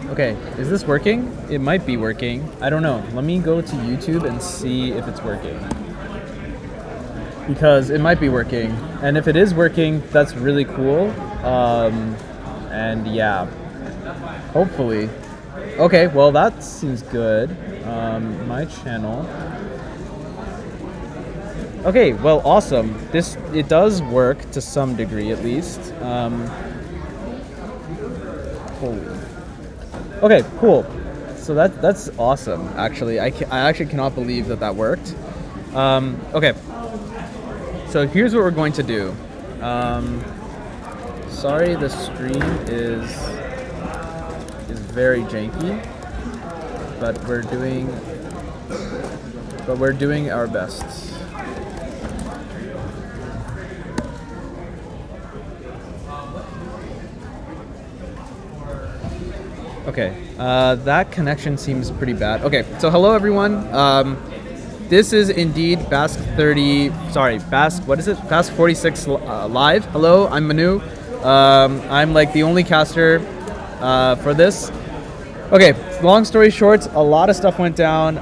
Okay, is this working? It might be working. I don't know. Let me go to YouTube and see if it's working. Because it might be working. And if it is working, that's really cool. And yeah, hopefully. Okay, well that seems good. My channel. Okay, well awesome. It does work to some degree at least. Holy. Okay, cool. So that's awesome. Actually, I actually cannot believe that worked. Okay. So here's what we're going to do. Sorry, the stream is very janky, but we're doing our best. Okay, that connection seems pretty bad. Okay, so hello everyone. This is indeed BASC 46 live. Hello, I'm Manu. I'm like the only caster for this. Okay, long story short, a lot of stuff went down.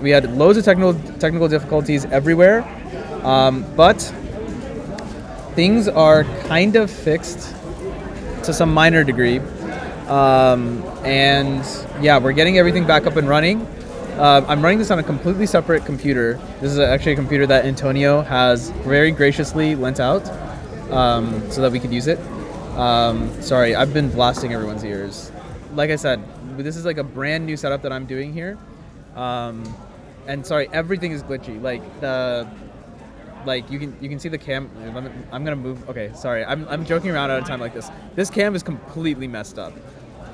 We had loads of technical difficulties everywhere, but things are kind of fixed to some minor degree. And yeah, we're getting everything back up and running. I'm running this on a completely separate computer. This is actually a computer that Antonio has very graciously lent out so that we could use it. Sorry, I've been blasting everyone's ears. Like I said, this is like a brand new setup that I'm doing here. And sorry, everything is glitchy. Like you can see the cam. I'm gonna move. Okay, sorry. I'm joking around at a time like this. This cam is completely messed up.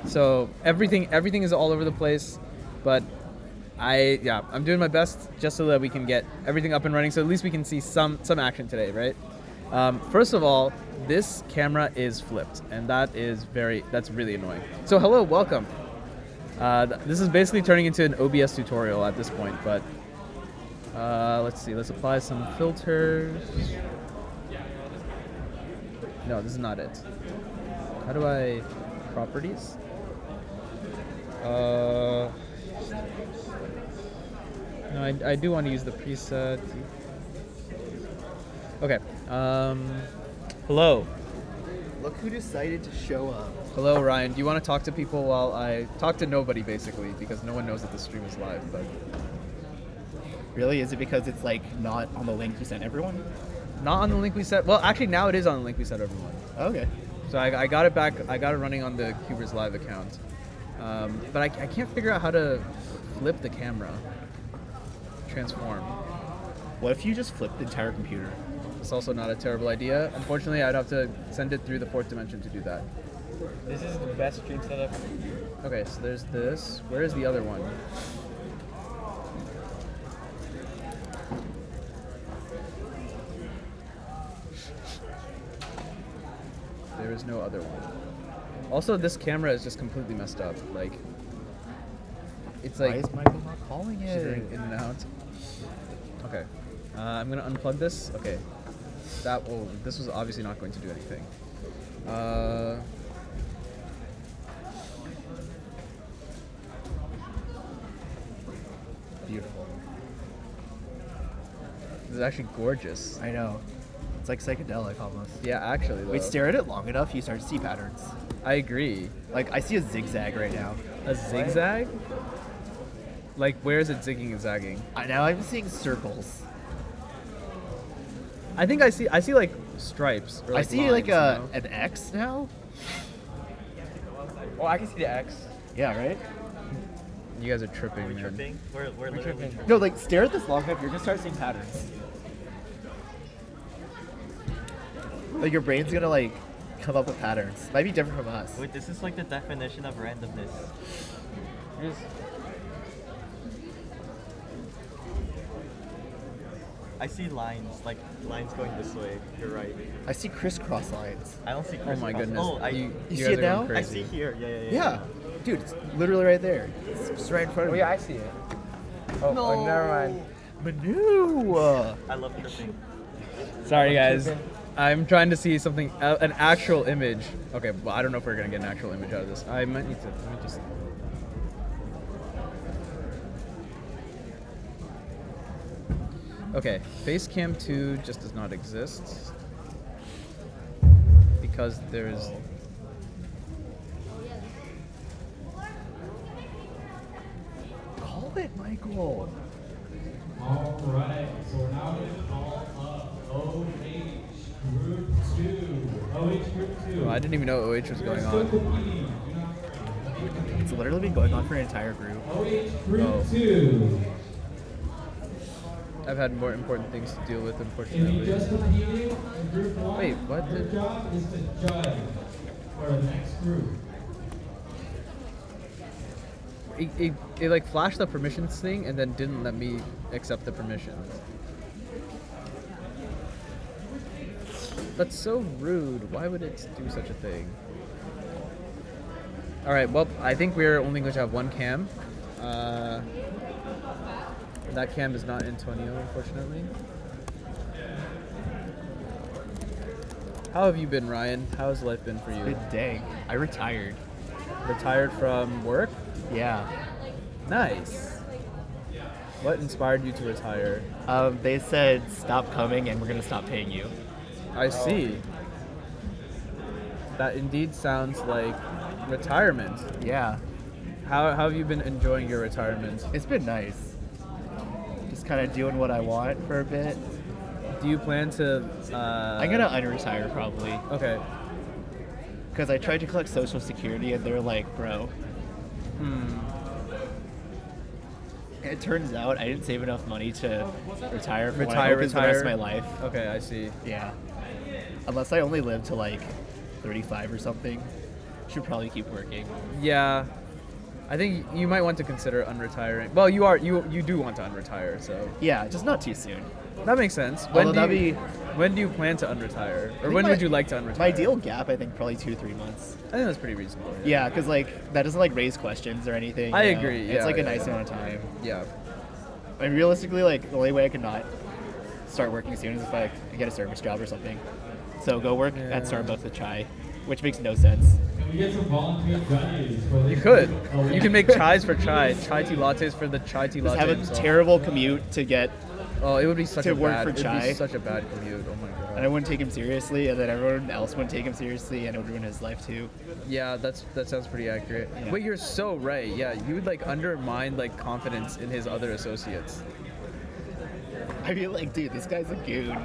So everything is all over the place, but I'm doing my best just so that we can get everything up and running. So at least we can see some action today, right? First of all, this camera is flipped, and that's really annoying. So hello, welcome. This is basically turning into an OBS tutorial at this point, but let's see. Let's apply some filters. No, this is not it. How do I properties? No, I do want to use the preset. Okay. Hello. Look who decided to show up. Hello, Ryan. Do you want to talk to people while I talk to nobody, basically, because no one knows that the stream is live? But really, is it because it's like not on the link you sent everyone? Not on the link we sent. Well, actually, now it is on the link we sent everyone. Okay. So I got it back. I got it running on the CubersLive account, but I can't figure out how to flip the camera. Transform. What if you just flip the entire computer? It's also not a terrible idea. Unfortunately, I'd have to send it through the fourth dimension to do that. This is the best stream setup. Okay, so there's this. Where is the other one? There is no other one. Also, this camera is just completely messed up. Like, it's like. Why is Michael not calling it? Jittering in and out. Okay, I'm gonna unplug this. Okay, this was obviously not going to do anything. Beautiful. This is actually gorgeous. I know. It's like psychedelic almost. Yeah, actually. Though. Wait, stare at it long enough, you start to see patterns. I agree. Like, I see a zigzag right now. A zigzag? Like, where is it zigging and zagging? Now I'm seeing circles. I think I see like stripes. Or, like, I see lines, like you know? an X now. Oh, I can see the X. Yeah, right? You guys are tripping, Are we man. tripping? We're literally tripping. No, like stare at this long enough, you're gonna start seeing patterns. Like your brain's gonna like come up with patterns. Might be different from us. Wait, this is like the definition of randomness. I see lines, like lines going this way. You're right. I see crisscross lines. I don't see Oh crisscross. my goodness. Oh, You guys see it are now? going I crazy. see here. Yeah. Yeah. Dude, it's literally right there. It's just right in front of me. I see it. Oh, No. oh, never mind. Manu! I love tripping. Sorry, guys. I'm trying to see something, an actual image. Okay, well, I don't know if we're gonna get an actual image out of this. I might need to. Let me just. Okay, Facecam 2 just does not exist because there's. Call it, Michael. All right, so we're now going to call up OH Group 2. OH Group 2. Oh, I didn't even know OH was going on. Competing. It's literally been going on for an entire group. OH Group Oh. 2. I've had more important things to deal with, If you unfortunately. just competed in Group 1, Wait, what? your job is to judge for the next group. It like flashed the permissions thing and then didn't let me accept the permissions. That's so rude. Why would it do such a thing? All right. Well, I think we're only going to have one cam. That cam is not Antonio, unfortunately. How have you been, Ryan? How has life been for you? Good day. I retired. Retired from work? Yeah. Nice. What inspired you to retire? They said stop coming and we're gonna stop paying you. I see. That indeed sounds like retirement. Yeah. How have you been enjoying your retirement? It's been nice. Just kind of doing what I want for a bit. Do you plan to? I'm gonna unretire probably. Okay. Because I tried to collect Social Security and they're like, bro. It turns out I didn't save enough money to retire for what I hope is the rest of my life. Okay, I see. Yeah. Unless I only live to like 35 or something. Should probably keep working. Yeah. I think you might want to consider unretiring. Well, you do want to unretire, so Yeah, just not too soon. that makes sense. Although When do you plan to unretire, or think when my- would you like to unretire? My ideal gap, I think, probably 2-3 months. I think that's pretty reasonable. Yeah, because like that doesn't like raise questions or anything. I you know? agree, It's yeah, like a yeah, nice yeah. amount of time. Yeah. I mean, realistically, like the only way I could not start working soon is if I could get a service job or something. So go work Yeah. at Starbucks with chai, which makes no sense. Can we get some volunteer judges for this? You could. Oh, You can make chais for chai tea lattes for the chai tea Just latte. have a himself. terrible commute to get, Oh, it would be such to a work bad. for It'd chai. be such a bad commute. Oh my god. and I wouldn't take him seriously, and then everyone else wouldn't take him seriously, and it would ruin his life too. Yeah, that sounds pretty accurate. Yeah. But you're so right. Yeah, you would like undermine like confidence in his other associates. I feel like, dude, this guy's a goon.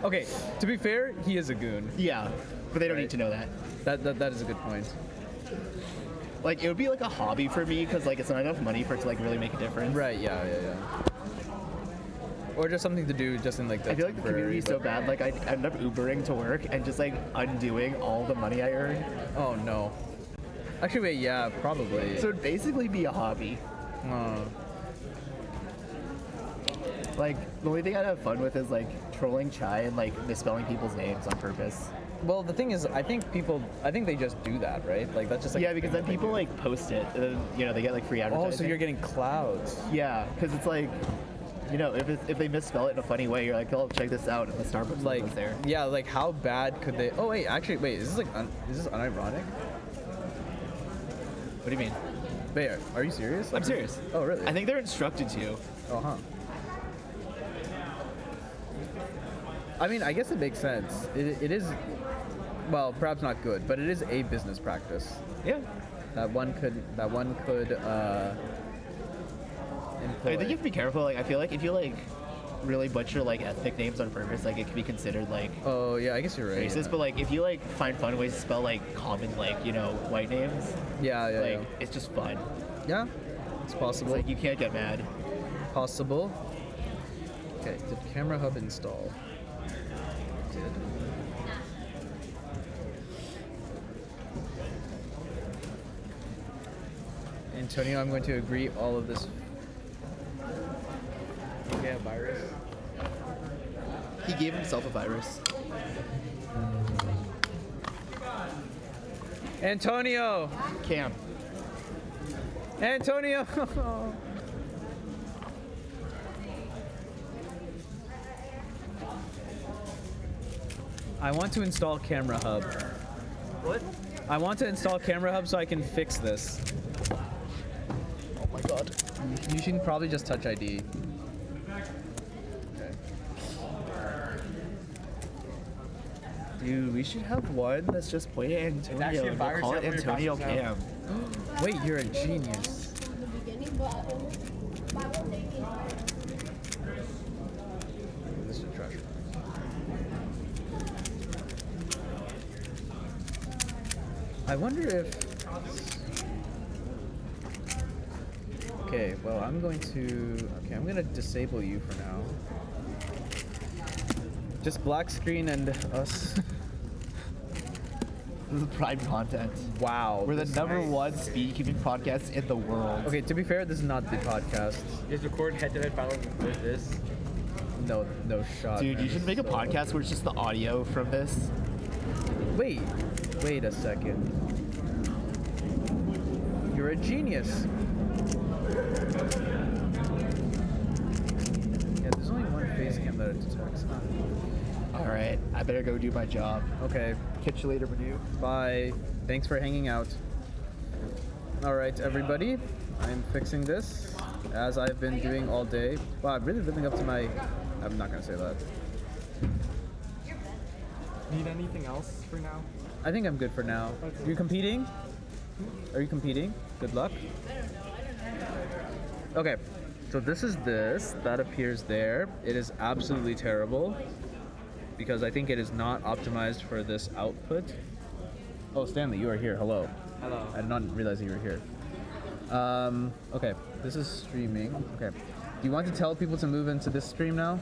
Okay, to be fair, he is a goon. Yeah, but they don't Right. need to know that. That is a good point. Like, it would be like a hobby for me, because like it's not enough money for it to like really make a difference. Right. Yeah. Or just something to do just in like the I feel like the community is so but- bad. Like I end up Ubering to work and just like undoing all the money I earn. Oh no. Actually, wait. Yeah, probably. So it'd basically be a hobby. Like the only thing I'd have fun with is like trolling chai and like misspelling people's names on purpose. Well, the thing is, I think they just do that, right? Like that's just like. Yeah, because then people like post it, and then, you know, they get like free Oh, advertising. so you're getting clouds. Yeah, because it's like, you know, if they misspell it in a funny way, you're like, oh, check this out, and the Starbucks Like, logo's there. yeah, like how bad could they? Oh wait, actually, wait, is this like is this unironic? What do you mean? Wait, are you serious? I'm serious. Oh really? I think they're instructed to. Oh huh. I mean, I guess it makes sense. It is, well, perhaps not good, but it is a business practice Yeah. that one could employ. I think you have to be careful. Like, I feel like if you like really butcher like ethnic names on purpose, like it could be considered like Oh yeah, I guess you're right. racist. But like if you like find fun ways to spell like common like, you know, white names, yeah, yeah, like it's just fun. yeah. It's It's possible. like you can't get mad. Possible. Okay, did camera hub install? Did. Antonio, I'm going to agree all of this. Okay, a virus. He gave himself a virus. Antonio! Cam. Antonio! I want to install Camera Hub. What? I want to install Camera Hub so I can fix this. Oh my god. You should probably just Touch ID. Okay. Dude, we should have one that's just pointed at Antonio. actually a and virus we'll call it over your Antonio boxes now. Cam. Wait, you're a genius. in the beginning, but I won't take it. This is trash. I wonder if. Okay, well, I'm going to. Okay, I'm going to disable you for now. Just black screen and us. This is prime content. Wow. We're the this- #1 speedkeeping podcast in the world. Okay, to be fair, this is not the podcast. Just record head-to-head final with this. No shot. Dude, man. you should make a So- podcast where it's just the audio from this. Wait a second. You're a genius. Yeah, there's only one face cam that it detects. All right, I better go do my job. Okay, Catch you later, Manu. bye. Thanks for hanging out. All right, everybody. I'm fixing this as I've been doing all day. Wow, I'm really living up to my. I'm not gonna say that. Need anything else for now? I think I'm good for now. You competing? Are you competing? Good luck. Okay, so this is this. That appears there. It is absolutely terrible because I think it is not optimized for this output. Oh, Stanley, you are here. Hello. Hello. I did not realize you were here. Okay, this is streaming. Okay. Do you want to tell people to move into this stream now?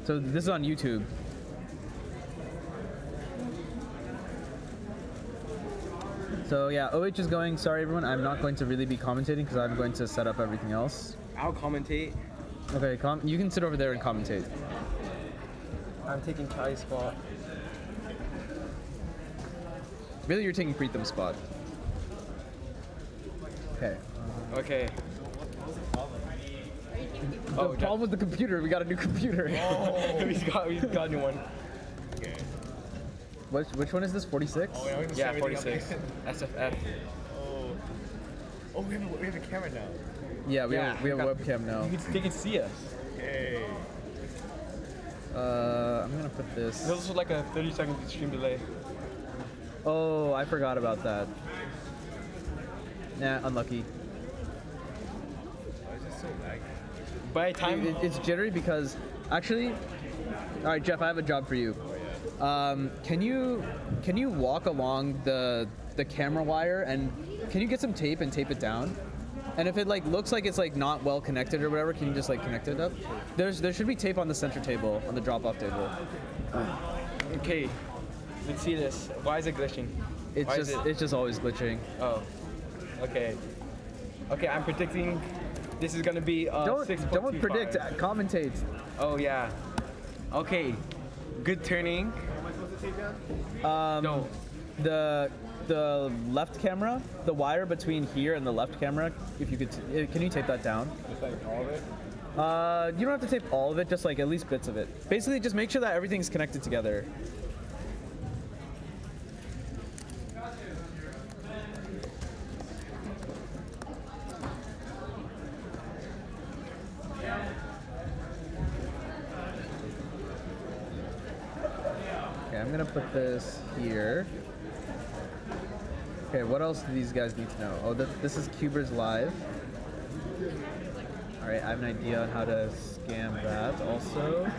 So this is on YouTube. So yeah, OH is going. Sorry everyone, I'm not going to really be commentating because I'm going to set up everything else. I'll commentate. Okay, you can sit over there and commentate. I'm taking Kai's spot. Really, you're taking Preetham's spot. Okay. Okay. The problem with the computer, we got a new computer. Oh, we got a new one. Which one is this? 46? Yeah, 46. SSF. Oh, we have a camera now. Yeah, we have got- webcam now. They can see us. Hey. I'm gonna put this. This was like a 30-second stream delay. Oh, I forgot about that. Nah, unlucky. Why is it so laggy? By the time It's jittery because actually. All right, Jeff, I have a job for you. Can you walk along the camera wire and can you get some tape and tape it down? And if it like looks like it's like not well connected or whatever, can you just like connect it up? There should be tape on the center table, on the drop-off table. Okay, let's see this. Why is it glitching? Why is it? It's just always glitching. Oh, okay. Okay, I'm predicting this is gonna be Don't 6.25. predict, commentate. Oh yeah. Okay, good turning. No. The left camera, the wire between here and the left camera, if you could, can you tape that down? Just like all of it? You don't have to tape all of it, just like at least bits of it. Basically, just make sure that everything's connected together. Okay, I'm gonna put this here. Okay, what else do these guys need to know? Oh, this is CubersLive. All right, I have an idea on how to scam that also.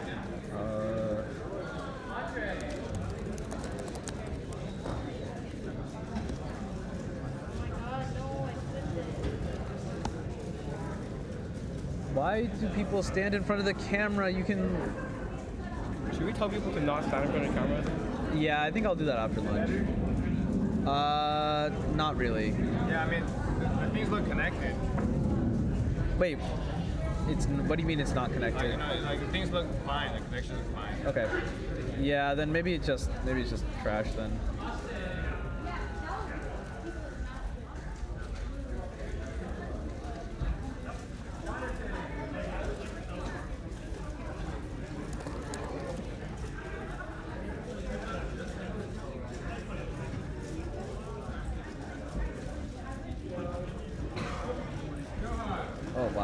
Why do people stand in front of the camera? You can. Should we tell people to not stand in front of the camera? Yeah, I think I'll do that after lunch. Not really. Yeah, I mean, the things look connected. Wait, what do you mean it's not Like, connected? you know, like the things look fine, the connections are fine. Okay. Yeah, then maybe it's just trash then.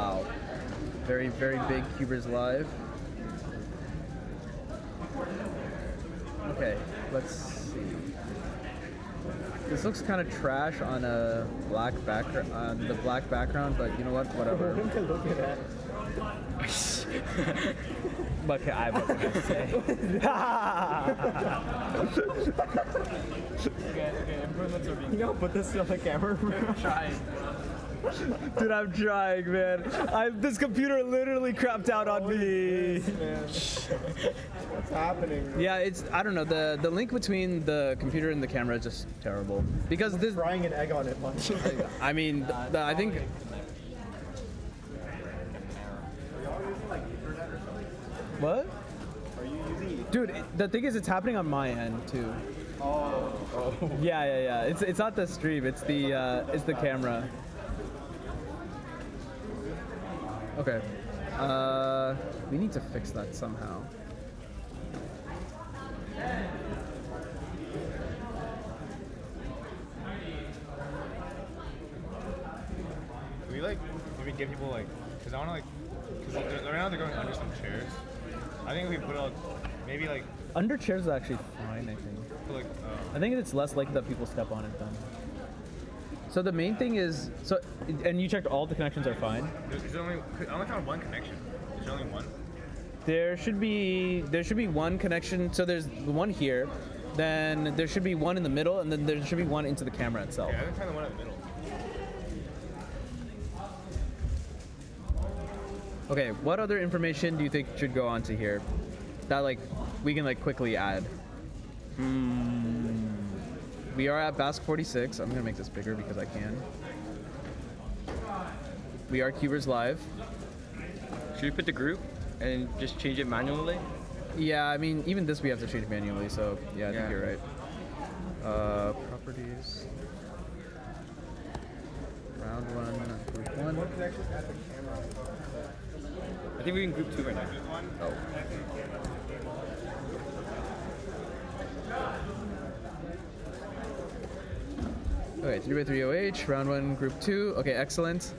Wow. Very, very big CubersLive. Okay, let's see. This looks kind of trash on a black background, on the black background, but you know what? Whatever. Look at that. What can I say? Okay, improvements are being No, put this on the camera. tried. Dude, I'm trying, man. This computer literally crapped out on me. What's happening? Yeah, I don't know, the link between the computer and the camera is just terrible. Because this, Frying an egg on it, man. I mean, I think, what? Are you using? Dude, the thing is, it's happening on my end too. Oh. Yeah. It's not the stream. It's the camera. Okay. We need to fix that somehow. Can we like maybe give people like, cause I wanna like, cause right now they're going under some chairs. I think if we put out maybe like Under chairs is actually fine, I think. put like I think it's less likely that people step on it then. So the main thing is, and you checked all the connections are fine. there's only I only found one connection. There's only one. There should be one connection. So there's the one here, then there should be one in the middle, and then there should be one into the camera itself. Yeah, I didn't find the one in the middle. Okay, what other information do you think should go onto here that like we can like quickly add? We are at BASC 46. I'm gonna make this bigger because I can. We are CubersLive. Should we put the group and just change it manually? Yeah, I mean even this we have to change manually. So yeah, I think Yeah. you're right. Properties. Round one, group one. What connections at the camera? I think we can group 2 right now. Oh. Okay, 3x3 OH, round one, group 2. Okay, excellent.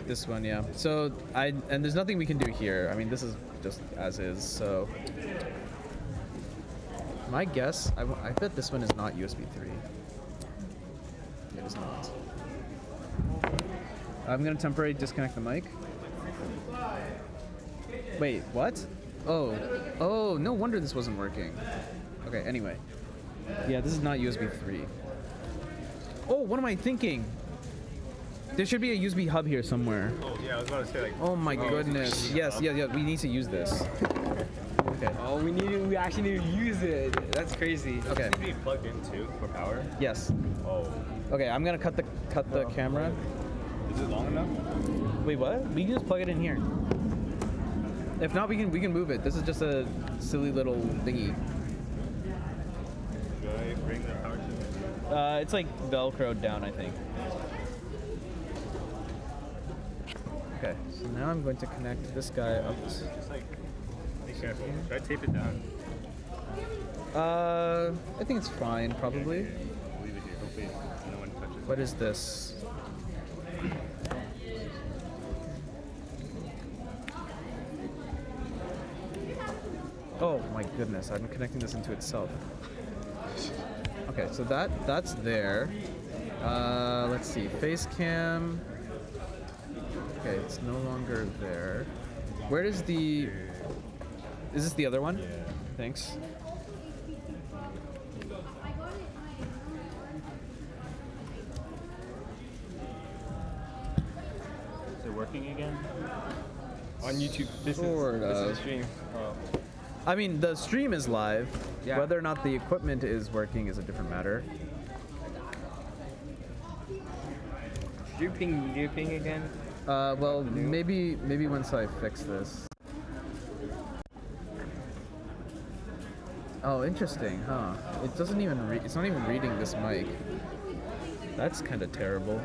This one, yeah. So and there's nothing we can do here. I mean, this is just as is. So my guess, I bet this one is not USB 3. It is not. I'm gonna temporarily disconnect the mic. Wait, what? Oh, no wonder this wasn't working. Okay, anyway. Yeah, this is not USB 3. Oh, what am I thinking? There should be a USB hub here somewhere. Oh yeah, I was about to say like. Oh my goodness. Yes, yeah, we need to use this. Okay. Oh, we actually need to use it. That's crazy. Okay. Should be plugged in too for power. Yes. Oh. Okay, I'm gonna cut the camera. Is it long enough? Wait, what? We can just plug it in here. If not, we can move it. This is just a silly little thingy. Should I bring the power to it? It's like Velcroed down, I think. Okay, so now I'm going to connect this guy up. Just like, be careful. Should I tape it down? I think it's fine, probably. Leave it here. Hopefully no one touches it. What is this? Oh my goodness, I'm connecting this into itself. Okay, so that's there. Let's see, face cam. Okay, it's no longer there. Where is the... Is this the other one? Yeah. Thanks. Is it working again? On YouTube. This Sort is of. the stream. Oh. I mean, the stream is live. Yeah. Whether or not the equipment is working is a different matter. Should you ping again? Well, maybe once I fix this. Oh, interesting, huh? It doesn't even it's not even reading this mic. That's kind of terrible.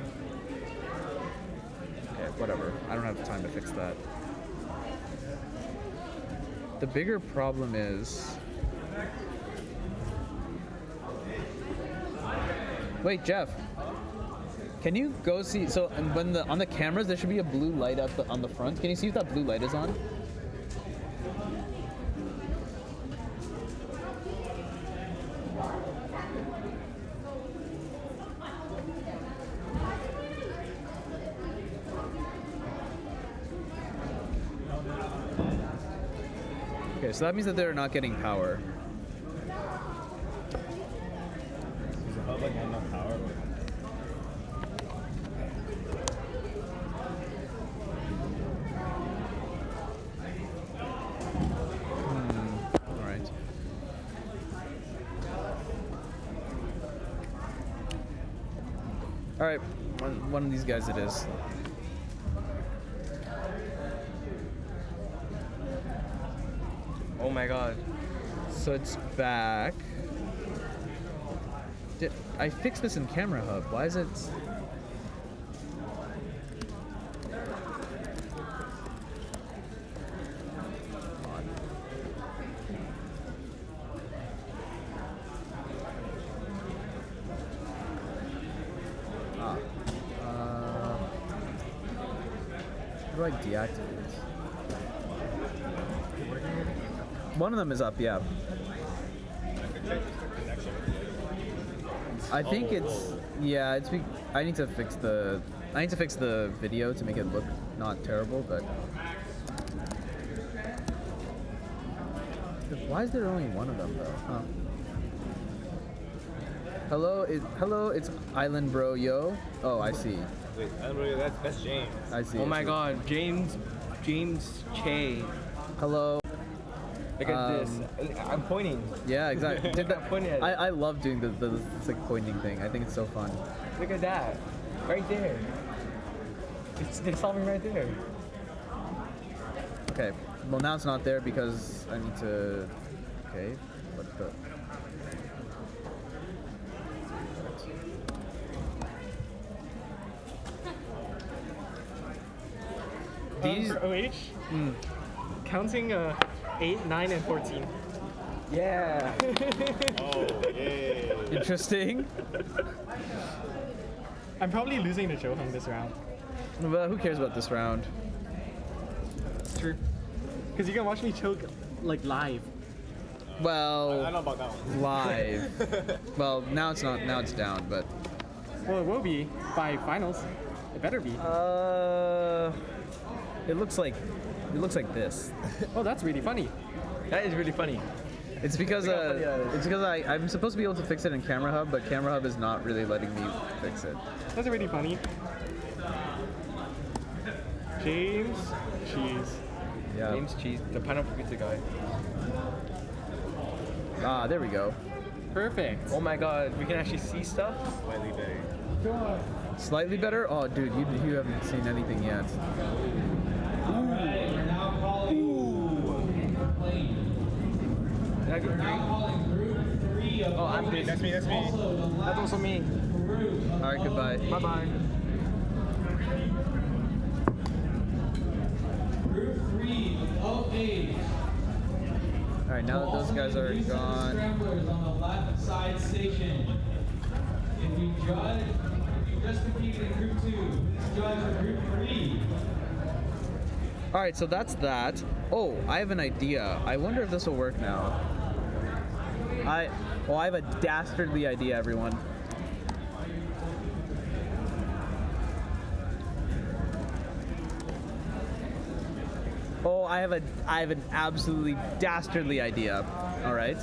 Okay, whatever. I don't have time to fix that. The bigger problem is... Wait, Jeff. Can you go see? So, and when on the cameras, there should be a blue light on the front. Can you see if that blue light is on? Okay, so that means that they're not getting power. Does the hub like have enough power? All right. All right, one of these guys it is. Oh my god. So it's back. I fixed this in Camera Hub. Why is it? How do I deactivate? One of them is up, yeah. I think it's I need to fix the video to make it look not terrible, but why is there only one of them though? Huh? Hello, it's Island Bro Yo. Oh, I see. Wait, that's James. I see. Oh I my see. god, James Che. Hello. Look at this. I'm pointing. Yeah, exactly. I'm pointing at it. I love doing the like pointing thing. I think it's so fun. Look at that. Right there. It's solving right there. Okay. Well, now it's not there because I need to. Okay. What the? These. For OH, counting 8, 9, and 14. Yeah. Oh, yeah. Interesting. I'm probably losing to Johan this round. But who cares about this round? It's true. Because you can watch me choke like live. Well, I don't know about that one. live. Well, now it's not. Now it's down, but. Well, it will be by finals. It better be. It looks like this. Oh, that's really funny. That is really funny. It's because I'm supposed to be able to fix it in Camera Hub, but Camera Hub is not really letting me fix it. That's really funny. James Cheese. Yeah. James Cheese, the pineapple pizza guy. Ah, there we go. Perfect. Oh my god, we can actually see stuff? Slightly better. Slightly better? Oh, dude, you haven't seen anything yet. Alright, we're now calling. Did I get Now three? calling group 3 of Oh, I'm OH. good. That's me, that's me. Also, the That's last also me. group of All right, goodbye. Bye bye. Group 3 of OH. All right, now that those guys are These the gone. scramblers on the left side station. If you just competed in group 2, please judge for group 3. All right, so that's that. Oh, I have an idea. I wonder if this will work now. I have a dastardly idea, everyone. Oh, I have an absolutely dastardly idea. All right.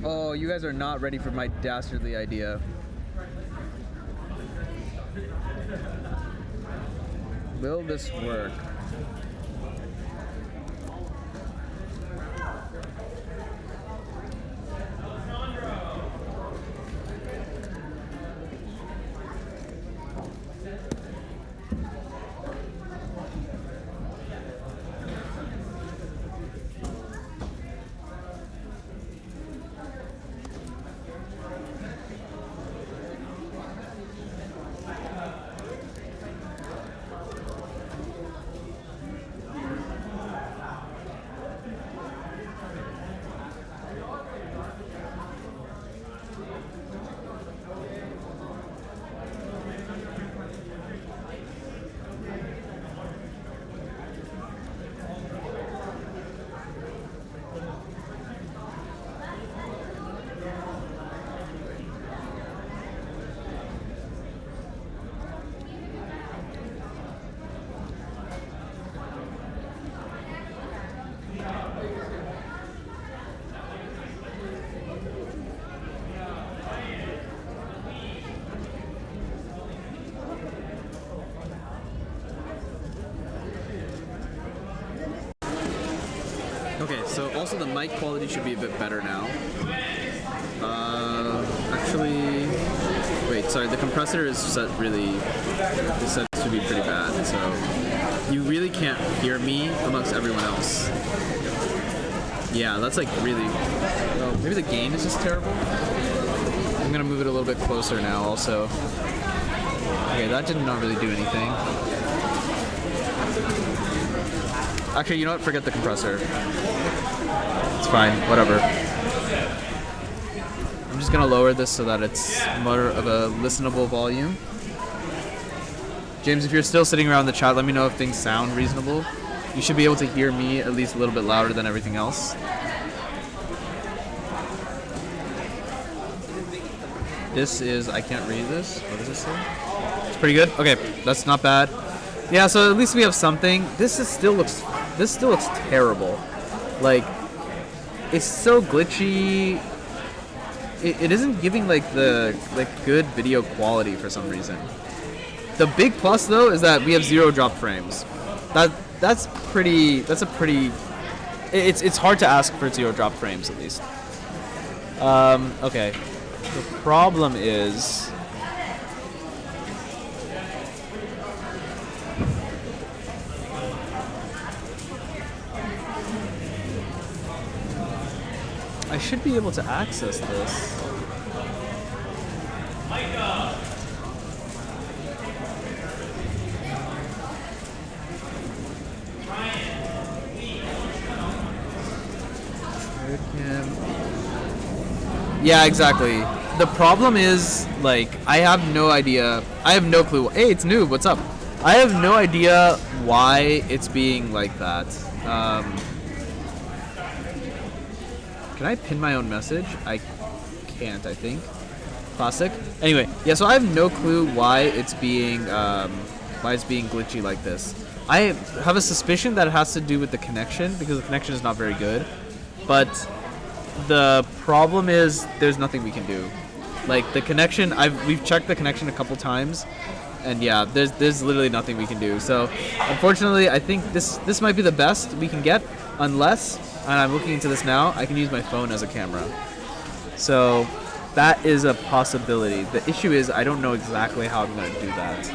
Oh, you guys are not ready for my dastardly idea. Will this work? Okay, so also the mic quality should be a bit better now. Actually, wait, sorry, the compressor is set to be pretty bad, so you really can't hear me amongst everyone else. Yeah, that's like really, well, maybe the gain is just terrible. I'm gonna move it a little bit closer now also. Okay, that did not really do anything. Actually, you know what? Forget the compressor. It's fine, whatever. I'm just gonna lower this so that it's more of a listenable volume. James, if you're still sitting around the chat, let me know if things sound reasonable. You should be able to hear me at least a little bit louder than everything else. This is, I can't read this. What does this say? It's pretty good. Okay, that's not bad. Yeah, so at least we have something. This still looks terrible. Like, it's so glitchy. It isn't giving like good video quality for some reason. The big plus though is that we have 0 drop frames. It's hard to ask for 0 drop frames at least. Okay. The problem is I should be able to access this. Yeah, exactly. The problem is, like, I have no idea. I have no clue. Hey, it's Noob. What's up? I have no idea why it's being like that. Can I pin my own message? I can't, I think. Classic. Anyway, yeah, so I have no clue why it's being glitchy like this. I have a suspicion that it has to do with the connection, because the connection is not very good. But the problem is there's nothing we can do. Like, the connection, we've checked the connection a couple times, and yeah, there's literally nothing we can do. So, unfortunately, I think this might be the best we can get, unless, and I'm looking into this now, I can use my phone as a camera. So, that is a possibility. The issue is I don't know exactly how I'm going to do that.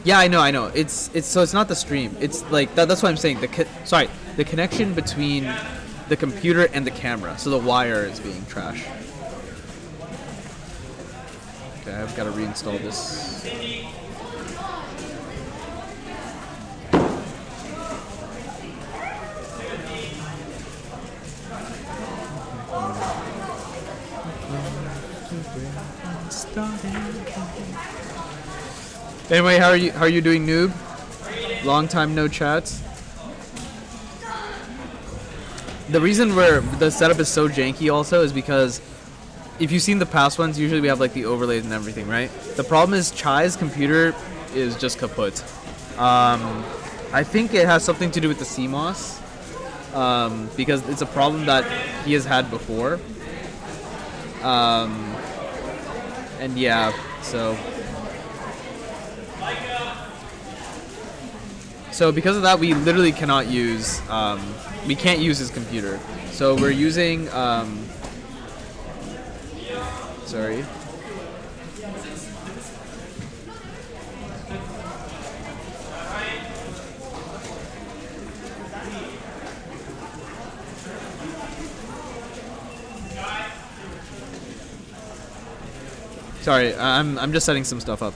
Yeah, I know. It's so it's not the stream. It's like that's what I'm saying. The connection between the computer and the camera. So the wire is being trash. Okay, I've got to reinstall this. Anyway, how are you doing, Noob? Long time no chats. The reason the setup is so janky also is because if you've seen the past ones, usually we have like the overlays and everything, right? The problem is Chai's computer is just kaput. I think it has something to do with the CMOS, because it's a problem that he has had before. And yeah, so because of that, we literally cannot use, we can't use his computer. So we're using, sorry. Sorry, I'm just setting some stuff up.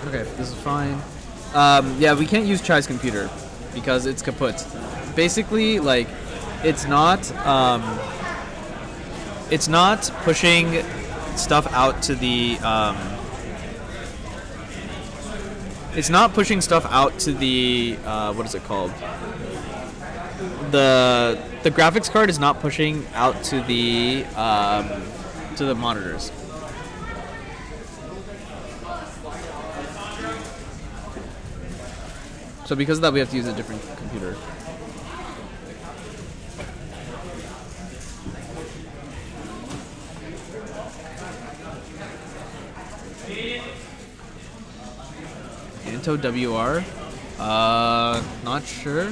Okay, this is fine. Yeah, we can't use Chai's computer because it's kaput. Basically, like, it's not pushing stuff out to the It's not pushing stuff out to the what is it called? The graphics card is not pushing out to the monitors. So because of that, we have to use a different computer. Into WR? Not sure.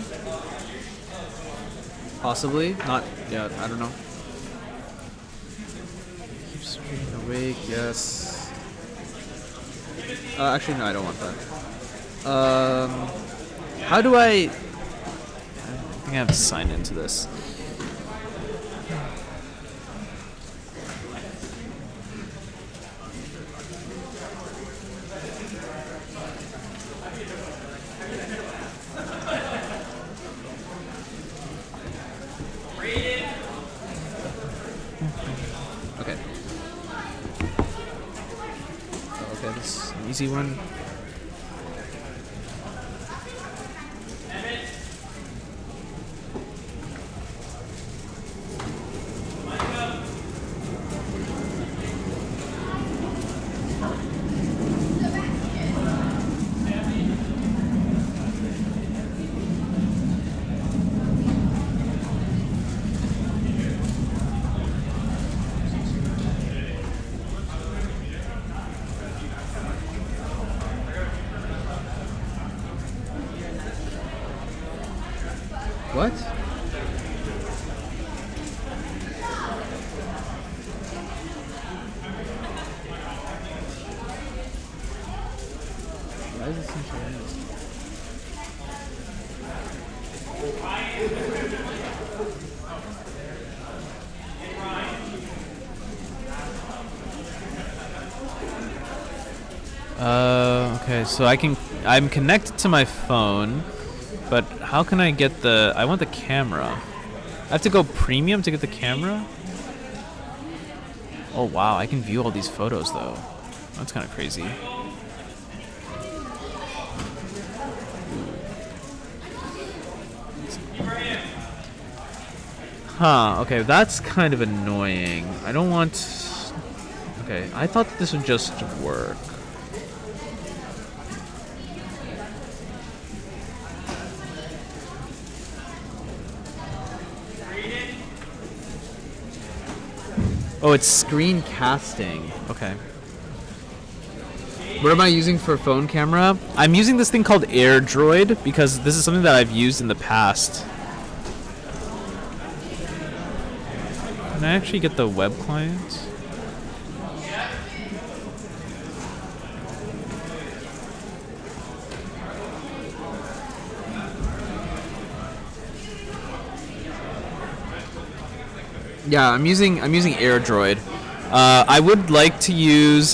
Possibly. Not, yeah, I don't know. Keep screen awake, yes. Actually, no, I don't want that. How do I think I have to sign into this. Okay. Okay, this is an easy one. What? Why is it synchronized? Okay, so I'm connected to my phone. But how can I get I want the camera. I have to go premium to get the camera? Oh wow, I can view all these photos though. That's kind of crazy. Huh, okay, that's kind of annoying. I don't want... Okay, I thought this would just work. Oh, it's screen casting. Okay. What am I using for phone camera? I'm using this thing called AirDroid because this is something that I've used in the past. Can I actually get the web client? Yeah, I'm using AirDroid. I would like to use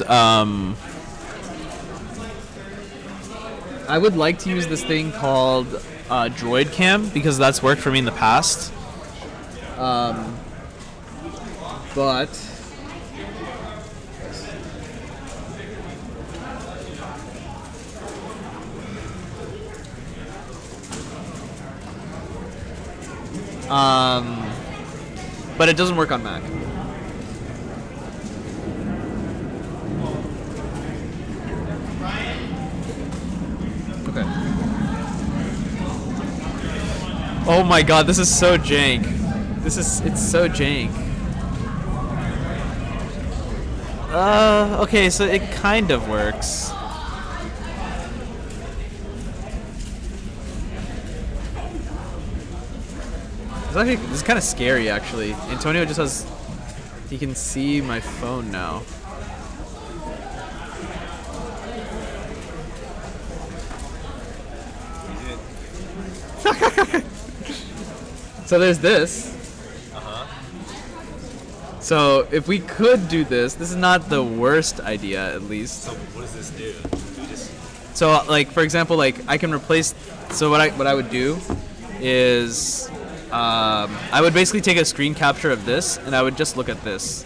this thing called Droid Cam because that's worked for me in the past. But but it doesn't work on Mac. Okay. Oh my god, this is so jank. It's so jank. Okay, so it kind of works. This is kind of scary, actually. Antonio just has... He can see my phone now. So there's this. So if we could do this is not the worst idea, at least. So what does this do? So like, for example, like I can replace. So what I would do is I would basically take a screen capture of this, and I would just look at this.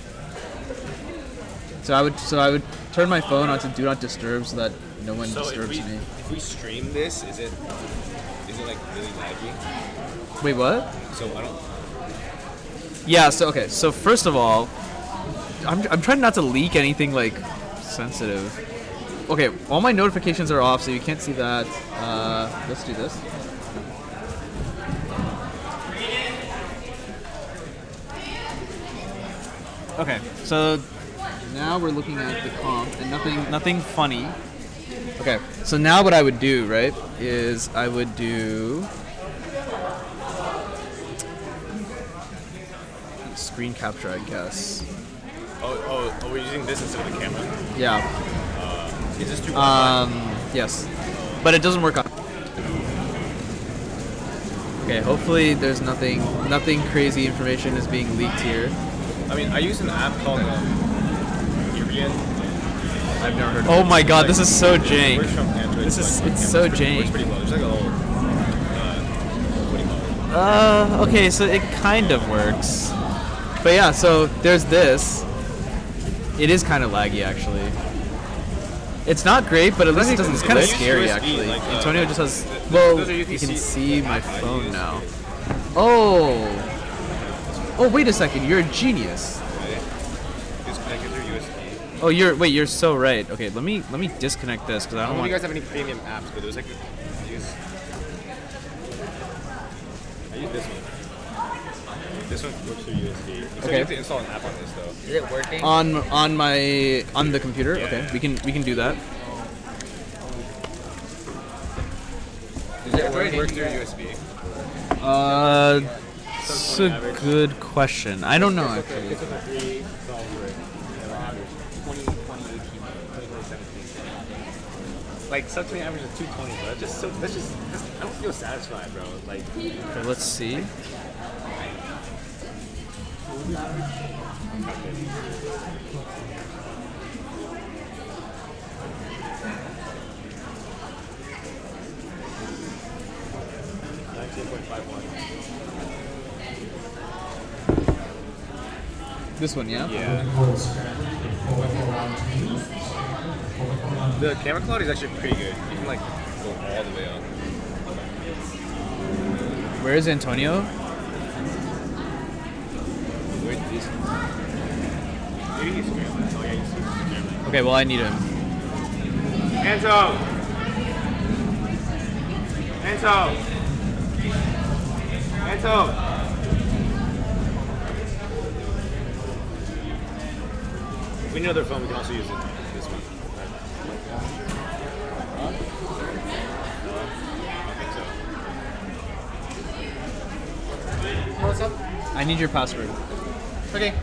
So I would turn my phone onto do not disturb so that no one disturbs me. If we stream this, is it like really laggy? Wait, what? So I don't. Yeah. So okay. So first of all, I'm trying not to leak anything like sensitive. Okay, all my notifications are off, so you can't see that. Let's do this. Okay, so now we're looking at the comp and nothing funny. Okay, so now what I would do, right, is I would do screen capture, I guess. Oh, we're using this instead of the camera. Yeah. Is this too? Yes, but it doesn't work on. Okay, hopefully there's nothing crazy information is being leaked here. I mean, I use an app called Area. I've never heard of it. Oh my god, this is so jank. Works from Android, This is, like, it's so Works jank. pretty well. There's like a little. What do you call it? Okay, so it kind of works. But yeah, so there's this. It is kind of laggy, actually. It's not great, but at least it doesn't. It's kind of Use scary, USB, actually. like, Antonio just has. those Well, are you can USB-C. see my I phone use now. it. Oh. Oh, wait a second. You're a genius. It's connected through USB. Oh, you're so right. Okay, let me disconnect this because I I don't don't know if you want. guys have any premium apps, but there's like I use this one. This one works through USB. Except Okay. you have to install an app on this though. Is it working? On the computer. Yeah. Okay, we can do that. Is it It working? works through USB. It's a good question. I don't know actually. It's on the 3 software. 2018, like subtoning average of 220, bro. That's just I don't feel satisfied, bro. Like Okay, let's see. This one, yeah? yeah. The camera quality is actually pretty good. You can like go all the way up. Where is Antonio? Where is this? Maybe he's scrambling. Oh yeah, he's scrambling. Okay, well I need him. Anto! If we need another phone, we can also use this one. What's up? I need your password. Okay.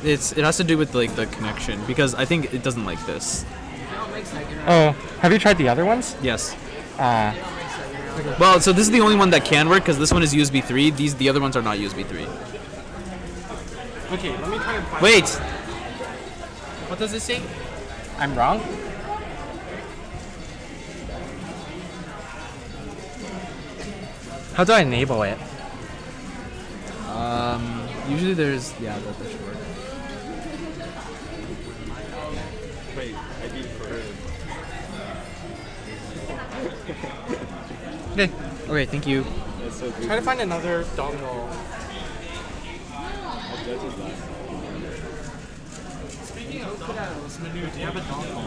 It has to do with like the connection because I think it doesn't like this. Oh, have you tried the other ones? Yes. Uh, Well, so this is the only one that can work because this one is USB 3. The other ones are not USB 3. okay, let me try and find. Wait. What does it say? I'm wrong. How do I enable it? Usually there's that should work. Wait, I did for Okay. Okay. Thank you. That's so good. Try to find another dongle. Speaking of dongles, Manu, do you have a dongle?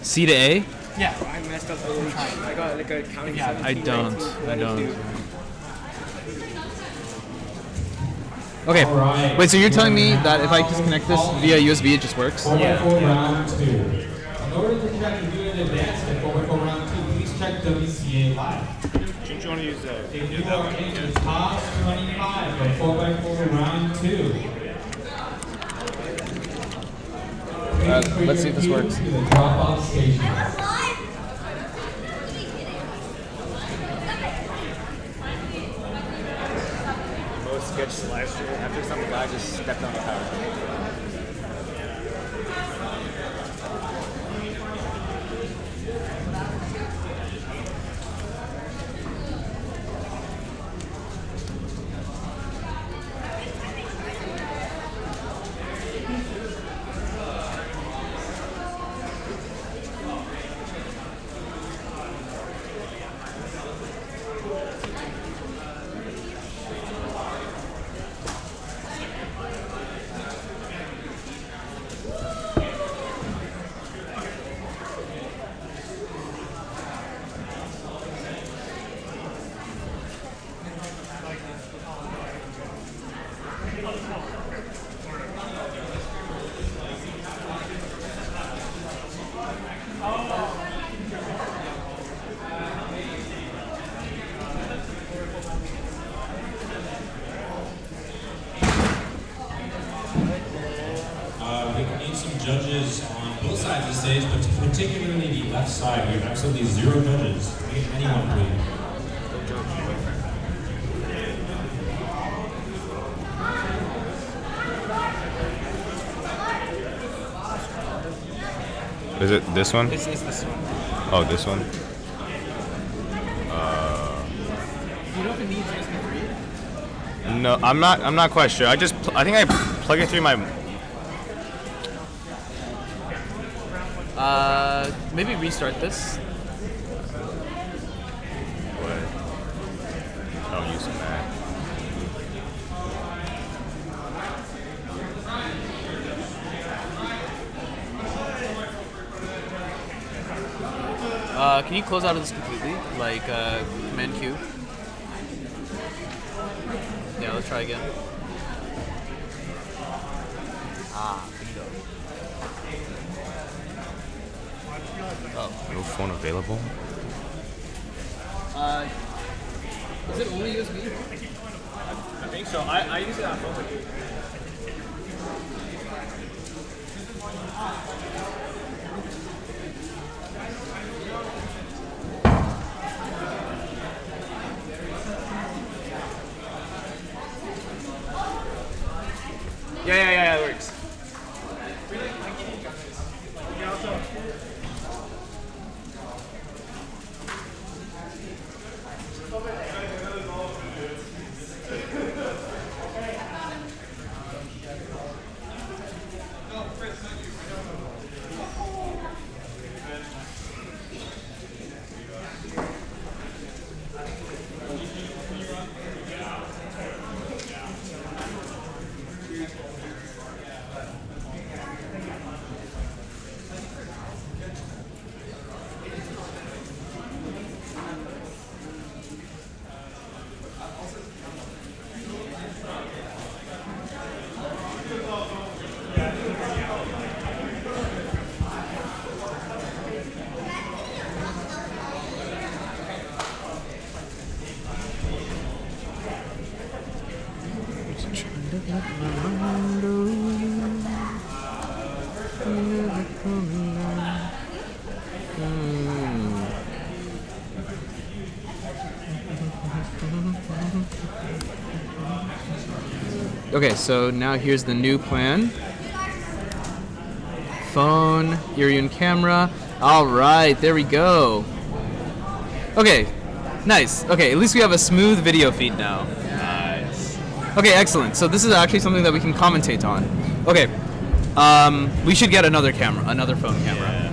C to A? Yeah, I messed up the whole time. I got like a counting. I don't. 17, I 19, don't. 22. Okay. Alright. Wait. So you're telling me that if I just connect this via USB, it just works? 4x4 round 2. In order to check the view in advance at 4x4 round 2, please check WCA Live. Don't you want to use If you are in the top 25 of 4x4 round 2, Let's see if this works. To the drop-off station. most sketch this live stream after some guy just stepped on the power. We need some judges on both sides of the stage, but particularly the left side. We have absolutely 0 judges. Anyone, please. Is it this one? It's this one. Oh, this one? You know if it needs USB 3? No, I'm not quite sure. I think I plug it through my. Maybe restart this. What? Oh, use that. Can you close out of this completely? Like, Command Q? Yeah, let's try again. Bingo. Oh. No phone available? Is it only USB? I think so. I use it on phone. Yeah, it works. Okay, so now here's the new plan. Phone, Irian camera. All right, there we go. Okay, nice. Okay, at least we have a smooth video feed now. Nice. Okay, excellent. So this is actually something that we can commentate on. Okay, we should get another camera, another phone camera. Yeah.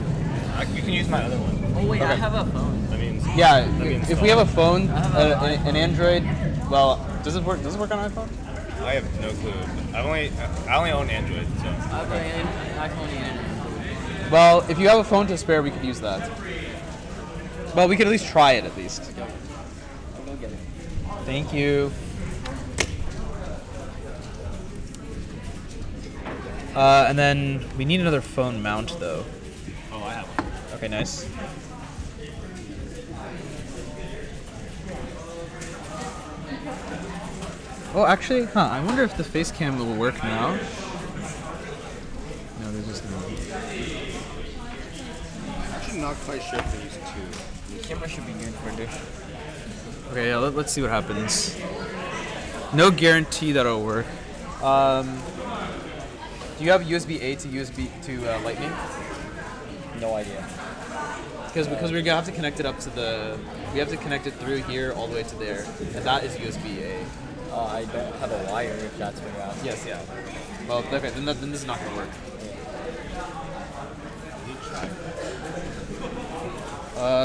You can use my other one. Oh wait, I have a phone. That means. Yeah, Let me if we have a phone, I have an Android, well, does it work? Does it work on iPhone? I have no clue. I only own Android, so. I have an iPhone and Android. Well, if you have a phone to spare, we could use that. Well, we could at least try it at least. I'll go get it. Thank you. And then we need another phone mount though. Oh, I have one. Okay, nice. Oh, actually, I wonder if the face cam will work now. No, there's just no. I'm actually not quite sure if there's 2. The camera should be good for this. Okay, yeah, let's see what happens. No guarantee that it'll work. Do you have USB-A to USB to Lightning? No idea. Because we're gonna have to connect it up to we have to connect it through here all the way to there, and that is USB-A. I don't have a wire if that's what you're asking. Yes, yeah. Well, okay, then this is not gonna work.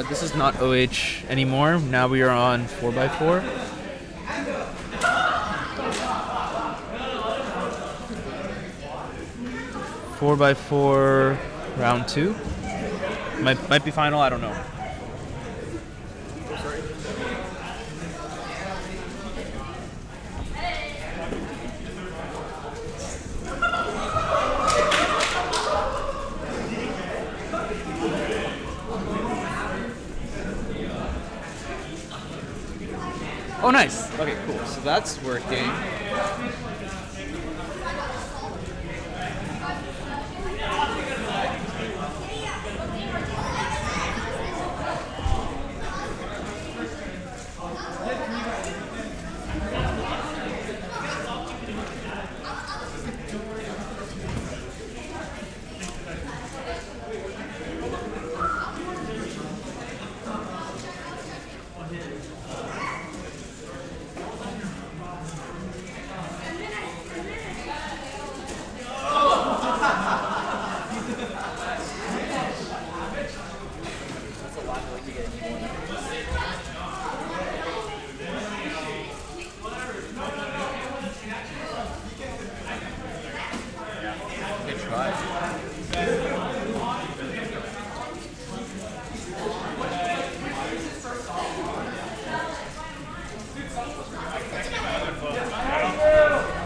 This is not OH anymore. Now we are on 4x4. Four by 4 round 2. Might be final. I don't know. Oh, nice. Okay, cool. So that's working.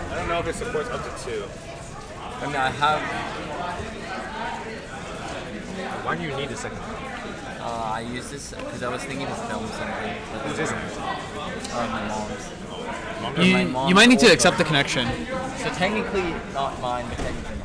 I don't know if it supports up to 2. I mean, I have. Why do you need a second? I use this because I was thinking to film something. Who's this? My mom's. You might need to accept the connection. So technically not mine, but technically mine.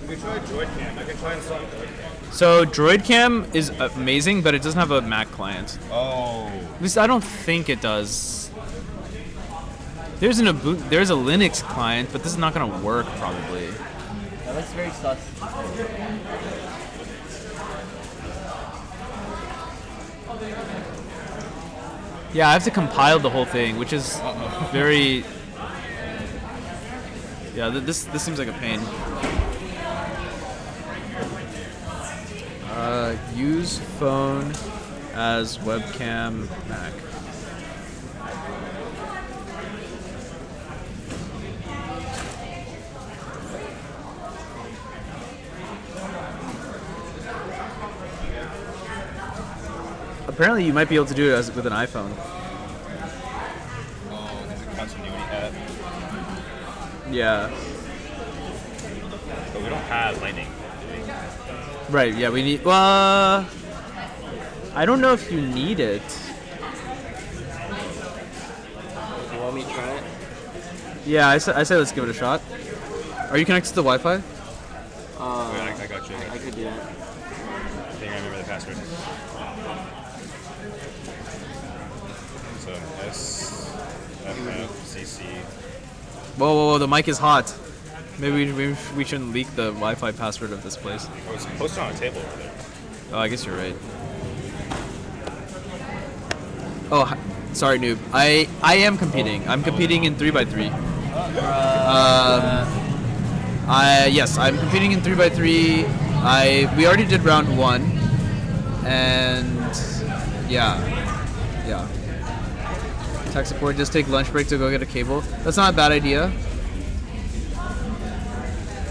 You can try Droid Cam. I can try installing Droid Cam. So DroidCam is amazing, but it doesn't have a Mac client. Oh. At least I don't think it does. There's a Linux client, but this is not gonna work probably. That looks very sus. Yeah, I have to compile the whole thing, which is very. Yeah, this seems like a pain. Use phone as webcam Mac. Apparently, you might be able to do it with an iPhone. Oh, there's a continuity app. Yeah. But we don't have Lightning. Right. Yeah, we need. I don't know if you need it. You want me to try it? Yeah, I say let's give it a shot. Are you connected to the Wi-Fi? Wait, I got you. I could do that. I think I remember the password. So SSFFCC. Whoa, the mic is hot. Maybe we shouldn't leak the Wi-Fi password of this place. Oh, it's posted on a table over there. Oh, I guess you're right. Oh, sorry, noob. I am competing. I'm competing in 3x3. Yes, I'm competing in 3x3. We already did round 1, and yeah. Tech support, just take lunch break to go get a cable. That's not a bad idea.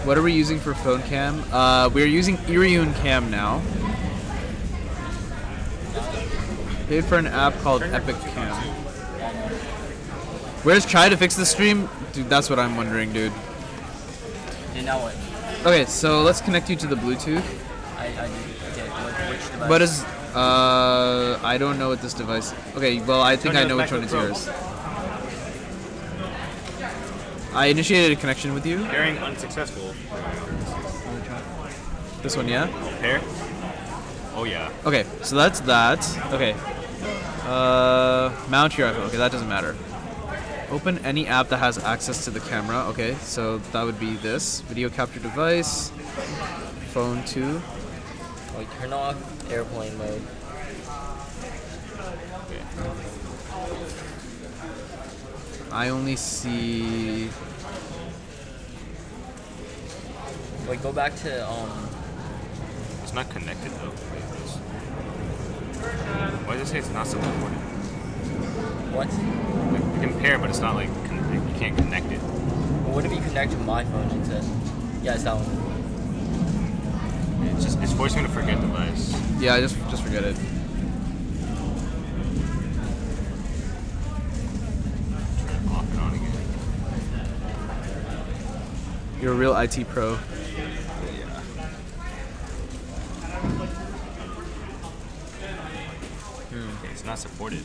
What are we using for phone cam? We're using Area Cam now. Paid for an app called Epic Cam. Where's Chai to fix the stream? Dude, that's what I'm wondering, dude. And now what? Okay, so let's connect you to the Bluetooth. I did. Okay, which device? What is, I don't know what this device. Okay, well, I think I know which one is yours. I initiated a connection with you. Pairing unsuccessful. This one, yeah? Pair? Oh yeah. Okay, so that's that. Okay. Mount your iPhone. Okay, that doesn't matter. Open any app that has access to the camera. Okay, so that would be this. Video capture device. Phone 2. Wait, turn off airplane mode. I only see... Wait, go back to It's not connected though. Why does it say it's not supported? what? Like, you can pair, but it's not like you can't connect it. Well, what if you connect to my phone instead? Yeah, it's that one. It's forcing me to forget device. Yeah, just forget it. Off and on again. You're a real IT pro. Okay, it's not supported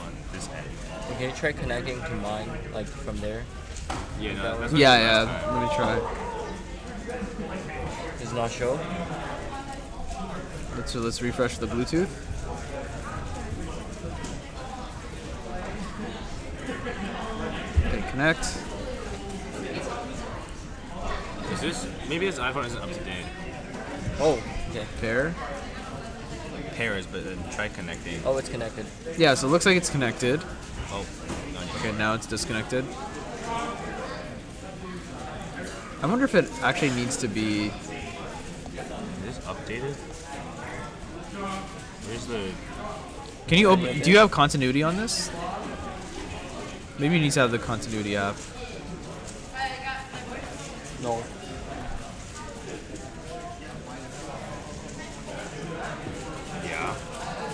on this end. Can you try connecting to mine, like from there? Yeah, no, that's what Yeah, it was last time. let me try. Does it not show? Let's refresh the Bluetooth. Okay, connect. Is this maybe this iPhone isn't up to date? Oh, okay. Pair. Pairs, but then try connecting. Oh, it's connected. Yeah, so it looks like it's connected. Oh, not yet. Okay, now it's disconnected. I wonder if it actually needs to be... Is this updated? Where's the? Can you open... Do you have continuity on this? Maybe you need to have the continuity app. No. Yeah,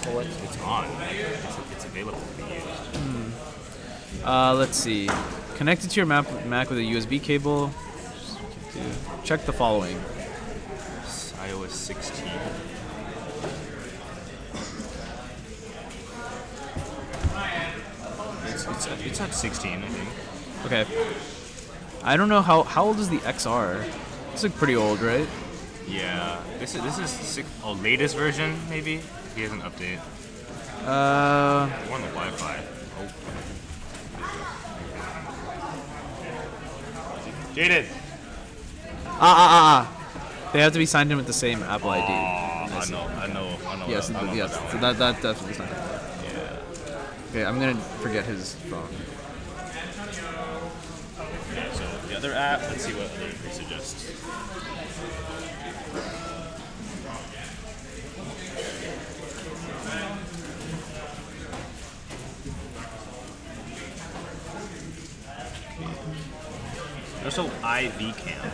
So what? it's on. It's available to be used. Let's see. Connect it to your Mac with a USB cable. Check the following. It's iOS 16. It's at 16, I think. Okay. I don't know how old is the XR? It's like pretty old, right? Yeah, this is latest version maybe. He has an update. Or on the Wi-Fi. Oh. Jaden. They have to be signed in with the same Apple ID. I know. Yes, I know yes. about So that that definitely is not. one. Yeah. Okay, I'm gonna forget his phone. So the other app, let's see what other he suggests. There's also IV cam.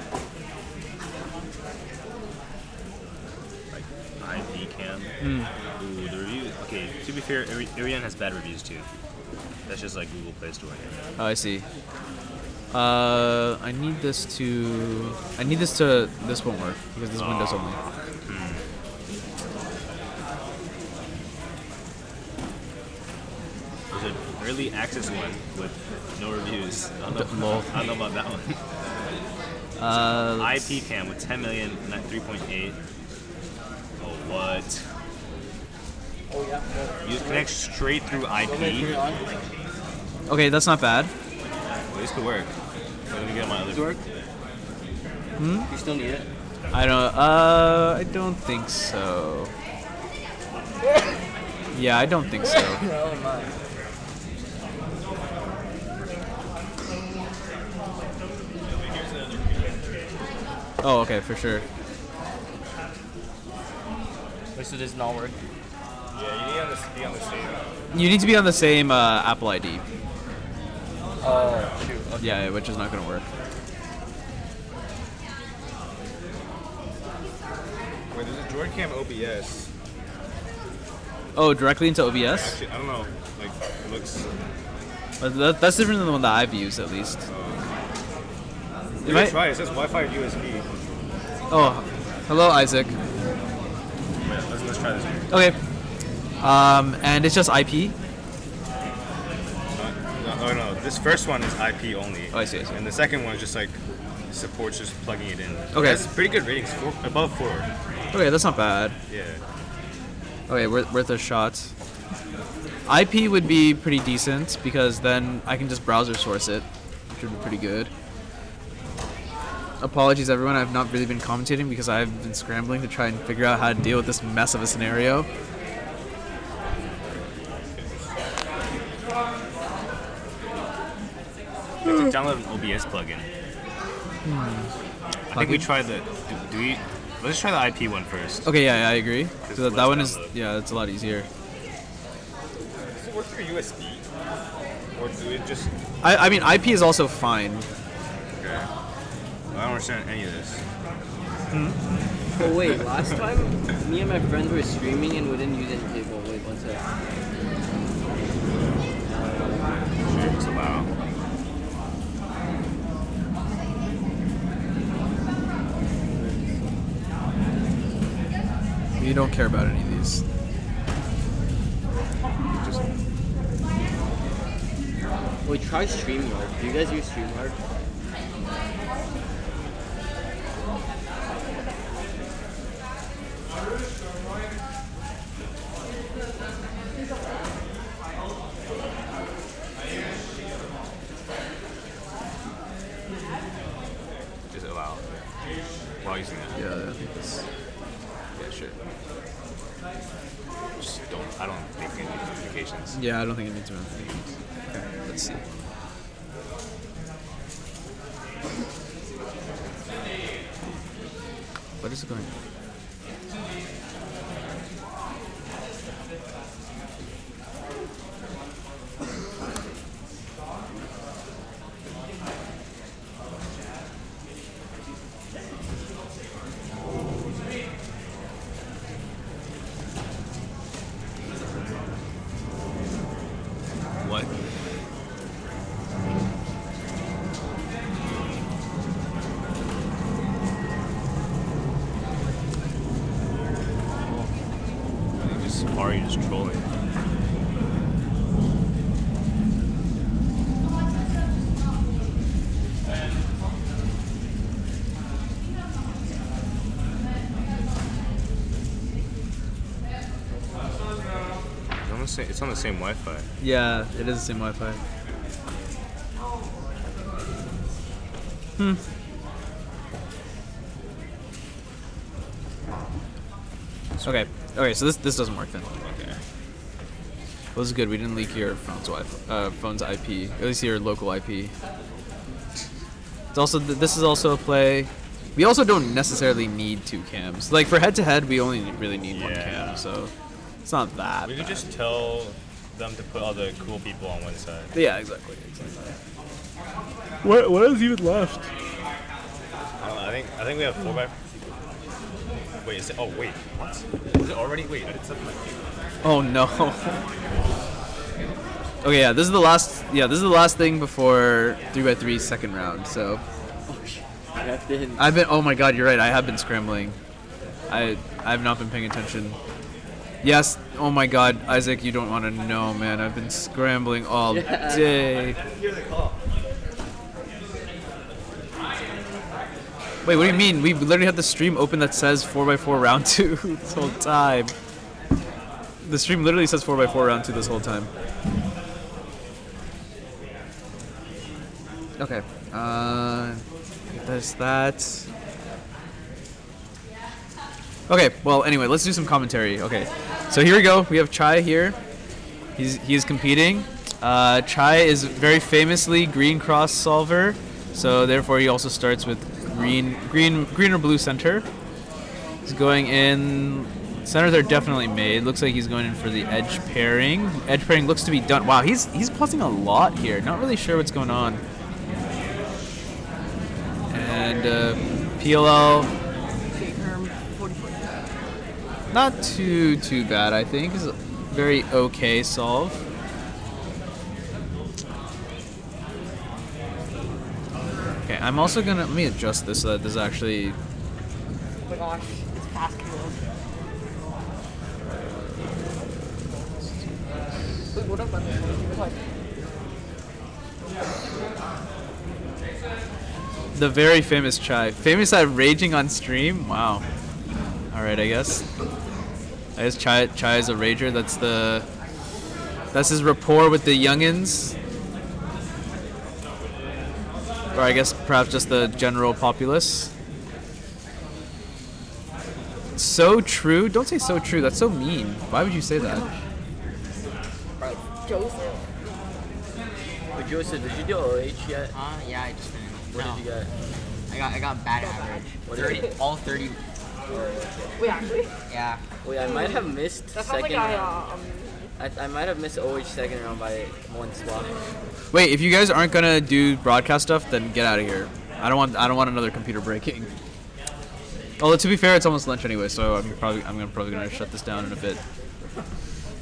Like IV cam. Ooh, the review. Okay, to be fair, Ariane has bad reviews too. That's just like Google Play Store. Oh, I see. I need this to. This won't work because this is Windows only. There's a very early access one with no reviews. I don't know about that one. IP cam with 10 million, not 3.8. Oh, what? Oh yeah. You connect straight through IP. Okay, that's not bad. Well, this could work. Let me get my other. Does it work? Hmm? You still need it? I don't think so. Yeah, I don't think so. Oh my. Oh, okay, for sure. Wait, so does not work? Yeah, you need to be on the same. You need to be on the same Apple ID. Oh, shoot. Okay. Yeah, which is not going to work. Wait, there's a Droid Cam OBS. Oh, directly into OBS? Actually, I don't know. Like, it looks. That's different than the one that I've used, at least. You can try it. It says Wi-Fi USB. Oh, hello, Isaac. Wait, let's try this one. Okay. And it's just IP? No. This first one is IP only. Oh, I see. And the second one is just like supports just plugging it in. Okay. That's pretty good ratings. Above 4. Okay, that's not bad. Yeah. Okay, worth a shot. IP would be pretty decent because then I can just browser source it, which would be pretty good. Apologies, everyone. I've not really been commentating because I've been scrambling to try and figure out how to deal with this mess of a scenario. You have to download an OBS plugin. I think we try the. Do we? Let's try the IP one first. Okay, yeah, I agree. So that one is, yeah, it's a lot easier. Does it work through USB? Or do it just? I mean, IP is also fine. Okay. I don't understand any of this. Oh wait, last time me and my friends were streaming and we didn't use any cable. Wait, one sec. Sure, it's allowed. You don't care about any of these. Wait, try StreamYard. Do you guys use StreamYard? Just allow. While using that. Yeah, I think that's... Yeah, sure. Just don't. I don't think it needs notifications. Yeah, I don't think it needs notifications. Okay, let's see. What is it going on? What? Are you just trolling? It's on the same Wi-Fi. Yeah, it is the same Wi-Fi. Okay, so this doesn't work then. Okay. Well, this is good. We didn't leak your phone's IP. At least your local IP. It's also this is also a play. We also don't necessarily need 2 cams. Like for head-to-head, we only really need 1 cam, so it's not that. We could just tell them to put all the cool people on one side. Yeah, exactly. What is even left? I don't know. I think we have 4x. Wait, is it? Oh wait, what? Is it already? Wait, I did something like. Oh no. Okay, yeah, this is the last. Yeah, this is the last thing before 3x3 second round. So. I've been. Oh my God, you're right. I have been scrambling. I have not been paying attention. Yes. Oh my God, Isaac, you don't want to know, man. I've been scrambling all day. Wait, what do you mean? We've literally had the stream open that says 4x4 round 2 this whole time. The stream literally says 4x4 round 2 this whole time. Okay. There's that. Okay, well, anyway, let's do some commentary. Okay, so here we go. We have Chai here. He is competing. Chai is very famously green cross solver, so therefore he also starts with green or blue center. He's going in. Centers are definitely made. Looks like he's going in for the edge pairing. Edge pairing looks to be done. Wow, he's pausing a lot here. Not really sure what's going on. And PLL. Not too bad, I think. It's a very okay solve. Okay, I'm also gonna let me adjust this so that this actually. Oh my gosh, it's fast kill. Wait, what up? The very famous Chai. Famous at raging on stream? Wow. Alright, I guess. Chai is a rager. That's his rapport with the youngins. Or I guess perhaps just the general populace. So true? Don't say so true. That's so mean. Why would you say that? Joseph. But Joseph, did you do OH yet? Yeah, I just finished. What did you get? I got bad average. What is it? All 30. Wait, actually? Yeah. Wait, I might have missed That sounds second like round. I might have missed OH second round by one swap. Wait, if you guys aren't gonna do broadcast stuff, then get out of here. I don't want another computer breaking. Although to be fair, it's almost lunch anyway, so I'm probably gonna shut this down in a bit.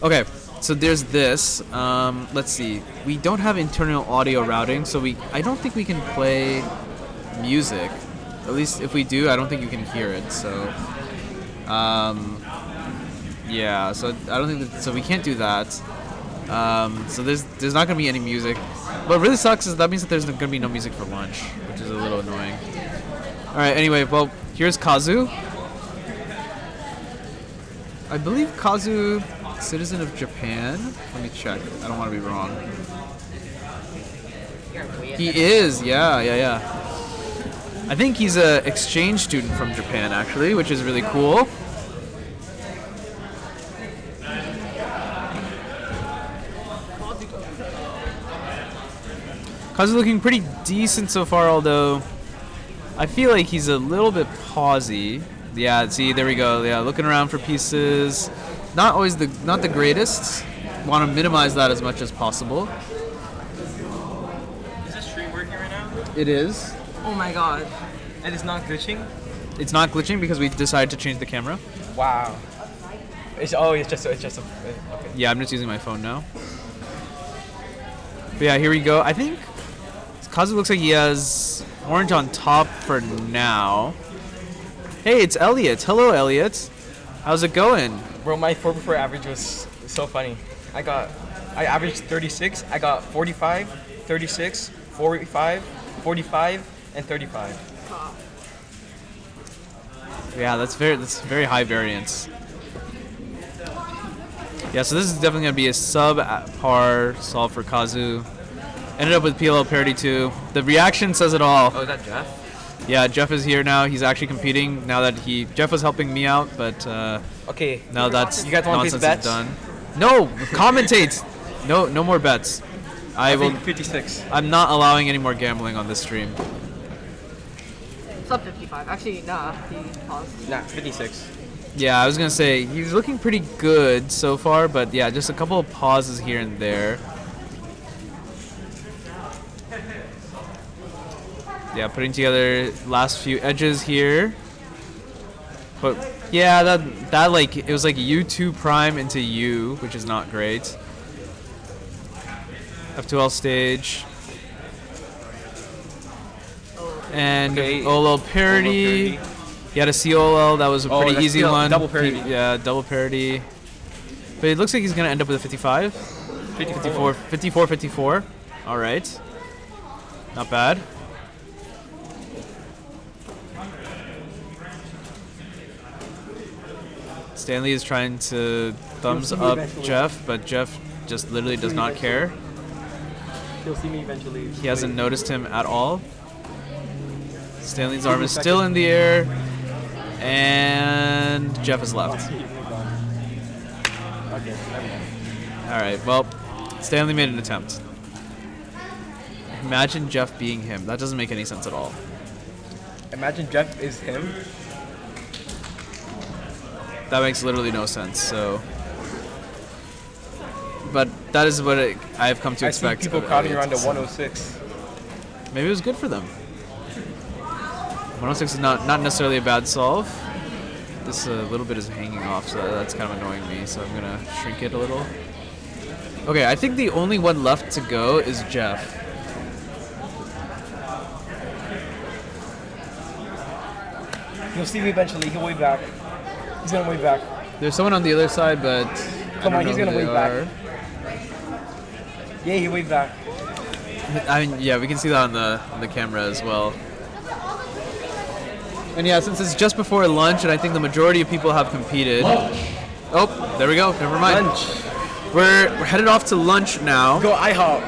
Okay, so there's this. Let's see. We don't have internal audio routing, so I don't think we can play music. At least if we do, I don't think you can hear it. So, yeah. So I don't think that, so we can't do that. So there's not gonna be any music. What really sucks is that means that there's gonna be no music for lunch, which is a little annoying. All right. Anyway, well, here's Kazu. I believe Kazu, citizen of Japan. Let me check. I don't want to be wrong. He is. Yeah. I think he's an exchange student from Japan, actually, which is really cool. Kazu's looking pretty decent so far, although I feel like he's a little bit pausey. Yeah, see, there we go. Yeah, looking around for pieces. Not the greatest. Want to minimize that as much as possible. Is this stream working right now? It is. Oh my god. And it's not glitching? It's not glitching because we decided to change the camera. Wow. It's just a okay. Yeah, I'm just using my phone now. But yeah, here we go. I think Kazu looks like he has orange on top for now. Hey, it's Elliot. Hello, Elliot. How's it going? Bro, my 4x4 average was so funny. I averaged 36. I got 45, 36, 45, 45, and 35. Yeah, that's very high variance. Yeah, so this is definitely gonna be a sub-par solve for Kazu. Ended up with PLL parity too. The reaction says it all. Oh, is that Jeff? Yeah, Jeff is here now. He's actually competing now that Jeff was helping me out, but okay. Now that's you guys want to place nonsense is bets? done. No, commentate. No more bets. I will. 56. I'm not allowing any more gambling on this stream. Sub 55. Actually, nah. He paused. Nah, 56. Yeah, I was gonna say he's looking pretty good so far, but yeah, just a couple of pauses here and there. Yeah, putting together last few edges here. But yeah, that like it was like U2 prime into U, which is not great. F2L stage. And OLL parity. You had a COLL, that was a pretty easy one. Double parity. Yeah, double parity. But it looks like he's going to end up with a 55. 54. All right. Not bad. Stanley is trying to thumbs up Jeff, but Jeff just literally does not care. He'll see me eventually. He hasn't noticed him at all. Stanley's arm is still in the air, and Jeff is left. All right, well, Stanley made an attempt. Imagine Jeff being him. That doesn't make any sense at all. Imagine Jeff is him. That makes literally no sense. So, but that is what I've come to expect. I see people crowding around to 106. Maybe it was good for them. 106 is not necessarily a bad solve. This little bit is hanging off, so that's kind of annoying me. So I'm gonna shrink it a little. Okay, I think the only one left to go is Jeff. He'll see me eventually. He'll wave back. He's gonna wave back. There's someone on the other side, but come on, he's gonna wave back. Yeah, he waved back. I mean, yeah, we can see that on the camera as well. And yeah, since it's just before lunch, and I think the majority of people have competed. Oh, there we go. Never mind. Lunch. We're headed off to lunch now. Go IHOP.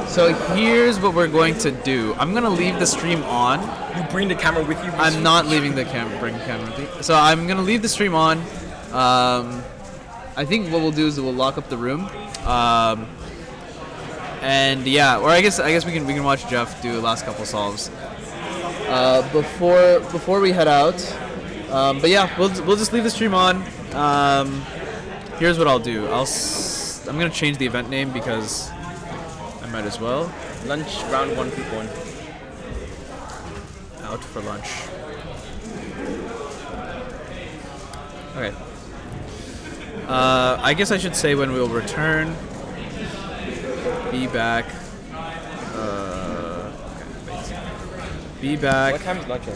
So here's what we're going to do. I'm gonna leave the stream on. You bring the camera with you. I'm not leaving the camera. Bring the camera with me. So I'm gonna leave the stream on. I think what we'll do is we'll lock up the room. And yeah, or I guess we can watch Jeff do the last couple solves before we head out. But yeah, we'll just leave the stream on. Here's what I'll do. I'm gonna change the event name because I might as well. Lunch round 1 group 1. Out for lunch. Okay. I guess I should say when we'll return. Be back. Be back. What time is lunch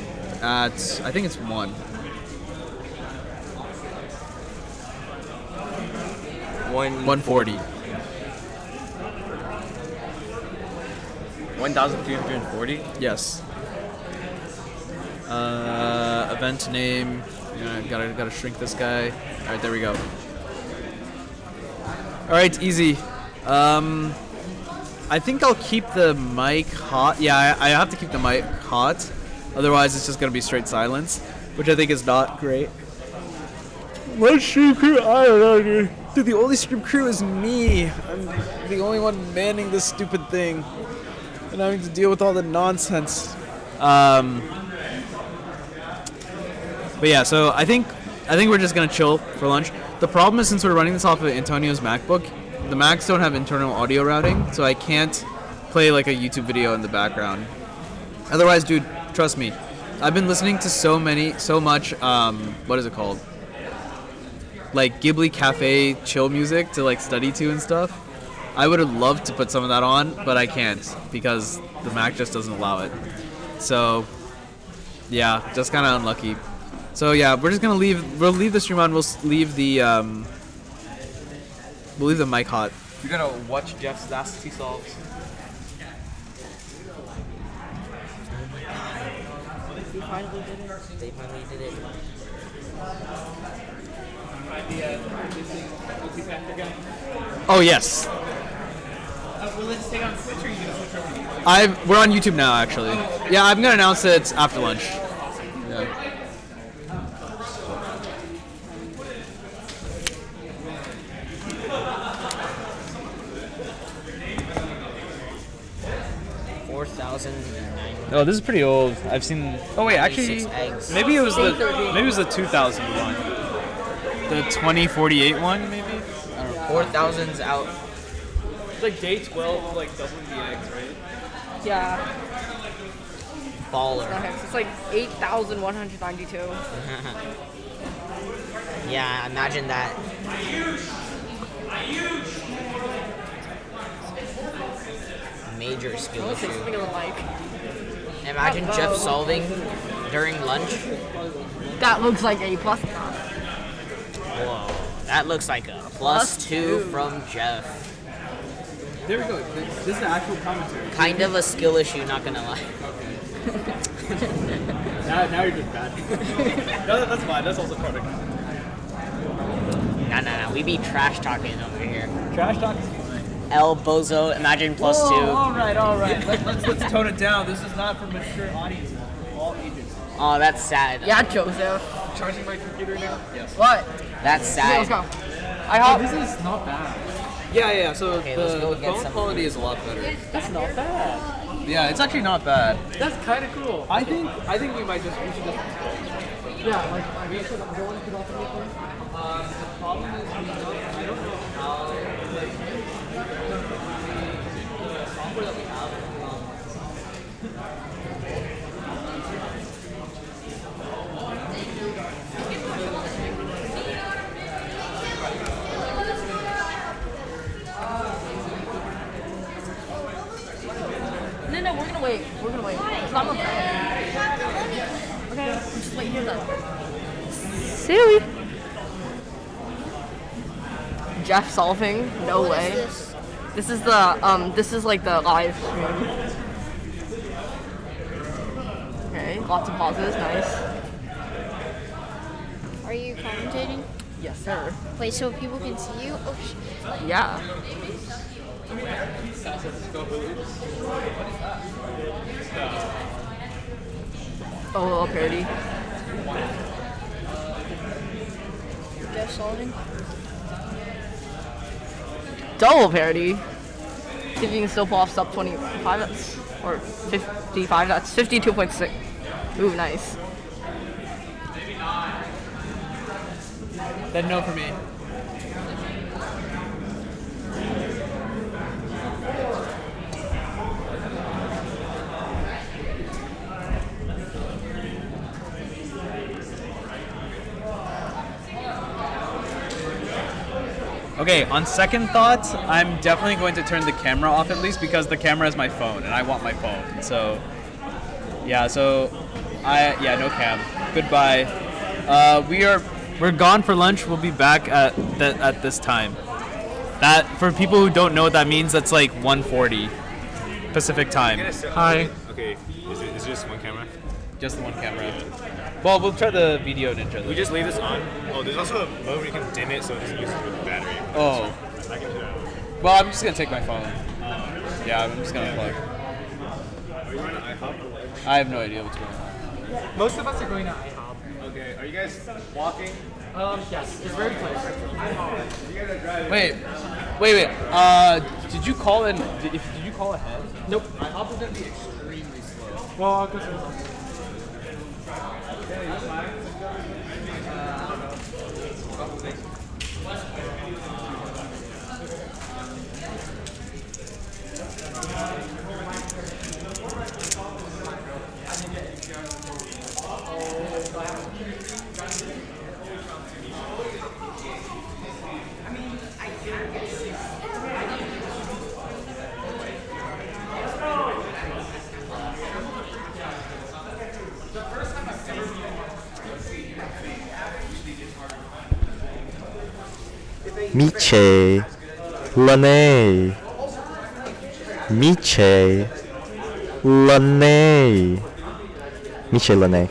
at? I think it's 1. 1:40. 1,340. Yes. Event name. Gotta shrink this guy. All right, there we go. All right, easy. I think I'll keep the mic hot. Yeah, I have to keep the mic hot. Otherwise, it's just gonna be straight silence, which I think is not great. What stream crew? I don't know, dude. Dude, the only stream crew is me. I'm the only one manning this stupid thing, and having to deal with all the nonsense. But yeah, so I think we're just gonna chill for lunch. The problem is since we're running this off of Antonio's MacBook, the Macs don't have internal audio routing, so I can't play like a YouTube video in the background. Otherwise, dude, trust me, I've been listening to so much. What is it called? Like Ghibli Cafe chill music to like study to and stuff. I would have loved to put some of that on, but I can't because the Mac just doesn't allow it. So yeah, just kind of unlucky. So yeah, we'll leave the stream on. We'll leave the mic hot. We gotta watch Jeff's last 2 solves. They finally did it. They finally did it. Oh yes. We're on YouTube now, actually. Yeah, I'm gonna announce it after lunch. Yeah. Oh, this is pretty old. I've seen. Oh wait, actually, maybe it was the 2000 one. The 2048 one, maybe. I don't know. 4,000's out. It's like day 12, like doubling the eggs, right? Yeah. Baller. It's like 8,192. Yeah, imagine that. Major skill Let's say issue. something on the mic. Imagine Jeff solving during lunch. That looks like A+. Whoa. That looks like a +2 from Jeff. There we go. This is the actual commentary. Kind of a skill issue, not gonna lie. Now you're just bad. No, that's fine. That's also perfect. Nah. We be trash talking over here. Trash talk is fine. El Bozo, imagine +2. All right. Let's tone it down. This is not for mature audiences. All ages. Oh, that's sad. Yeah, Joseph. Charging my computer now? Yes. What? That's sad. Let's go. I hop. This is not bad. Yeah. So Okay, let's go the get phone some quality is a lot better. That's not bad. Yeah, it's actually not bad. That's kind of cool. I think we should just. Yeah, like we should go into the anything. The problem is I don't know how like the software that we have. No, we're gonna wait. We're gonna wait. It's not okay. Okay, just wait here then. Silly. Jeff solving? No way. This is the this is like the live stream. Okay, lots of pauses, nice. Are you commentating? Yes, sir. Wait, so people can see you? Oh, shit. Yeah. Oh, a little parody. Jeff solving? Double parody. See if you can still pull off sub 25, that's, or 55, that's 52.6. Ooh, nice. Then no for me. Okay, on second thought, I'm definitely going to turn the camera off at least because the camera is my phone and I want my phone. So, yeah, no cam. Goodbye. We're gone for lunch. We'll be back at this time. That, for people who don't know what that means, that's like 1:40 Pacific time. Hi. Okay, is it just one camera? Just the one camera. Well, we'll try the video and intro. We just leave this on. Oh, there's also a mode where you can dim it so it doesn't use the battery. Oh. I can do that. Well, I'm just gonna take my phone. Yeah, I'm just gonna plug. Are you going to IHOP? I have no idea what's going on. Most of us are going to IHOP. Okay, are you guys walking? Yes, it's very close. You guys are driving. Wait. Did you call in? Did you call ahead? Nope. IHOP is gonna be extremely slow. Well, because Miche, Lene, Miche, Lene, Miche, Lene.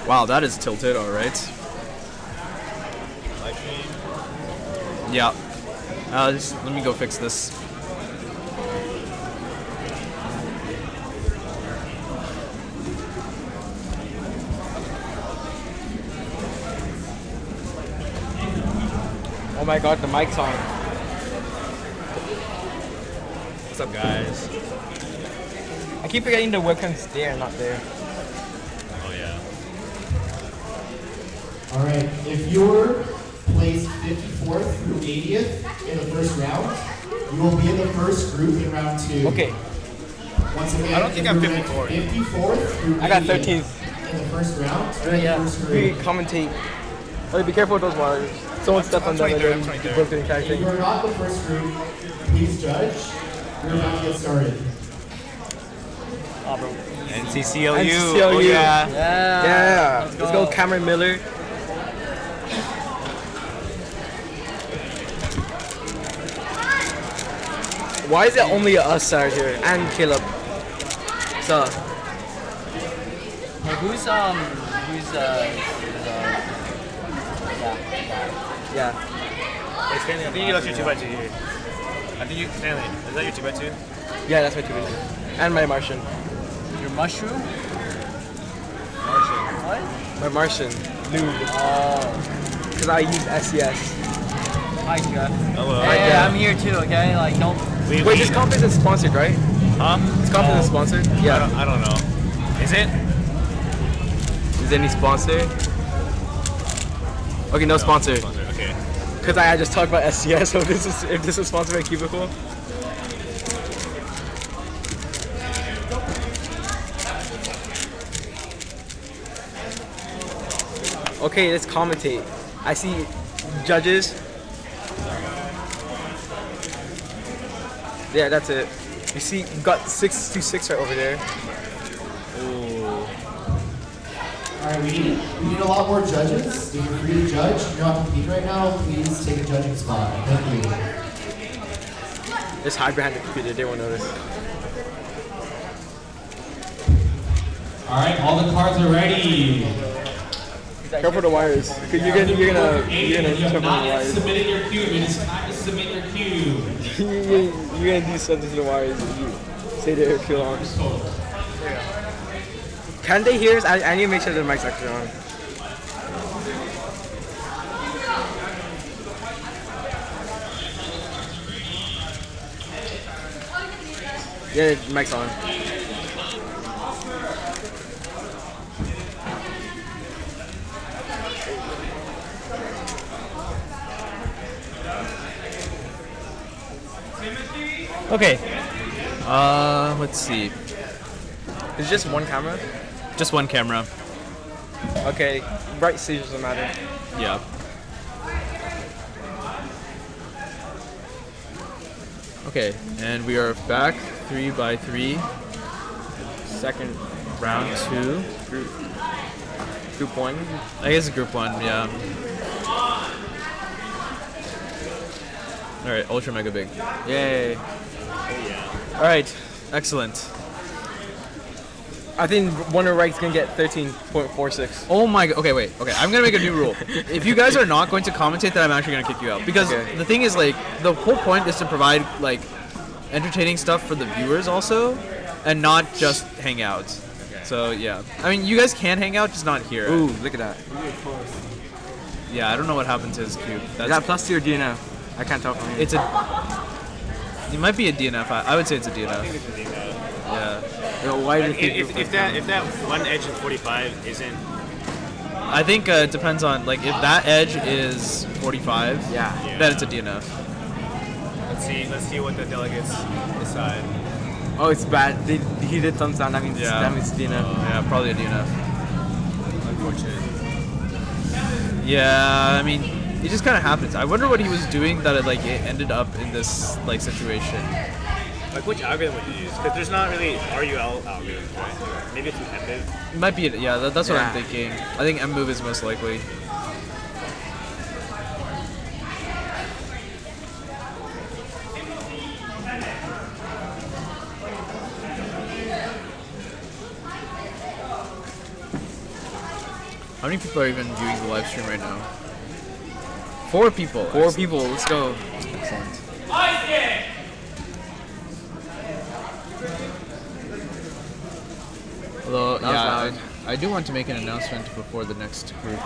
Wow, that is tilted. All right. Yeah. Just let me go fix this. Oh my god, the mic's on. What's up, guys? I keep forgetting the webcam's there, not there. Oh yeah. All right, if you're placed 54th through 80th in the first round, you will be in the first group in round 2. Okay. Once again, I don't think if I'm you're ranked 54th through 80th I got 13th. in the first round, you're in the first We group. commentate. Oh, be careful with those wires. Someone stepped on that and then you both getting If tagged. you are not the first group, please judge. We're about to get started. NCCLU. NCCLU. Oh yeah. Yeah. Let's go Cameron Miller. Why is it only us out here and Caleb? So yeah. Hey Stanley, I think you left your 2x2 here. I think you, Stanley, is that your 2x2? Yeah, that's my 2 and my Martian. Your mushroom? My Martian. Noob. Because I use SES. Hi, Jeff. Hello. Hey, Yeah. I'm here too, okay? Like, don't... Wait, this conference is sponsored, right? Huh? This conference is sponsored? Yeah. I don't know. Is it? Is any sponsor? Okay, no sponsor. Okay. Because I just talked about SCS, so if this is sponsored by Cubicle. Okay, let's commentate. I see judges. Yeah, that's it. You see, you got 6-6 right over there. All right, we need a lot more judges. If you're free to judge, you're not competing right now, please take a judging spot. Thank you. Just hide behind the computer, they won't notice. All right, all the cards are ready. Careful the wires. Cause you're gonna You trip have on not the yet wires. submitted your cube. It is time to submit your cube. You're gonna do something to the wires if you stay there too long. Can they hear us? I need to make sure the mic's actually on. Yeah, the mic's on. Okay. Let's see. It's just one camera? Just one camera. Okay, bright stage doesn't matter. Yeah. Okay, and we are back 3x3. Second round 2. Group 1. I guess group 1, yeah. Alright, ultra mega big. Yay. Alright, excellent. I think Wonder Right's gonna get 13.46. Oh my god. Okay, wait. Okay, I'm gonna make a new rule. If you guys are not going to commentate, then I'm actually gonna kick you out. Because Okay. the thing is, like, the whole point is to provide, like, entertaining stuff for the viewers also, and not just hang out. So, yeah. I mean, you guys can hang out, just not here. Ooh, look at that. Yeah, I don't know what happened to his cube. Is that plus 2 or DNF? I can't tell from here. It's a... It might be a DNF. I would say it's a DNF. Yeah. Yo, why do you think If that one edge in 45 isn't, I think it depends on, like, if that edge is 45, Yeah. then it's a DNF. let's see what the delegates decide. Oh, it's bad. He did thumbs down. That means DNF. Yeah, probably a DNF. Unfortunate. Yeah, I mean, it just kind of happens. I wonder what he was doing that it ended up in this like situation. Like, which algorithm would you use? Because there's not really RUL algorithms, right? Maybe it's move. It might be, yeah, that's what I'm Yeah. thinking. I think move is most likely. How many people are even viewing the live stream right now? 4 people. 4 people. Let's go. Excellent. Although, That was yeah, loud. I do want to make an announcement before the next group.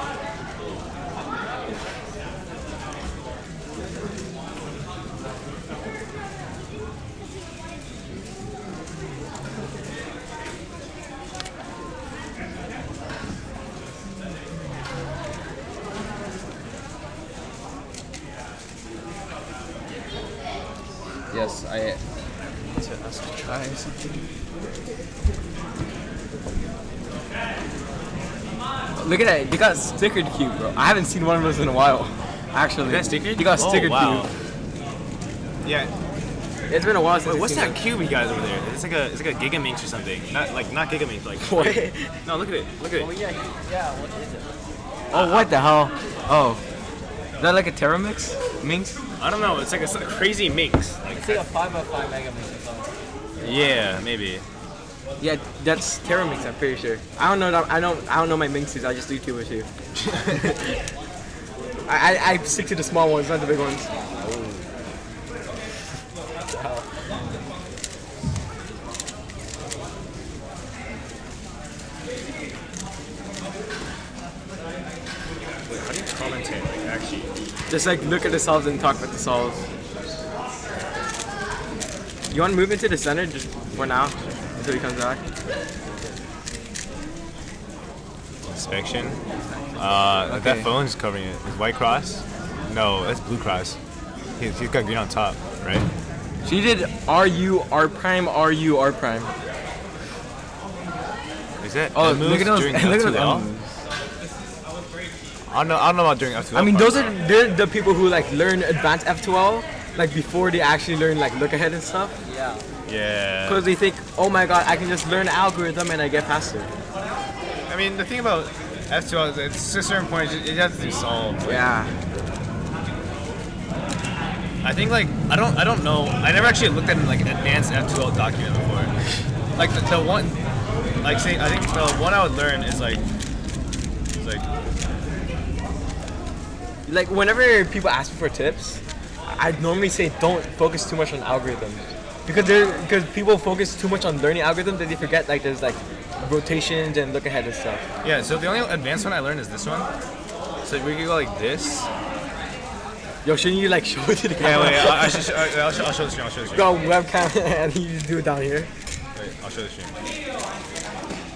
Yes, I need to ask to try something. Look at that. You got a stickered cube, bro. I haven't seen one of those in a while. Actually. You got stickered? You got a Oh, stickered wow. cube. Yeah. It's been a while since Wait, I've what's seen that cube you guys over there? It's like a Gigaminx or something. Not Gigaminx, like What? No, look at it. Look at it. Oh yeah. What is it? Oh, what the hell? Oh. Is that like a Terra mix? Minx? I don't know. It's like a crazy mix. Like, It's like a 5x5 megabytes or something. yeah, maybe. Yeah, that's Terra mix. I'm pretty sure. I don't know. I don't know my minxes. I just do two with you. I stick to the small ones, not the big ones. Wait, how do you commentate? Like, actually. Just like look at the solves and talk about the solves. You want to move into the center just for now until he comes back? Inspection. Okay. That phone's covering it. Is White Cross? No, that's Blue Cross. He's got green on top, right? She did RU R prime RU R prime. Is that? Oh, that moves look at those! during Look at those F2L? L moves. I don't know about during F2L. I mean, part, those are they're the people who like learn advanced F2L like before they actually learn like look ahead and stuff. Yeah. Yeah. Because they think, oh my god, I can just learn algorithm and I get faster. I mean, the thing about F2L is it's to a certain point, you have to do solve. Yeah. I think like I don't know. I never actually looked at like an advanced F2L document before. Like the one, like say I think the one I would learn is like Like whenever people ask me for tips, I normally say don't focus too much on algorithms because people focus too much on learning algorithms that they forget like there's like rotations and look ahead and stuff. yeah. So the only advanced one I learned is this one. So we can go like this. Yo, shouldn't you like show it to the Yeah, camera? wait. I'll show the stream. I'll show the stream. Go webcam and you just do it down here. Wait, I'll show the stream.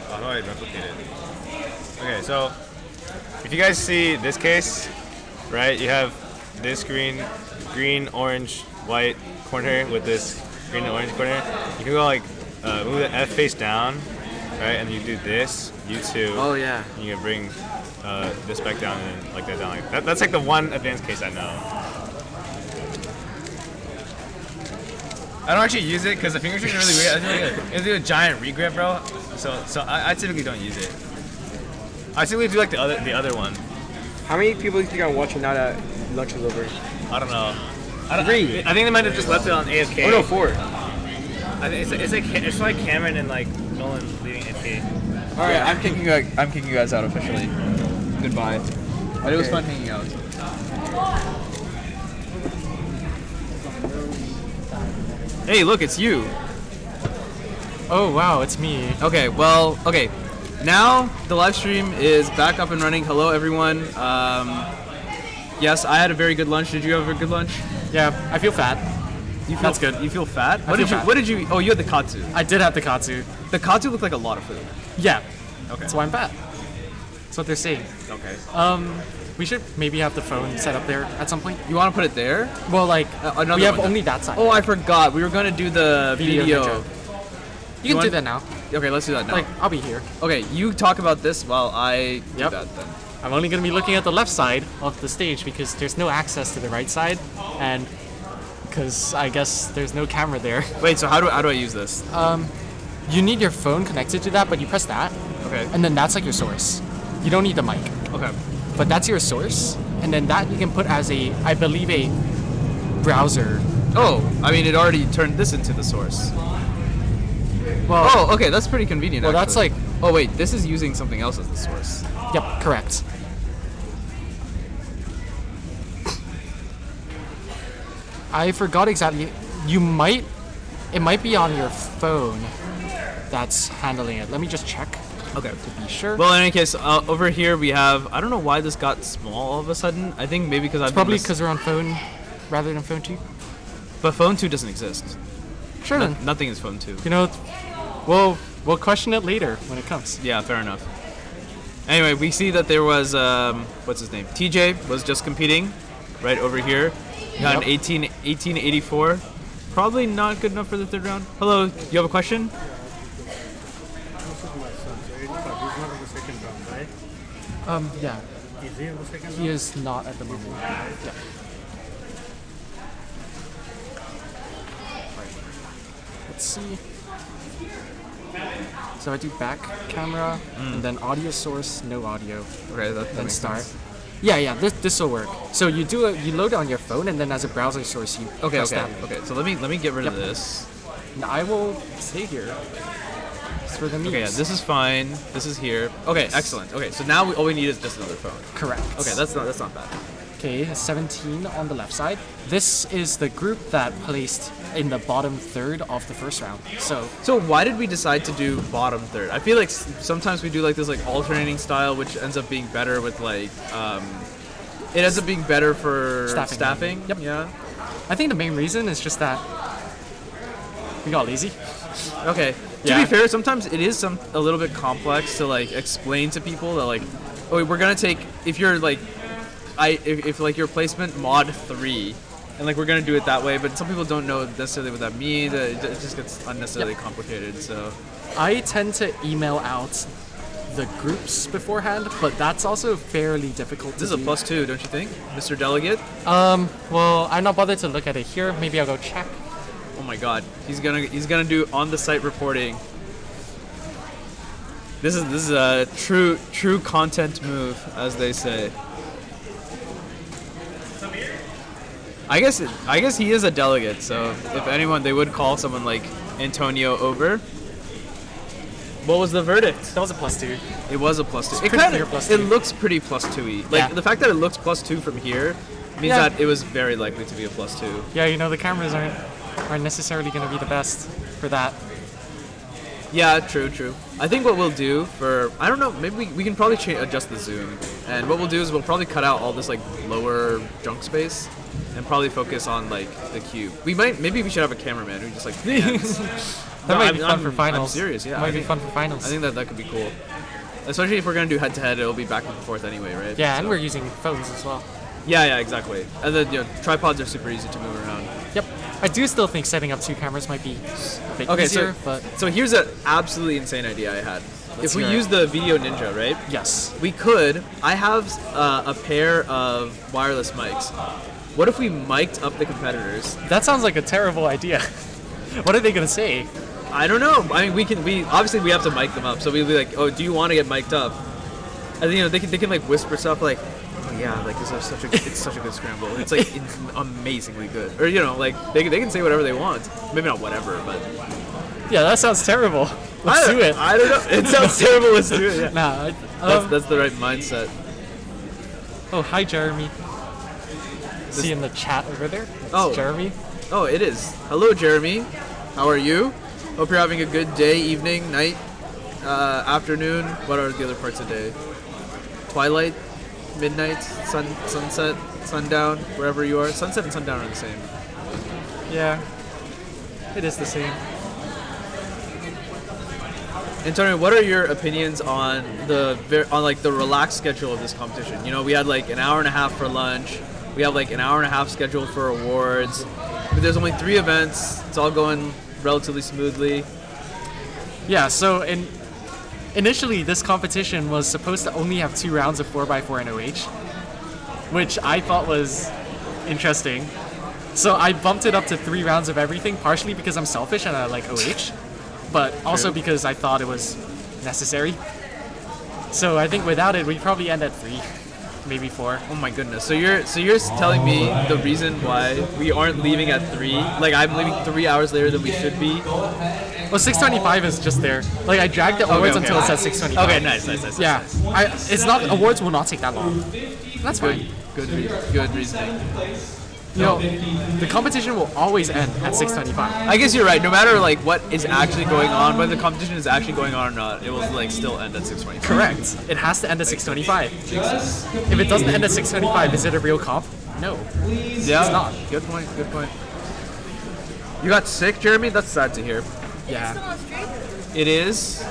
How do I replicate it? Okay, so if you guys see this case, right? You have this green, orange, white corner with this green and orange corner. You can go like move the F face down, right? And you do this, U2. Oh yeah. And you can bring this back down and like that down. Like that. That's like the one advanced case I know. I don't actually use it because the finger tricks are really weird. I feel like it's like a giant regrip, bro. So I typically don't use it. I typically do like the other one. How many people do you think are watching now that lunch is over? I don't know. 3. I think they might have just left it on AFK. Oh no, 4. I think it's like Cameron and like Nolan leading AFK. All right, I'm kicking you guys out officially. Goodbye. But it was fun hanging out. Hey, look, it's you. Oh wow, it's me. Okay, well, okay. Now the live stream is back up and running. Hello, everyone. Yes, I had a very good lunch. Did you have a good lunch? Yeah, I feel fat. You feel, That's good. You feel fat? I feel fat. What did you? Oh, you had the katsu. I did have the katsu. The katsu looked like a lot of food. Yeah. Okay. That's why I'm fat. That's what they're saying. Okay. We should maybe have the phone set up there at some point. You want to put it there? Well, like Another we have one. only that side. Oh, I forgot. We were gonna do the video. picture. You can do that now. Okay, let's do that now. Like I'll be here. Okay, you talk about this while I do Yep. that then. I'm only going to be looking at the left side of the stage because there's no access to the right side, and because I guess there's no camera there. Wait, so how do I use this? You need your phone connected to that, but you press that, Okay. and then that's like your source. You don't need the mic, Okay. but that's your source, and then that you can put as a, I believe, a browser. Oh, I mean, it already turned this into the source. Well, Oh, okay, that's pretty convenient. well, that's actually. like Oh wait, this is using something else as the source. Yep, correct. I forgot exactly. It might be on your phone that's handling it. Let me just check. Okay. To be sure. Well, in any case, over here we have. I don't know why this got small all of a sudden. I think maybe because I've Probably because we're on phone rather than phone 2. But phone 2 doesn't exist. Sure then. Nothing is phone 2. You know, we'll question it later when it comes. Yeah, fair enough. Anyway, we see that there was what's his name? TJ was just competing right over here. He got an 1884. Probably not good enough for the third round. Hello, you have a question? Yeah. Is he in the second He is not at the moment. Yeah. Let's see. So I do back camera and then audio source, no audio. Okay, that then makes start. sense. Yeah, this will work. So you load it on your phone and then as a browser source you press that. Okay. So let me get rid of this. And I will stay here. It's for the memes. Okay, yeah, this is fine. This is here. Okay, excellent. Okay, so now all we need is just another phone. Correct. Okay, that's not bad. Okay, 17 on the left side. This is the group that placed in the bottom third of the first round. So why did we decide to do bottom third? I feel like sometimes we do like this like alternating style, which ends up being better with like it ends up being better for staffing. Yep. Yeah. I think the main reason is just that we got lazy. Okay. To be fair, sometimes it is a little bit complex to like explain to people that like, oh, we're gonna take if you're like, if like your placement mod 3, and like we're gonna do it that way, but some people don't know necessarily what that means. It just gets unnecessarily complicated. So I tend to email out the groups beforehand, but that's also fairly difficult to this is do. a +2, don't you think, Mr. Delegate? Well, I'm not bothered to look at it here. Maybe I'll go check. Oh my God, he's gonna do on the site reporting. This is a true content move, as they say. I guess he is a delegate, so if anyone, they would call someone like Antonio over. What was the verdict? That was a +2. It was a +2. It kind of it looks pretty +2-y. Like the fact that it looks +2 from here means that it was very likely to be a +2. Yeah, you know the cameras aren't necessarily going to be the best for that. Yeah, true. I think what we'll do for, I don't know, maybe we can probably adjust the zoom. And what we'll do is we'll probably cut out all this like lower junk space and probably focus on like the cube. Maybe we should have a cameraman who just like pans. That might be fun for finals. I'm serious, yeah. Might be fun for finals. I think that could be cool. Especially if we're going to do head-to-head, it'll be back and forth anyway, right? Yeah, and we're using phones as well. Yeah, exactly. And then, tripods are super easy to move around. Yep. I do still think setting up 2 cameras might be a bit easier, but... So here's an absolutely insane idea I had. If we use the Video Ninja, right? Yes. We could... I have a pair of wireless mics. What if we mic'd up the competitors? That sounds like a terrible idea. What are they going to say? I don't know. I mean, we obviously we have to mic them up. So we'll be like, oh, do you want to get mic'd up? And they can like whisper stuff like, oh yeah, like it's such a good scramble. It's like it's amazingly good. Or like they can say whatever they want. Maybe not whatever, but yeah, that sounds terrible. Let's do it. I don't know. It sounds terrible. Let's do it. Yeah. Nah, that's the right mindset. Oh, hi, Jeremy. See in the chat over there? That's Jeremy. Oh, it is. Hello, Jeremy. How are you? Hope you're having a good day, evening, night, afternoon. What are the other parts of the day? Twilight, midnight, sunset, sundown, wherever you are. Sunset and sundown are the same. Yeah, it is the same. Antonio, what are your opinions on the relaxed schedule of this competition? We had like an hour and a half for lunch. We have like an hour and a half scheduled for awards. But there's only 3 events. It's all going relatively smoothly. Yeah, so initially this competition was supposed to only have 2 rounds of 4x4 and OH, which I thought was interesting. So I bumped it up to 3 rounds of everything, partially because I'm selfish and I like OH, but also because I thought it was necessary. So I think without it, we'd probably end at 3. Maybe 4. Oh my goodness. So you're telling me the reason why we aren't leaving at 3? Like I'm leaving 3 hours later than we should be? Well, 625 is just there. Like I dragged the awards until it says 625. Okay, nice. Yeah, it's not awards will not take that long. That's fine. Good reasoning. You know, the competition will always end at 625. I guess you're right. No matter like what is actually going on, whether the competition is actually going on or not, it will like still end at 625. Correct. It has to end at 625. If it doesn't end at 625, is it a real comp? No. Yeah. It's not. Good point. You got sick, Jeremy? That's sad to hear. Yeah. It is.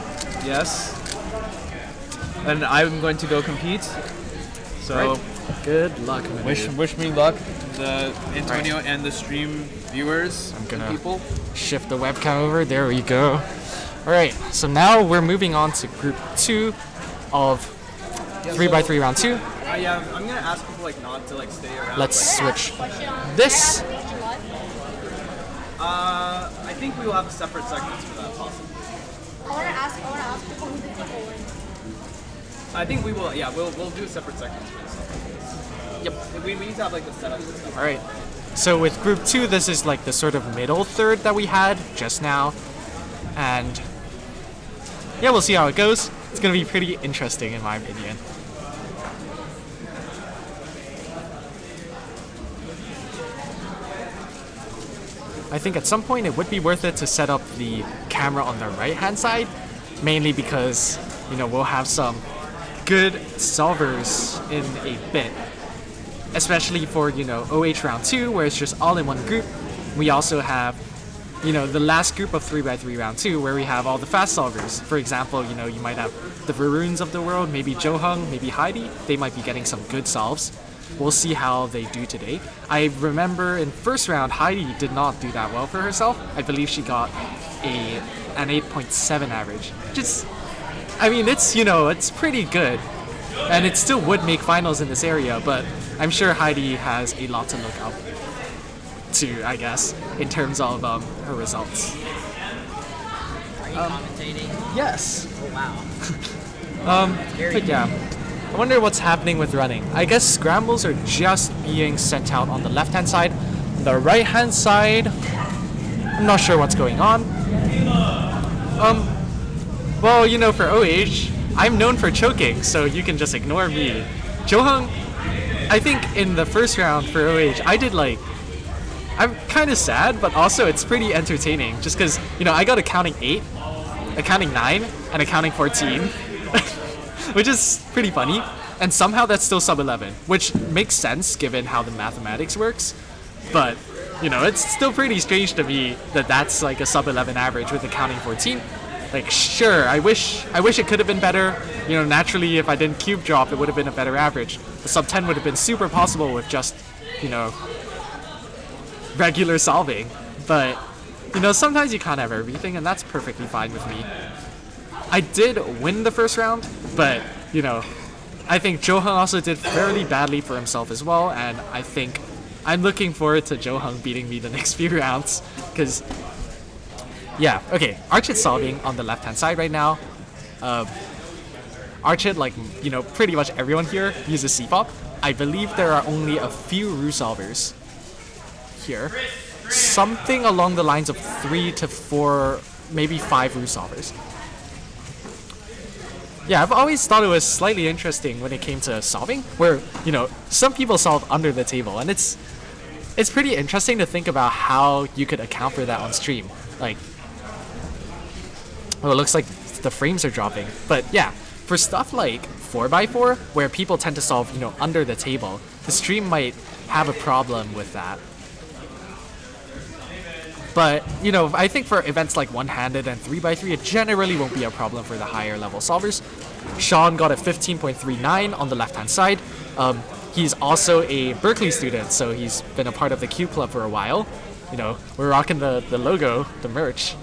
Yes. And I'm going to go compete. So Right. Good luck, Manu. wish me luck, the Antonio and the stream viewers. I'm gonna people. shift the webcam over. There we go. All right. So now we're moving on to group 2 of 3x3 round 2. Yeah, I'm gonna ask people like not to like stay around. Let's switch this. I think we will have separate segments for that, possibly. I want to ask people who the people win. I think we will. Yeah, we'll do separate segments for this. Yep. We need to have like the setups and stuff. All right. So with group 2, this is like the sort of middle third that we had just now, and yeah, we'll see how it goes. It's gonna be pretty interesting in my opinion. I think at some point it would be worth it to set up the camera on the right-hand side, mainly because, you know, we'll have some good solvers in a bit, especially for, you know, OH round 2, where it's just all in one group. We also have, you know, the last group of 3x3 round 2, where we have all the fast solvers. For example, you know, you might have the Varoons of the world, maybe Johung, maybe Heidi. They might be getting some good solves. We'll see how they do today. I remember in first round, Heidi did not do that well for herself. I believe she got an 8.7 average. Which is, I mean, it's, you know, it's pretty good. And it still would make finals in this area, but I'm sure Heidi has a lot to look up to, I guess, in terms of her results. Are you commentating? Yes. Oh, wow. But yeah. I wonder what's happening with running. I guess scrambles are just being sent out on the left-hand side. The right-hand side, I'm not sure what's going on. Well, you know, for OH, I'm known for choking, so you can just ignore me. Johung, I think in the first round for OH, I did like, I'm kind of sad, but also it's pretty entertaining, just because, you know, I got a counting 8, a counting 9, and a counting 14. Which is pretty funny, and somehow that's still sub 11, which makes sense given how the mathematics works, but you know, it's still pretty strange to me that that's like a sub 11 average with a counting 14. Like, sure, I wish it could have been better. You know, naturally, if I didn't cube drop, it would have been a better average. The sub 10 would have been super possible with just, you know, regular solving, but you know, sometimes you can't have everything, and that's perfectly fine with me. I did win the first round, but, you know, I think Johung also did fairly badly for himself as well, and I think I'm looking forward to Johung beating me the next few rounds, because, yeah, okay, Archit solving on the left-hand side right now. Archit, like, you know, pretty much everyone here uses CFOP. I believe there are only a few Ru solvers here. Something along the lines of 3 to 4, maybe 5 Ru solvers. Yeah, I've always thought it was slightly interesting when it came to solving, where, you know, some people solve under the table, and it's pretty interesting to think about how you could account for that on stream. Like, well, it looks like the frames are dropping, but yeah, for stuff like 4x4, where people tend to solve, you know, under the table, the stream might have a problem with that. But, you know, I think for events like one-handed and 3x3, it generally won't be a problem for the higher level solvers. Sean got a 15.39 on the left-hand side. He's also a Berkeley student, so he's been a part of the Cube Club for a while. You know, we're rocking the logo, the merch.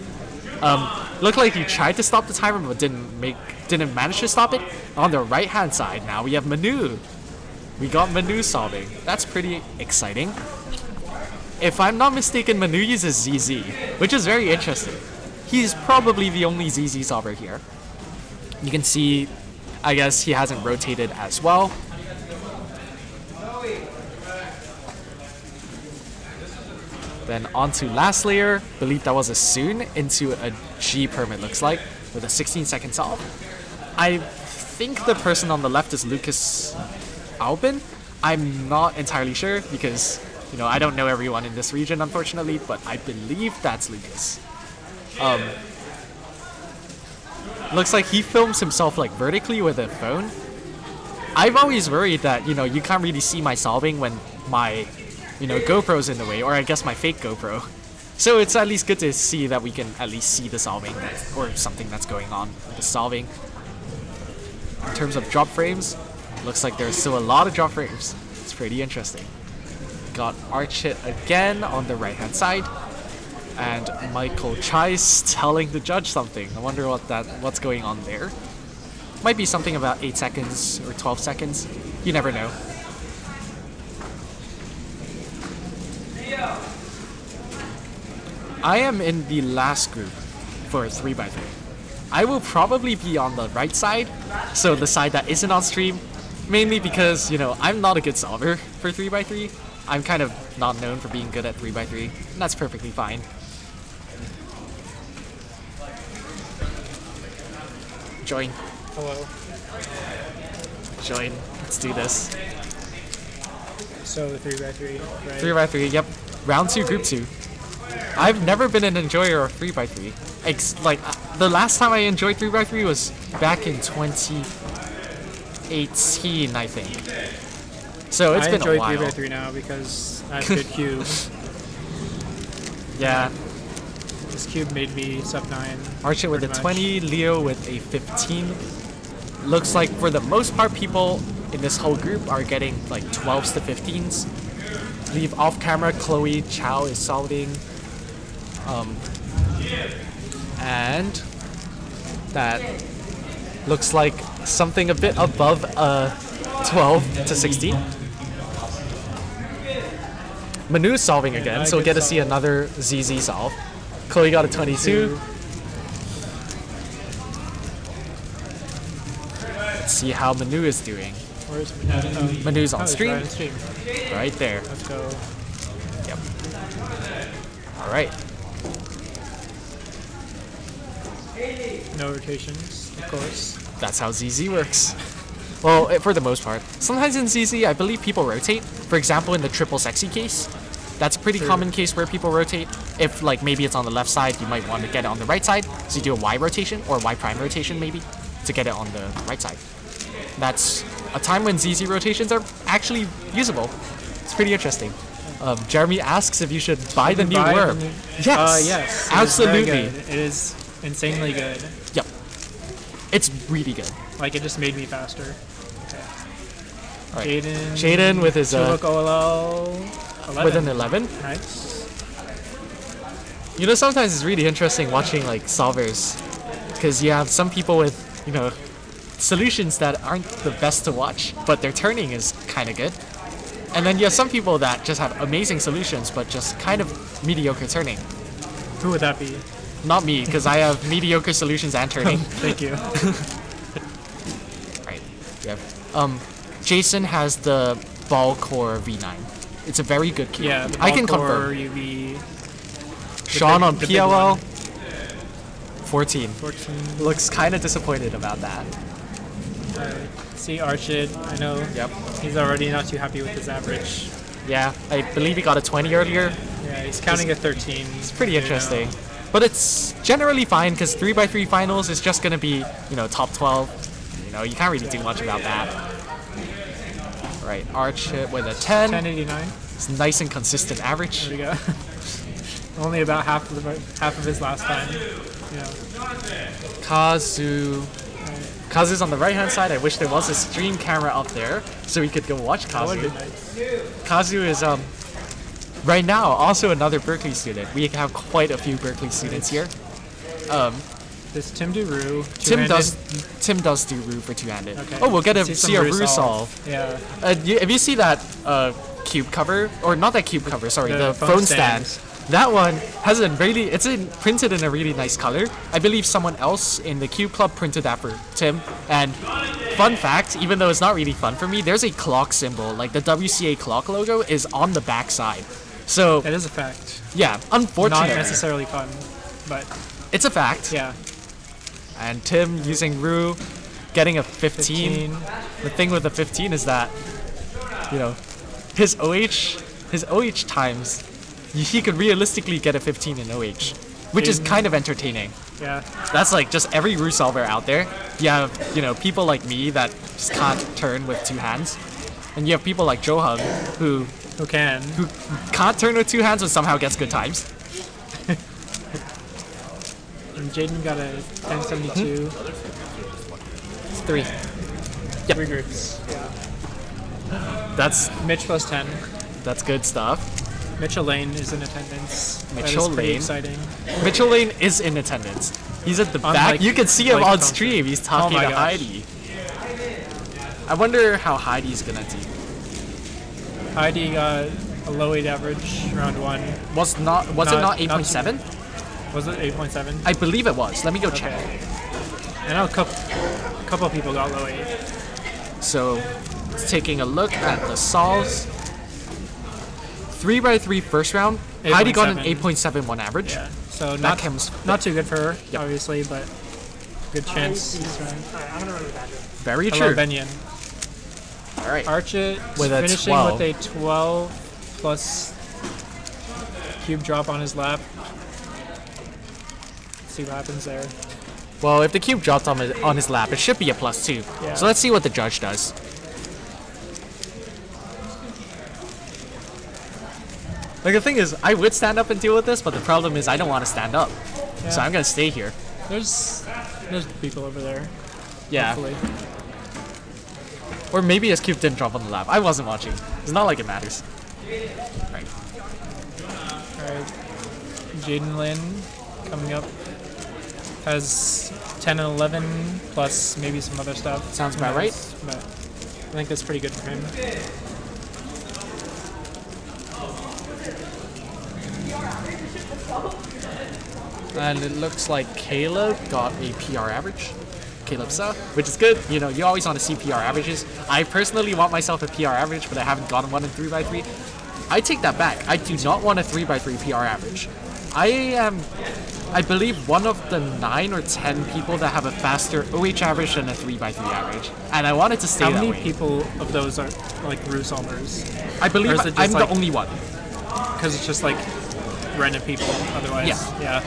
Looked like he tried to stop the timer, but didn't manage to stop it. On the right-hand side now, we have Manu. We got Manu solving. That's pretty exciting. If I'm not mistaken, Manu uses ZZ, which is very interesting. He's probably the only ZZ solver here. You can see, I guess he hasn't rotated as well. Then onto last layer, believe that was a Soon into a G permit looks like, with a 16-second solve. I think the person on the left is Lucas Albin. I'm not entirely sure because, you know, I don't know everyone in this region unfortunately, but I believe that's Lucas. Looks like he films himself like vertically with a phone. I've always worried that, you know, you can't really see my solving when my, you know, GoPro's in the way, or I guess my fake GoPro. So it's at least good to see that we can at least see the solving or something that's going on with the solving. In terms of drop frames, looks like there's still a lot of drop frames. It's pretty interesting. Got Arch Hit again on the right hand side. And Michael Chais telling the judge something. I wonder what's going on there. Might be something about 8 seconds or 12 seconds. You never know. I am in the last group for 3x3. I will probably be on the right side, so the side that isn't on stream, mainly because, you know, I'm not a good solver for 3x3. I'm kind of not known for being good at 3x3, and that's perfectly fine. Join. Hello. Join. Let's do this. So 3x3, right? 3x3, yep. Round 2, group 2. I've never been an enjoyer of 3x3. The last time I enjoyed 3x3 was back in 2018, I think. So it's been a while. I enjoy 3x3 now because I have good cubes. Yeah. This cube made me sub 9. Archer with a 20, Leo with a 15. Looks like for the most part people in this whole group are getting like 12s to 15s. Leave off camera, Chloe Chow is solving. And that looks like something a bit above 12 to 16. Manu's solving again, so we'll get to see another ZZ solve. Chloe got a 22. Let's see how Manu is doing. Where's Manu? Manu's on he's stream. right on stream. Right there. Let's go. Yep. Alright. No rotations, of course. That's how ZZ works. Well, for the most part. Sometimes in ZZ, I believe people rotate. For example, in the triple sexy case, that's a pretty common case where people rotate. If, like, maybe it's on the left side, you might want to get it on the right side. So you do a Y rotation, or Y prime rotation, maybe, to get it on the right side. That's a time when ZZ rotations are actually usable. It's pretty interesting. Jeremy asks if you should buy the new worm. Yes! Yes. Absolutely. It is insanely good. Yep. It's really good. Like, it just made me faster. Okay. Right. Jaden with his Tuluk OLL 11. with an 11. Nice. You know, sometimes it's really interesting watching like solvers, because you have some people with, you know, solutions that aren't the best to watch, but their turning is kind of good. And then you have some people that just have amazing solutions, but just kind of mediocre turning. Who would that be? Not me, because I have mediocre solutions and turning. Thank you. Right. Yep. Jason has the Ball Core V9. It's a very good cube. Yeah, the I can Core confirm. UV. Sean on the big PLL. one. 14. 14. Looks kind of disappointed about that. Alright. See Archid, I know. Yep. He's already not too happy with his average. Yeah, I believe he got a 20 earlier. Yeah, he's counting a 13. It's pretty interesting. But it's generally fine because 3x3 finals is just going to be, you know, top 12. You know, you can't really do much about that. Right, Arch hit with a 10. 1089. It's nice and consistent average. There we go. Only about half of his last time. Yeah. Kazu's on the right hand side. I wish there was a stream camera up there so we could go watch Kazu. Nice. Kazu is right now also another Berkeley student. We have quite a few Berkeley students here. Does Tim do Rue? Tim does do Rue for two-handed. Okay. Oh, we'll get to See see a some Rue solve. Yeah. If you see that cube cover, or not that cube cover, sorry, the phone stand. That one has a really, printed in a really nice color. I believe someone else in the Cube Club printed that for Tim. And fun fact, even though it's not really fun for me, there's a clock symbol, like the WCA clock logo is on the back side. So that is a fact. Yeah, unfortunately. Not necessarily fun, but it's a fact. Yeah. And Tim using Rue, getting a 15. The thing with the 15 is that, you know, his OH times, he could realistically get a 15 in OH, which is kind of entertaining. Yeah. That's like just every Rue solver out there. You have, you know, people like me that just can't turn with 2 hands. And you have people like Johan who can't turn with 2 hands but somehow gets good times. And Jaden got a 1072. It's 3. Yep. 3 groups. Yeah. That's Mitch plus 10. That's good stuff. Mitchell Lane is in attendance. Mitchell that is pretty Lane. Exciting. Mitchell Lane is in attendance. He's at the back. Unlike You can see him Blake on Thompson. stream. He's talking Oh my to gosh. Heidi. I wonder how Heidi's gonna do. Heidi got a low 8 average round 1. Was it not 8.7? Was it 8.7? I believe it was. Let me go check. I know a couple people got low 8. So, taking a look at the solves. 3x3 first round. Heidi got an 8.71 average. Yeah. So That not too good for her, obviously, but good chance. Very Hello, true. Benyon. All right. Archit With a finishing 12. with a 12 plus cube drop on his lap. Let's see what happens there. Well, if the cube dropped on his lap, it should be a +2. Yeah. So let's see what the judge does. Like the thing is, I would stand up and deal with this, but the problem is I don't want to stand up. Yeah. So I'm gonna stay here. There's people over there. Yeah. Hopefully. Or maybe his cube didn't drop on the lap. I wasn't watching. It's not like it matters. Right. Alright. Jaden Lin coming up. Has 10 and 11 plus maybe some other stuff. Sounds Who about knows? right. But I think that's pretty good for him. And it looks like Caleb got a PR average. Caleb Sa, which is good. You know, you always want to see PR averages. I personally want myself a PR average, but I haven't gotten one in 3x3. I take that back. I do not want a 3x3 PR average. I am, I believe, one of the 9 or 10 people that have a faster OH average than a 3x3 average. And I want it to stay How that many way. people of those are like Rue solvers? I believe Or is it just I'm like- the only one. Because it's just like random people otherwise. Yeah.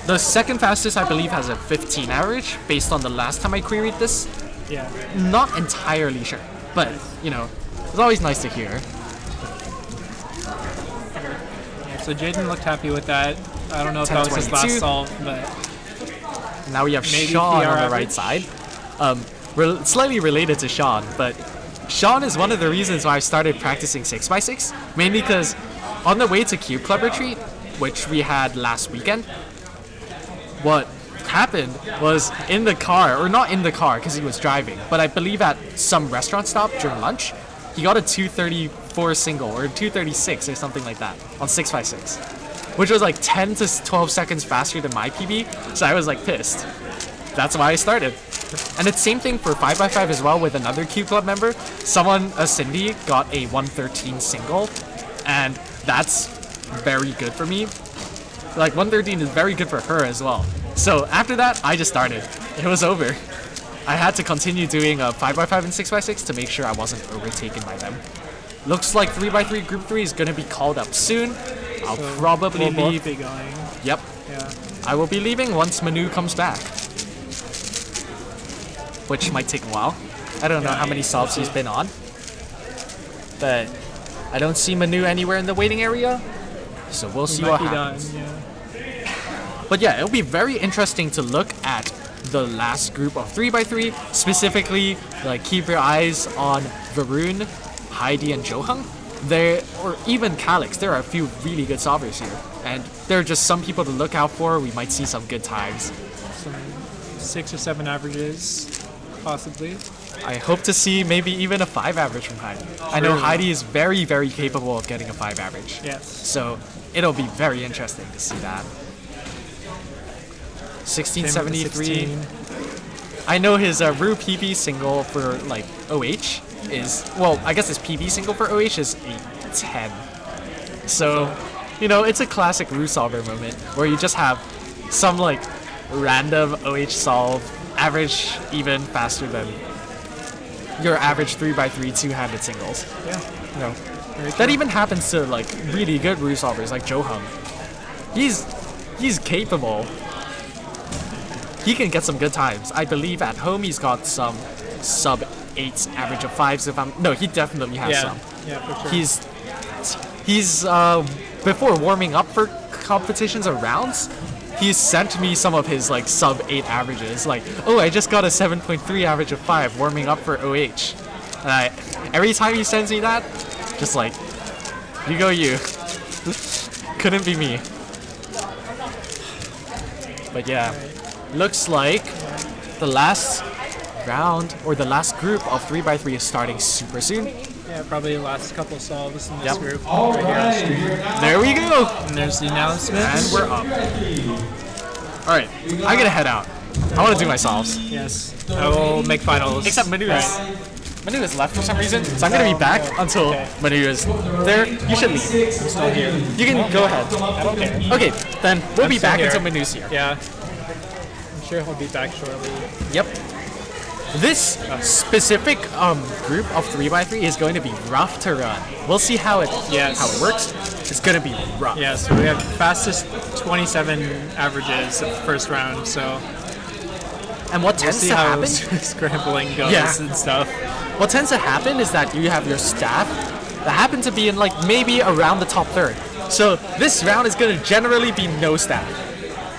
The second fastest, I believe, has a 15 average, based on the last time I queried this. Yeah. Not entirely sure, but, you know, it's always nice to hear. Yeah, so Jaden looked happy with that. I don't know if that was his last 10-22. solve, but Now we have maybe Sean PR on the average? right side. Slightly related to Sean, but Sean is one of the reasons why I started practicing 6x6, mainly because on the way to Cube Club Retreat, which we had last weekend, what happened was in the car, or not in the car because he was driving, but I believe at some restaurant stop during lunch, he got a 234 single or 236 or something like that on 6x6, which was like 10 to 12 seconds faster than my PB, so I was like pissed. That's why I started. And it's same thing for 5x5 as well with another Cube Club member. A Cindy, got a 113 single, and that's very good for me. Like 113 is very good for her as well. So after that, I just started. It was over. I had to continue doing a 5x5 and 6x6 to make sure I wasn't overtaken by them. Looks like 3x3 Group 3 is going to be called up soon. I'll probably we'll leave. both be going. Yep. Yeah. I will be leaving once Manu comes back. Which might take a while. I don't know how many solves he's been on. But I don't see Manu anywhere in the waiting area. So we'll see what happens. Done, yeah. But yeah, it'll be very interesting to look at the last group of 3x3. Specifically, like keep your eyes on Varun, Heidi, and Johang. Or even Calix. There are a few really good solvers here. And there are just some people to look out for. We might see some good times. Some 6 or 7 averages, possibly. I hope to see maybe even a 5 average from Heidi. I know Really? Heidi is very, very capable of getting a 5 average. Yes. So it'll be very interesting to see that. 1673. I know his Rue PB single for like OH is, well, I guess his PB single for OH is a 10. So, you know, it's a classic root solver moment where you just have some like random OH solve, average even faster than your average 3x3 two-handed singles. Yeah. You know, that even happens to like really good root solvers like Joe Hum. He's capable. He can get some good times. I believe at home he's got some sub 8s, average of 5s. No, he definitely has some. Yeah, for sure. He's before warming up for competitions or rounds, he's sent me some of his like sub 8 averages. Like, oh, I just got a 7.3 average of 5 warming up for OH. And every time he sends me that, just like, you go you. Couldn't be me. But yeah, looks like the last round or the last group of 3x3 is starting super soon. Yeah, probably the last couple solves in this Yep. group. Right here on screen. There we go. And there's the announcement. And we're up. Alright, I gotta head out. I wanna do my solves. Yes. I will make finals. Except Manu is. Right. Manu is left for some reason, so I'm gonna be back until Manu is there. You should leave. I'm still here. You can go ahead. I don't care. Okay, then we'll I'm be still back here. until Manu's here. Yeah. I'm sure he'll be back shortly. Yep. This specific group of 3x3 is going to be rough to run. We'll see how it works. It's gonna be rough. Yeah, so we have fastest 27 averages of first round, so and what we'll tends see to how happen scrambling goes and stuff. What tends to happen is that you have your staff that happen to be in like maybe around the top third. So this round is gonna generally be no staff.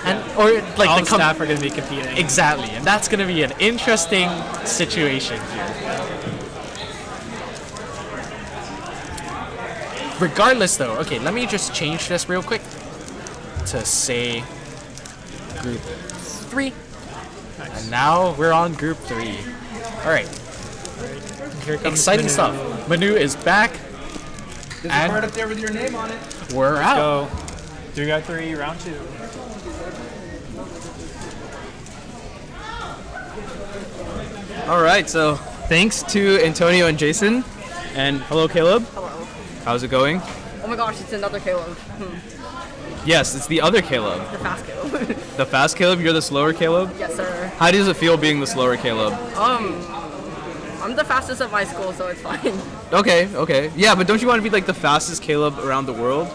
And or like all the staff are going to be competing. Exactly, and that's going to be an interesting situation here. Regardless, though, okay, let me just change this real quick to say group 3. Nice. And now we're on group 3. All right. Here comes exciting Manu. stuff. Manu is back. There's a card up there with your name on it. We're Let's out. go. 3x3 round 2. All right, so thanks to Antonio and Jason, and hello, Caleb. Hello. How's it going? Oh my gosh, it's another Caleb. Yes, it's the other Caleb. The fast Caleb. The fast Caleb, you're the slower Caleb? Yes, sir. How does it feel being the slower Caleb? I'm the fastest at my school, so it's fine. Okay. Yeah, but don't you want to be like the fastest Caleb around the world?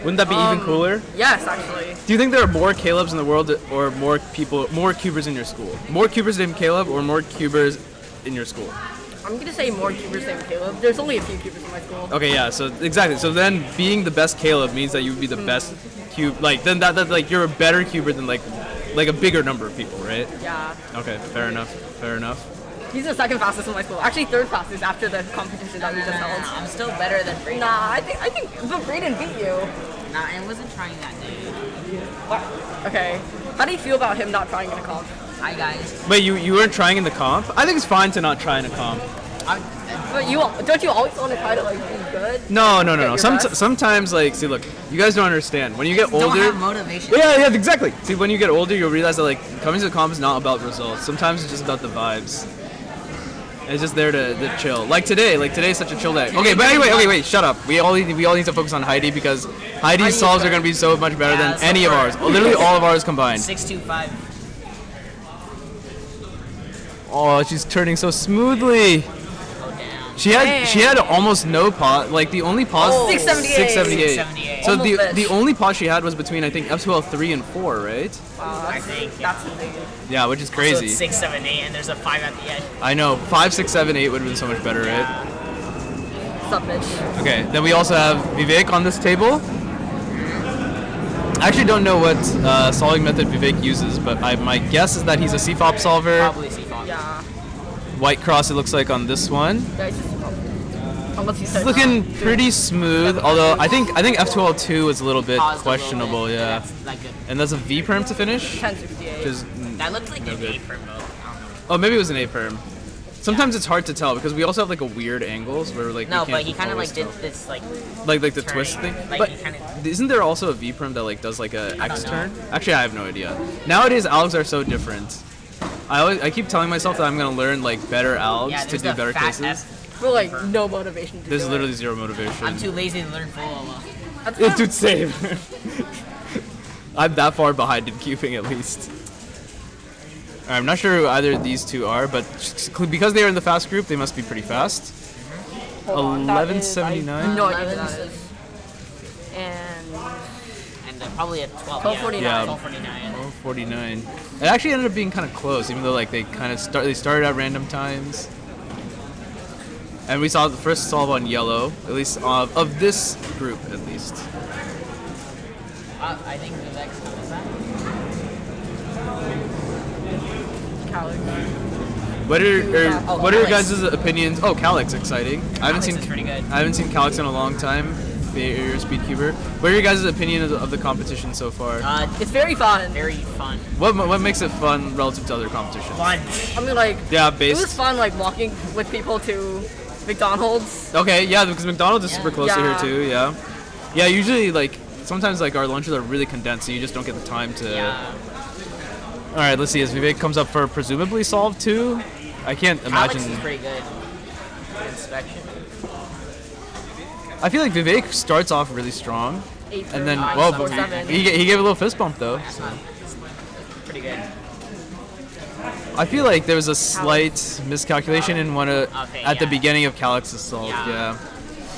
Wouldn't that be even cooler? Yes, actually. Do you think there are more Calebs in the world or more cubers in your school? More cubers named Caleb or more cubers in your school? I'm gonna say more cubers than Caleb. There's only a few cubers in my school. Okay, yeah, so exactly. So then being the best Caleb means that you would be the best cube. Like then that like you're a better cuber than like a bigger number of people, right? Yeah. Okay, fair enough. He's the second fastest in my school. Actually, third fastest after the competition that we just held. I'm still better than Brayden. Nah, I think but Brayden beat you. Nah, I wasn't trying that day. What? Okay. How do you feel about him not trying in a comp? Hi guys. Wait, you weren't trying in the comp? I think it's fine to not try in a comp. But don't you always want to try to like be good? No. Sometimes like, see, look, you guys don't understand. When you get older, Don't have motivation. Yeah, exactly. See, when you get older, you'll realize that like coming to the comp is not about results. Sometimes it's just about the vibes. It's just there to chill. Like today is such a chill day. Okay, but anyway, wait, shut up. We all need to focus on Heidi because Heidi's solves are gonna be so much better than any of ours. Literally all of ours combined. 625. Oh, she's turning so smoothly. She had almost no pause. Like the only pause. 678. So the only pause she had was between I think F12 3 and 4, right? I think. That's the thing. Yeah, which is crazy. So it's 6, 7, 8, and there's a 5 at the end. I know 5, 6, 7, 8 would have been so much better, right? What's up, bitch? Okay, then we also have Vivek on this table. I actually don't know what solving method Vivek uses, but my guess is that he's a CFOP solver. Probably CFOP. Yeah. White cross it looks like on this one. Yeah, he's just unless you It's said looking pretty smooth, although I think F12-2 is a little bit questionable, yeah. That's like good. And that's a V perm to finish? 1068. Which is That looks like no an good. A perm though. I don't know. Oh, maybe it was an A perm. Sometimes it's hard to tell because we also have like a weird angles where like No, we but can't he kind of always like did tell. this like the turning. twist thing. Like But he kinda, isn't there also a V perm that like does like a X know. turn? Actually, I have no idea. Nowadays, algs are so different. I keep telling myself that I'm gonna learn like better algs yeah, to there's do the better fat cases. F. For like no motivation to There's do literally it. zero motivation. I'm too lazy to learn full. Dude, same. I'm that far behind in cubing at least. Alright, I'm not sure who either of these two are, but because they are in the fast group, they must be pretty fast. 1179. No idea who that is. And probably at 12. 12:49. Yeah, 12:49. It actually ended up being kind of close, even though like they started at random times. And we saw the first solve on yellow, at least of this group, at least. I think the next one is that. What are your guys' opinions? Oh, Calyx, exciting! I haven't seen pretty good. I haven't seen Calyx in a long time. The Area Speedcuber. What are your guys' opinion of the competition so far? It's very fun. Very fun. What makes it fun relative to other competitions? Fun. I mean, like, yeah, it was fun, like, walking with people to McDonald's. Okay, yeah, because McDonald's is super close to here too. Yeah, yeah. Usually, like, sometimes like our lunches are really condensed, so you just don't get the time to. Yeah. All right, let's see. As Vivek comes up for presumably solve 2, I can't imagine. Alex is pretty good. Inspection. I feel like Vivek starts off really strong, 8 and then through well, 9, 7. he gave a little fist bump though. That's not pretty good. I feel like there was a slight miscalculation in one at the beginning of Calyx's solve. Yeah.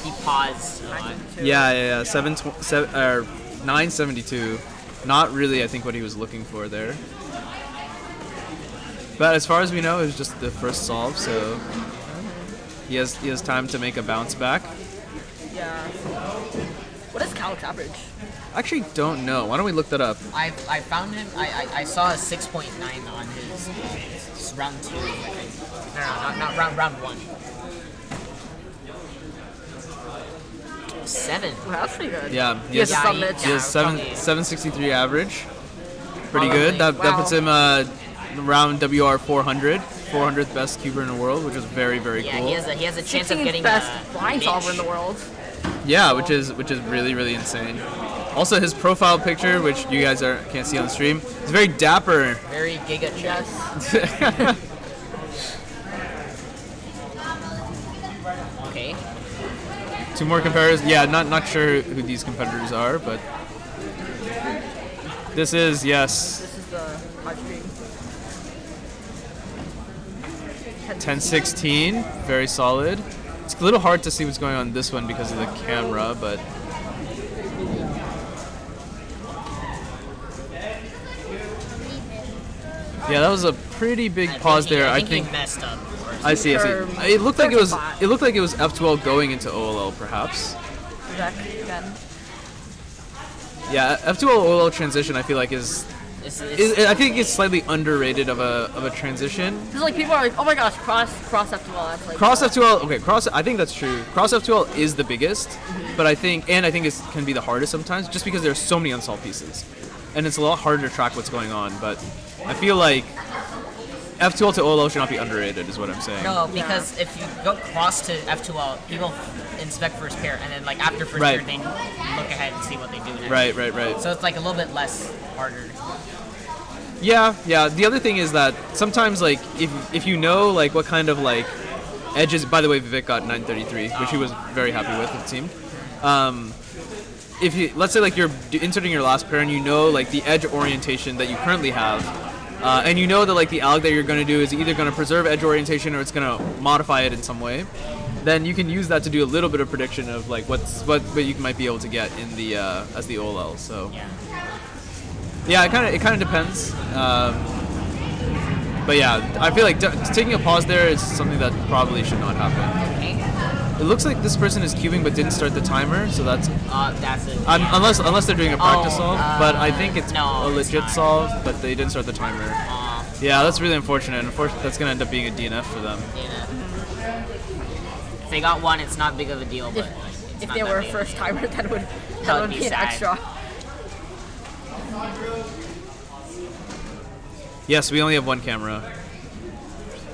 He paused a lot. Yeah. 972. Not really, I think, what he was looking for there. But as far as we know, it was just the first solve, so he has time to make a bounce back. Yeah. What is Calyx average? I actually don't know. Why don't we look that up? I found him. I saw a 6.9 on his round 2. I think. No, not round 1. 7. Well, that's pretty good. Yeah, he has some mitts. He has 763 average. Pretty Probably. good. That puts him around WR 400. 400th best cuber in the world, which is very, very cool. Yeah, he has a chance of getting best blind solver in the world. Yeah, which is really, really insane. Also, his profile picture, which you guys can't see on the stream, is very dapper. Very giga chess. Okay. 2 more competitors. Yeah, not sure who these competitors are, but this is This is the hard stream. 1016, very solid. It's a little hard to see what's going on in this one because of the camera, but yeah, that was a pretty big pause there. I think he messed up. I see. It looked like it was F2L going into OLL perhaps. Yeah, F2L OLL transition I feel like is I think it's slightly underrated of a transition. Because like people are like, oh my gosh, cross F2L. That's like Cross F2L, okay, I think that's true. Cross F2L is the biggest, but I think it can be the hardest sometimes, just because there's so many unsolved pieces, and it's a lot harder to track what's going on. But I feel like F2L to OLL should not be underrated, is what I'm saying. No, because if you go cross to F2L, people inspect first pair, and then like after first pair, they look ahead and see what they do next. Right. So it's like a little bit less harder. Yeah. The other thing is that sometimes, like, if you know, like, what kind of, like, edges... By the way, Vivek got 933, which he was very happy with, it seemed. If you... Let's say, like, you're inserting your last pair and you know, like, the edge orientation that you currently have, and you know that, like, the alg that you're going to do is either going to preserve edge orientation or it's going to modify it in some way, then you can use that to do a little bit of prediction of, like, what you might be able to get in the as the OLL, so... Yeah, it kind of depends. But yeah, I feel like taking a pause there is something that probably should not happen. Okay. It looks like this person is cubing but didn't start the timer, so that's it. Unless they're doing a practice solve, but I think it's no, a legit solve, but they didn't start the timer. Yeah, that's really unfortunate. Unfortunately, that's gonna end up being a DNF for them. If they got 1, it's not big of a deal, but if they were a first timer, that would be an extra. Yes, we only have 1 camera.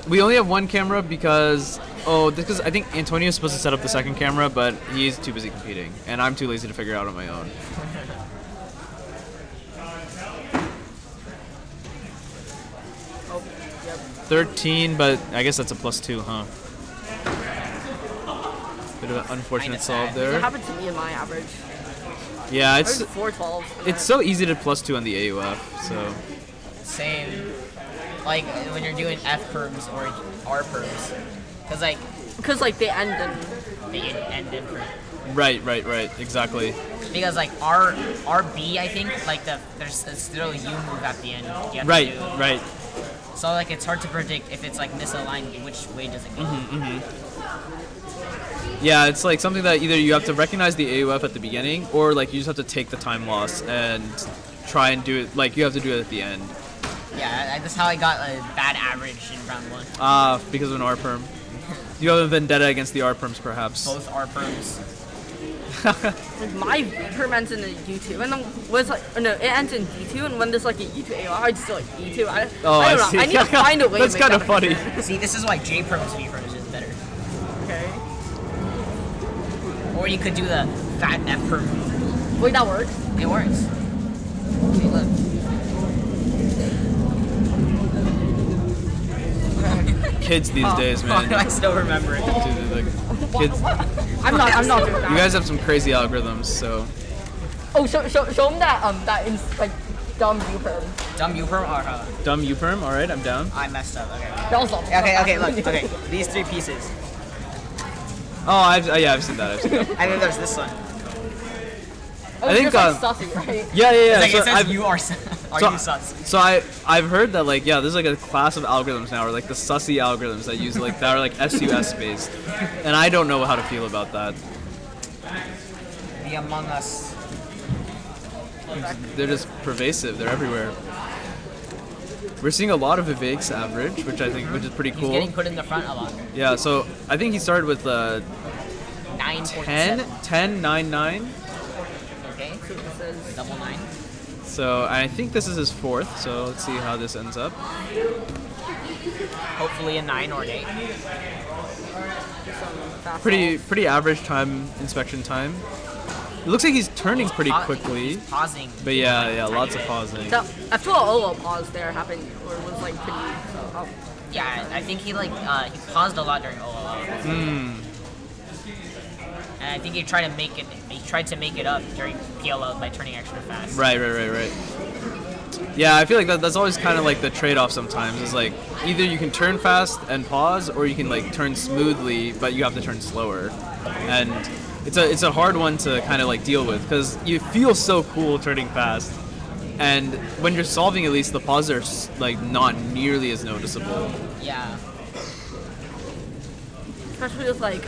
We only have 1 camera because I think Antonio's supposed to set up the second camera, but he's too busy competing, and I'm too lazy to figure it out on my own. Oh, yep. 13, but I guess that's a +2, huh? Bit of an unfortunate solve there. It happened to me in my average. Yeah, There's 4 12s. it's so easy to +2 on the AUF. So Same. Like when you're doing F perms or R perms, because like they end in right, exactly. Because like RB, I think like there's still a U move at the end. You have Right, to do. right. So like it's hard to predict if it's like misaligned, which way does it go? Yeah, it's like something that either you have to recognize the AUF at the beginning, or like you just have to take the time loss and try and do it. Like you have to do it at the end. Yeah, that's how I got a bad average in round 1. Because of an R perm. You have a vendetta against the R perms, perhaps. Both R perms. Like my perm ends in a U2, and then was like no, it ends in D2, and when there's like a U2 AR, I just do like E2. I don't know. See. I need to find a way. That's to make kind of that funny. See, this is why J perms and E perms is better. Okay. Or you could do the fat F perm. Wait, that works? It works. Okay, look. Kids these days, man. I still remember it. Dude, the kids. I'm not doing that. You guys have some crazy algorithms, so. Oh, show them that like dumb U perm. Dumb U perm or Dumb U perm. All right, I'm down. I messed up. Okay. That was awesome. Okay. Look. Okay. These 3 pieces. Oh, I've seen that. And then there's this one. Oh, I think like sussy, right? Yeah. It's like, So it says I've- you are you sus? So I've heard that like there's like a class of algorithms now, or like the sussy algorithms that use like that are like SUS based, and I don't know how to feel about that. The Among Us. They're just pervasive. They're everywhere. We're seeing a lot of Vivek's average, which is pretty cool. He's getting put in the front a lot. Yeah. So I think he started with 9, 10, 9, 9. Okay. So this is double 9. So I think this is his 4th. So let's see how this ends up. Hopefully a 9 or an 8. Pretty average time inspection time. It looks like he's turning pretty quickly. He's pausing. But yeah, lots of pausing. So after a little pause there happened, or it was like pretty. So, Yeah, I think he paused a lot during OLL. And I think he tried to make it up during PLL by turning extra fast. Right. Yeah, I feel like that's always kind of like the trade-off sometimes. Is like either you can turn fast and pause, or you can like turn smoothly, but you have to turn slower. And it's a hard one to kind of like deal with, because you feel so cool turning fast, and when you're solving, at least the pauses are like not nearly as noticeable. Yeah. especially with like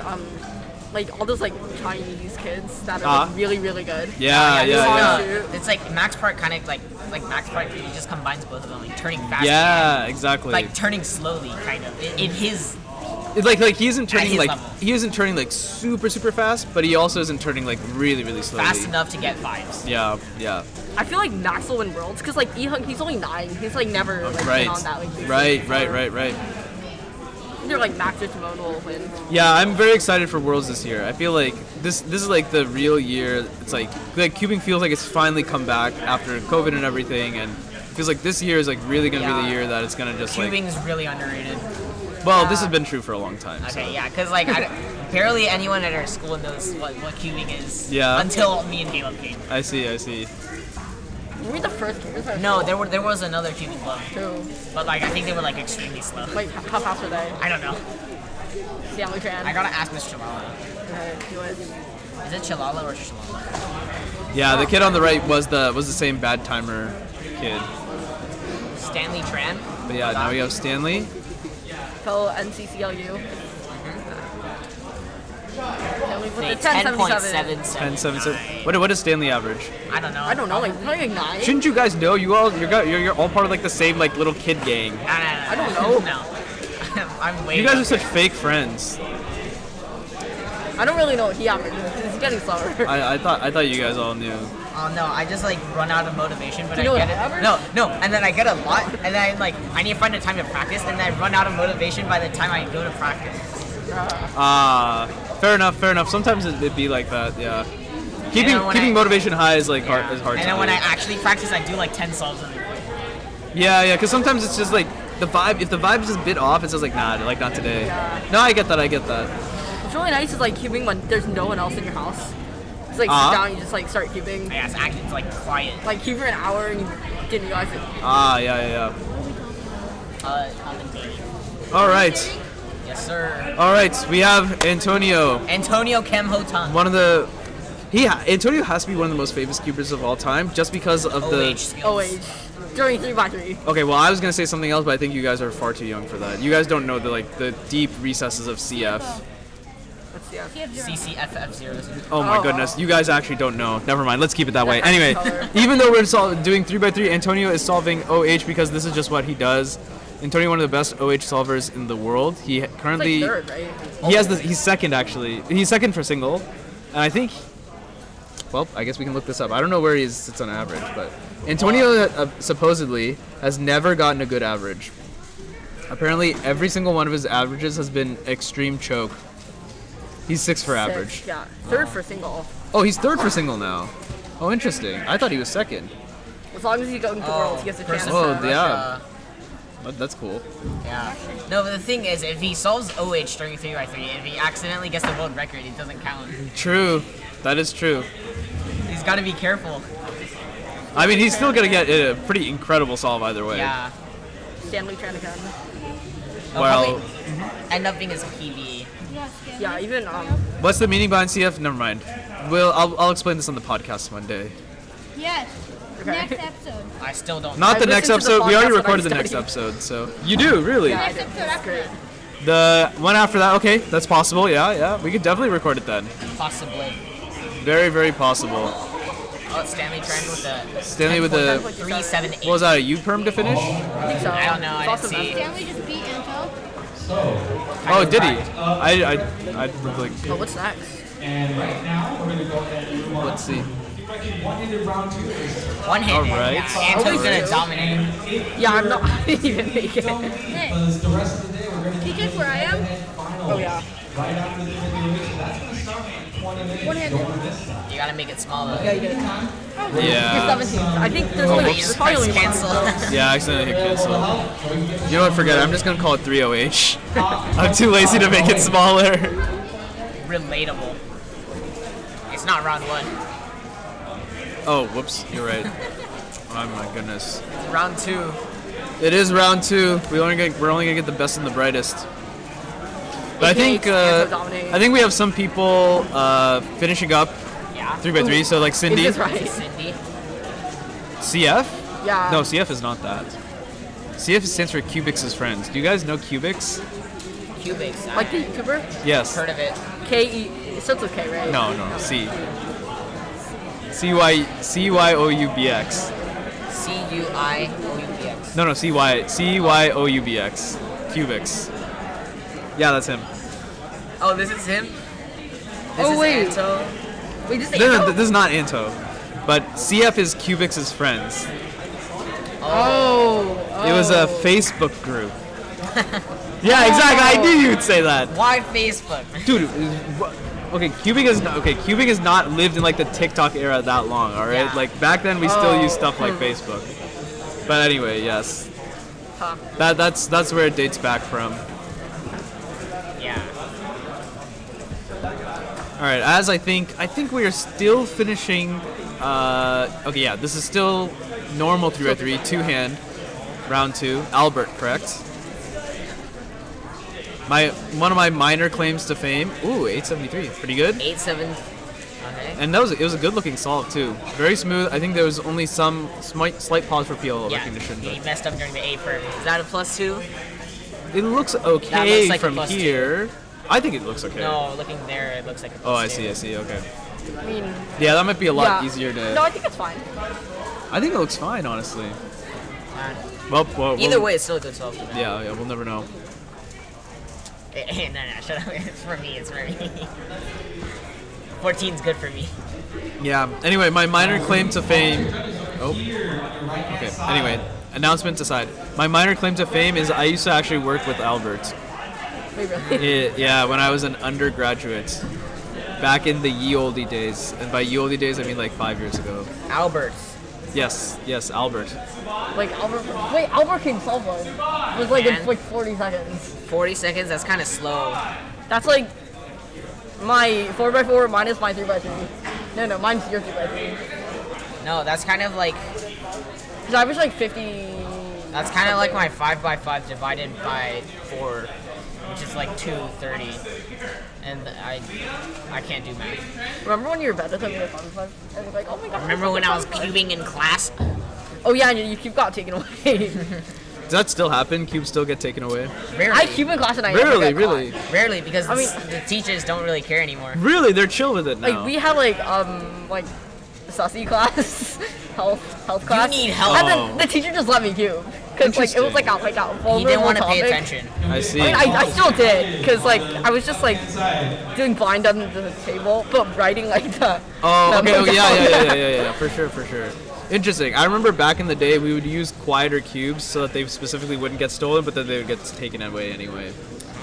all those like Chinese kids that are like, really really good. Yeah. It's like Max Park kind of like Max Park. He just combines both of them, like turning fast. Yeah, and, exactly. Like turning slowly, kind of in his. It's like he isn't turning like level. he isn't turning like super fast, but he also isn't turning like really slowly. Fast enough to get 5s. Yeah. I feel like Max will win Worlds because like Ehung, he's only 9. He's like never like been on that like. Right. They're like Max or Timon will win. Yeah, I'm very excited for Worlds this year. I feel like this is like the real year. It's like cubing feels like it's finally come back after COVID and everything, and it feels like this year is like really gonna be the year that it's gonna just Cubing's really underrated. Well, this has been true for a long time. Okay, so. yeah, because like barely anyone at our school knows what cubing is. Yeah. Until me and Caleb came. I see. Were we the first cubers? No, there was another cubing club. Too. But like I think they were like extremely slow. Like how fast were they? I don't know. Stanley Tran. I gotta ask Miss Chalala. Okay, do it. Is it Chalala or Shalala? Yeah, the kid on the right was the same bad timer kid. Stanley Tran. But yeah, now we have Stanley. Fellow NCCLU. Say 10.77. 10.77. What is Stanley average? I don't know. Like probably 9. Shouldn't you guys know? You're all part of like the same like little kid gang. I don't know. No. I'm way. You guys are such fake friends. I don't really know what he averages. He's getting slower. I thought you guys all knew. Oh no, I just like run out of motivation, but Do you know I get what it. No, and then I get a lot, and then I need to find a time to practice, and then I run out of motivation by the time I go to practice. Fair enough. Sometimes it'd be like that, yeah. Keeping motivation high is like hard. Is hard. And to then when do. I actually practice, I do like 10 solves in a week. Yeah, because sometimes it's just like the vibe. If the vibe is a bit off, it's just like not today. Yeah. No, I get that. What's really nice is like cubing when there's no one else in your house. Just like sit down, you just like start cubing. Yeah, it's like quiet. Like cube for an hour and you didn't realize it. Yeah. Commentating. All right. Yes, sir. All right, we have Antonio. Antonio Kemhotan. One of the Antonio has to be one of the most famous cubers of all time, just because of the skills. During 3x3. Okay, well, I was gonna say something else, but I think you guys are far too young for that. You guys don't know the deep recesses of CF. What's CF? CCFF0. Oh my goodness, you guys actually don't know. Never mind, let's keep it that way. Anyway, even though we're doing 3x3, Antonio is solving OH because this is just what he does. Antonio, one of the best OH solvers in the world. He currently It's like third, right? he's second actually. He's second for single, and I think. Well, I guess we can look this up. I don't know where he sits on average, but Antonio supposedly has never gotten a good average. Apparently, every single one of his averages has been extreme choke. He's 6 for average. Yeah, third for single. Oh, he's third for single now. Oh, interesting. I thought he was second. As long as he goes into Worlds, he gets a chance. Oh, yeah. That's cool. Yeah. No, but the thing is, if he solves OH during 3x3, if he accidentally gets the world record, it doesn't count. True. That is true. He's got to be careful. I mean, he's still going to get a pretty incredible solve either way. Yeah. Stanley Tranican. Well, end up being his PB. Yeah, even what's the meaning behind CF? Never mind. I'll explain this on the podcast one day. Yes. Next episode. I still don't. Not the next episode. We already recorded the next episode, so you do really. The next episode after it. The one after that. Okay, that's possible. Yeah. We could definitely record it then. Possibly. Very, very possible. Oh, Stanley Trent with the. Stanley with the 378. What was that? A U perm to finish? I think so. I don't know. I didn't see. Stanley just beat Anto. Oh, did he? I like. Oh, what's next? And right now, we're going to go ahead and move on. Let's see. One-handed round 2 is One-handed. All right. Anto's going to dominate. Yeah, I'm not. I didn't even make it. because the rest of the day, we're going to Can you check where I am? Oh, yeah. right after the continuation. That's going to start in 20 minutes. One-handed. Going this side. You got to make it smaller. Yeah, you did. Yeah. You're 17. I think there's only Whoops. there's probably only one. Cancel. Yeah, I accidentally hit cancel. You know what? Forget it. I'm just gonna call it 3OH. I'm too lazy to make it smaller. Relatable. It's not round 1. Oh, whoops. You're right. Oh my goodness. It's round 2. It is round 2. We're only gonna get the best and the brightest. But I think we have some people finishing up 3x3. So like Cindy. Is this right? Cindy. CF? Yeah. No, CF is not that. CF stands for Cubics' friends. Do you guys know Cubics? Cubics. Like the YouTuber? Yes. Heard of it. K-E, it starts with K, right? No, C. CYOUBX. CUIOUBX. No, CYOUBX. Cubics. Yeah, that's him. Oh, this is him? This Oh, is wait. Anto? Wait, this is No, Anto? this is not Anto. But CF is Cubics' friends. Oh. It was a Facebook group. Yeah, exactly. I knew you would say that. Why Facebook? Dude, okay, cubing has not lived in like the TikTok era that long, all right? Yeah. Like back then we still used stuff like Facebook. But anyway, yes. Huh. That's where it dates back from. Yeah. All right, as I think we are still finishing okay, yeah, this is still normal 3x3, two-hand, round 2. Albert, correct? One of my minor claims to fame. Ooh, 873, pretty good. 8-7. Okay. And it was a good-looking solve too. Very smooth. I think there was only some slight pause for PL recognition. He messed up during the A perm. Is that a +2? It looks okay That looks like a from +2. here. I think it looks okay. No, looking there, it looks like a +2. Oh, I see. Okay. I mean, Yeah, that might be a lot easier to. No, I think it's fine. I think it looks fine, honestly. Well, Either way, it's still a good solve. Yeah, we'll never know. No, shut up. It's for me. 14's good for me. Yeah. Anyway, my minor claim to fame. Oh. Okay. Anyway, announcements aside, my minor claim to fame is I used to actually work with Albert. Wait, really? Yeah, when I was an undergraduate, back in the ye olde days, and by ye olde days I mean like 5 years ago. Albert. Yes, Albert. Like Albert. Wait, Albert can solve one. It was like in like 40 seconds. 40 seconds? That's kind of slow. That's like my 4x4 minus my 3x3. No, mine's 0-3. No, that's kind of like. Cause I average like 50. That's kind of like my 5x5 divided by 4, which is like 230. And I can't do math. Remember when you were better than me at 5x5? I was like, oh my god. Remember when I was cubing in class? Oh yeah, and your cube got taken away. Does that still happen? Cubes still get taken away? Rarely. I cube in class and I never Rarely, get caught. really. Rarely, because the teachers don't really care anymore. Really, they're chill with it now. Like we had like sussy class, health class. You need help. And then the teacher just let me cube. Cause like it was like a He didn't want to pay attention. I see. I mean, I still did, cause like I was just like doing blind under the table, but writing like the. Oh, okay. the Oh, yeah. For sure. Interesting. I remember back in the day we would use quieter cubes so that they specifically wouldn't get stolen, but then they would get taken away anyway.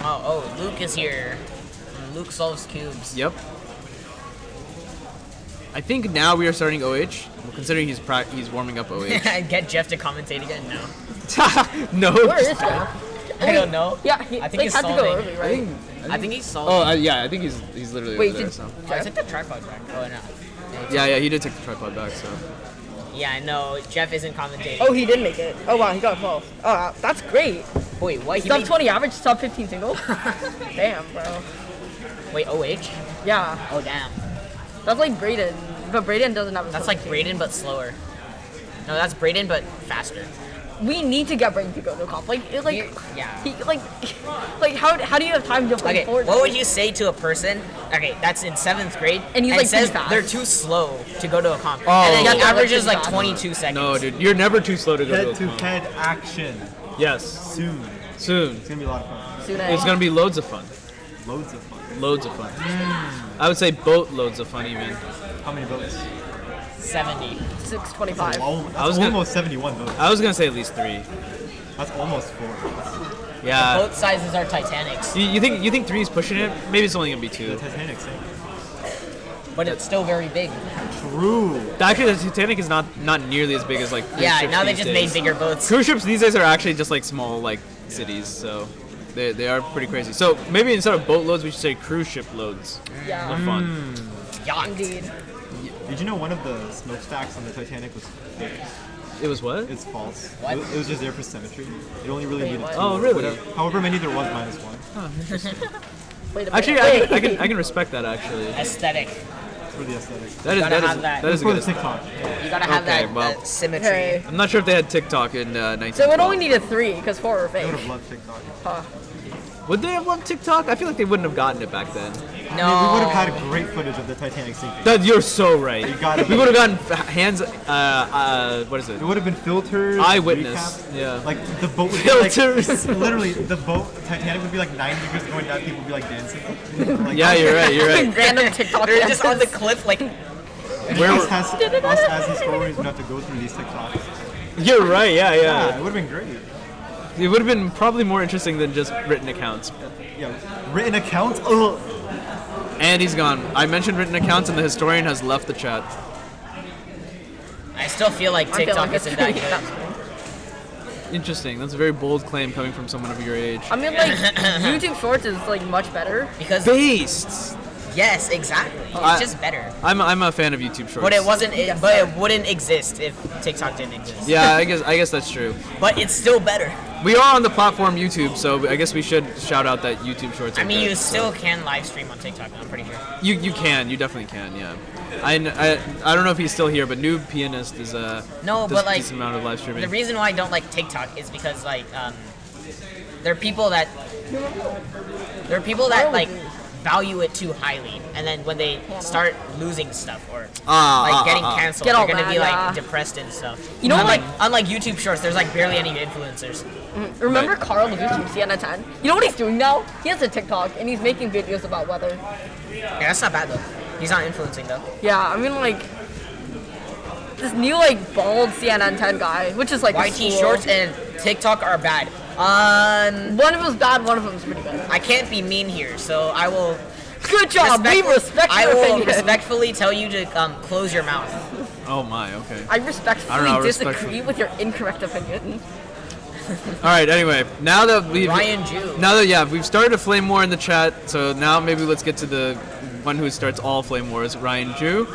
Oh, Luke is here. Luke solves cubes. Yep. I think now we are starting OH. Well, considering he's warming up OH. Get Jeff to commentate again? No. No. Where is Jeff? I don't know. Yeah, I think he's had to solving. go early, right? I think he's solving. Oh, yeah. I think he's literally Wait, over there. did So. I took the tripod back. Oh no. Yeah. He did take the tripod back. So. Yeah, I know. Jeff isn't commentating. Oh, he did make it. Oh wow, he got 12. Oh, that's great. Wait, what? Sub 20 average, sub 15 single. Damn, bro. Wait, OH? Yeah. Oh damn. That's like Brayden, but Brayden doesn't have a That's sub like 15. Brayden but slower. No, that's Brayden but faster. We need to get Brayden to go to comp. Like, yeah. He, like how do you have time to play Okay, Fortnite? what would you say to a person? Okay, that's in 7th grade, And he's, like, says pretty fast. they're too slow to go to a comp, Oh. and then he Yeah, averages like, like pretty 22 seconds. No, dude, you're never too slow to go to a comp. Head-to-head action. Yes. Soon. It's gonna be a lot of fun. Soon It's gonna be loads of fun. Loads of fun. Loads of fun. I would say boatloads of fun even. How many votes? 70. 625. That's almost 71 votes. I was gonna say at least 3. That's almost 4. Yeah. Both sizes are Titanics, You think 3 is pushing it? Maybe it's only gonna be 2. The Titanic sank. but it's still very big. True. Actually, the Titanic is not nearly as big as like cruise Yeah, ships now they these just days. made bigger boats. Cruise ships these days are actually just like small like cities, so they are pretty crazy. So maybe instead of boat loads, we should say cruise ship loads. Yeah. Of fun. Yacht. Indeed. Did you know one of the smokestacks on the Titanic was fake? It was what? It's false. What? It was just there for symmetry. It only really needed 2. Oh, really? However many there was, -1. Wait a minute. Actually, Wait. I can respect that actually. Aesthetic. It's for the aesthetic. That is gotta that have is that. that is for good. the TikTok. You gotta have Okay, that, well. that symmetry. Okay. I'm not sure if they had TikTok in 1912. So it only needed 3 because 4 were I fake. would have loved TikTok. Huh. Would they have loved TikTok? I feel like they wouldn't have gotten it back then. No. I mean, we would have had great footage of the Titanic sinking. That you're so right. You gotta we be. would have gotten hands. What is it? It would have been filters. Eyewitness. recap. Yeah. Like the boat would be like, Filters. literally, the boat Titanic would be like 9 degrees going down. People would be like dancing. Like, Yeah, you're right. You're right. Random TikTok. They're just on the cliff, like. us as historians would have to go through these TikToks. You're right. Yeah, Yeah, yeah. it would have been great. It would have been probably more interesting than just written accounts. Yeah, written accounts. Ugh. And he's gone. I mentioned written accounts, and the historian has left the chat. I still feel like I feel TikTok like isn't that good. Interesting. That's a very bold claim coming from someone of your age. I mean, like YouTube Shorts is like much better. Because Based. yes, exactly. It's I- just better. I'm a fan of YouTube Shorts. But it wasn't. But it wouldn't exist if TikTok didn't exist. Yeah, I guess that's true. But it's still better. We are on the platform YouTube, so I guess we should shout out that YouTube Shorts. I are mean, good, you so. still can live stream on TikTok. I'm pretty sure. You can. You definitely can. Yeah. I don't know if he's still here, but Noob Pianist is No, does but a like decent amount of live streaming. the reason why I don't like TikTok is because like there are people that like value it too highly, and then when they start losing stuff or getting canceled, Get all they're gonna be mad, like yeah. depressed and stuff. You know, unlike YouTube Shorts, there's like barely any influencers. Remember Carl Lewis from Sienna 10? You know what he's doing now? He has a TikTok and he's making videos about weather. Yeah, that's not bad though. He's not influencing though. Yeah, I mean like this new like bald CNN 10 guy, which is like YT cool. Shorts and TikTok are bad. One of them's bad, one of them's pretty good. I can't be mean here, so I will. Good job. We respect I your will opinion. respectfully tell you to close your mouth. Oh my. Okay. I respectfully I don't know, disagree respectfully. with your incorrect opinion. All right. Anyway, now that we've Ryan Jew. now that we've started a flame war in the chat, so now maybe let's get to the one who starts all flame wars, Ryan Jew.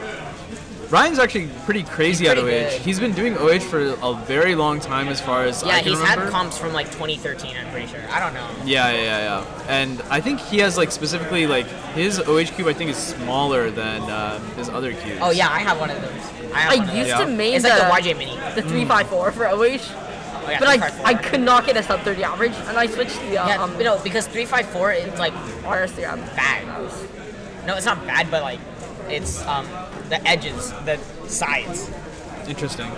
Ryan's actually pretty crazy He's at OH. pretty good. He's been doing OH for a very long time, as far as Yeah, I can he's remember. had comps from like 2013. I'm pretty sure. I don't know. Yeah. And I think he has like specifically like his OH cube. I think is smaller than his other cubes. Oh yeah, I have one of those. I used to main It's like the YJ Mini. the 354 for OH, Oh, yeah, but 354. I could not get a sub 30 average, and I switched to the because 354 is like RS3 bad. No, it's not bad, but like it's the edges, the sides. Interesting.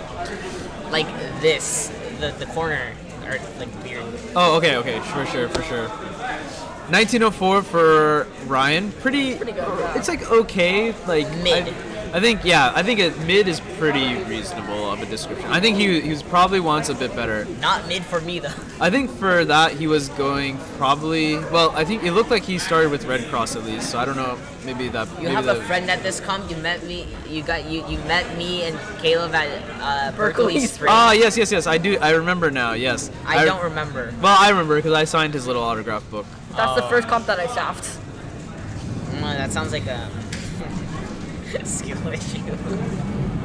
Like this, the corner are like weird. Oh, okay, for sure. 1904 for Ryan. Pretty good. Yeah. It's like okay, like mid. I think mid is pretty reasonable of a description. I think he was probably wants a bit better. Not mid for me though. I think for that he was going probably. Well, I think it looked like he started with Red Cross at least. So I don't know. Maybe that. You have a friend at this comp. You met me. You met me and Caleb at Berkeley Spring. Ah, yes. I do. I remember now. Yes. I don't remember. Well, I remember because I signed his little autograph book. That's the first comp that I staffed. That sounds like a skill issue.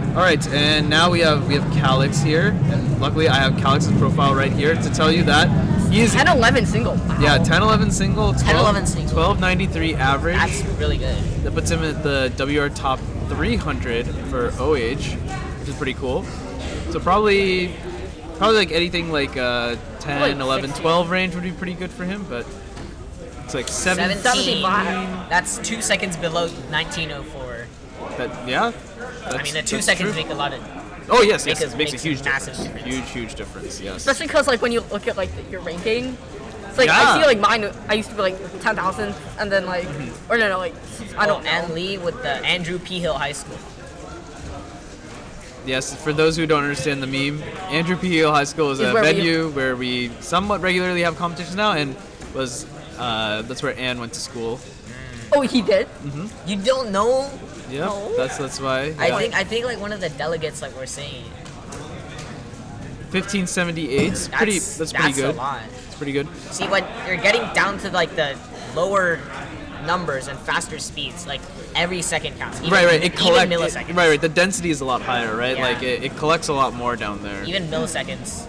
All right, and now we have Calix here, and luckily I have Calix's profile right here to tell you that he's 10-11 single. Wow. Yeah, 10-11 single, 10-11 single. 1293 average. That's really good. That puts him at the WR top 300 for OH, which is pretty cool. So probably like anything like 10, Like 11, 16. 12 range would be pretty good for him, but it's like 17. 75. That's 2 seconds below 1904. Yeah. I mean, the 2 that's seconds true. make a lot of. Oh yes, it makes a makes huge massive difference. Huge difference. Yes. Especially because like when you look at like your ranking, it's like I Yeah. see like mine. I used to be like 10,000, and then like or no like I don't know. And Lee with the Andrew P. Hill High School. Yes, for those who don't understand the meme, Andrew P. Hill High School is a venue where we somewhat regularly have competitions now, and was that's where Ann went to school. Oh, he did. You don't know? Yeah, No. that's why. I think like one of the delegates like we're saying. 1578. That's pretty good. A lot. It's pretty good. See, when you're getting down to like the lower numbers and faster speeds, like every second counts. Even, Right. It even collects. milliseconds. Right. The density is a lot higher, right? Yeah. Like it collects a lot more down there. Even milliseconds.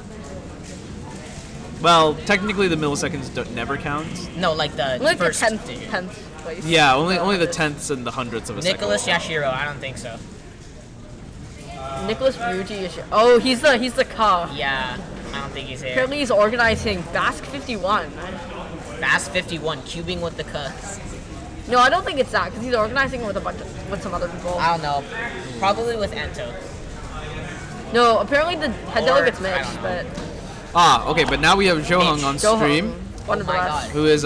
Well, technically the milliseconds never count. No, like the Like the first. 10th place. Yeah, only the tenths and the hundredths of a Nicholas second. Yashiro, I don't think so. Nicholas Ryuji is. Oh, he's the car. Yeah, I don't think he's here. Apparently he's organizing BASC 51. BASC 51, cubing with the cuss. No, I don't think it's that because he's organizing with with some other people. I don't know. Probably with Anto. No, apparently the head Or- delegate's I Mitch, don't but Okay, but now we have Johung on Johung, stream, one of the best. who is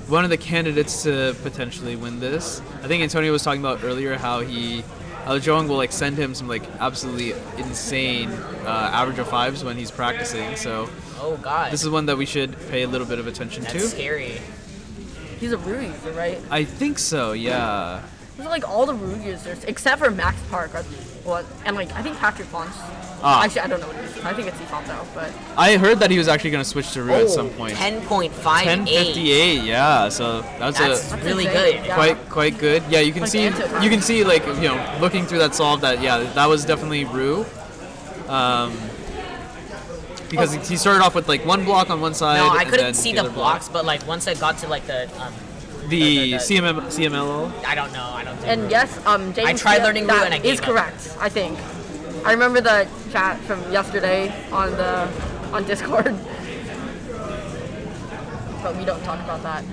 one of the candidates to potentially win this. I think Antonio was talking about earlier how Johung will like send him some like absolutely insane average of 5s when he's practicing. So Oh god. this is one that we should pay a little bit of attention That's to. scary. He's a Rue user, right? I think so. Yeah. Those are like all the Rue users except for Max Park, and like I think Patrick Ponce. Actually, I don't know what it is. I think it's Efont though, but I heard that he was actually going to switch to Rue at some point. 10.58. 1058, yeah. So that's really good. Yeah. Quite good. Yeah, you can Like see Anto like looking through that solve that that was definitely Rue. Because he started off with like one block on one side. No, I and couldn't then see the the other block. blocks, but like once I got to like the CMLO. I don't know. I don't think. And yes, James. I tried learning Rue and I is gave up. correct. I think. I remember the chat from yesterday on Discord, but we don't talk about that.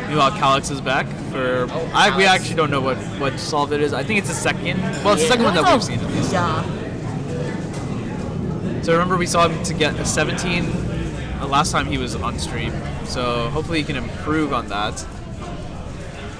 Meanwhile, Calix is back for. We actually don't know what solve it is. I think it's the second. Well, it's the second one that we've seen at least. Yeah. So remember, we saw him to get a 17 last time he was on stream. So hopefully he can improve on that.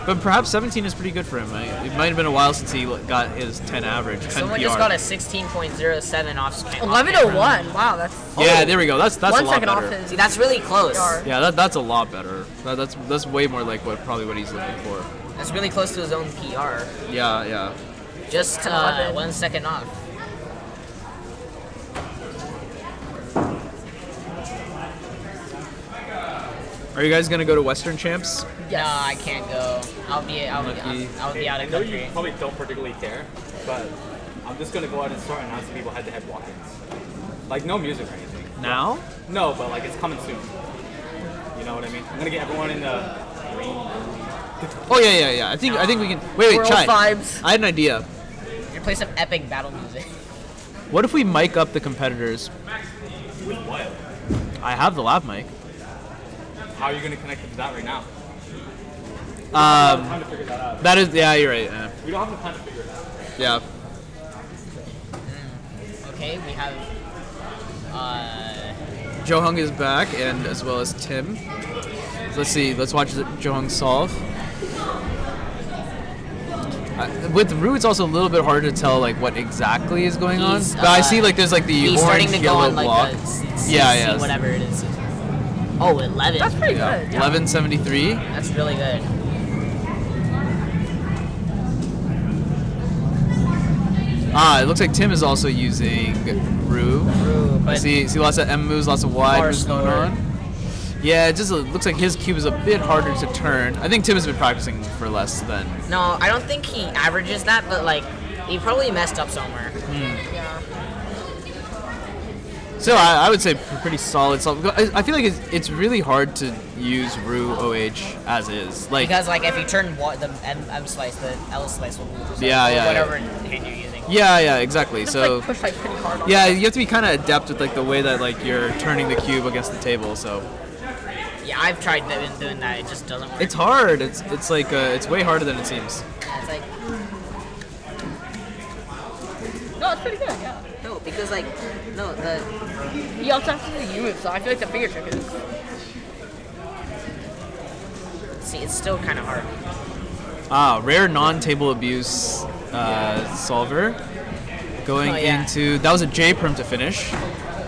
But perhaps 17 is pretty good for him. It might have been a while since he got his 10 average. 10 Someone PR. just got a 16.07 off. 11:01. Wow, that's. Yeah, there we go. That's a 1 lot second better. off his. See, that's really close. PR. Yeah, that's a lot better. That's way more like what he's looking for. That's really close to his own PR. Yeah. Just 1 second off. Are you guys gonna go to Western Champs? Yes. No, I can't go. I'll be out of I know you country. probably don't particularly care, but I'm just gonna go out and start announcing people head-to-head walk-ins. Like no music or anything. Now? No, but like it's coming soon. You know what I mean? I'm gonna get everyone in the green. Oh yeah. I think we can. Wait, World Chai. vibes. I had an idea. You play some epic battle music. What if we mic up the competitors? With what? I have the lav mic. How are you gonna connect it to that right now? We don't have time to figure that out. That is, yeah, you're right. Yeah. We don't have the time to figure it out. Yeah. Okay, we have. Jo Hung is back, and as well as Tim. Let's see. Let's watch Jo Hung solve. With Rue, it's also a little bit harder to tell like what exactly is going on. But I see like there's like the he's starting orange to go yellow on like block. the Yeah. whatever it is. Oh, 11. That's pretty good. Yeah. 1173. That's really good. It looks like Tim is also using Rue. I but see lots of M moves, lots of Y far moves going slower. on. Yeah, it just looks like his cube is a bit harder to turn. I think Tim has been practicing for less than. No, I don't think he averages that, but like he probably messed up somewhere. Yeah. So I would say pretty solid. I feel like it's really hard to use Rue OH as is. Like Because like if you turn the M slice, the L slice will move. So Yeah. Whatever hand you're using. Yeah, exactly. Just So like push like pretty hard on yeah, it. you have to be kind of adept with like the way that like you're turning the cube against the table. So Yeah, I've tried doing that. It just doesn't work. it's hard. It's like it's way harder than it seems. It's like No, it's pretty good. Yeah. no, because like You also have to do the U move, so I feel like the finger trick is. see, it's still kind of hard. Rare non-table abuse solver. Going Oh, yeah. into that was a J perm to finish.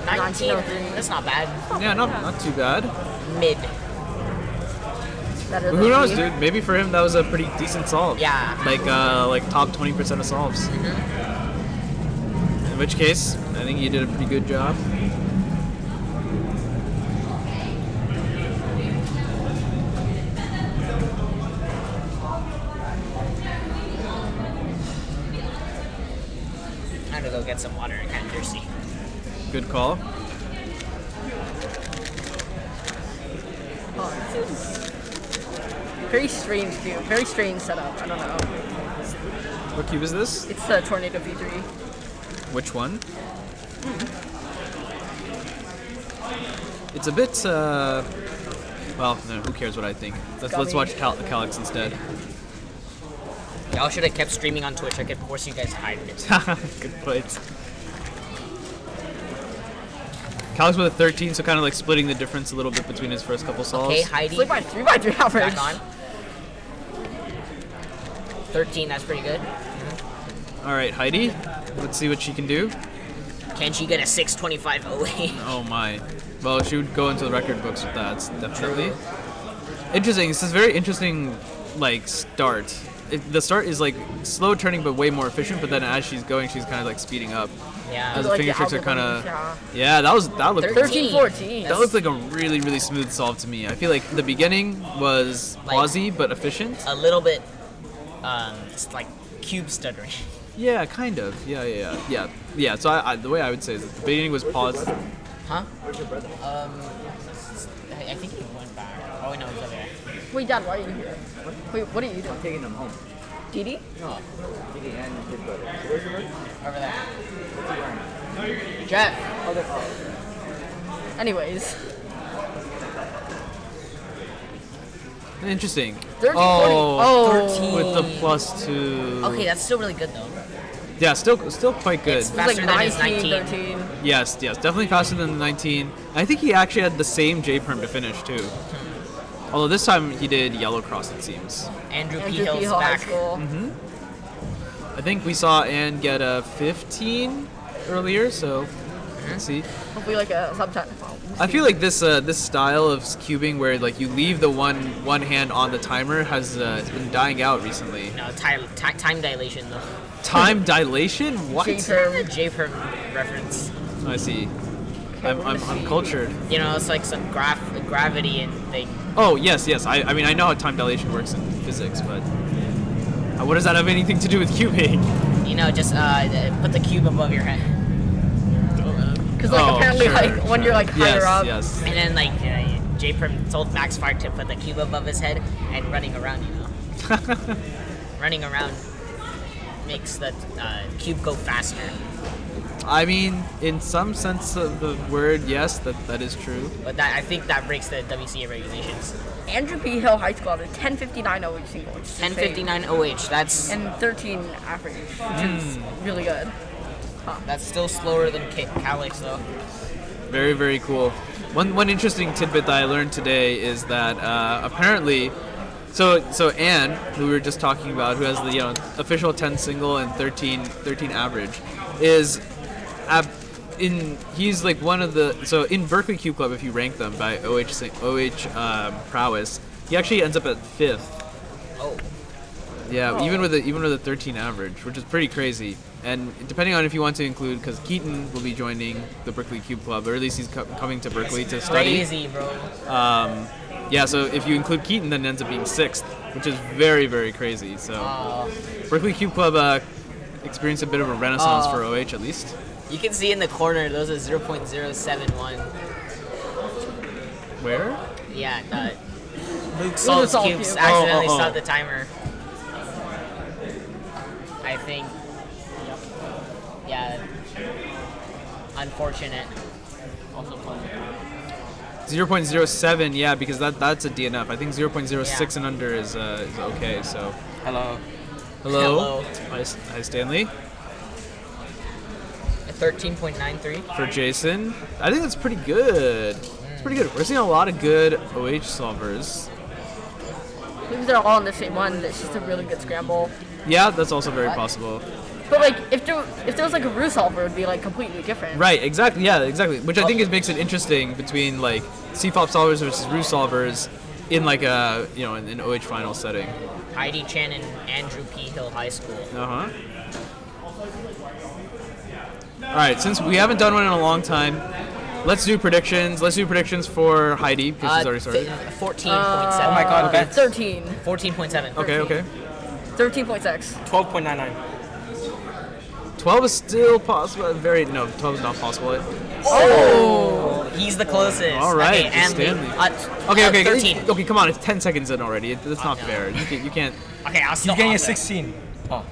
19. That's not bad. Yeah, not too bad. Mid. Better Who than knows, me. dude? Maybe for him that was a pretty decent solve. Yeah. Like top 20% of solves. In which case, I think you did a pretty good job. I'm gonna go get some water and kind of thirsty. Good call. Oh, this is very strange, dude. Very strange setup. I don't know. What cube is this? It's the Tornado V3. Which one? It's a bit. Well, no, who cares what I think? Let's watch Calyx instead. Y'all should have kept streaming on Twitch. I could force you guys to hide it. Good point. Calyx with a 13, so kind of like splitting the difference a little bit between his first couple solves. Okay, Heidi. 3x3 average. Back on. 13, that's pretty good. All right, Heidi. Let's see what she can do. Can she get a 625.08? Oh my. Well, she would go into the record books with that, definitely. Interesting. This is very interesting, like, start. The start is, like, slow turning but way more efficient, but then as she's going, she's kind of, like, speeding up. Yeah. As the Like finger the tricks are kind of... algorithms, Yeah, that looked... 13-14. That looked like a really, really smooth solve to me. I feel like the beginning was Like- pausey but efficient. A little bit, it's like cube stuttering. Yeah, kind of. Yeah. So I the way I would say is that the beginning was paused. Huh? Where's your brother? I think he went back. Oh, no, he's over there. Wait, Dad, why are you here? Wait, what are you doing? I'm taking them home. Didi? No, Didi and his brother. So where's your brother? Over there. What's he wearing? Jeff. Oh, that's all. Anyways. Interesting. 13, oh, 13. with the +2. Okay, that's still really good, though. Yeah, still quite good. It's faster than his 19. 13. Yes, definitely faster than the 19. I think he actually had the same J perm to finish too. Although this time he did yellow cross, it seems. Andrew P. Andrew P. Hill's Hill High back. School. I think we saw Ann get a 15 earlier, so let's see. Hopefully like a sometime. I feel like this style of cubing where like you leave the one hand on the timer has it's been dying out recently. No, time dilation, though. Time dilation? What? J-perm reference. I see. I'm cultured. You know, it's like some graph gravity and thing. Oh yes. I mean I know how time dilation works in physics, but what does that have anything to do with cubing? You know, just put the cube above your head. Because like apparently like when you're like higher up, and then like J Prim told Max Fire to put the cube above his head and running around, you know. Running around makes the cube go faster. I mean, in some sense of the word, yes, that is true. But I think that breaks the WCA regulations. Andrew P. Hill High School has a 10:59 OH single, which is 10:59 OH. That's and 13 average, which is really good. That's still slower than Calix though. Very, very cool. One interesting tidbit that I learned today is that apparently, so Anne, who we were just talking about, who has the official 10 single and 13 average, is he's like one of the, so in Berkeley Cube Club, if you rank them by OH prowess, he actually ends up at 5th. Oh. Yeah, even with a 13 average, which is pretty crazy. And depending on if you want to include, because Keaton will be joining the Berkeley Cube Club, or at least he's coming to Berkeley to study. Crazy, bro. Yeah, so if you include Keaton, then it ends up being 6th, which is very, very crazy. So Berkeley Cube Club experienced a bit of a renaissance for OH, at least. You can see in the corner, those are 0.071. Where? Yeah, Luke Salt's cubes accidentally stopped the timer. I think. Yeah. Unfortunate. Also fun. 0.07, yeah, because that's a DNF. I think 0.06 and under is okay. So. Hello. Hi, Stanley. 13.93 for Jason. I think that's pretty good. It's pretty good. We're seeing a lot of good OH solvers. Maybe they're all in the same one. It's just a really good scramble. Yeah, that's also very possible. But like, if there was like a root solver, it would be like completely different. Right. Exactly. Yeah. Exactly. Which I think makes it interesting between like CFOP solvers versus root solvers in like a in an OH final setting. Heidi Chan and Andrew P. Hill High School. All right. Since we haven't done one in a long time, let's do predictions. Let's do predictions for Heidi. She's already started. 14.7. Oh my God. Okay. 13. 14.7. Okay. 13.6. 12.99. 12 is still possible. 12 is not possible. Oh, he's the closest. All right, okay, and Stanley. Okay, 13. Okay, come on, it's 10 seconds in already. That's not fair. You can't. Okay, I'll still. He's getting a 16. Oh.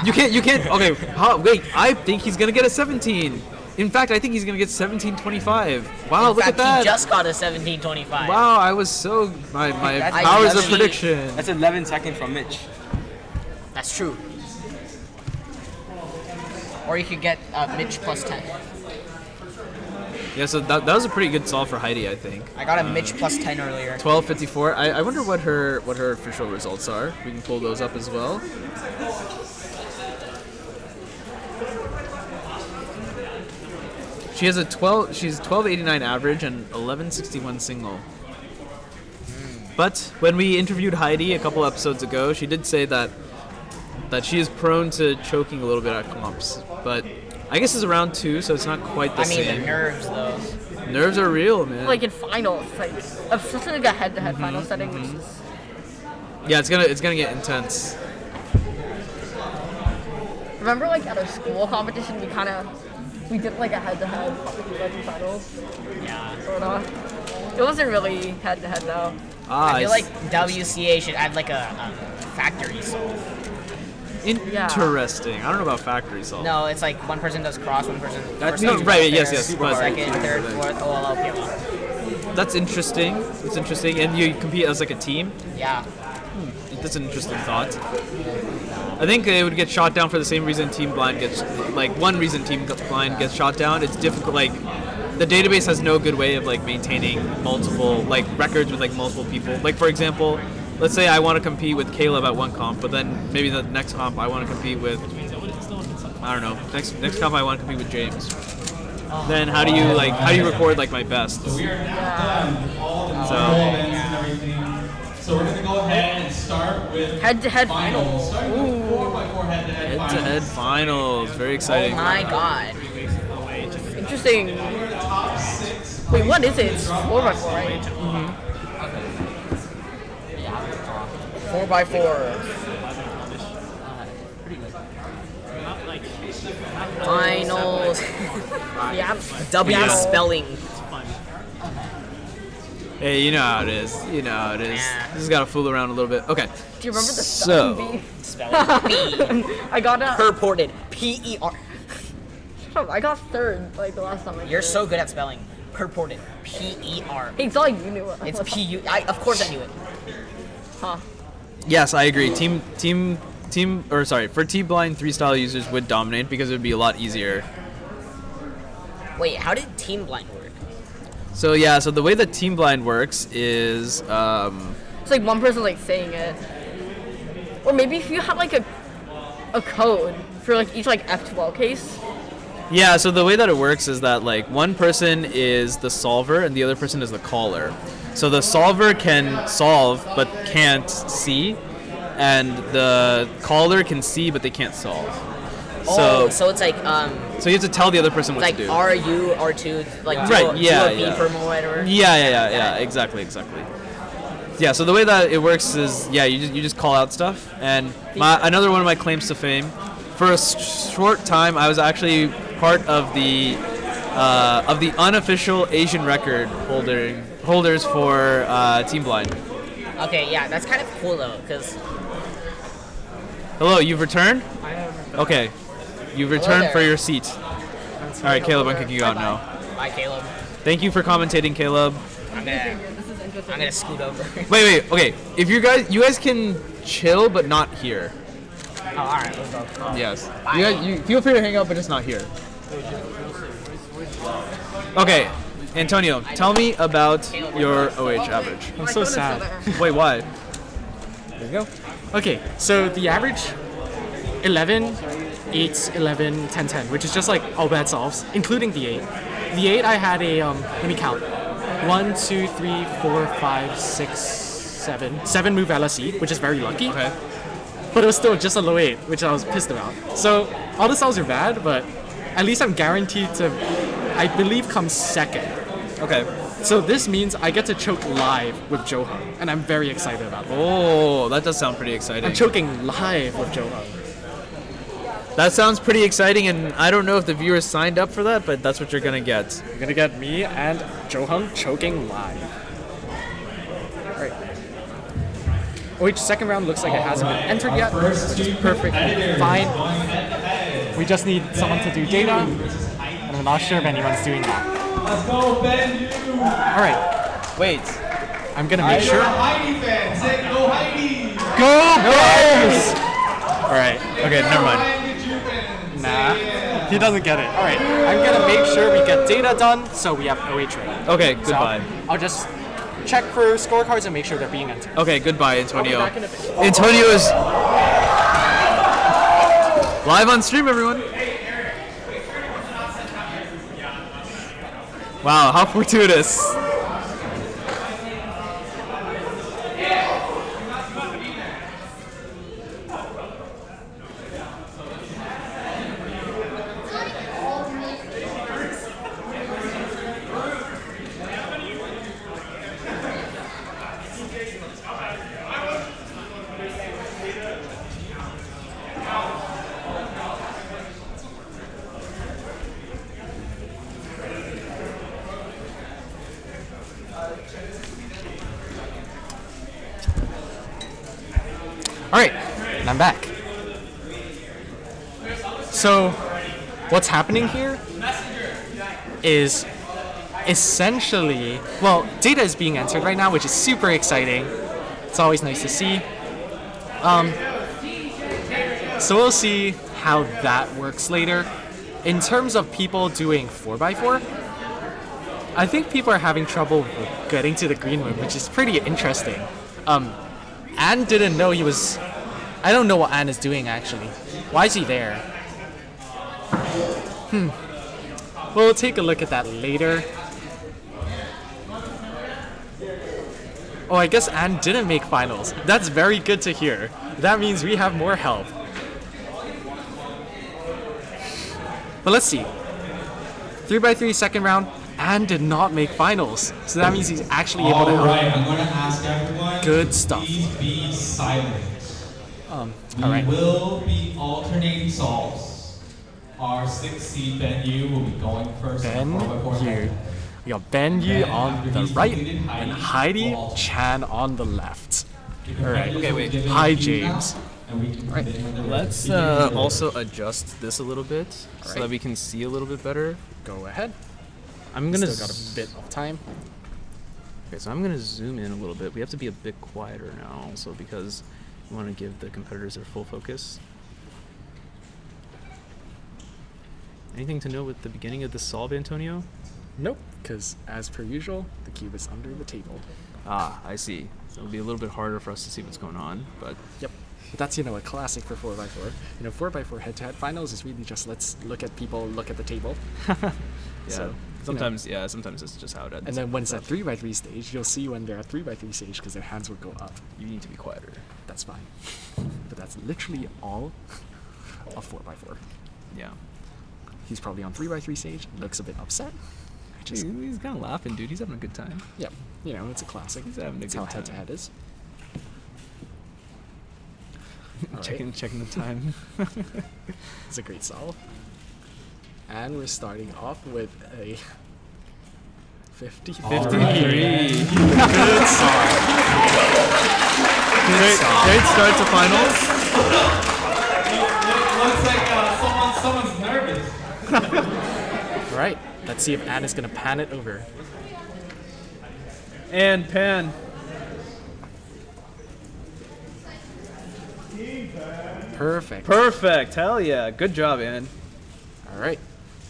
You can't. Okay, wait. I think he's gonna get a 17. In fact, I think he's gonna get 17.25. Wow, look at that. He just got a 17.25. Wow, I was so my powers of prediction. That's 11 seconds from Mitch. That's true. Or you could get Mitch plus 10. Yeah, so that was a pretty good solve for Heidi, I think. I got a Mitch plus 10 earlier. 12.54. I wonder what her official results are. We can pull those up as well. She has she's 12.89 average and 11.61 single. But when we interviewed Heidi a couple episodes ago, she did say that she is prone to choking a little bit at comps. But I guess it's around 2, so it's not quite the same. I mean, the nerves, though. Nerves are real, man. Like in finals, like especially like a head-to-head final setting, which is. Yeah, it's gonna get intense. Remember, like at our school competition, we did like a head-to-head finals. Yeah. Sort of. It wasn't really head-to-head though. I feel like WCA should add like a factory solve. Interesting. I don't know about factory solve. No, it's like one person does cross, one person. Right. Yes. But second, third, fourth. OLL, PLL. That's interesting. It's interesting, and you compete as like a team. Yeah. That's an interesting thought. I think it would get shot down for the same reason Team Blind gets, like one reason Team Blind gets shot down. It's difficult. Like the database has no good way of like maintaining multiple like records with like multiple people. Like for example, let's say I want to compete with Caleb at one comp, but then maybe the next comp I want to compete with, I don't know, next comp I want to compete with James. Then how do you record like my best? So we are now done with all the events and everything. So we're gonna go ahead and start with head-to-head finals. Starting with 4x4 head-to-head finals. Head-to-head finals, very exciting. Oh my God. Interesting. The top 6 Wait, what is it? It's 4x4, right? 4x4. Finals. W spelling. Hey, you know how it is. You know how it is. Just gotta fool around a little bit. Okay. Do you remember the So. spelling bee? Spelling bee. I got a... Purported. P-E-R. Shut up, I got third like the last time I You're did so it. good at spelling. Purported. P-E-R. Hey, it's not like you knew it. It's P-U. Of course I knew it. Huh. Yes, I agree. For T-blind 3-style users would dominate because it would be a lot easier. Wait, how did team blind work? So yeah, so the way that Team Blind works is It's like one person like saying it. Or maybe if you had like a code for like each like F12 case. yeah, so the way that it works is that like one person is the solver and the other person is the caller. So the solver can solve but can't see, and the caller can see but they can't solve. So it's like so you have to tell the other person what like to do. RU, R2, like do Right, a, yeah, do a beeper or whatever. Yeah, exactly. Yeah, so the way that it works is, yeah, you just call out stuff, and another one of my claims to fame, for a short time, I was actually part of the unofficial Asian record holders for Team Blind. Okay, yeah, that's kind of cool though, because. Hello, you've returned? I have. Okay, you've returned for your seat. All right, Caleb, I'm kicking you out now. Bye, Caleb. Thank you for commentating, Caleb. I'm gonna scoot over. Wait. Okay, if you guys can chill, but not here. Oh, all right, let's go. Yes. Bye. You feel free to hang out, but just not here. Okay, Antonio, tell me about your OH average. I'm so sad. Wait, why? There you go. Okay, so the average 11, 8, 11, 10, 10, which is just like all bad solves, including the 8. The 8 I had a, let me count. 1, 2, 3, 4, 5, 6, 7. 7 move LSE, which is very lucky. Okay. But it was still just a low 8, which I was pissed about. So all the solves are bad, but at least I'm guaranteed to, I believe, come second. Okay. So this means I get to choke live with Johan, and I'm very excited about that. Oh, that does sound pretty exciting. I'm choking live with Johan. That sounds pretty exciting, and I don't know if the viewers signed up for that, but that's what you're gonna get. You're gonna get me and Johan choking live. Alright. OH second round looks like it hasn't been entered yet, which is perfectly fine. We just need someone to do data, and I'm not sure if anyone's doing that. Let's go, Ben. Alright. Wait. I'm gonna make sure. Heidi fan, say go Heidi. Go Bears! Alright. Okay, never mind. Nah. He doesn't get it. Alright. I'm gonna make sure we get data done so we have OH ready. Okay, goodbye. So I'll just check for scorecards and make sure they're being entered. Okay, goodbye, Antonio. Antonio is live on stream, everyone. Wow, how fortuitous. Alright, and I'm back. So, what's happening here is essentially, well, data is being entered right now, which is super exciting. It's always nice to see. So we'll see how that works later. In terms of people doing 4x4, I think people are having trouble getting to the green room, which is pretty interesting. Ann didn't know he was... I don't know what Ann is doing, actually. Why is he there? We'll take a look at that later. Oh, I guess Ann didn't make finals. That's very good to hear. That means we have more help. But let's see. 3x3 second round. and did not make finals. So that means he's actually able to help. Alright, I'm going to ask everyone, Good stuff. please be silent. We all right. will be alternating solves. Our 6th seed Ben Yu will be going first. Ben on 4x4 Yu. head-to-head. We got Ben Yu Then, on after the he's right completed, and Heidi Heidi will Chan on the left. If your All right. competitors Okay, will wait. give it Hi, a few James. now, and we can continue with the Let's rest. also adjust this a little bit so Alright. that we can see a little bit better. Go ahead. I'm gonna Still got a bit of time. Okay, so I'm gonna zoom in a little bit. We have to be a bit quieter now, also because we want to give the competitors their full focus. Anything to note with the beginning of the solve, Antonio? Nope, because as per usual, the cube is under the table. Ah, I see. So it'll be a little bit harder for us to see what's going on, but Yep. But that's, a classic for 4x4. 4x4 head-to-head finals is really just let's look at people, look at the table. yeah. So, sometimes it's just how it ends. And then when it's at 3x3 stage, you'll see when they're at 3x3 stage because their hands will go up. You need to be quieter. That's fine. But that's literally all of 4x4. Yeah. He's probably on 3x3 stage, looks a bit upset. He's kind of laughing, dude. He's having a good time. Yep. It's a classic. He's having a That's good how time. head-to-head is. checking the time. It's a great solve. And we're starting off with a 53. Good solve. Great start to finals. Looks like someone's nervous. All right. Let's see if Anna's gonna pan it over. And pan. Perfect. Perfect. Hell yeah. Good job, Ann. All right.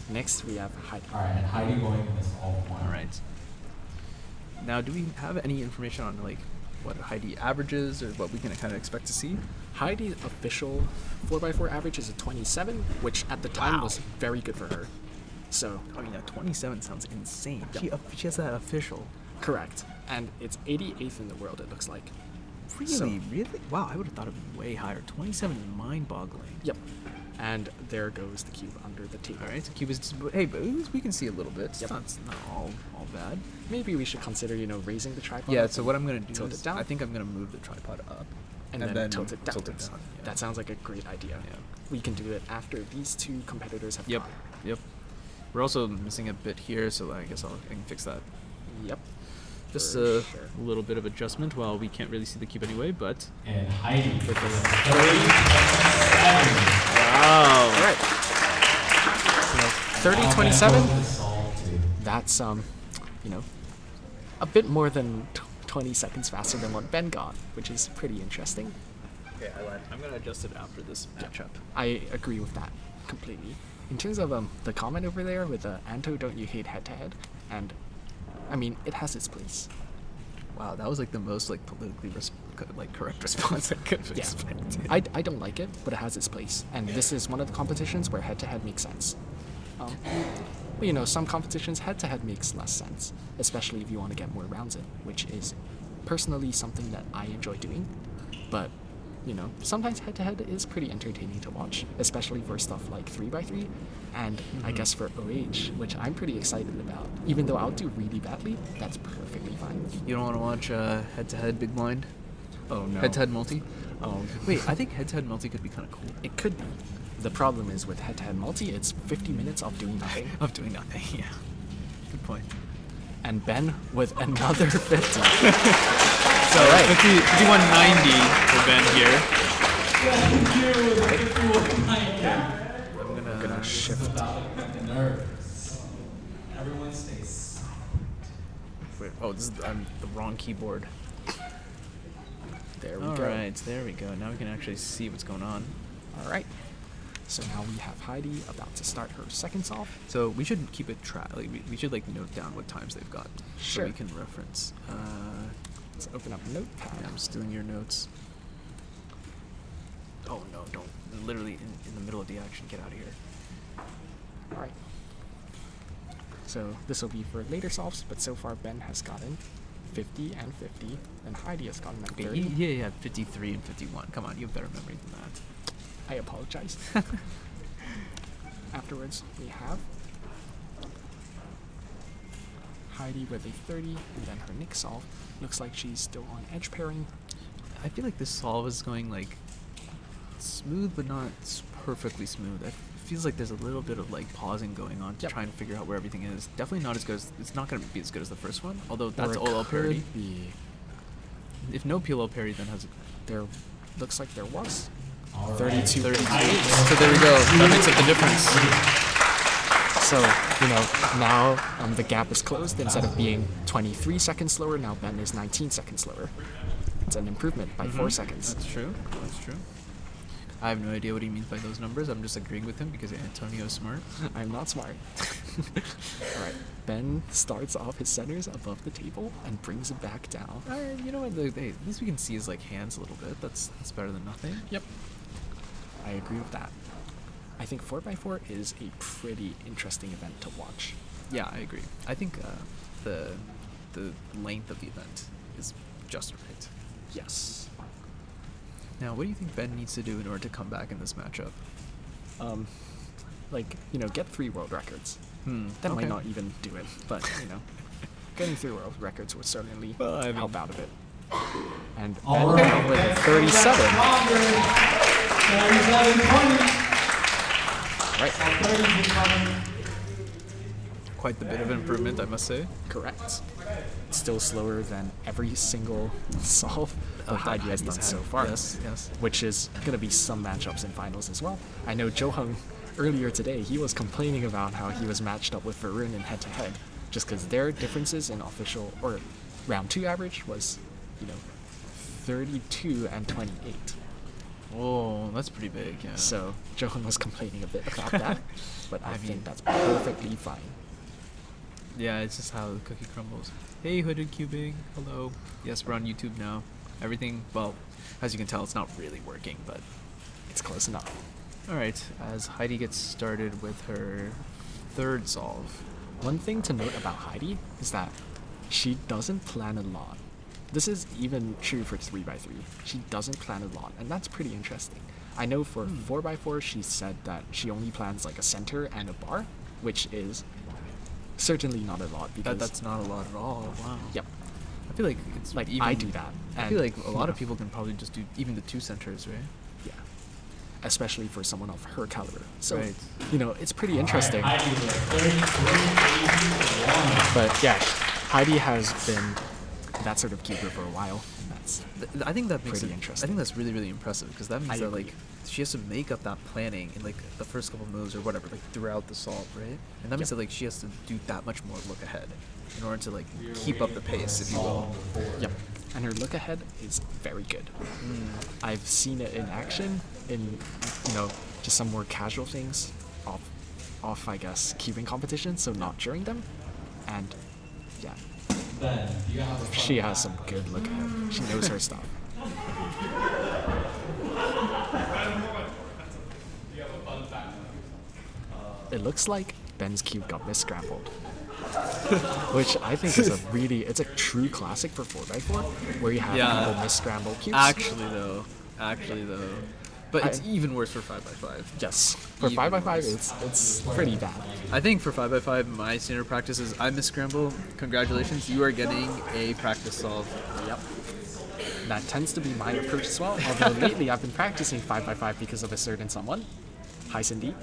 Next we have Heidi. All right, and Heidi going in this all one. All right. Now, do we have any information on what Heidi averages or what we can kind of expect to see? Heidi's official 4x4 average is a 27, which at the time was very good for her. So, 27 sounds insane. Yep. She has that official. Correct. And it's 88th in the world, it looks like. Really? Really? Wow, I would have thought it'd be way higher. 27 is mind-boggling. Yep. And there goes the cube under the table. All right, so cube is... Hey, but at least we can see a little bit. Yep. It's not all bad. Maybe we should consider, raising the tripod. Yeah, up so and what I'm going to do tilt is... it down. I think I'm going to move the tripod up. And then tilt it down. Yeah. That sounds like a great idea. Yeah. We can do it after these two competitors have Yep. gone. Yep. We're also missing a bit here, so I guess I can fix that. Yep. Just For a sure. little bit of adjustment. Well, we can't really see the cube anyway, but... And Heidi with the 37. Wow. All right. 30-27. That's a bit more than 20 seconds faster than what Ben got, which is pretty interesting. Okay, I lied. I'm gonna adjust it after this matchup. I agree with that completely. In terms of the comment over there with Anto, don't you hate head-to-head? And I mean, it has its place. Wow, that was the most politically correct response I could have expected. I don't like it, but it has its place. And this is one of the competitions where head-to-head makes sense. But some competitions head-to-head makes less sense, especially if you want to get more rounds in, which is personally something that I enjoy doing. But, sometimes head-to-head is pretty entertaining to watch, especially for stuff like 3x3, and I guess for OH, which I'm pretty excited about. Even though I'll do really badly, that's perfectly fine. You don't want to watch head-to-head big blind? Oh, no. Head-to-head multi? Oh. Wait, I think head-to-head multi could be kind of cool. It could be. The problem is with head-to-head multi, it's 50 minutes of doing nothing. Of doing nothing, yeah. Good point. And Ben with another 50. So, right. 5190 for Ben here. I'm gonna shift. Nerves. Everyone stay silent. Wait, oh, this is the wrong keyboard. There we All go. right, there we go. Now we can actually see what's going on. All right. So now we have Heidi about to start her second solve. So we should keep it track. We should note down what times they've got, Sure. so we can reference. Let's open up Notepad. Yeah, I'm stealing your notes. Oh no! Don't literally in the middle of the action. Get out of here. All right. So this will be for later solves, but so far Ben has gotten 50 and 50, and Heidi has gotten 30. Yeah, 53 and 51. Come on, you have better memory than that. I apologize. Afterwards, we have Heidi with a 30, and then her Nick solve. Looks like she's still on edge pairing. I feel like this solve is going like smooth, but not perfectly smooth. It feels like there's a little bit of like pausing going on to try and figure out where everything is. Definitely not as good as, it's not going to be as good as the first one, although that's OL parry. If no PLL parry, then has it? There looks like there was. 32. So there we go. That makes up the difference. So, now the gap is closed. Instead of being 23 seconds slower, now Ben is 19 seconds slower. It's an improvement by 4 seconds. That's true. That's true. I have no idea what he means by those numbers. I'm just agreeing with him because Antonio's smart. I'm not smart. Alright, Ben starts off his centers above the table and brings it back down. You know what? At least we can see his like hands a little bit. That's better than nothing. Yep. I agree with that. I think 4x4 is a pretty interesting event to watch. Yeah, I agree. I think the length of the event is just right. Yes. Now, what do you think Ben needs to do in order to come back in this matchup? Get 3 world records. That okay. might not even do it, but getting 3 world records would certainly help out a bit. And Ben with 37. 37-20. Right. Quite the bit of improvement, I must say. Correct. Still slower than every single solve that Heidi has done so far. Yes. Which is going to be some matchups in finals as well. I know Jo Hung earlier today, he was complaining about how he was matched up with Varun in head-to-head, just because their differences in official or round 2 average was, 32 and 28. Oh, that's pretty big, yeah. So Jo Hung was complaining a bit about that, but I think that's perfectly fine. Yeah, it's just how the cookie crumbles. Hey, Hooded Cubing, hello. Yes, we're on YouTube now. Everything, well, as you can tell, it's not really working, but it's close enough. Alright, as Heidi gets started with her 3rd solve. One thing to note about Heidi is that she doesn't plan a lot. This is even true for 3x3. She doesn't plan a lot, and that's pretty interesting. I know for 4x4, she said that she only plans like a center and a bar, which is certainly not a lot. Because that's not a lot at all. Wow. Yep. I feel like it's like even, I do that. I feel like a lot of people can probably just do even the 2 centers, right? Yeah. Especially for someone of her caliber. So, right. It's pretty interesting. But yeah, Heidi has been that sort of keeper for a while, and that's I think that makes pretty it interesting. I think that's really, really impressive because that means that like she has to make up that planning in like the first couple moves or whatever, like throughout the solve, right? And that means that like she has to do that much more look ahead in order to like keep up the pace, if you will. Yep. And her look ahead is very good. I've seen it in action in just some more casual things off I guess cubing competitions, so not during them. And yeah. She has some good look ahead. She knows her stuff. It looks like Ben's cube got mis-scrambled. Which I think is it's a true classic for 4x4, where you have people mis-scramble cubes. Actually though. But it's even worse for 5x5. Yes. For 5x5, it's pretty bad. I think for 5x5, my standard practice is I mis-scramble. Congratulations, you are getting a practice solve. Yep. That tends to be my approach as well, although lately I've been practicing 5x5 because of a certain someone. Hi, Cindy.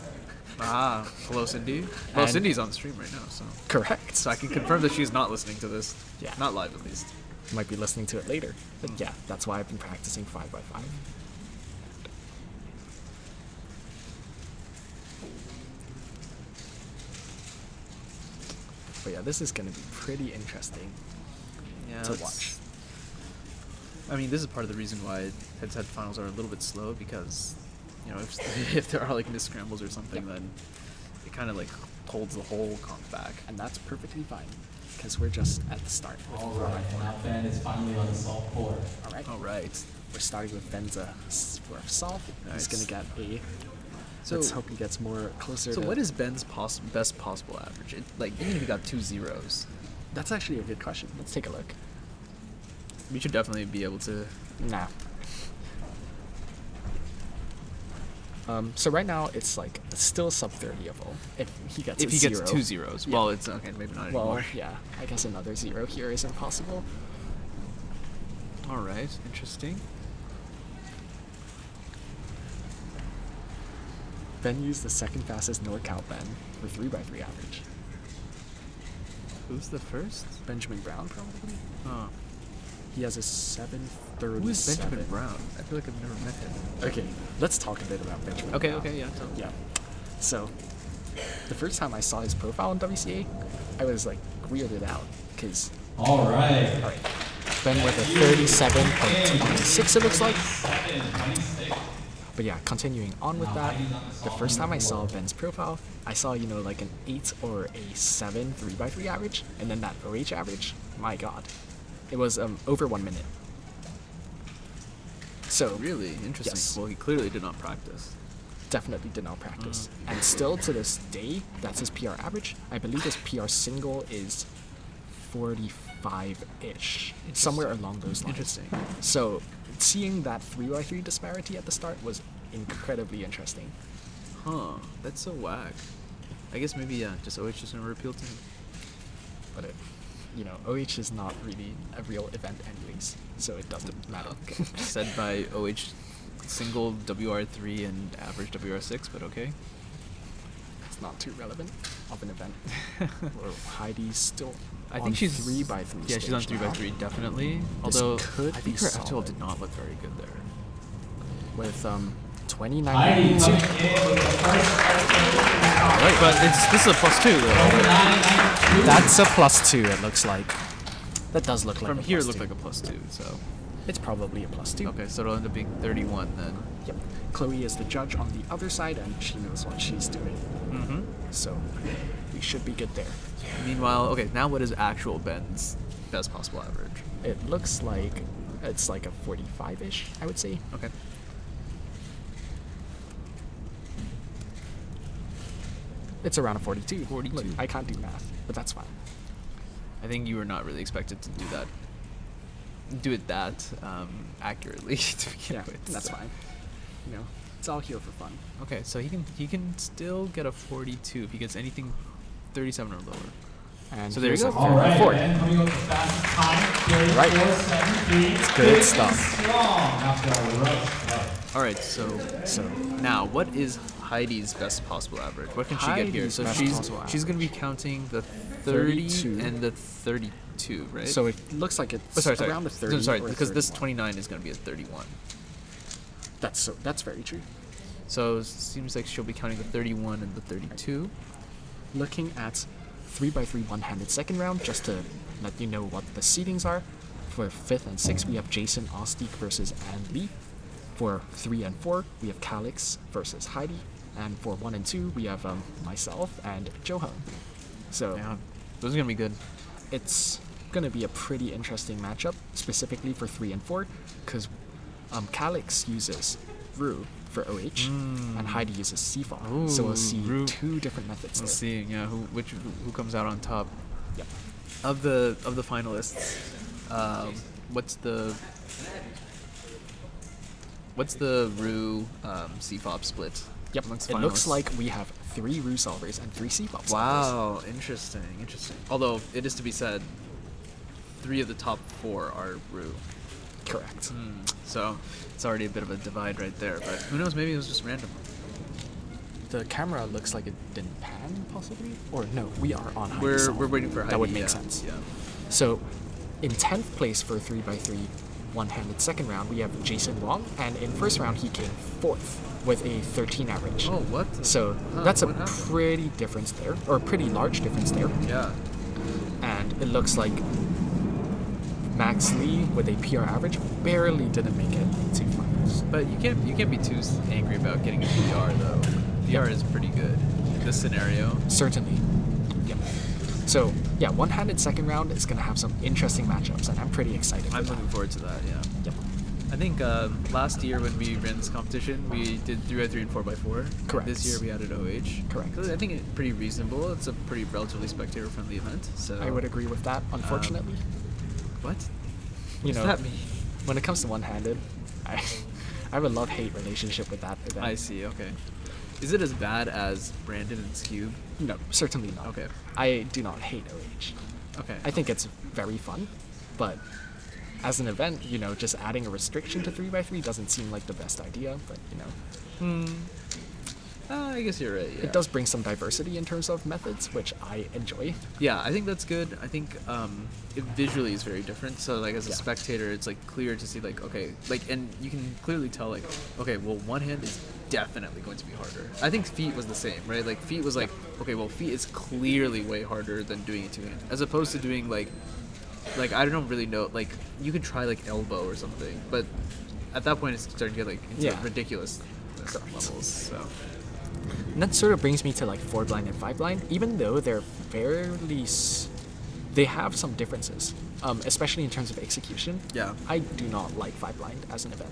Ah, hello, Cindy. Well, Cindy's on the stream right now, so. Correct. So I can confirm that she's not listening to this. Yeah. Not live, at least. Might be listening to it later. But yeah, that's why I've been practicing 5x5. But yeah, this is going to be pretty interesting to watch. I mean, this is part of the reason why head-to-head finals are a little bit slow because, if there are like mis-scrambles or something, then it kind of like holds the whole comp back. And that's perfectly fine because we're just at the start. All right, now Ben is finally on the solve board. All right. We're starting with Ben's for solve. Nice. He's going to get a. Let's hope he gets more closer. So what is Ben's best possible average? Even if he got 2 zeros. That's actually a good question. Let's take a look. We should definitely be able to. Nah. So right now it's like still sub 30able. If he gets If a he zero. gets 2 zeros, well, it's okay. Maybe not Well, anymore. yeah. I guess another 0 here is impossible. All right, interesting. Ben used the second fastest NorCal Ben for 3x3 average. Who's the first? Benjamin Brown, probably. Oh. He has a 737. Who is Benjamin Brown? I feel like I've never met him. Okay, let's talk a bit about Benjamin Okay, Brown. okay, yeah, tell me. Yeah. So, the first time I saw his profile on WCA, I was like weirded out because. All right. Ben with a 37.226, it looks like. But yeah, continuing on with that, the first time I saw Ben's profile, I saw, you know, like an 8 or a 7 3x3 average, and then that OH average, my god. It was over 1 minute. So Really interesting. Yes. Well, he clearly did not practice. Definitely did not practice. And still to this day, that's his PR average. I believe his PR single is 45-ish, somewhere along those lines. Interesting. So seeing that 3x3 disparity at the start was incredibly interesting. Huh? That's so whack. I guess maybe just OH just never appealed to him. But it, you know, OH is not really a real event anyways, so it doesn't matter. Said by OH single WR3 and average WR6, but okay. It's not too relevant of an event. Or Heidi's still I on think she's 3x3 Yeah, she's on stage 3x3 now. definitely. This Although could I think be her actual solid. did not look very good there. With Heidi 29.2. coming in with the first Right, but this is a +2 though. That's a +2, it looks like. That does look like From a here, it +2. looked like a +2. So It's probably a +2. okay, so it'll end up being 31 then. Yep. Chloe is the judge on the other side, and she knows what she's doing. Mm-hmm. So we should be good there. Meanwhile, okay, now what is actual Ben's best possible average? It looks like it's like a 45-ish, I would say. Okay. It's around a 42. 42. Look, I can't do math, but that's fine. I think you were not really expected to do it that accurately to begin Yeah, with. that's so. fine. You know, it's all here for fun. Okay, so he can still get a 42 if he gets anything 37 or lower. And so there you here's go. a All right, 34. Ben coming up with the fastest time, Right. 34.73. It's good stuff. Strong after a rough start. All right, so now what is Heidi's best possible average? What can she get here? Heidi's So best possible she's going to be counting the 30 32. and the 32, right? So it looks like it's sorry. around the 30. Sorry, or because this 31. 29 is going to be a 31. That's very true. So it seems like she'll be counting the 31 and the 32. Looking at 3x3 one-handed second round, just to let you know what the seedings are. For 5th and 6th, we have Jason Ostiek versus Ann Lee. For 3 and 4, we have Calix versus Heidi. And for 1 and 2, we have myself and Johan. So Yeah, those are going to be good. it's going to be a pretty interesting matchup, specifically for 3 and 4, because Calix uses Rue for OH, and Heidi uses CFOP. So we'll see Rue. 2 different methods We'll there. see, yeah, who comes out on top. Yep. Of the finalists, what's the Rue CFOP split? Yep. amongst It looks finalists? like we have 3 Rue solvers and 3 CFOP solvers. Wow, interesting. Although it is to be said, 3 of the top 4 are Rue. Correct. So it's already a bit of a divide right there. But who knows? Maybe it was just random. The camera looks like it didn't pan, possibly? Or no, we are on Heidi We're solve. waiting for Heidi. That would make yeah, sense. Yeah. So, in 10th place for 3x3 one-handed second round, we have Jason Wong, and in first round he came 4th with a 13 average. Oh, what? So that's a pretty difference there, or pretty large difference there. Yeah. And it looks like Max Lee with a PR average barely didn't make it to finals. But you can't be too angry about getting a PR though. PR is pretty good in this scenario. Certainly. Yep. So yeah, one-handed second round is gonna have some interesting matchups, and I'm pretty excited. I'm looking forward to that. Yeah. Yep. I think last year when we ran this competition, we did 3x3 and 4x4. Correct. This year we added OH. Correct. So I think it's pretty reasonable. It's a pretty relatively spectator-friendly event. So I would agree with that. Unfortunately, what? you What know, does that mean? when it comes to one-handed, I have a love-hate relationship with that event. I see. Okay. Is it as bad as Brandon and Cube? No, certainly not. Okay. I do not hate OH. Okay. I think it's very fun, but as an event, you know, just adding a restriction to 3x3 doesn't seem like the best idea, but you know. I guess you're right. Yeah. It does bring some diversity in terms of methods, which I enjoy. Yeah, I think that's good. I think it visually is very different. So like as a Yeah. spectator, it's like clear to see like, okay, like, and you can clearly tell like, okay, well, one hand is definitely going to be harder. I think feet was the same, right? Like feet was like, okay, well, feet is clearly way harder than doing it two hand, as opposed to doing like I don't really know, like you could try like elbow or something, but at that point it's starting to get like into ridiculous levels. So. And that sort of brings me to like 4-blind and 5-blind, even though they're they have some differences, especially in terms of execution. Yeah. I do not like 5-blind as an event,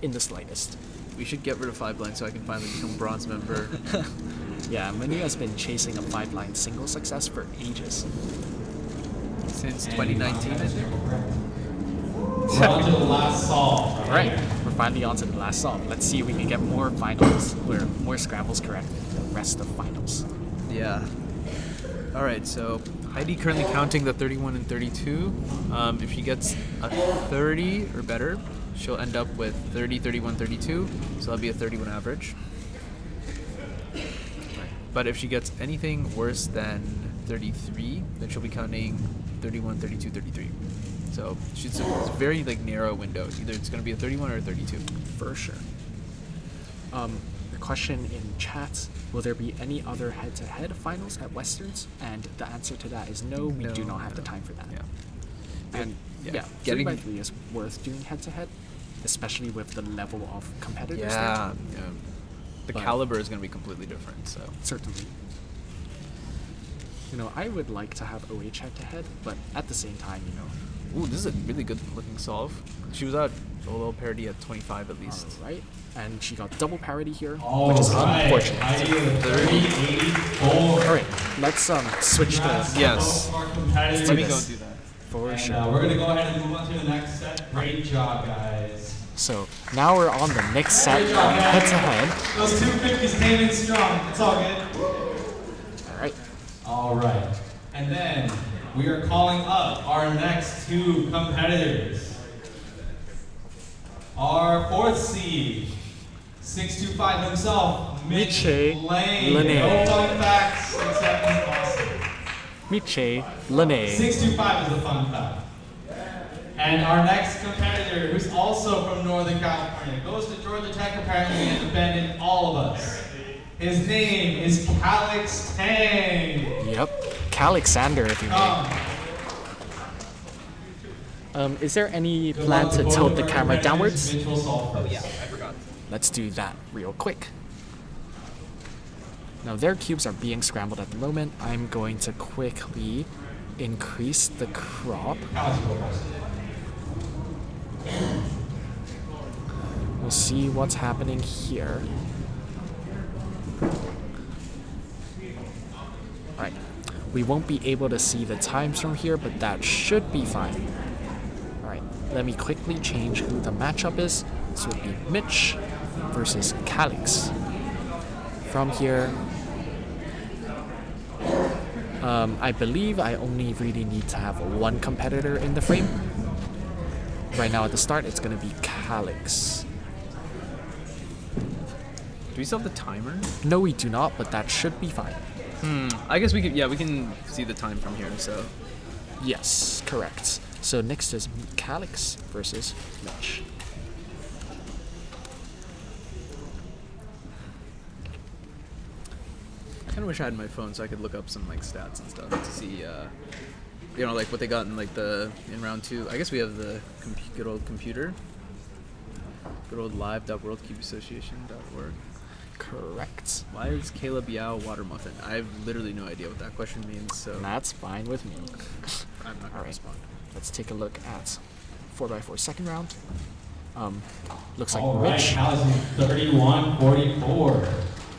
in the slightest. We should get rid of 5-blind so I can finally become a bronze member. Yeah, Manu has been chasing a 5-blind single success for ages. Since 2019, I think. We're on to the last solve. Alright, we're finally on to the last solve. Let's see if we can get more finals, or more scrambles correct in the rest of finals. Yeah. Alright, so Heidi currently counting the 31 and 32. If she gets a 30 or better, she'll end up with 30, 31, 32. So that'll be a 31 average. But if she gets anything worse than 33, then she'll be counting 31, 32, 33. So it's a very like narrow window. Either it's going to be a 31 or a 32. For sure. The question in chat, will there be any other head-to-head finals at Westerns? And the answer to that is no, we do not have the time for that. Yeah. And Yeah. 3x3 is worth doing head-to-head, especially with the level of competitors Yeah. there. Yeah. The But- caliber is going to be completely different. So Certainly. You know, I would like to have OH head-to-head, but at the same time, you know. Ooh, this is a really good looking solve. She was at a little parity at 25 at least. Right? And she got double parity here, All which is right. unfortunate. Heidi with 30-84. Alright, let's switch Congrats to... to both of our competitors. Let me go do that. For And, sure. we're going to go ahead and move on to the next set. Great job, guys. So now we're on the next set of head-to-head. Those 250s came in strong. It's all good. Alright. All right. And then we are calling up our next two competitors. Our fourth seed, 625 himself, Mitch Lane. No fun facts except he's awesome. Mitch Lane. 625 is a fun fact. And our next competitor, who's also from Northern California, goes to Georgia Tech apparently and abandoned all of us. His name is Calix Tang. Yep. Calexander, if you may. Is there any plan to tilt the camera downwards? Oh yeah, I forgot. Let's do that real quick. Now their cubes are being scrambled at the moment. I'm going to quickly increase the crop. We'll see what's happening here. Alright, we won't be able to see the times from here, but that should be fine. Alright, let me quickly change who the matchup is. This would be Mitch versus Calix. From here, I believe I only really need to have one competitor in the frame. Right now at the start, it's going to be Calix. Do we still have the timer? No, we do not, but that should be fine. I guess we could. Yeah, we can see the time from here. So. Yes, correct. So next is Calix versus Mitch. I kind of wish I had my phone so I could look up some like stats and stuff to see, you know, like what they got in like in round 2. I guess we have the good old computer, good old live.worldcubeassociation.org. Correct. Why is Caleb Yao water muffin? I have literally no idea what that question means. So that's fine with me. I'm not gonna respond. Let's take a look at 4x4 second round. Looks like All right, Mitch. Calix 31-44.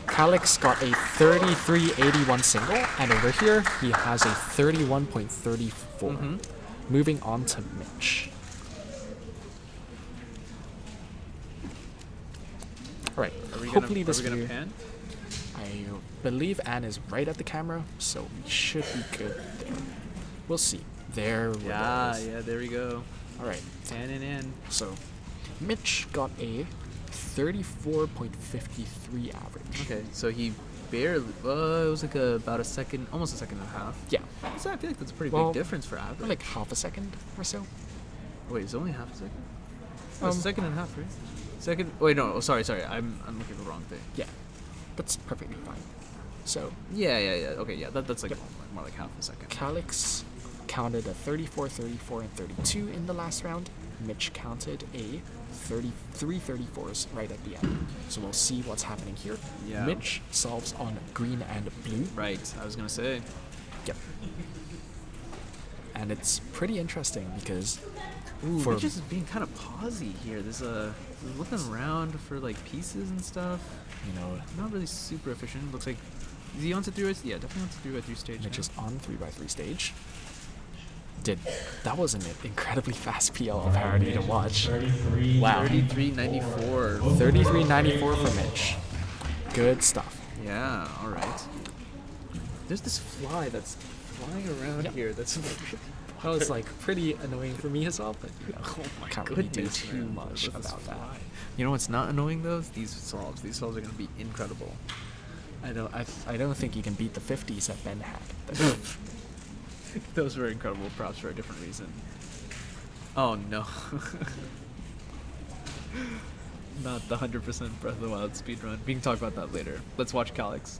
Calix got a 33.81 single, and over here he has a 31.34. Moving on to Mitch. hopefully this are we gonna view- pan? I believe Anne is right at the camera, so we should be good there. We'll see. There we Yeah, go. yeah, there we go. All right. Pan and in. So, Mitch got a 34.53 average. Okay, so he barely. It was like about a second, almost a second and a half. Yeah. So I feel like that's a pretty Well, big difference for average. Like half a second or so. Wait, it's only half a second? Oh, it's a Um, second and a half, right? Second. Wait, no. Oh, sorry. I'm looking at the wrong thing. Yeah, that's perfectly fine. So Yeah. Okay, yeah. That's like more like half a second. Calix counted a 34, 34, and 32 in the last round. Mitch counted a 33 34s right at the end. So we'll see what's happening here. Yeah. Mitch solves on green and blue. Right. I was gonna say. Yep. And it's pretty interesting because Ooh, for Mitch is being kind of pausey here. There's looking around for like pieces and stuff. you know Not really super efficient. Looks like. Is he on to 3x? Yeah, definitely on to 3x3 stage. Mitch now. is on 3x3 stage. That was an incredibly fast PLL parody to watch. Wow. 33.94. 33.94 for Mitch. Good stuff. Yeah, alright. There's this fly that's flying around Yep. here that's That was like pretty annoying for me as well, but you know, oh my can't really do goodness, too man. much What's this about that. fly? You know what's not annoying though? These solves. These solves are gonna be incredible. I don't think you can beat the 50s that Ben had. Those were incredible props for a different reason. Oh no. Not the 100% Breath of the Wild speedrun. We can talk about that later. Let's watch Calix.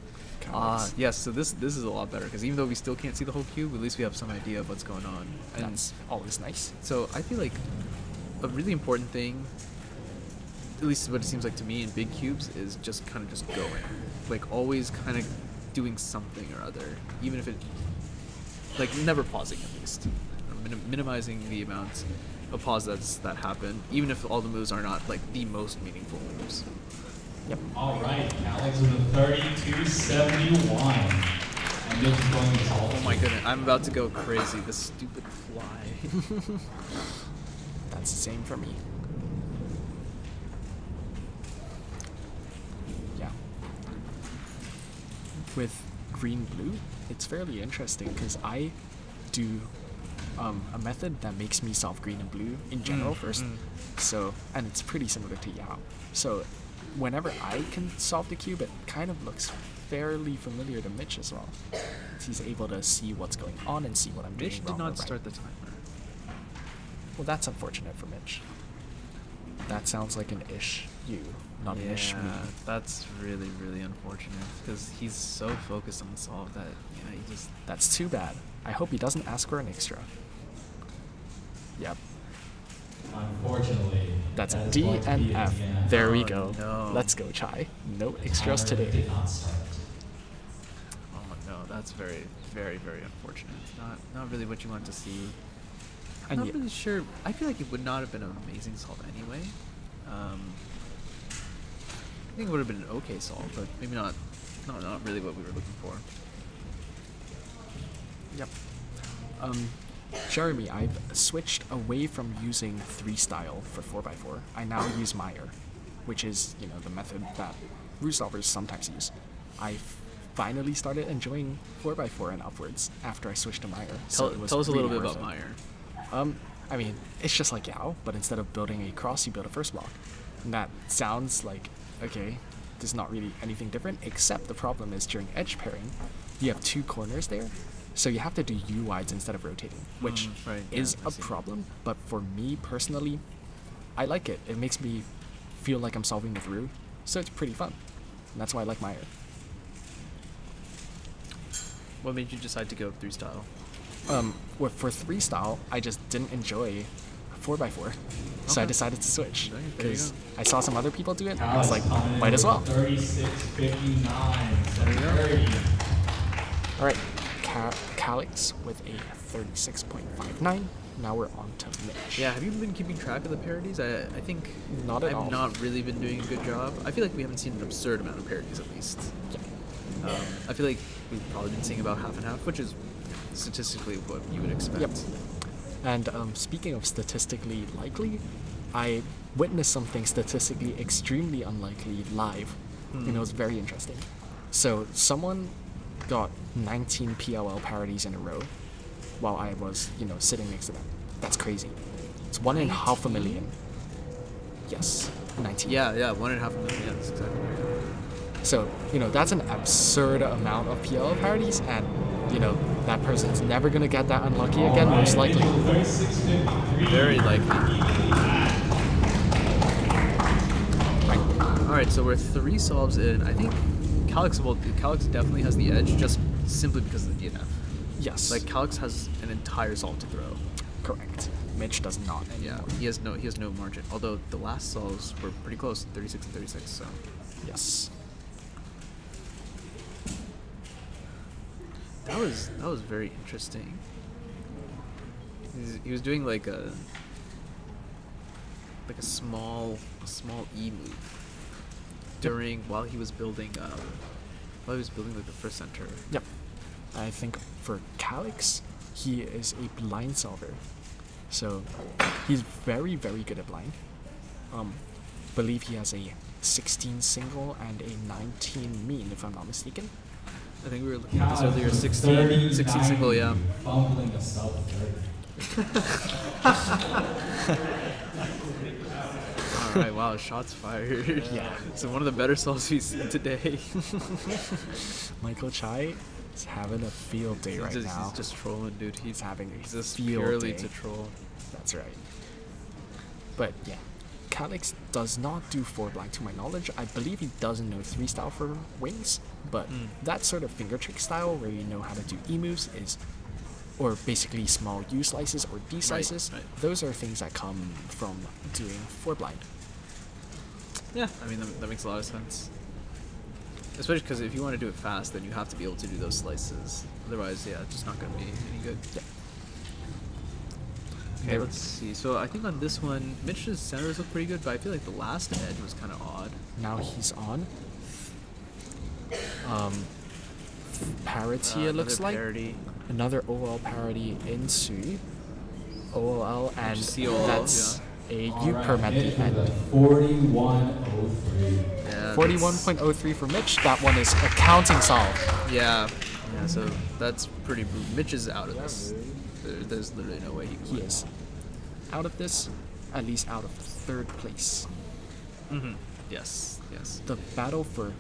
Yes, so this is a lot better because even though we still can't see the whole cube, at least we have some idea of what's going on. And That's always nice. so I feel like a really important thing, at least what it seems like to me in big cubes, is just kind of just going. Like always kind of doing something or other, even if it, like never pausing at least. Minimizing the amount of pauses that happen, even if all the moves are not like the most meaningful moves. Yep. All right, Alex with a 32.71. And Mitch is going to solve. Oh my goodness, I'm about to go crazy. This stupid fly. That's the same for me. Yeah. With green blue, it's fairly interesting because I do a method that makes me solve green and blue in general first. So, and it's pretty similar to Yao. So, whenever I can solve the cube, it kind of looks fairly familiar to Mitch as well. He's able to see what's going on and see what I'm doing Mitch wrong did or not right. start the timer. Well, that's unfortunate for Mitch. That sounds like an ish you, not an ish me. That's really, really unfortunate because he's so focused on the solve that he just. That's too bad. I hope he doesn't ask for an extra. Yep. Unfortunately. That's that is D going to and be it F. again. There we Oh, go. no. Let's go, Chai. No extras Timer today. did not start. Oh no, that's very, very, very unfortunate. Not really what you want to see. I'm And not yet- really sure. I feel like it would not have been an amazing solve anyway. I think it would have been an okay solve, but maybe not really what we were looking for. Yep. Jeremy, I've switched away from using 3-style for 4x4. I now use Meyer, which is, the method that root solvers sometimes use. I finally started enjoying 4x4 and upwards after I switched to Meyer. So it was Tell us a little really bit worth about it. Meyer. I mean, it's just like Yao, but instead of building a cross, you build a first block. And that sounds like, okay, there's not really anything different, except the problem is during edge pairing, you have 2 corners there, so you have to do U-wides instead of rotating, which right, is yeah, I a see. problem, but for me personally, I like it. It makes me feel like I'm solving the through, so it's pretty fun. And that's why I like Meyer. What made you decide to go 3-style? For 3-style, I just didn't enjoy 4x4, so I Okay. decided to switch There you because go. I saw some other people do it. And I Alex was like, coming in might as with well. 36.59. 7:30. All right, Calix with a 36.59. Now we're on to Mitch. Yeah, have you been keeping track of the parodies? I think Not at I've all. not really been doing a good job. I feel like we haven't seen an absurd amount of parodies at least. I feel like we've probably been seeing about half and half, which is statistically what you would expect. Yep. And speaking of statistically likely, I witnessed something statistically extremely unlikely live You know, it's very interesting. So someone got 19 PLL parodies in a row while I was, you know, sitting next to them. That's crazy. It's 1 in half a million. Yes, 19. Yeah, 1 in half a million. Yeah, that's exactly right. So, you know, that's an absurd amount of PLL parodies, and, you know, that person's never gonna get that unlucky again, most likely. Very likely. Alright, so we're 3 solves in. I think Calix definitely has the edge just simply because of the DNF. Yes. Like Calix has an entire solve to throw. Correct. Mitch does not anymore. Yeah, he has no margin. Although the last solves were pretty close, 36 and 36, so. Yes. That was very interesting. He was doing like a small E move while he was building like the first center. Yep. I think for Calix, he is a blind solver. So he's very, very good at blind. Believe he has a 16 single and a 19 mean, if I'm not mistaken. I think we were looking at this earlier. 16 single, yeah. Fumbling a self-third. Alright, wow, shots fired. Yeah. So one of the better solves we've seen today. Michael Chai is having a field day right now. He's just trolling, dude. He's having a just field purely day. to troll. That's right. But yeah, Calix does not do 4 blind to my knowledge. I believe he doesn't know 3 style for wings, but that sort of finger trick style where you know how to do E moves is, or basically small U slices or D slices, those are things that come from doing 4 blind. Yeah, I mean, that makes a lot of sense. Especially because if you want to do it fast, then you have to be able to do those slices. Otherwise, yeah, it's just not going to be any good. Yeah. Okay, let's see. So I think on this one, Mitch's centers look pretty good, but I feel like the last edge was kind of odd. Now he's on. Parity, it looks like. Parity. Another OL parity into OL, and OL, that's a U perm at the end. 41.03. Yeah, 41.03 for Mitch. That one is a counting solve. Yeah, so that's pretty brutal. Mitch is out of this. There's literally no way he can win. He is out of this, at least out of 3rd place. Yes. The battle for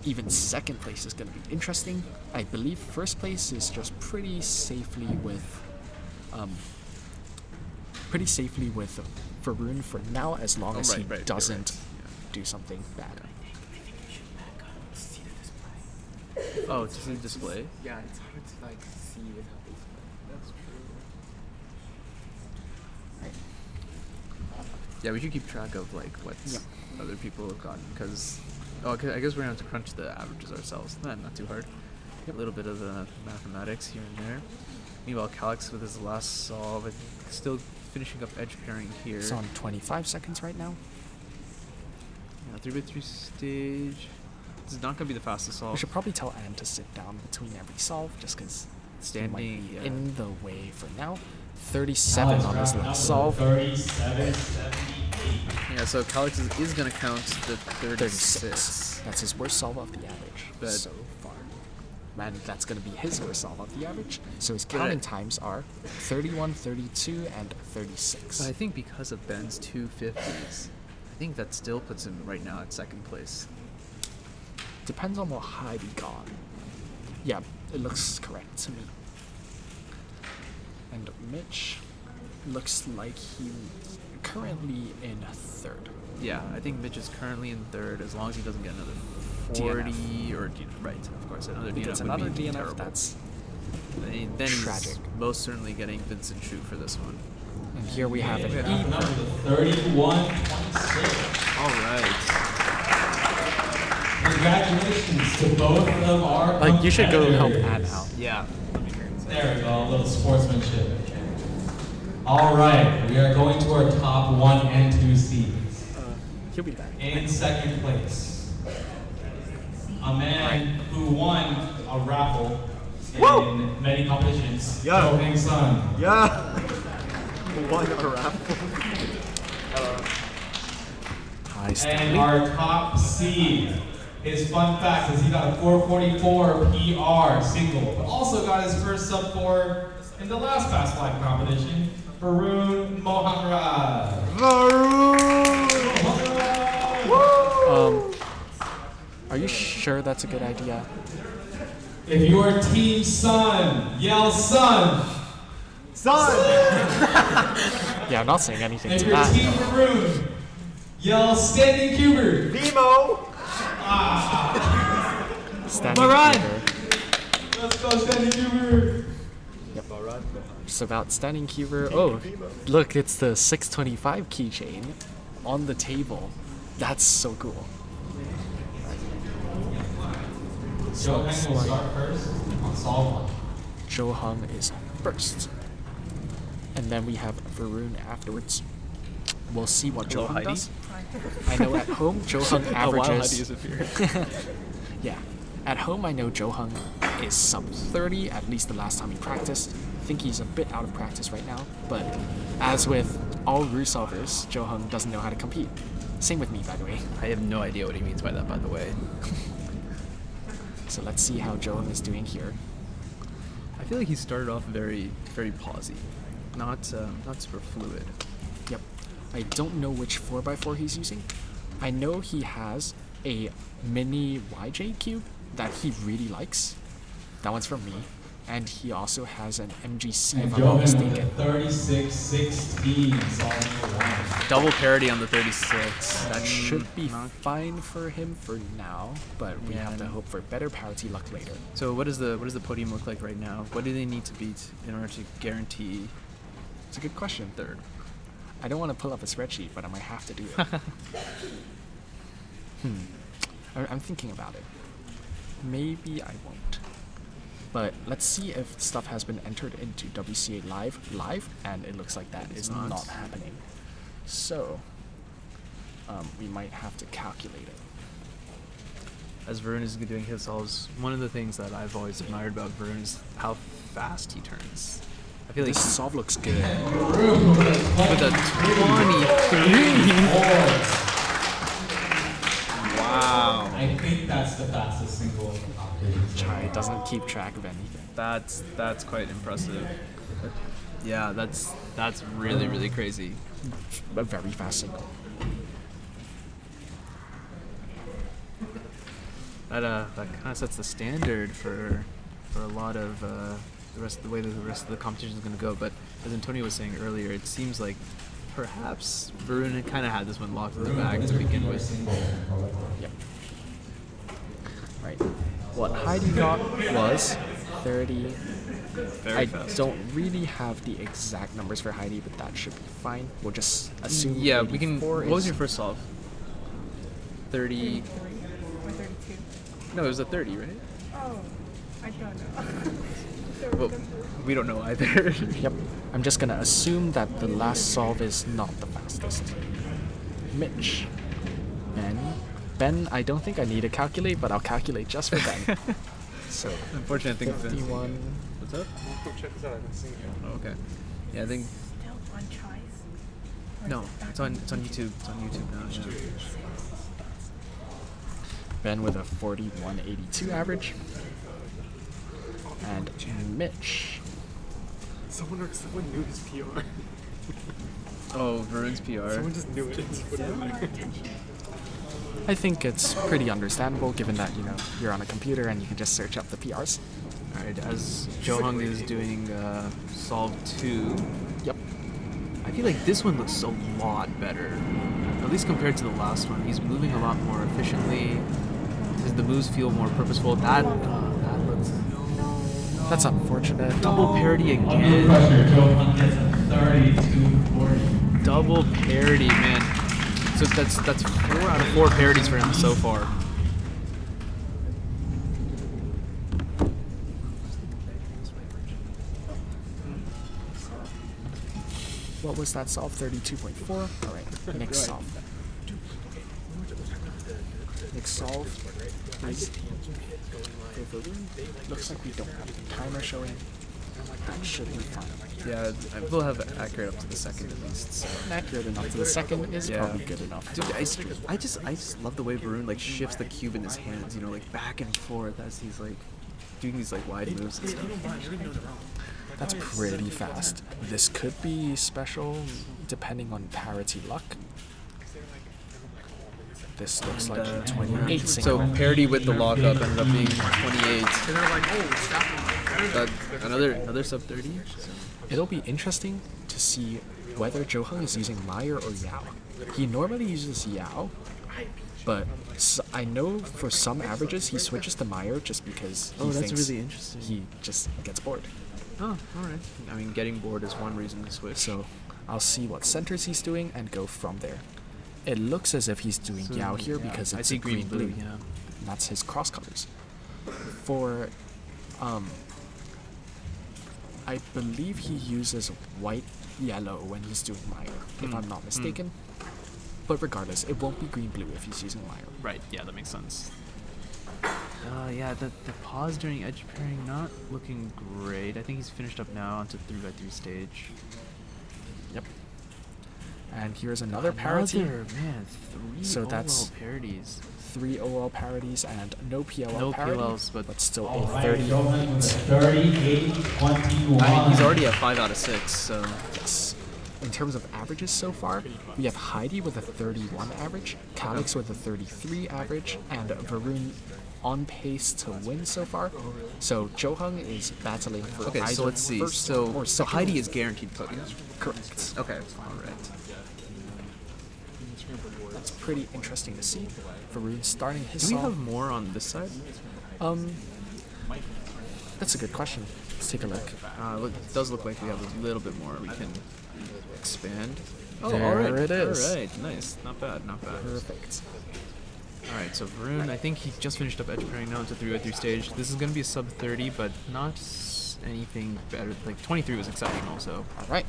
even 2nd place is going to be interesting. I believe 1st place is just pretty safely with Varun for now, as long as he doesn't do something bad. Oh, to see the display? Yeah, it's hard to like see without this. That's true. Yeah, we should keep track of like what other people have gotten, because I guess we're gonna have to crunch the averages ourselves. Not too hard. A little bit of mathematics here and there. Meanwhile, Calix with his last solve, I think, still finishing up edge pairing here. It's on 25 seconds right now. Yeah, 3x3 stage. This is not gonna be the fastest solve. We should probably tell Anne to sit down between every solve, just because standing might be in the way for now. 37 on his last solve. 37, 78. Yeah, so Calix is going to count the 36. That's his worst solve off the average so far. And that's going to be his worst solve off the average. So his counting times are 31, 32, and 36. But I think because of Ben's 250s, I think that still puts him right now at 2nd place. Depends on what high we got. Yeah, it looks correct to me. And Mitch looks like he's currently in 3rd. Yeah, I think Mitch is currently in 3rd, as long as he doesn't get another 40 DNF. Or DNF. Right, of course, another If he DNF gets would another be DNF, terrible. that's then tragic. He's most certainly getting Vincent Shu for this one. And here we have an E. 31.26. All right. Congratulations to both of our Like, you should go help competitors. Ann out. Yeah. There we go, a little sportsmanship. All right, we are going to our top 1 and 2 seeds. He'll be back. In 2nd place, a man who won a raffle in many competitions. Yo. Heng Sun. Yeah. Won a raffle. Hi, And Stanley. our top seed His fun fact is he got a 444 PR single, but also got his first sub 4 in the last BASC Live competition. Varun Mohanraj. Are you sure that's a good idea? If you are Team Sun, yell Sun. Sun. Yeah, I'm not saying anything If to you're that. Team Maroon, yell Standing Cuber. Vimo. Standing Maran. Cuber. Let's go, Standing Cuber. Yep. It's about standing Cuber. Oh, look, it's the 625 keychain on the table. That's so cool. Joe Heng will start first on solve 1. Joe Hung is first. And then we have Varun afterwards. We'll see what Joe Hello, Hung Heidi. does. I know at home, Joe Hung Oh, wow, averages. Heidi is appearing. Yeah. At home, I know Joe Hung is sub 30, at least the last time he practiced. I think he's a bit out of practice right now, but as with all Ru solvers, Joe Hung doesn't know how to compete. Same with me, by the way. I have no idea what he means by that, by the way. So let's see how Joe Hung is doing here. I feel like he started off very, very pausy, not super fluid. Yep. I don't know which 4x4 he's using. I know he has a mini YJ cube that he really likes. That one's from me. And he also has an MGC, And if I'm Joe not Heng with mistaken. a 36-16 solving 1. Double parity on the 36. That should be fine for him for now, but we Yeah, have to man. hope for better parity luck later. So what does the podium look like right now? What do they need to beat in order to guarantee? It's a good question. Third. I don't want to pull up a spreadsheet, but I might have to do it. I'm thinking about it. Maybe I won't. But let's see if stuff has been entered into WCA live, and it looks like that is not happening. So we might have to calculate it. As Varun is doing his solves, one of the things that I've always admired about Varun is how fast he turns. I feel like This solve looks good. with a 23. Wow. I think that's the fastest single of the competition. Chai doesn't keep track of anything. That's quite impressive. Yeah, that's really crazy. A very fast single. That kind of sets the standard for a lot of the way that the rest of the competition is going to go. But as Antonio was saying earlier, it seems like perhaps Varun had kind of had this one locked in the bag to begin with. Yep. Right. What Heidi got was 30. Very I fast. don't really have the exact numbers for Heidi, but that should be fine. We'll just assume. Yeah, we can. 84 What was is- your first solve? 30. Or 32. No, it was a 30, right? Oh, I don't know. Well, we don't know either. Yep. I'm just gonna assume that the last solve is not the fastest. Mitch. Ben, I don't think I need to calculate, but I'll calculate just for Ben. So, Unfortunately, I think 51. What's up? Check this out. I haven't seen it. Oh, okay. Yeah, I think. Still on tries? No, it's on YouTube. It's on YouTube now. Yeah. Ben with a 41.82 average. And Mitch. Someone knew his PR. Oh, Varun's PR. Someone just knew it. I think it's pretty understandable given that, you're on a computer and you can just search up the PRs. Alright, as Joe Hung is doing solve 2. Yep. I feel like this one looks a lot better. At least compared to the last one. He's moving a lot more efficiently. The moves feel more purposeful. That looks... That's unfortunate. Double parity Under again. pressure, Joe Hung gets a 32-40. Double parity, man. So that's 4 out of 4 parodies for him so far. What was that solve? 32.4? Alright, next solve. Next solve is for Varun. Looks like we don't have the timer showing. That should be fine. Yeah, I will have accurate up to the second at least. So. Accurate enough to the second is probably good enough. Dude, I just love the way Varun like shifts the cube in his hands, you know, like back and forth as he's like doing these like wide moves and stuff. That's pretty fast. This could be special depending on parity luck. This looks like 28 So single. parity with the lockup ended up being 28. Another sub 30. It'll be interesting to see whether Johung is using Meyer or Yao. He normally uses Yao, but I know for some averages he switches to Meyer just because he that's thinks really interesting. he just gets bored. Oh, alright. I mean, getting bored is one reason to switch. So I'll see what centers he's doing and go from there. It looks as if he's doing Yao here because I it's see a green blue. yeah. That's his cross colors. For I believe he uses white yellow when he's doing Meyer, if I'm not mistaken. But regardless, it won't be green blue if he's using Meyer. Right, yeah, that makes sense. Yeah, the pause during edge pairing not looking great. I think he's finished up now onto 3x3 stage. Yep. And here's another parity. Man, 3 So OL that's parodies. 3 OL parodies and no PLL No parity, PLLs, but still All a right, 30. Johan with 38, 21. I mean, he's already at 5 out of 6, so... Yes. In terms of averages so far, we have Heidi with a 31 average, Calix with a 33 average, and Varun on pace to win so far. So Johung is battling for Okay, either so let's see. first So or so second. Heidi is guaranteed podium. Correct. Okay, alright. That's pretty interesting to see. Varun starting his Do we song. have more on this side? That's a good question. Let's take a look. It does look like we have a little bit more we can expand. Oh, There alright. it is. Alright, nice. Not bad, not bad. Perfect. Alright, so Varun, I think he just finished up edge pairing now into 3x3 stage. This is going to be a sub 30, but not anything better. Like 23 was exciting also. Alright.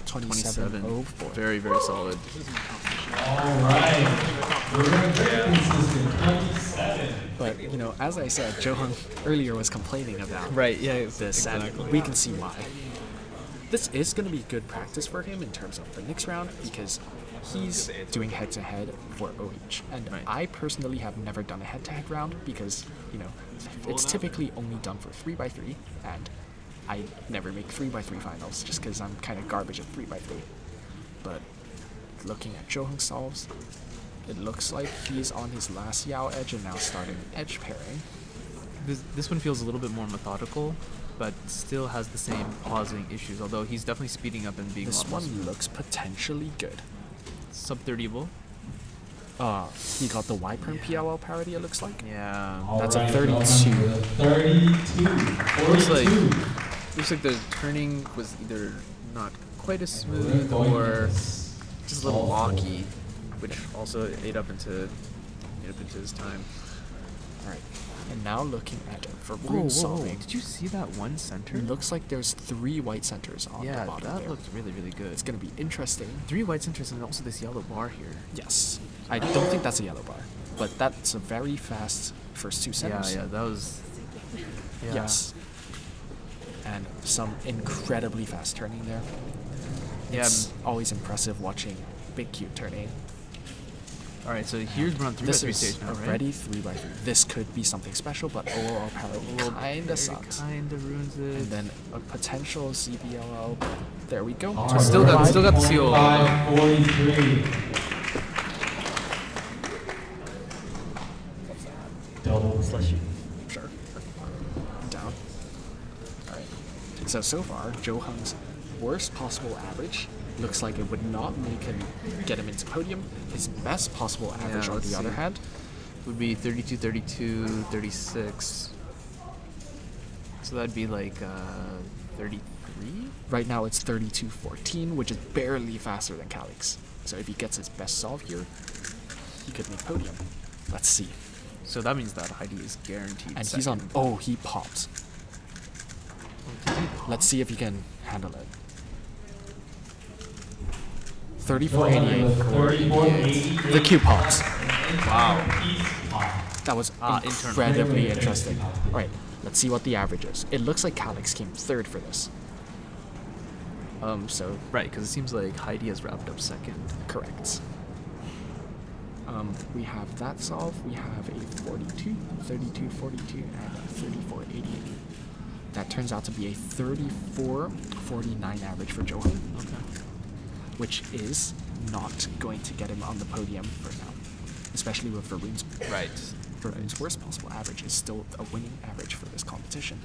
27.04. Very, very solid. All right. We're going to very consistent. 27. But, you know, as I said, Johung earlier was complaining about this, exactly. and we can see why. This is going to be good practice for him in terms of the next round because he's doing head-to-head for OH. And I personally have never done a head-to-head round because, you know, it's typically only done for 3x3, and I never make 3x3 finals just because I'm kind of garbage at 3x3. But looking at Johung solves, it looks like he's on his last Yao edge and now starting edge pairing. This one feels a little bit more methodical, but still has the same pausing issues, although he's definitely speeding up and being This a lot more one smooth. looks potentially good. Sub 30able. He got the Y-Perm PLL parity, it looks like. Yeah. That's a All right, 32. Johan with 32. 42. Looks like the turning was either not quite as smooth or just a little locky, which also ate up into his time. Alright. And now looking at Varun solving. Did you see that one center? It looks like there's 3 white centers on the Yeah, bottom that there. looked really, really good. It's going to be interesting. 3 white centers and also this yellow bar here. Yes. I don't think that's a yellow bar, but that's a very fast first 2 centers. Yeah, that was... Yeah. Yes. And some incredibly fast turning there. Yeah. It's always impressive watching Big Cube turning. Alright, so here's we're on 3x3 stage now, right? Already 3x3. This could be something special, but OLL parity kinda sucks. Kinda ruins it. And then a potential ZBLL. There we go. All right, Still got the COL. 43. Double. Sure. Down. Alright. So far, Johung's worst possible average looks like it would not get him into podium. His best possible average, on the other hand, would be 32, 32, 36. So that'd be like 33? right now it's 32.14, which is barely faster than Calix. So if he gets his best solve here, he could make podium. Let's see. So that means that Heidi is guaranteed And second. he's on. Oh, he popped. Let's see if he can handle it. 34.88. 34.88. The Q pops. Wow. That was incredibly interesting. Alright, let's see what the average is. It looks like Calix came third for this. So Right, because it seems like Heidi has wrapped up second. correct. We have that solve. We have a 42, 32, 42, and a 34, 88. That turns out to be a 34, 49 average for Johan. Okay. Which is not going to get him on the podium for now, especially with Varun's. Right. Varun's worst possible average is still a winning average for this competition.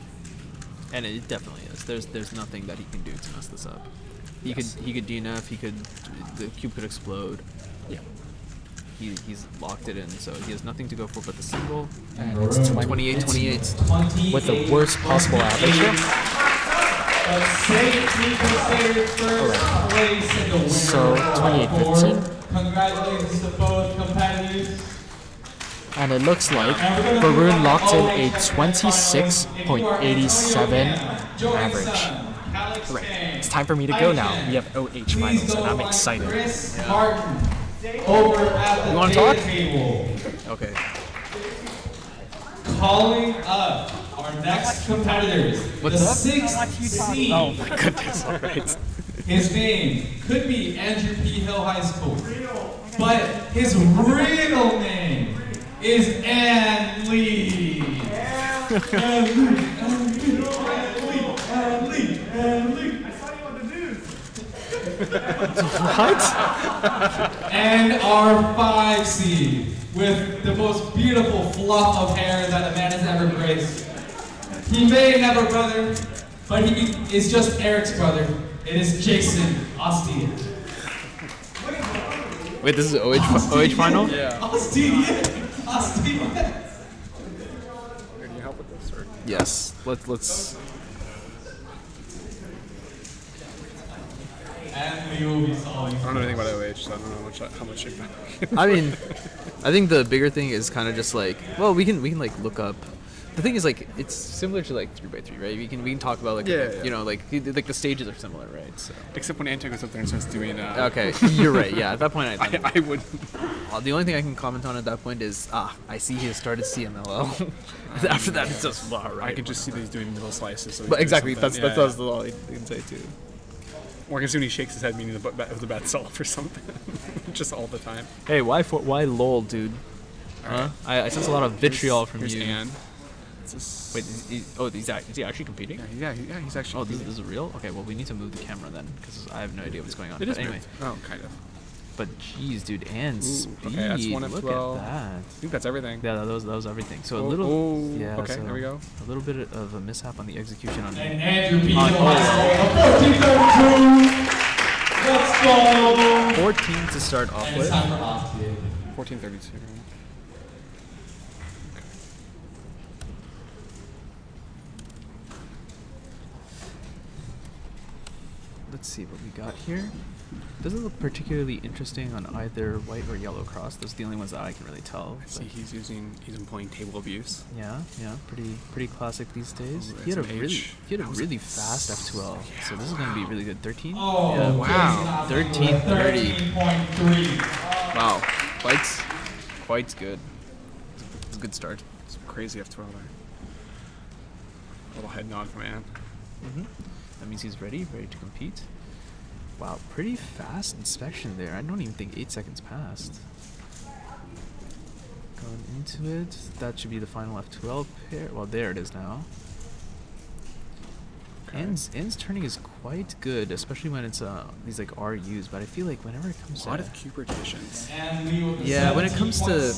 And it definitely is. There's nothing that he can do to mess this up. He Yes. could DNF. The cube could explode. Yeah. He's locked it in, so he has nothing to go for but the single. And it's 28-28 with the worst possible average here. So 28-15. Congratulations to both competitors. And it looks like Varun locked in a 26.87 average. Right. It's time for me to go now. We have OH finals, and I'm excited. Over at the You want to talk? table. Okay. Calling up our next competitors. What's the up? 6th seed. Oh my goodness, alright. His name could be Andrew P. Hill High School, but his real name is Ann Lee. Ann Lee. What? And our 5 seed with the most beautiful fluff of hair that a man has ever graced. He may have a brother, but he is just Eric's brother. It is Jason Austin. Wait, this is OH final? Yeah. Austin. Austin. Can you help with this? Or? Yes. Let's. And we will be solving. I don't know anything about OH, so I don't know how much you I mean, I think the bigger thing is kind of just like, well, we can like look up. The thing is like it's similar to like 3x3, right? We can talk about like you know like the stages are similar, right? So except when Anton goes up there and starts doing okay, you're right. Yeah, at that point I would. The only thing I can comment on at that point is I see he has started CMLL. After that, it's just right. I can just see that he's doing middle slices. So but exactly, that's all I can say too. Or I can see when he shakes his head, meaning it was a bad solve or something. Just all the time. Hey, why lol, dude? Huh? I sense a lot of vitriol from you. Ann. Wait, is he actually competing? Yeah, he's actually. Oh, this is real? Okay, well we need to move the camera then, because I have no idea what's going on. It is anyway. moved. Oh, kind of. But jeez, dude, and speed. Okay, that's 1 of Look 12. at that. I think that's everything. Yeah, that was everything. So a little. Yeah. Okay, so there we go. A little bit of a mishap on the execution on. And Andrew P. 1432. Let's go. 14 to start off And with. it's time for Austin. 1432. Let's see what we got here. Doesn't look particularly interesting on either white or yellow cross. Those are the only ones that I can really tell. I see he's employing table abuse. Yeah, pretty classic these days. Ooh, He had a some really H. fast F12, so this is going to be really good. 13. Oh, yeah. wow. 13:30. 13.3. Wow, quite good. It's a good start. Some crazy F12 there. A little head nod from Ann. That means he's ready to compete. Wow, pretty fast inspection there. I don't even think 8 seconds passed. Going into it, that should be the final F12 pair. Well, there it is now. N's turning is quite good, especially when it's these like RUs. But I feel like whenever it comes a lot of cube rotations. yeah, when it comes to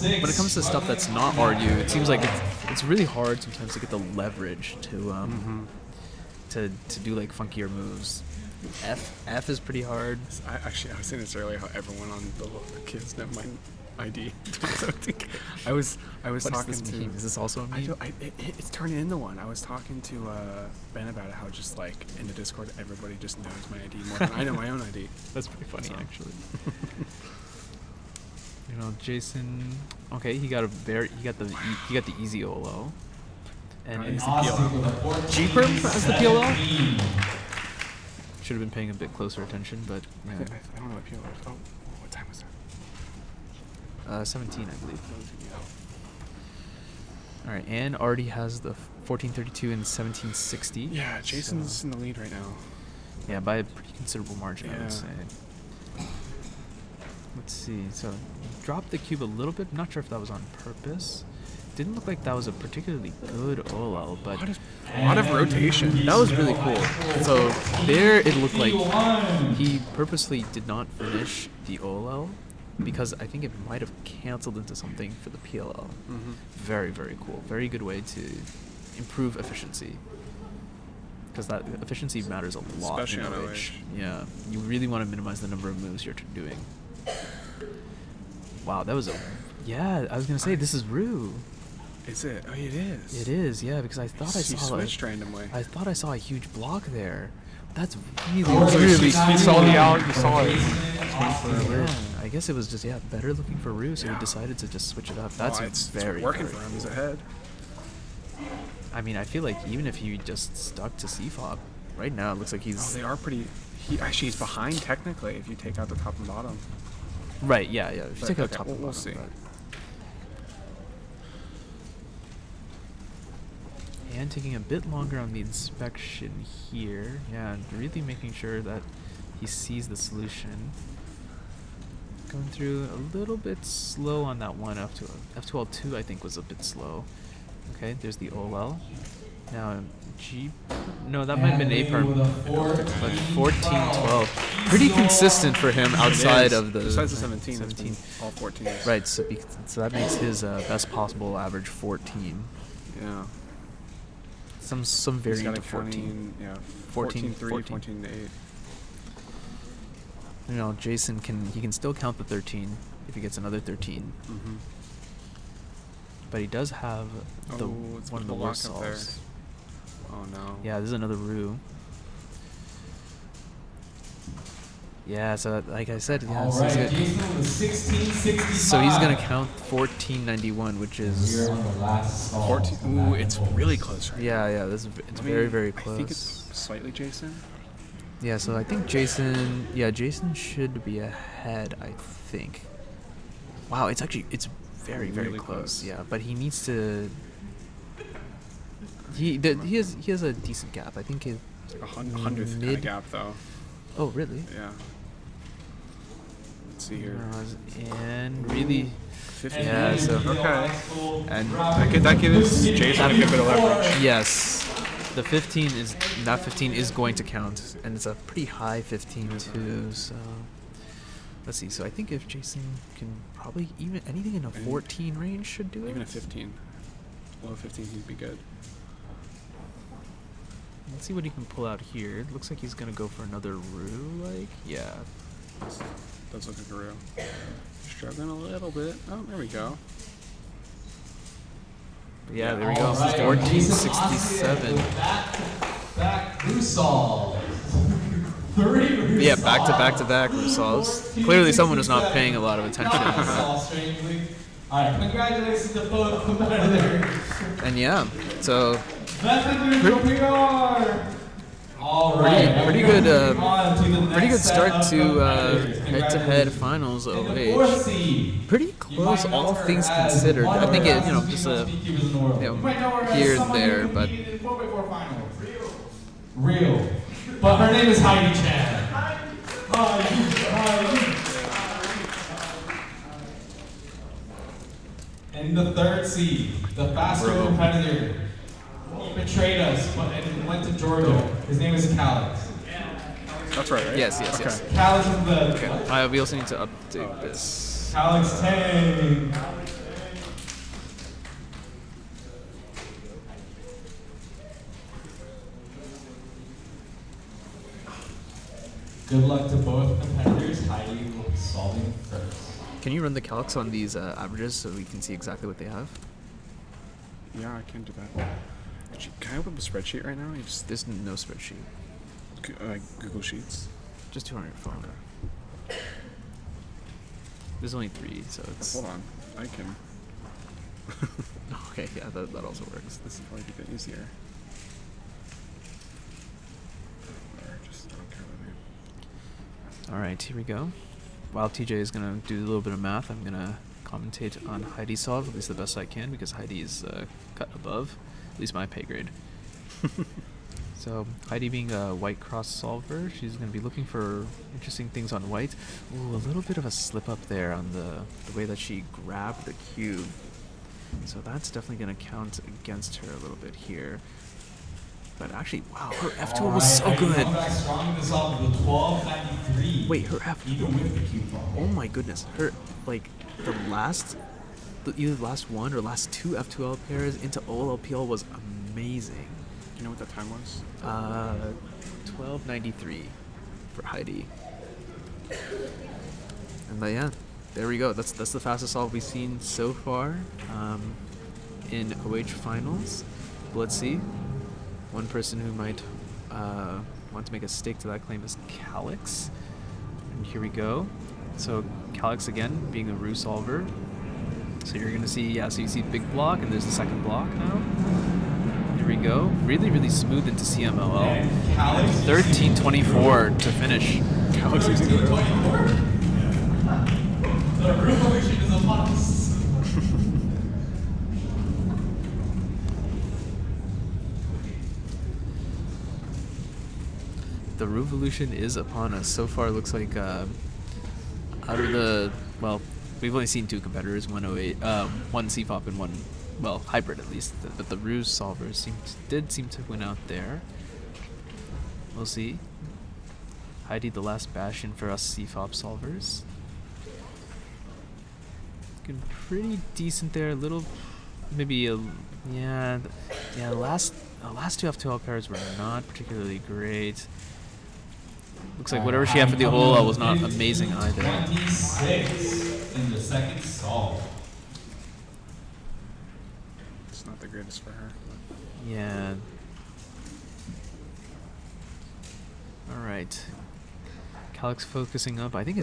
stuff that's not RU, it seems like it's really hard sometimes to get the leverage to do like funkier moves. F is pretty hard. I was saying this earlier how everyone on the kids know my ID. I was What talking does this to. mean? Is this also a meme? It's turning into one. I was talking to Ben about it. How just like in the Discord, everybody just knows my ID more than I know my own ID. That's pretty funny, actually. You know, Jason. Okay, he got the easy OLO. And he's the PLL. Cheaper as the PLL. Should have been paying a bit closer attention, but I don't know what PLL is. Oh, what time was that? 17, I believe. All right, Ann already has the 1432 and 1760. Yeah, Jason's in the lead right now. Yeah, by a pretty considerable margin, I Yeah. would say. Let's see. So, dropped the cube a little bit. Not sure if that was on purpose. Didn't look like that was a particularly good OLL, but A lot of rotation. that was really cool. So there, it looked like he purposely did not finish the OLL because I think it might have canceled into something for the PLL. Very, very cool. Very good way to improve efficiency. Because that efficiency matters a lot. Especially in on OH. OH. Yeah, you really want to minimize the number of moves you're doing. Wow, that was a... Yeah, I was going to say, this is Rue. Is it? Oh, it is. It is, yeah, because I thought I He saw switched randomly. I thought I saw a huge block there. That's really, Oh, really... you saw the out, you saw it. Yeah, I guess it was just, better looking for Rue, so he decided to just switch it up. That's it's very working very for him. cool. He's ahead. I mean, I feel like even if he just stuck to CFOP, right now it looks like he's... Oh, they are pretty... Actually, he's behind technically if you take out the top and bottom. Right, yeah. If you But, take out okay, top and we'll bottom, see. but- And taking a bit longer on the inspection here. Yeah, really making sure that he sees the solution. Going through a little bit slow on that one. F2L2 I think was a bit slow. Okay, there's the OLL. Now G... No, that might have been A-perm. But 14-12. Pretty consistent for him outside of the... Besides the 17, it's been all 14s. Right, so that makes his best possible average 14. Yeah. Some variant of of 14. Yeah, 14, 14-3, 14-8. You know, Jason can still count the 13 if he gets another 13. But he does have the one of the worst solves. Oh no. Yeah, this is another Rue. Yeah, so like I said, yeah, All right, Jason with 1665. so he's gonna count 1491, which is 14. Ooh, it's really close right Yeah, it's very, very close. I think it's slightly Jason. Yeah, so I think Jason should be ahead, I think. Wow, it's very, very Really close. close. Yeah, but he needs to... He has a decent gap. I think A hundredth kind of gap though. Oh, really? Yeah. Let's see here. And really... 15. Yeah, so... Okay. And that gives Jason a good bit of leverage. Yes. The 15 is going to count, and it's a pretty high 15 too. So let's see. So I think if Jason can probably even anything in a 14 range should do it. Even a 15, below 15, he'd be good. Let's see what he can pull out here. It looks like he's gonna go for another Rue. Yeah. Does look like a Rue. Struggling a little bit. Oh, there we go. Yeah, there we go. 1467. Back Rue solve. 3 Yeah, back to back Rue solves. Clearly, someone was not paying a lot of attention. Strangely. All right, congratulations to both competitors. And yeah, so pretty good start to head-to-head finals OH. Pretty close, all things considered. I think it, just here and there, but real. But her name is Heidi Chan. In the 3rd seed, the faster competitor. He betrayed us and went to Georgia. His name is Calix. That's right. Yes. Calix is the... Okay. We also need to update this. Calix Tang. Good luck to both competitors. Heidi will be solving first. Can you run the calcs on these averages so we can see exactly what they have? Yeah, I can do that. Can I open up a spreadsheet right now? There's no spreadsheet. Google Sheets. Just 200 your phone. Okay. There's only 3, so it's... Hold on. I can... Okay, yeah, that also works. This is probably a bit easier. Alright, here we go. While TJ is going to do a little bit of math, I'm going to commentate on Heidi's solve, at least the best I can, because Heidi is cut above, at least my pay grade. So Heidi being a white cross solver, she's going to be looking for interesting things on white. Ooh, a little bit of a slip up there on the way that she grabbed the cube. So that's definitely going to count against her a little bit here. But actually, wow, her F2 was so good. Wait, her F. Oh my goodness, her like either the last one or last two F2L pairs into OLPL was amazing. You know what that time was? 12:93 for Heidi. And yeah, there we go. That's the fastest solve we've seen so far in OH finals. Let's see. One person who might want to make a stake to that claim is Calix. And here we go. So Calix again being a roux solver. So you're gonna see, so you see big block and there's the second block now. Here we go. Really, really smooth into CMLL. 13:24 to finish. Calix using the roux. The revolution is upon us. The revolution is upon us. So far, it looks like out of the, well, we've only seen two competitors, one CFOP and one, well, hybrid at least. But the roux solvers did seem to win out there. We'll see. Heidi, the last bastion for us CFOP solvers. Looking pretty decent there. A little, maybe a, the last two F2L pairs were not particularly great. Looks like whatever she had for the OLL was not amazing either. 26 in the second solve. It's not the greatest for her. Yeah. Alright. Calix focusing up. I think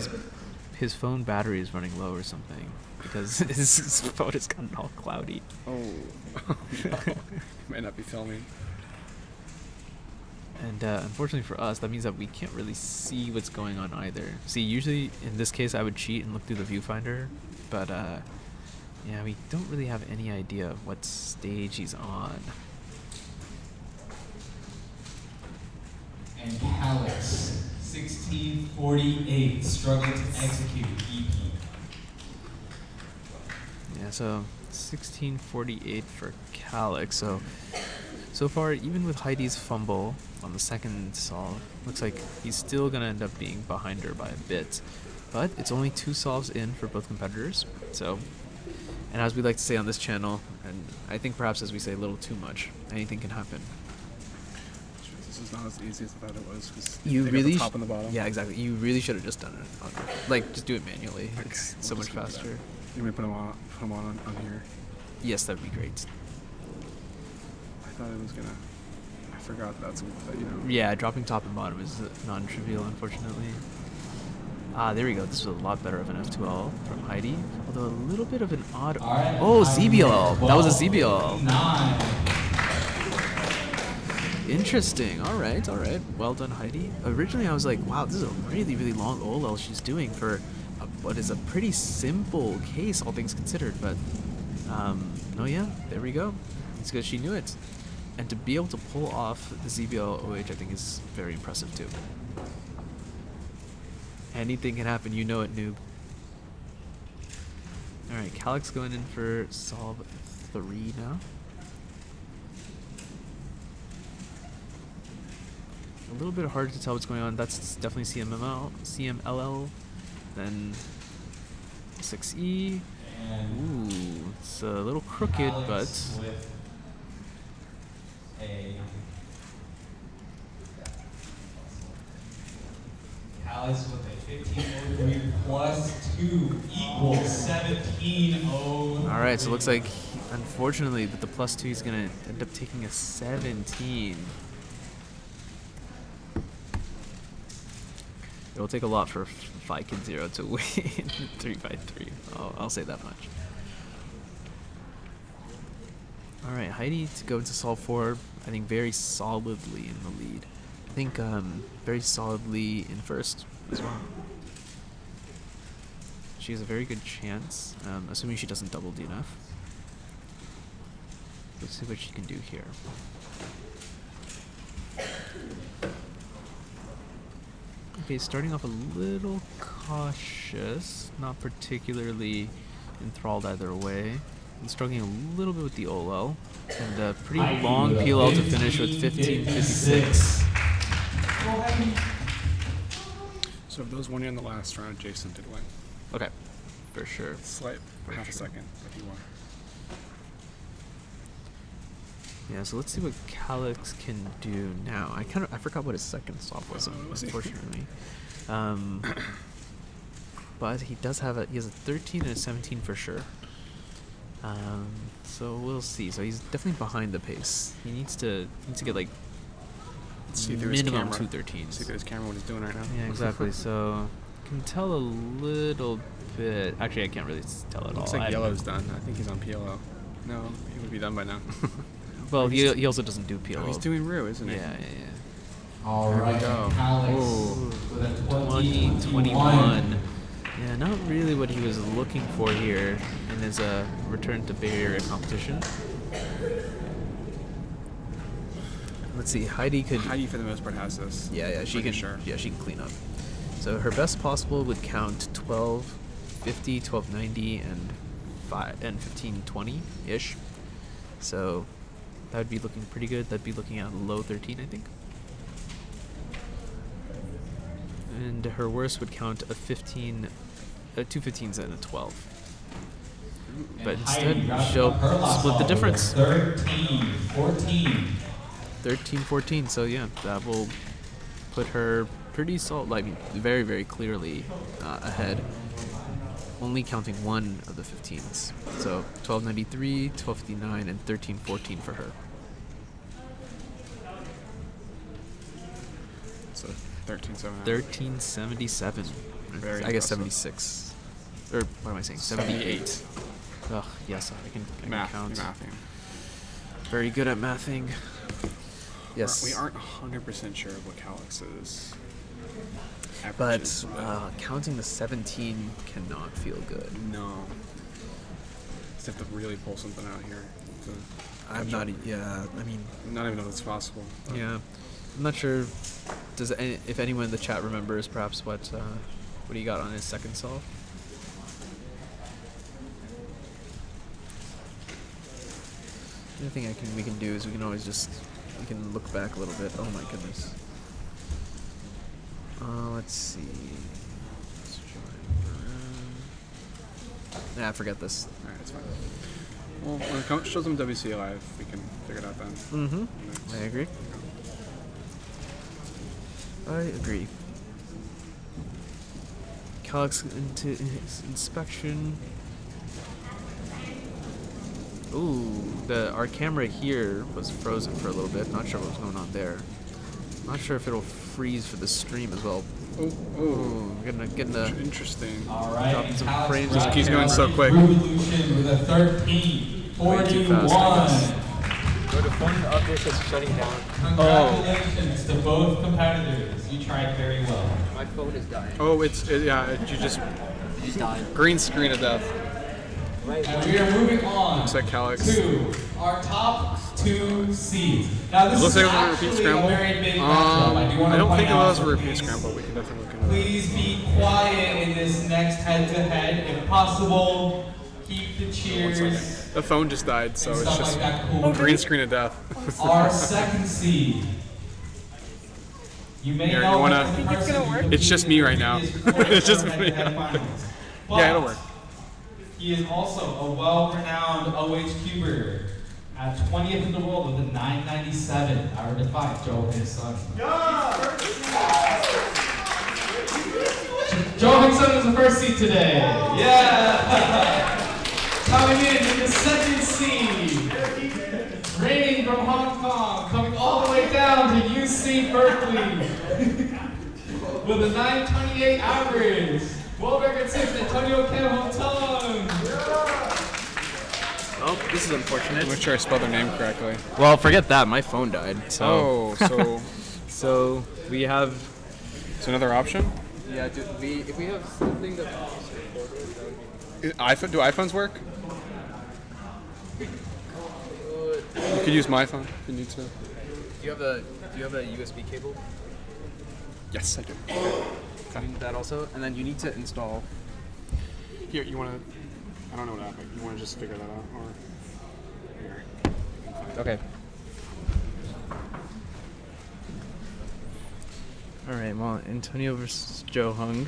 his phone battery is running low or something. Because his phone has gotten all cloudy. Oh. Might not be filming. And unfortunately for us, that means that we can't really see what's going on either. See, usually in this case I would cheat and look through the viewfinder, but yeah, we don't really have any idea of what stage he's on. And Calix, 16:48, struggling to execute EP. Yeah, so 16:48 for Calix. So far, even with Heidi's fumble on the second solve, looks like he's still gonna end up being behind her by a bit. But it's only 2 solves in for both competitors. So, and as we like to say on this channel, and I think perhaps as we say a little too much, anything can happen. This is not as easy as I thought it was. Cause You they got really the top and the bottom. Yeah, exactly. You really should have just done it. Like, just do it manually. Okay, It's we'll so much just do that. faster. You may put them on here. Yes, that'd be great. I thought it was gonna. I forgot that you know. Yeah, dropping top and bottom is non-trivial, unfortunately. Ah, there we go. This was a lot better of an F2L from Heidi. Although a little bit of an odd... Oh, ZBL. That was a ZBL. Interesting. All right. Well done, Heidi. Originally, I was like, wow, this is a really, really long OLL she's doing for what is a pretty simple case, all things considered. But, no, yeah, there we go. It's because she knew it. And to be able to pull off the ZBL OH, I think is very impressive, too. Anything can happen, you know it, noob. Alright, Calix going in for solve 3 now. A little bit hard to tell what's going on. That's definitely CMLL. Then 6E. Ooh, it's a little crooked, but... Calix with a 15.03 plus 2 equals 17.0. Alright, so it looks like, unfortunately, with the plus 2, he's going to end up taking a 17. It will take a lot for Kid 0 to win 3x3. I'll say that much. Alright, Heidi to go into solve 4, I think very solidly in the lead. I think very solidly in first as well. She has a very good chance, assuming she doesn't double DNF. Let's see what she can do here. Okay, starting off a little cautious, not particularly enthralled either way. I'm struggling a little bit with the OL, and a pretty long PLL to finish with 15.56. So if those won in the last round, Jason did win. Okay, for sure. Slight half a second, but he won. Yeah, so let's see what Calix can do now. I forgot what his second stop was, unfortunately. But he does have he has a 13 and a 17 for sure. So we'll see. So he's definitely behind the pace. He needs to get like minimum 213s. See through his camera what he's doing right now. Yeah, exactly. So can tell a little bit. Actually, I can't really tell at all. Looks like yellow's done. I think he's on PLO. No, he would be done by now. Well, he also doesn't do PLO. Oh, he's doing Rue, isn't he? Yeah. All right, Alex with a 20-21. Yeah, not really what he was looking for here in his return to Bay Area competition. Let's see, Heidi for the most part has this. Yeah, she can. Sure. Yeah, she can clean up. So her best possible would count 1250, 1290, and 1520 ish. So that would be looking pretty good. That'd be looking at low 13, I think. And her worst would count a 15, 2 15s and a 12. But instead, she'll split the difference. 13-14. So yeah, that will put her pretty solid, I mean, very, very clearly ahead. Only counting one of the 15s. So 1293, 1259, and 1314 for her. So 1377. 1377. I guess 76. Or what am I saying? 78. Oh, yes, I can count. Mathing. Very good at mathing. Yes. We aren't 100% sure of what Calix is. But counting the 17 cannot feel good. No. Just have to really pull something out here. I mean, not even know if it's possible. Yeah, I'm not sure. If anyone in the chat remembers, perhaps what he got on his second solve? The other thing we can do is we can always we can look back a little bit. Oh my goodness. Let's see. Nah, forget this. Alright, it's fine. Well, when it shows them WC Live, we can figure it out then. Mm-hmm. I agree. Calix into his inspection. Ooh, our camera here was frozen for a little bit. Not sure what was going on there. Not sure if it'll freeze for the stream as well. Oh, getting the interesting. All right, dropping some frames. Just keeps going so quick. Revolution with a 13-41. Bro, the phone up there says shutting down. Congratulations to both competitors. You tried very well. My phone is dying. Oh, you just died. Green screen of death. And we are moving on Looks like Calix. to our top 2 seeds. Now this Looks is like it was a repeat actually scramble. a very big matchup. I don't think it was a repeat scramble. We can definitely look into that. Please be quiet in this next head-to-head. If possible, keep the cheers. The phone just died, so it's just Cool. green screen of death. Our second seed. You may Here, know you wanna? the person It's just me right now. It's just me. Yeah, it'll work. He is also a well-renowned OH cuber at 20th in the world with a 997 out of the 5, Joe Hickson. Joe Hickson is the first seed today. Yeah! Coming in the second seed, reigning from Hong Kong, coming all the way down to UC Berkeley with a 928 average. World record 6, Antonio Campbell-Tung. Oh, this is unfortunate. Make sure I spelled their name correctly. Well, forget that. My phone died. So. So we have. Is another option? Yeah. If we have something that. Do iPhones work? You could use my phone if you need to. Do you have the Do you have a USB cable? Yes, I do. You need that also, and then you need to install. Here, you want to? I don't know what happened. You want to just figure that out, or here? Okay. All right. Well, Antonio versus Joe Hung.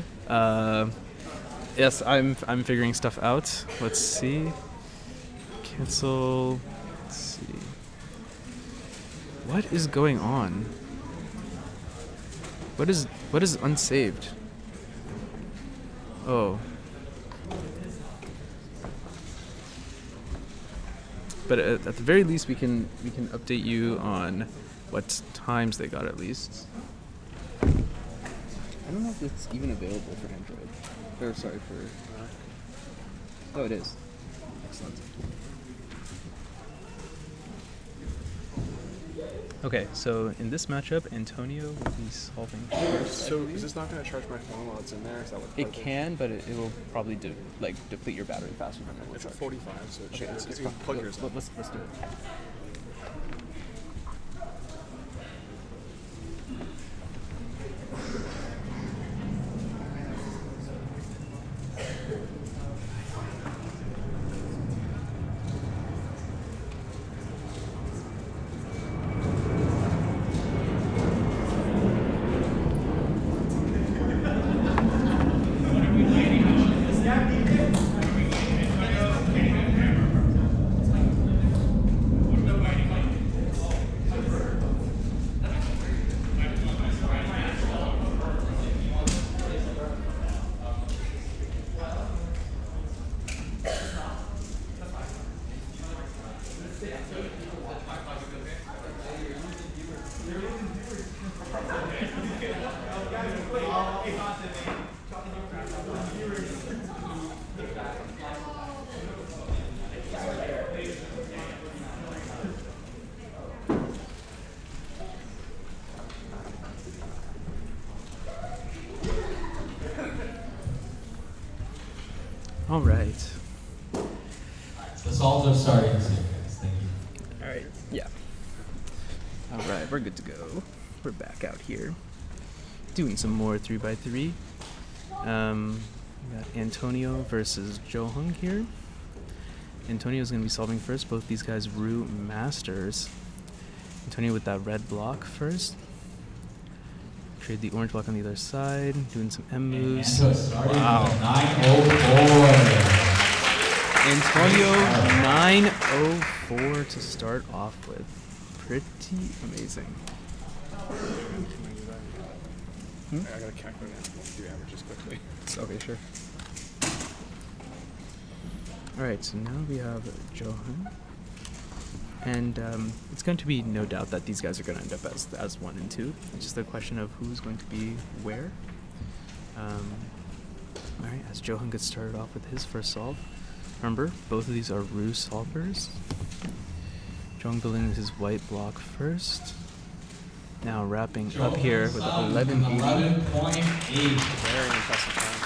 Yes, I'm figuring stuff out. Let's see. Cancel. Let's see. What is going on? What is unsaved? Oh. But at the very least, we can update you on what times they got at least. I don't know if it's even available for Android. Or sorry for. Oh, it is. Excellent. Okay, so in this matchup, Antonio will be solving first. So is this not going to charge my phone while it's in there? Is that what It can, but it will probably deplete your battery faster than it will It's charge. at 45, so it should. Okay, It's going to plug yours in. let's do it. All right. The solves are starting soon, guys. Thank you. All right. Yeah. All right, we're good to go. We're back out here, doing some more 3x3. We got Antonio versus Joe Hung here. Antonio's gonna be solving first. Both these guys root masters. Antonio with that red block first. Trade the orange block on the other side, doing some M moves. Wow. Antonio 904 to start off with. Pretty amazing. I gotta calculate it. Do averages quickly. Okay, sure. Alright, so now we have Johan. And it's going to be no doubt that these guys are going to end up as 1 and 2. It's just a question of who's going to be where. Alright, as Johan gets started off with his first solve. Remember, both of these are Rue solvers. Johan building his white block first. Now wrapping up here with 1180. 11.8. Very impressive time.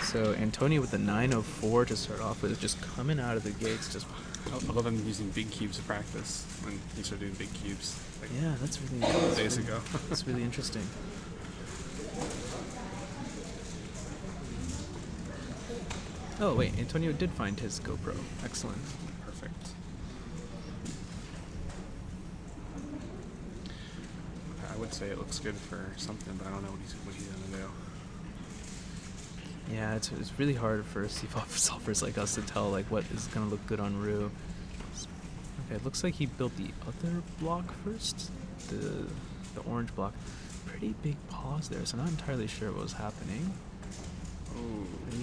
So Antonio with the 904 to start off with, just coming out of the gates. Just I love him using big cubes to practice when he started doing big cubes. Like yeah, that's really a couple days ago. That's really interesting. Oh wait, Antonio did find his GoPro. Excellent. Perfect. I would say it looks good for something, but I don't know what he's gonna do. Yeah, it's really hard for C-pop solvers like us to tell like what is gonna look good on Rue. Okay, it looks like he built the other block first, the orange block. Pretty big pause there, so not entirely sure what was happening.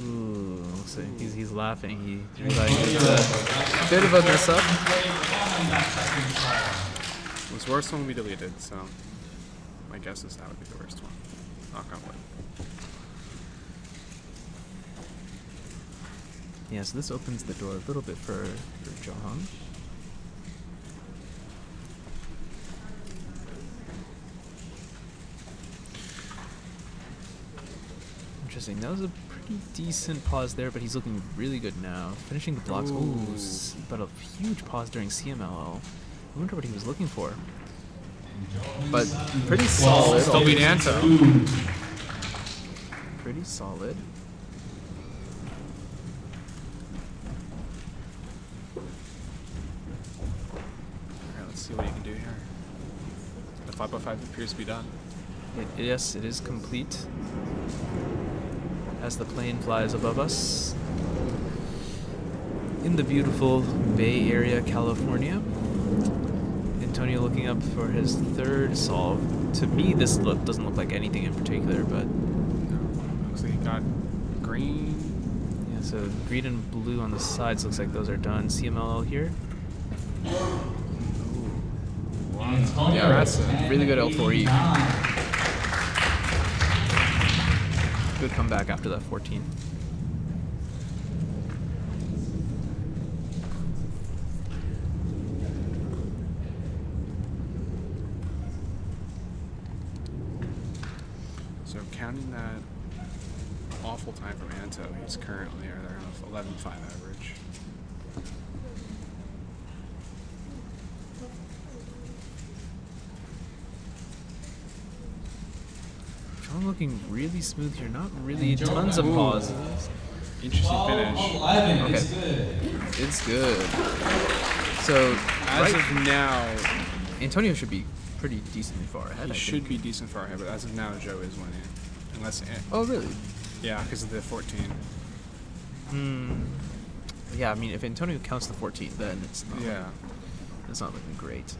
Ooh, so he's laughing. He realized it's a bit of a mess up. It was worse when we deleted, so my guess is that would be the worst one. Knock on wood. Yeah, so this opens the door a little bit for Johan. Interesting. That was a pretty decent pause there, but he's looking really good now. Finishing the blocks. Ooh, but a huge pause during CMLL. I wonder what he was looking for. but pretty solid. Still beat Anto. Pretty solid. Alright, let's see what you can do here. The 5x5 appears to be done. Yes, it is complete. As the plane flies above us in the beautiful Bay Area, California. Antonio looking up for his third solve. To me, this doesn't look like anything in particular, but looks like he got green. Yeah, so green and blue on the sides looks like those are done. CMLL here. Yeah, that's a really good L4E. Good comeback after that 14. So counting that awful time from Anto, he's currently around 11.5 average. John looking really smooth here. Not really tons of pauses. Interesting finish. Okay. It's good. So As of now, Antonio should be pretty decently far ahead. he I should think. be decent far ahead, but as of now, Joe is winning. Unless. Oh really? Yeah, because of the 14. Yeah, I mean, if Antonio counts the 14, then it's not. Yeah. It's not looking great.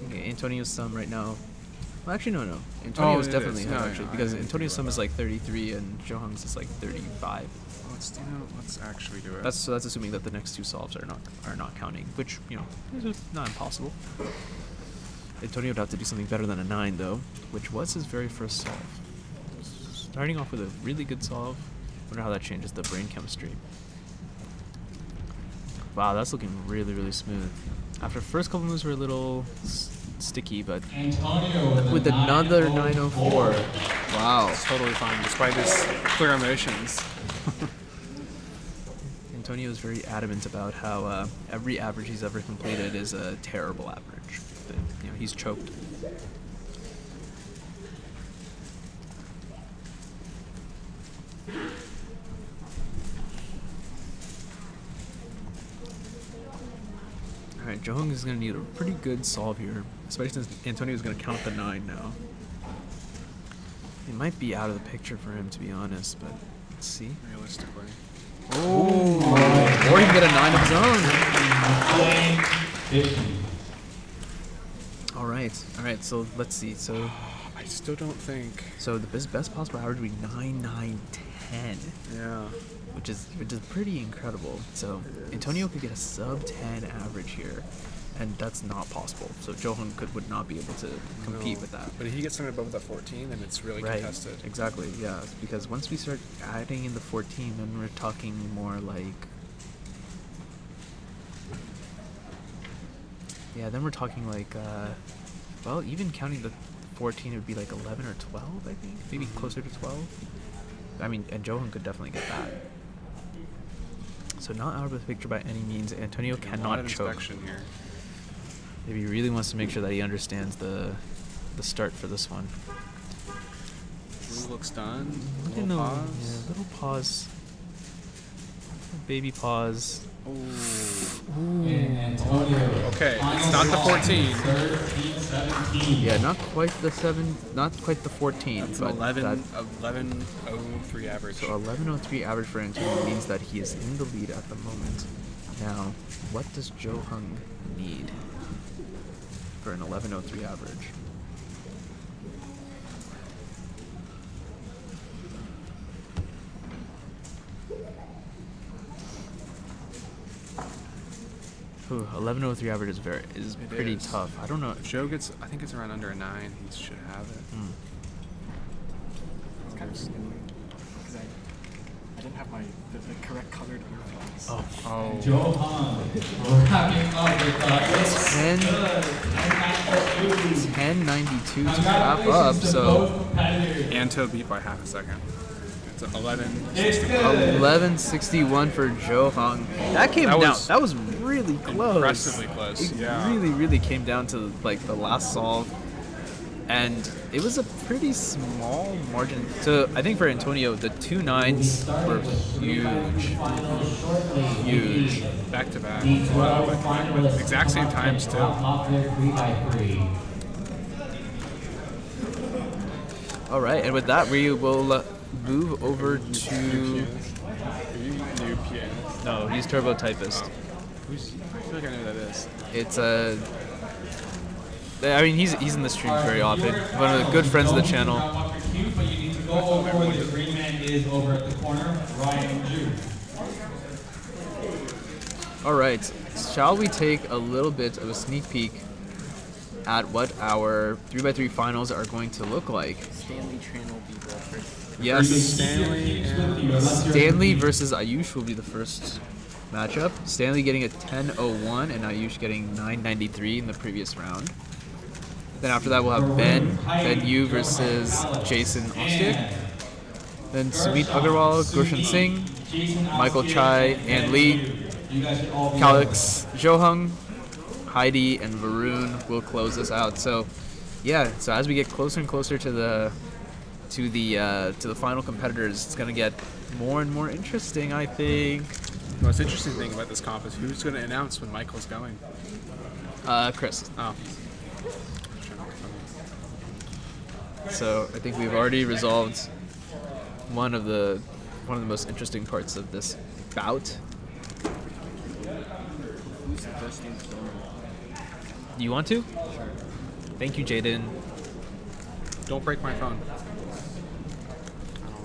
Okay, Antonio's sum right now. Well, actually, no. Antonio is it definitely is. ahead, No, actually, no, because I didn't Antonio's think sum about is like 33 and Joe Hung's is like 35. Let's actually do it. That's assuming that the next two solves are not counting, which is not impossible. Antonio would have to do something better than a 9 though, which was his very first solve. Starting off with a really good solve. Wonder how that changes the brain chemistry. Wow, that's looking really, really smooth. After first couple moves were a little sticky, but with another 904. Wow. It's totally fine, despite his clear emotions. Antonio is very adamant about how every average he's ever completed is a terrible average. That, he's choked. Alright, Joe Hung is going to need a pretty good solve here, especially since Antonio is going to count the 9 now. It might be out of the picture for him, to be honest, but let's see. Realistically. Oh! Or he can get a 9 of his own. Alright, so let's see. So I still don't think. So the best possible average would be 9, 9, 10. Yeah. Which is pretty incredible. So Antonio could get a sub 10 average here, and that's not possible. So Joe Hung would not be able to compete with that. But if he gets something above that 14, then it's really contested. Exactly, yeah. Because once we start adding in the 14, then we're talking more like... Yeah, then we're talking like, well, even counting the 14, it would be like 11 or 12, I think. Maybe closer to 12. I mean, and Joe Hung could definitely get that. So not out of the picture by any means. Antonio cannot choke. Here. Maybe he really wants to make sure that he understands the start for this one. Blue looks done. Little pause. Yeah, little pause. Little baby pause. Ooh. Antonio. Okay, it's not the 14. 17. Yeah, not quite the 7, not quite the 14. That's but an 11.03 average. So 11.03 average for Antonio means that he is in the lead at the moment. Now, what does Joe Hung need for an 11.03 average? Ooh, 11.03 average is pretty tough. I don't know. If Joe gets, I think it's around under a 9. He should have it. It's kind of scary because I didn't have the correct colored earphones. Oh. Joe Hung wrapping up with 10.92 to wrap up. So Anto beat by half a second. It's 11. 1161 for Joe Hung. That came down. That was really close. Impressively close. It Yeah. really came down to like the last solve, and it was a pretty small margin. So I think for Antonio, the 2 9s were huge. Back to back. With exact same times too. All right, and with that, we will move over to. New pianist. No, he's Turbo Typist. I feel like I know who that is. It's a. I mean, he's in the stream very often. One of the good friends of the channel. But you need to go over where the green man is over at the corner, Ryan Jew. All right, shall we take a little bit of a sneak peek at what our 3x3 finals are going to look like? Stanley Tran will be the first. Yes, Stanley versus Ayush will be the first matchup. Stanley getting a 10:01 and Ayush getting 9:93 in the previous round. Then after that we'll have Ben Yu versus Jason Ostick. Then Sumit Agarwal, Gurshan Singh, Michael Chai, and Lee, Calix, Johung, Heidi, and Varun will close us out. So, yeah. So as we get closer and closer to the final competitors, it's gonna get more and more interesting, I think. The most interesting thing about this comp is who's going to announce when Michael's going. Chris. Oh. So I think we've already resolved one of the most interesting parts of this bout. Who's the first name? You want to? Sure. Thank you, Jaden. Don't break my phone.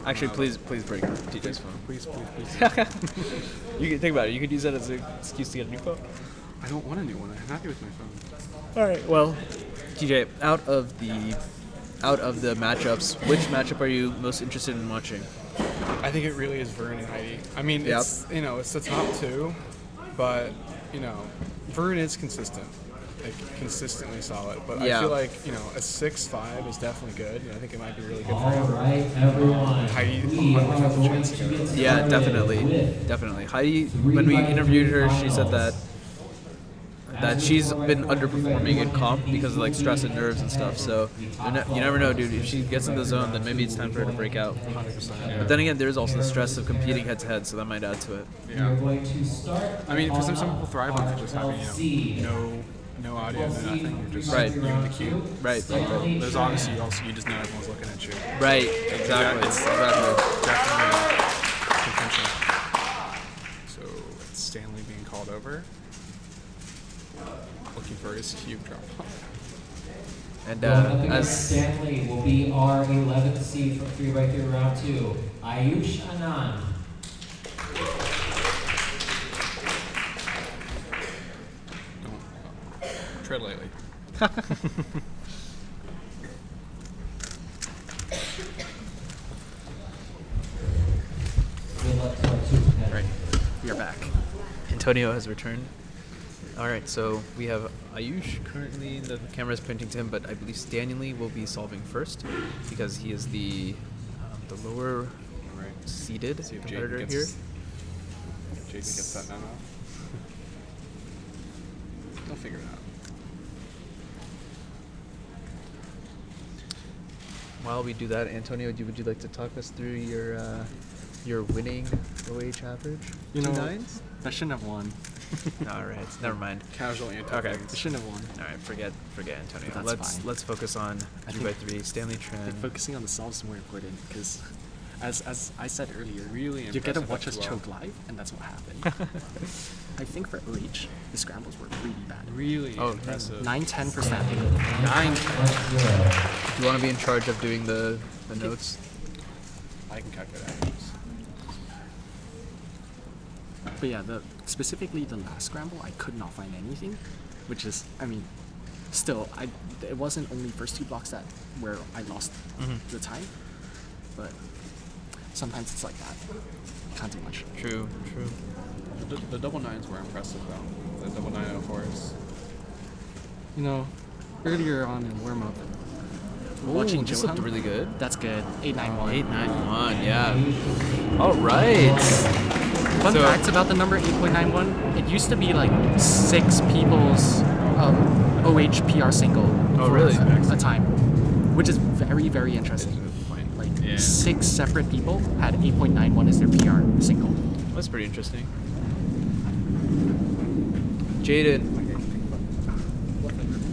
Actually, please break TJ's phone. Please. You can think about it. You could use that as an excuse to get a new phone. I don't want a new one. I'm happy with my phone. All right. Well, TJ, out of the matchups, which matchup are you most interested in watching? I think it really is Vern and Heidi. I mean, it's it's the top two, but Vern is consistent, like consistently solid. But I feel like a 6-5 is definitely good. I think it might be really good for him. All right, everyone. Heidi, Yeah, definitely. Heidi, when we interviewed her, she said that she's been underperforming in comp because of like stress and nerves and stuff. So you never know, dude. If she gets in the zone, then maybe it's time for her to break out. 100%. But then again, there's also the stress of competing head to head, so that might add to it. Yeah. I mean, for some people thrive on just having no audio, no nothing. You're just you and the cube. Right. There's obviously you just know everyone's looking at you. Right. Exactly. It's definitely contention. So it's Stanley being called over. Looking for his cube drop off. And as Stanley will be our 11th seed from 3x3 round 2, Ayush Anand. Tread lightly. Right. We are back. Antonio has returned. All right, so we have Ayush currently. The camera is pointing to him, but I believe Stanley will be solving first because he is the lower seated competitor here. Jaden gets that memo. They'll figure it out. While we do that, Antonio, would you like to talk us through your winning OH average? 2 9s? I shouldn't have won. All right, never mind. Casual anti. Okay, I shouldn't have won. All right, forget Antonio. That's fine. Let's focus on 3x3. Stanley Tran. I think focusing on the solves is more important because, as I said earlier, really you get to watch us choke live, and that's what happened. I think for OH, the scrambles were really bad. Really impressive. 9-10 for snapping. 9-10. Do you want to be in charge of doing the notes? I can calculate averages. But yeah, specifically the last scramble, I could not find anything, which is, I mean, still, it wasn't only first 2 blocks where I lost the time, but sometimes it's like that. You can't do much. True. The double 9s were impressive though. The double 904s. Earlier on in warm-up, watching this Johan. looked really good. That's good. 891. 891, yeah. All right. Fun fact about the number 8.91, it used to be like 6 people's OHPR single for a time, which is very, very interesting. Like 6 separate people had 8.91 as their PR single. That's pretty interesting. Jaden.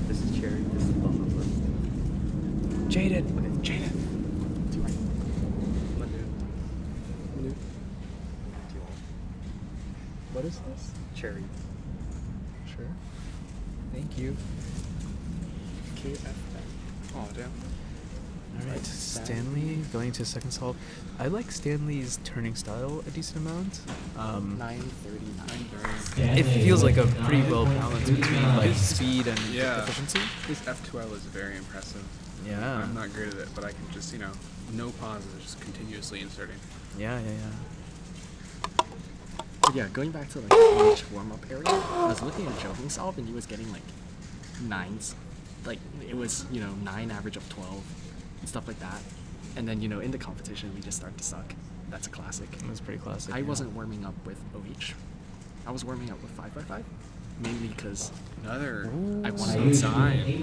This is Cherry. This is Bummer. Jaden. Jaden. What is this? Cherry. Sure. Thank you. KFF. Oh, damn. All right, Stanley going to second solve. I like Stanley's turning style a decent amount. 939. It feels like a pretty well balance between like speed and efficiency. His F2L is very impressive. Yeah. I'm not good at it, but I can just, no pauses, just continuously inserting. Yeah. But yeah, going back to like the warm-up area, I was looking at Johan solve and he was getting like 9s. Like it was, 9 average of 12 and stuff like that. And then, in the competition we just started to suck. That's a classic. That's pretty classic. I wasn't warming up with OH. I was warming up with 5x5, mainly because I wanted to sign.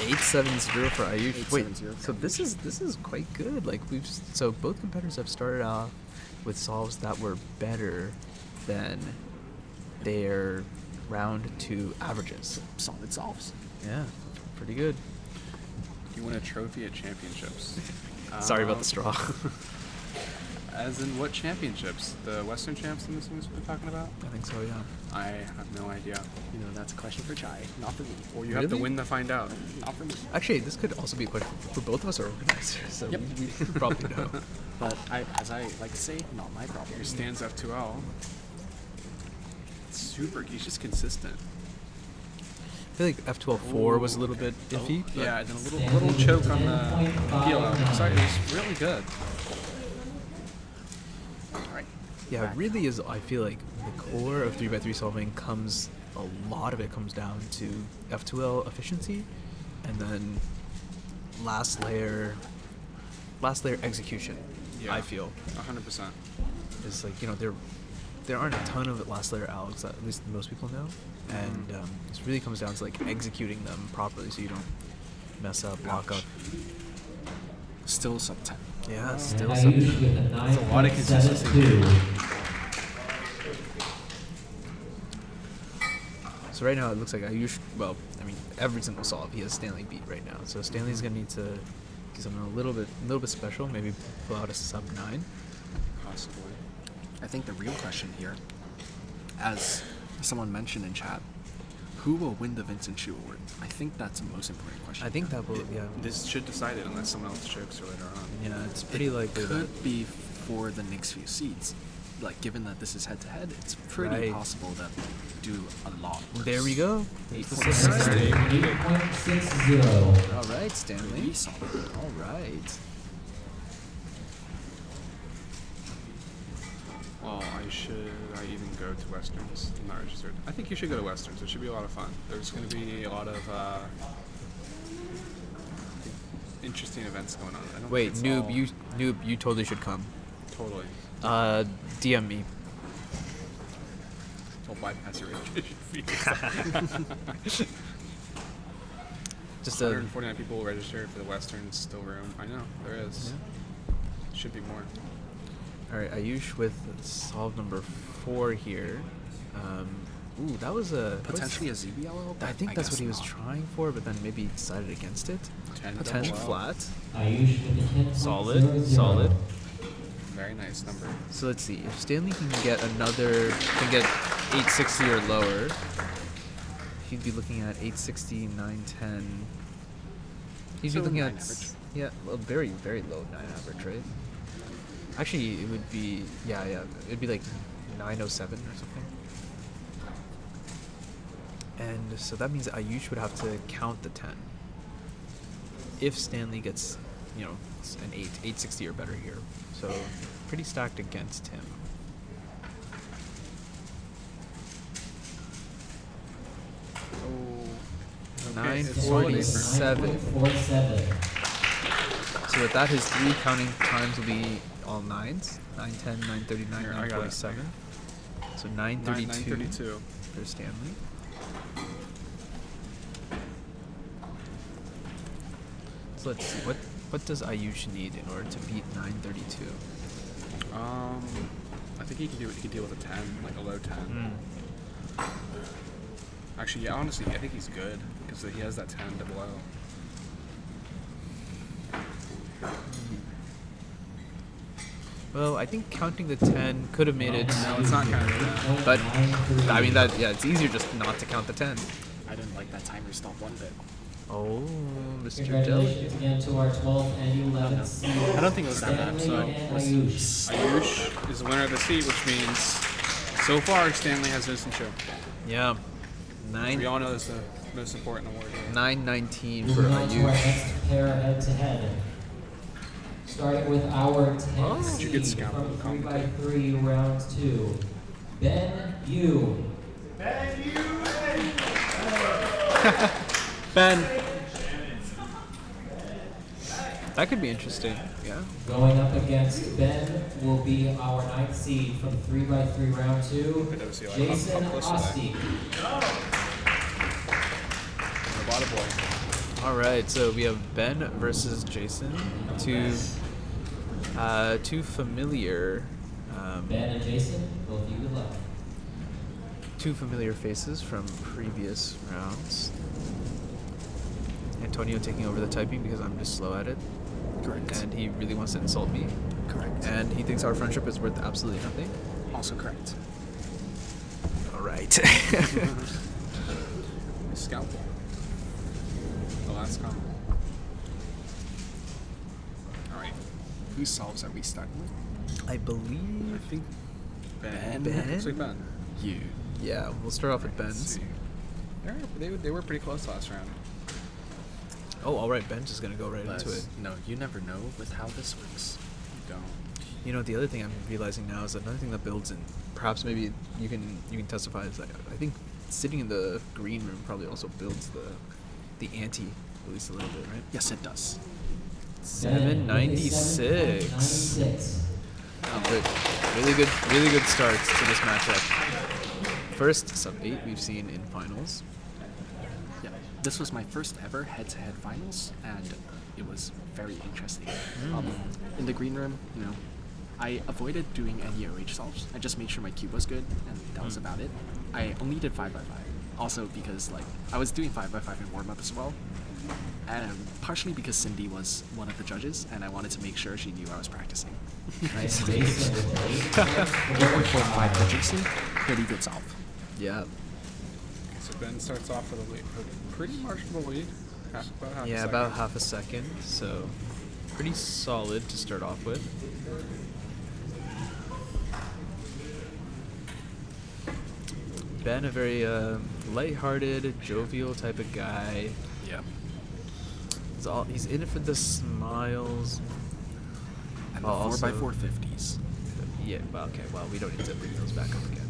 870 for Ayush. Wait, 870. so this is quite good. Like so both competitors have started off with solves that were better than their round 2 averages. Solid solves. Yeah, pretty good. You win a trophy at championships. Sorry about the straw. As in what championships? The Western champs I'm assuming we're talking about? I think so, yeah. I have no idea. That's a question for Chai, not for me. Or you have to win to find out. Not for me. Actually, this could also be a question for both of us are organizers, so Yep. we probably know. But as I like to say, not my problem. Your stands F2L. Super, he's just consistent. I feel like F12-4 was a little bit iffy. but- Yeah, and then a little choke on the PLO. Sorry, it was really good. Alright. Yeah, it really is. I feel like the core of 3x3 solving a lot of it comes down to F2L efficiency, and then last layer execution. Yeah. I feel 100%. is like there aren't a ton of last layer algs that at least most people know, and this really comes down to like executing them properly so you don't mess up, lock up. Still sub 10. Yeah, still sub 10. That's a lot of consistency. So right now it looks like every single solve he has Stanley beat right now. So Stanley's gonna need to do something a little bit special, maybe pull out a sub 9. Possibly. I think the real question here, as someone mentioned in chat, who will win the Vincent Chu Award? I think that's the most important question. I think that will, yeah. This should decide it unless someone else chokes later on. Yeah, it's pretty likely It that. could be for the next few seeds. Like, given that this is head-to-head, it's pretty Right. possible that do a lot worse. There we go. 8.60. All right, Stanley. Pretty solid. All right. Well, should I even go to Westerns? I'm not registered. I think you should go to Westerns. It should be a lot of fun. There's going to be a lot of interesting events going on. I don't Wait, think it's noob, you totally should come. Totally. DM me. Don't bypass your registration fee. Just 149 people registered for the Westerns. Still room. I know there is. Yeah. Should be more. All right, Ayush with solve number 4 here. Ooh, that was Potentially a ZBLO? I think that's what he was trying for, but then maybe he decided against it. Potential flat. Solid. Very nice number. So let's see. If Stanley can get 860 or lower, he'd be looking at 860, 910. He'd So be looking 9 at average. yeah, well, very very low 9 average, right? Actually, it would be it'd be like 907 or something. And so that means Ayush would have to count the 10. If Stanley gets, an 860 or better here. So pretty stacked against him. Oh, no 947. 47. So with that, his 3 counting times will be all 9s. 910, 939, Here, I got it. 947. So 932. 932. For Stanley. So let's see, what does Ayush need in order to beat 932? I think he can deal with a 10, like a low 10. Actually, yeah, honestly, I think he's good because he has that 10 to blow. Well, I think counting the 10 could have made it. No, it's not counting that. But I mean it's easier just not to count the 10. I didn't like that timer stop one bit. Oh, Mr. Congratulations again to our 12th and 11th seed. I don't think it was that bad. Stanley and Ayush. Ayush is the winner of the seat, which means so far Stanley has Innocent Show. Yeah. We all know that's the most important award. 919 for Moving on to our Ayush. next pair head-to-head. Starting with our 10th Did you get seed scalped from in the 3x3 round 2. Ben Yu. Ben. That could be interesting. Yeah. Going up against Ben will be our 9th seed from 3x3 round 2, Jason Osti. All right, so we have Ben versus Jason. Two familiar. Ben and Jason, both of you good luck. Two familiar faces from previous rounds. Antonio taking over the typing because I'm just slow at it. Correct. And he really wants to insult me. Correct. And he thinks our friendship is worth absolutely nothing. Also correct. All right. Scalpel. The last combo. Alright. Whose solves are we starting with? I believe. I think Ben. Ben? Looks like Ben. You. Yeah, we'll start off with Let's Ben's. see. They were pretty close last round. Oh, all right. Ben's just gonna go right into it. No, you never know with how this works. You don't. You know, the other thing I'm realizing now is that another thing that builds in, perhaps maybe you can testify, is that I think sitting in the green room probably also builds the ante at least a little bit, right? Yes, it does. 796. But really good starts to this matchup. First sub 8 we've seen in finals. Yeah, this was my first ever head-to-head finals, and it was very interesting. In the green room, I avoided doing any OH solves. I just made sure my cube was good, and that was about it. I only did 5x5. Also because I was doing 5x5 in warm-up as well. And partially because Cindy was one of the judges, and I wanted to make sure she knew I was practicing. Nice. 8.45 for Jason. Pretty good solve. Yeah. So Ben starts off with a pretty marginal lead. About half a second. So pretty solid to start off with. Ben, a very lighthearted, jovial type of guy. Yeah. He's in it for the smiles. And the 4x450s. Yeah, well, okay, we don't need to bring those back up again.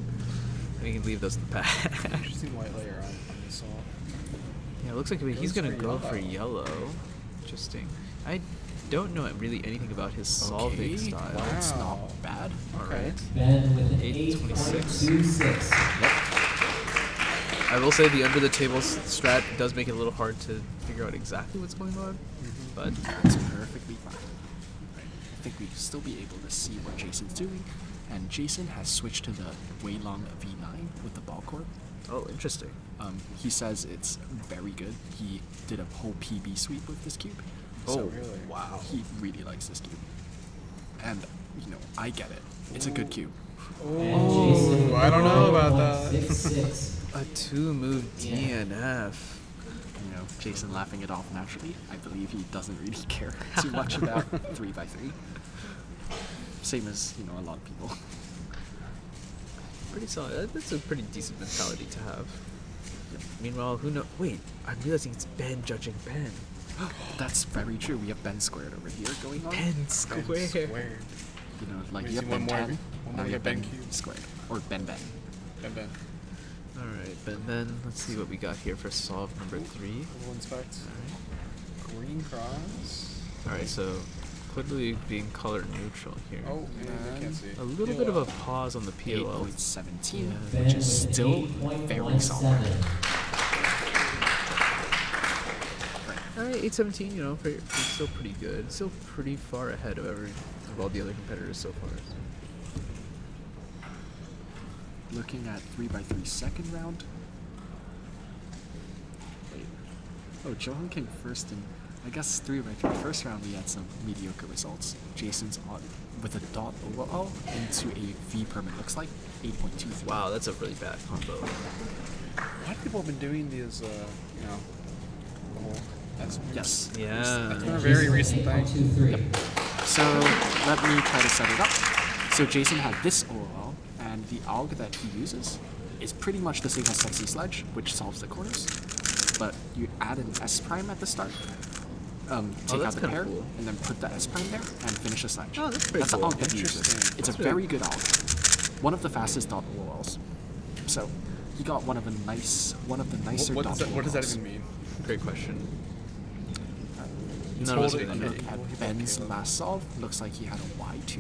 We can leave those in the past. Interesting white layer on this all. Yeah, it looks like he's going to go for yellow. Interesting. I don't know really anything about his solving style. Well, it's not bad. Alright. Ben with an 826. Yep. I will say the under the table strat does make it a little hard to figure out exactly what's going on, but it's perfectly fine. I think we still be able to see what Jason's doing, and Jason has switched to the Weilong V9 with the ball corp. Oh, interesting. He says it's very good. He did a whole PB sweep with this cube. Oh, so really? Wow. He really likes this cube. And, I get it. It's a good cube. Oh, I don't know about that. A 2-move DNF. Jason laughing it off naturally. I believe he doesn't really care too much about 3x3. Same as, a lot of people. Pretty solid. That's a pretty decent mentality to have. Yep. Meanwhile, who knows? Wait, I'm realizing it's Ben judging Ben. That's very true. We have Ben squared over here going on. Ben squared. You have Ben 10. One more Now you have Ben cube. squared. Or Ben. Ben. All right, but then let's see what we got here for solve number 3. We'll inspect. Green cross. All right, so clearly being color neutral here. Oh, I can't see. A little bit of a pause on the POL. 8.17, which is still very solid. Alright, 817, you know, it's still pretty good. Still pretty far ahead of all the other competitors so far. Looking at 3x3 second round. Wait. Oh, Johan came first in, I guess 3x3 first round we had some mediocre results. Jason's on with a dot overall into a V permit, looks like 8.23. Wow, that's a really bad combo. Why have people been doing these, you know, the whole... Yes. Yeah. That's been a very recent thing. Yep. So let me try to set it up. So Jason had this OOL, and the alg that he uses is pretty much the same as Sexy Sledge, which solves the corners. But you add an S prime at the start, take out the pair, cool. and then put the S prime there, and finish the sledge. Oh, that's pretty That's cool. the alg that he uses. It's a very good alg. One of the fastest dot OOLs. So he got one of the nicer What dot does that OOLs. even mean? Great question. None None of us are gonna look at Ben's last solve. Looks like he had a Y2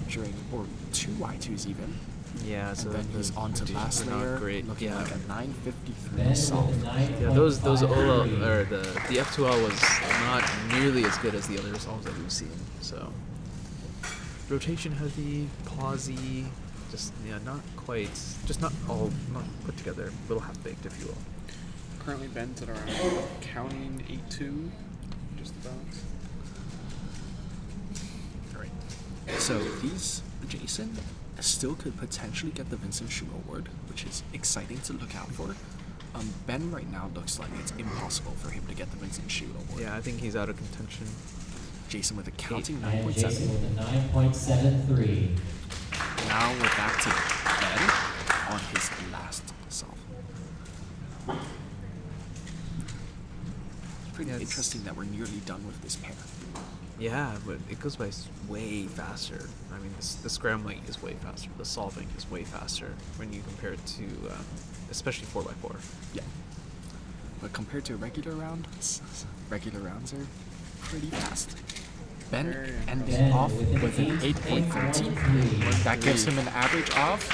during, or 2 Y2s even. Yeah, so and then he's on to last not layer, great. looking Yeah. like a 953 solve. Yeah, those OLO or the F2L was not nearly as good as the other solves that we've seen. So rotation heavy, pausey, just not quite, just not put together, a little half baked, if you will. Currently Ben's at around counting 8-2, just about. Alright. So these, Jason still could potentially get the Vincent Shu Award, which is exciting to look out for. Ben right now looks like it's impossible for him to get the Vincent Shu Award. Yeah, I think he's out of contention. Jason with a counting And Jason 9.7. with a 9.73. Now we're back to Ben on his last solve. It's pretty interesting that we're nearly done with this pair. Yeah, but it goes by way faster. I mean, the scrambling is way faster. The solving is way faster when you compare it to, especially 4x4. Yeah. But compared to a regular round, regular rounds are pretty fast. Ben ended off with an 8.13. That gives him an average of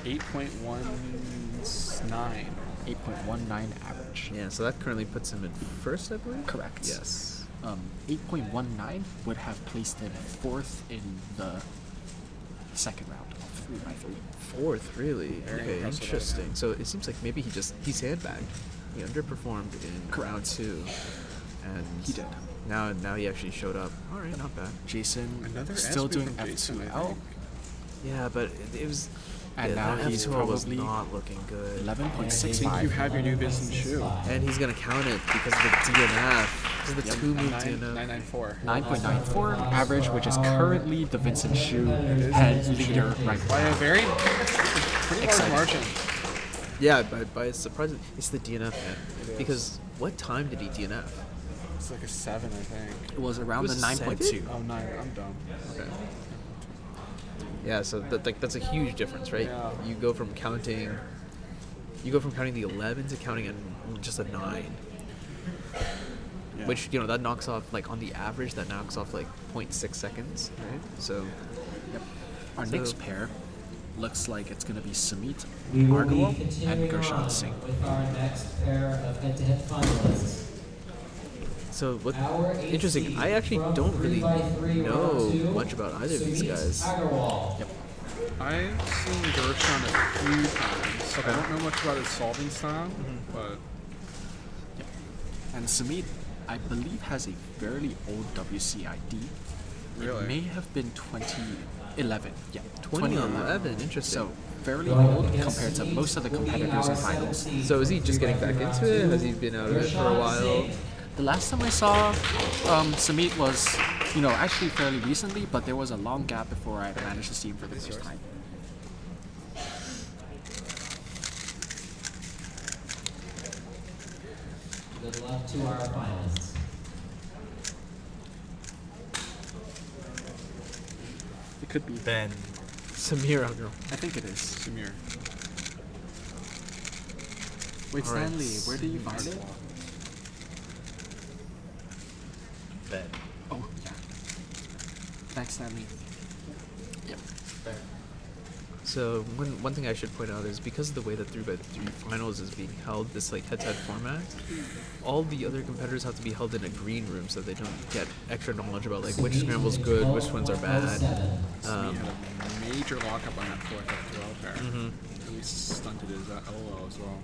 8.19. 8.19 average. Yeah, so that currently puts him in first, I believe? Correct. Yes. 8.19 would have placed him fourth in the second round of 3x3. Fourth, really? Very Okay, impressive. interesting. So it seems like maybe he sandbagged. He underperformed in round 2. And He did. Now he actually showed up. All right, not bad. Jason Another still SB doing from Jason, I F2L. think. Yeah, but it was. And yeah, now that he's F2L was probably not looking good. 11.65. I think you have your new Vincent Shu. And he's gonna count it because of the DNF. Because of the 2-move DNF. 994. 9.94 average, which is currently the Vincent Shu head leader right By a now. very pretty large margin. Yeah, by a surprise, it's the DNF man. Because what time did he DNF? It's like a 7, I think. It was around It was the a 9.2. 7? Oh, 9. I'm dumb. Okay. Yeah, so that's a huge difference, right? Yeah. You go from counting the 11 to counting just a 9. Yeah. Which, that knocks off, like, on the average, that knocks off, like, 0.6 seconds, right? So, Our next pair looks like it's going to be Sumit We will be Bhargava and continuing Gershon on Singh. with our next pair of head-to-head finalists. so what? Our Interesting. AC I actually from don't really 3x3 know round 2, much about either of these Sumit guys. Agarwal. Yep. I've seen Gershon a few times. Okay. I don't know much about his solving style, but And Sumit, I believe, has a fairly old WCID. Really? It may have been 2011. Yeah, 2011, interesting. So fairly old compared to most of the competitors in finals. So is he just getting back into it? Has he been out of it for a while? The last time I saw Sumit was, actually fairly recently, but there was a long gap before I managed to see him for the first time. Good luck to our finalists. it could be Ben. Samir Agarwal. I think it is. Samir. Wait, All right. Stanley, where did you find it? Bed. Oh, yeah. Thanks, Stanley. Yep. There. So one thing I should point out is because of the way that 3x3 finals is being held, this like head-to-head format, all the other competitors have to be held in a green room so they don't get extra knowledge about like which scramble's good, which ones are bad. We had a major lockup on that fourth F2L pair. Really stunted his LOL as well.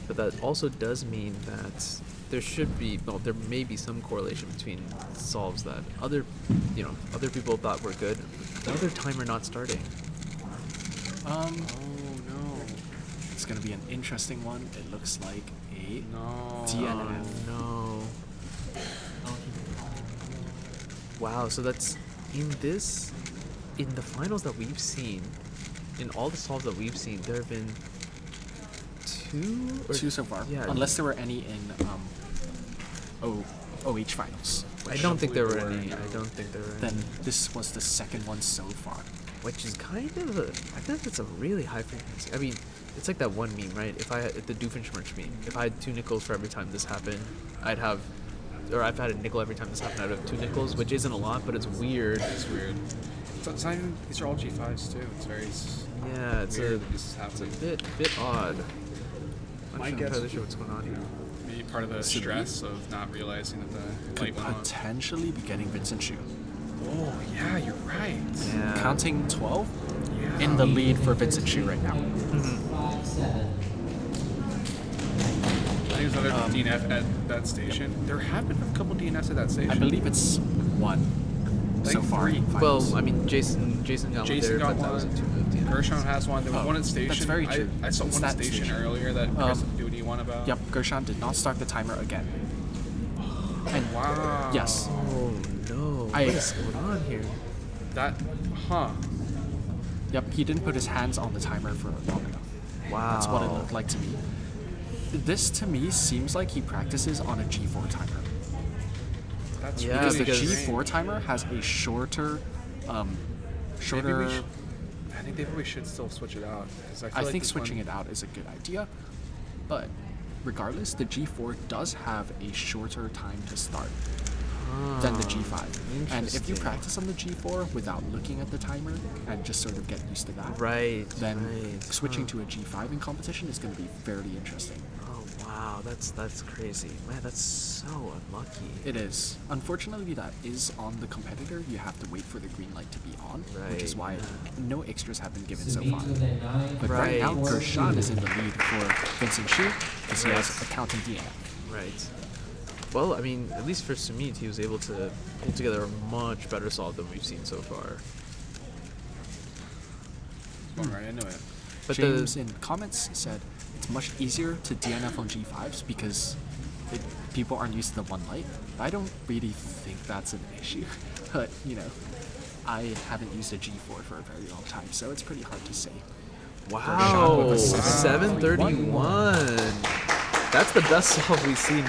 But that also does mean that there may be some correlation between solves that other people thought were good. Another timer not starting. Oh no. It's gonna be an interesting one. It looks like a DNF. No. Wow, so that's in the finals that we've seen, in all the solves that we've seen, there have been two so far. Yeah. Unless there were any in OH finals. I don't think there were any. I don't think there were any. Then this was the second one so far. Which is kind of I feel like it's a really high frequency. I mean, it's like that one meme, right? If the Doofenshmirtz meme, if I had 2 nickels for every time this happened, I'd have, or if I had a nickel every time this happened, I'd have 2 nickels, which isn't a lot, but it's weird. It's weird. It's not even, these are all G5s too. It's very yeah, it's weird a that this is happening. bit odd. I'm My not guess entirely sure what's going on here. Maybe part of the stress of not realizing that the light Could went on. potentially be getting Vincent Xu. Oh yeah, you're right. Yeah. Counting 12 Yeah. in the lead for Vincent Xu right now. I think there's another DNF at that station. There have been a couple DNFs at that station. I believe it's one so far. Well, I mean, Jason got one there, got but that was a one. 250. Gershon has one. There was one at station. That's very true. I saw It's one at that station earlier that Chris Duty won about. Yep, Gershon did not start the timer again. And wow. Yes. Oh no. What is going on here? Yep, he didn't put his hands on the timer for long enough. Wow. That's what it looked like to me. This to me seems like he practices on a G4 timer. That's because really the G4 timer has a shorter. I think they probably should still switch it out. I think switching it out is a good idea, but regardless, the G4 does have a shorter time to start than the G5. And if you practice on the G4 without looking at the timer and just sort of get used to that, then switching to a G5 in competition is going to be fairly interesting. Oh wow, that's crazy. Man, that's so unlucky. It is. Unfortunately, that is on the competitor. You have to wait for the green light to be on, which is why no extras have been given so far. But right now, Gershon is in the lead for Vincent Xu because he has a counting DNF. Right. Well, I mean, at least for Sumit, he was able to pull together a much better solve than we've seen so far. Going right into it. But James in comments said it's much easier to DNF on G5s because people aren't used to the one light. I don't really think that's an issue. But, I haven't used a G4 for a very long time, so it's pretty hard to say. Wow, 731. That's the best solve we've seen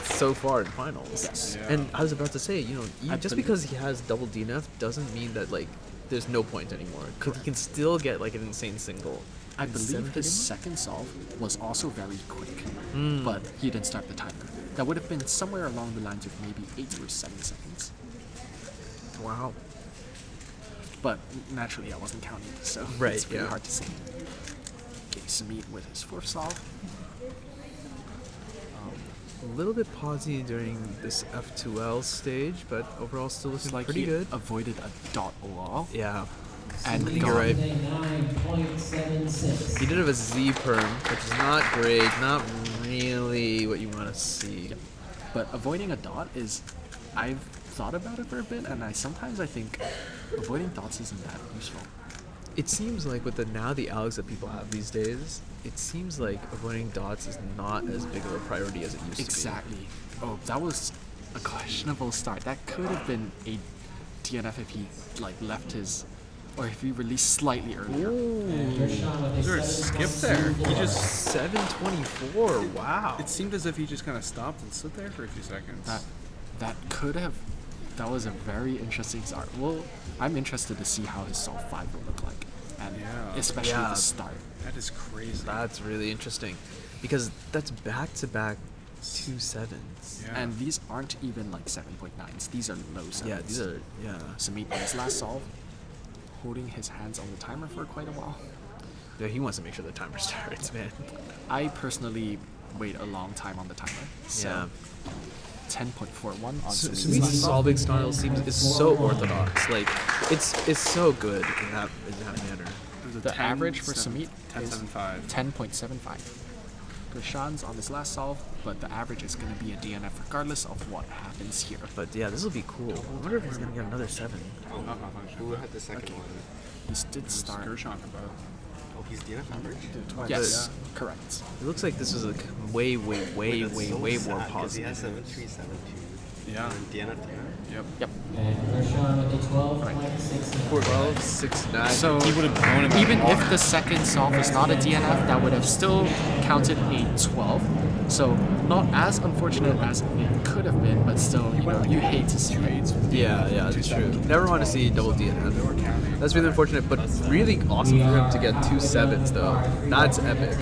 so far in finals. Yes. Yeah. And I was about to say, just because he has double DNF doesn't mean that there's no point anymore. Because he can still get an insane single. I believe his second solve was also very quick, but he didn't start the timer. That would have been somewhere along the lines of maybe 8 or 7 seconds. Wow. But naturally, I wasn't counting, so it's pretty hard to see. Okay, Sumit with his fourth solve. A little bit pausey during this F2L stage, but overall still looking pretty good. Avoided a dot OL. Yeah. And you're right. He did have a Z perm, which is not great, not really what you want to see. Yep. But avoiding a dot is, I've thought about it for a bit, and I think avoiding dots isn't that useful. It seems like with the Alex that people have these days, it seems like avoiding dots is not as big of a priority as it used to be. Exactly. Oh, that was a questionable start. That could have been a DNF if he left his, or if he released slightly earlier. Is there a skip there? He just 724. Wow. It seemed as if he just kind of stopped and stood there for a few seconds. That could have. That was a very interesting start. Well, I'm interested to see how his Solve 5 will look like. and Yeah. especially Yeah. the start. That is crazy. That's really interesting, because that's back-to-back 2 sevens. Yeah. And these aren't even like 7.9s. These are low sevens. Yeah, these are Samit on his last solve, holding his hands on the timer for quite a while. Yeah, he wants to make sure the timer starts, man. I personally wait a long time on the timer. So Yeah. 10.41 on Samit's Samit's last solve. solving style is so orthodox. Like it's so good in that manner. The average for Samit is 10.75. 10.75. Krishan's on his last solve, but the average is going to be a DNF regardless of what happens here. But yeah, this will be cool. I wonder if he's gonna get another 7. Who had the second one? He did start. Gershon about. Oh, he's DNF average? Yes, correct. It looks like this is like way more Because positive. he has 7.372. Yeah. And DNF. Yep. Yep. And Gershon with a 12.69. 12, 6, 9. So He would have blown him even out. if the second solve is not a DNF, that would have still counted a 12. So not as unfortunate as it could have been, but still, you hate to see it. Yeah, that's true. Never want to see double DNF. That's really unfortunate, but really awesome for him to get 2 sevens though. That's epic.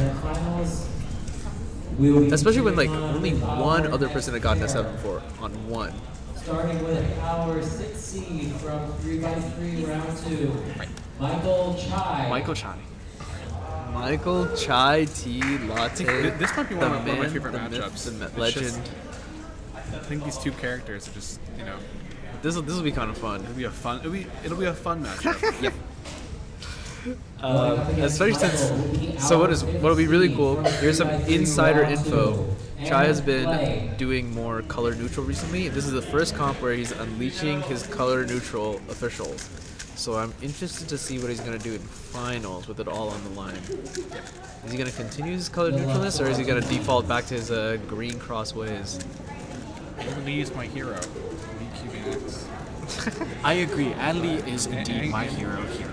Especially when like only one other person had gotten a 7 before on one. Starting with our 6th seed from 3x3 round 2. Michael Chai. Michael Chai Tea Latte. This might be one of my man, favorite the myth, matchups. the It's legend. just- I think these two characters are just, This will be kind of fun. it'll be a fun matchup. Yep. Especially since, so what'll be really cool, here's some insider info. Chai has been doing more color neutral recently. This is the first comp where he's unleashing his color neutral officials. So I'm interested to see what he's going to do in finals with it all on the line. Is he going to continue his color neutralness, or is he going to default back to his green cross ways? I'm going to use my hero, BQBX. I agree. Adley is indeed my hero here.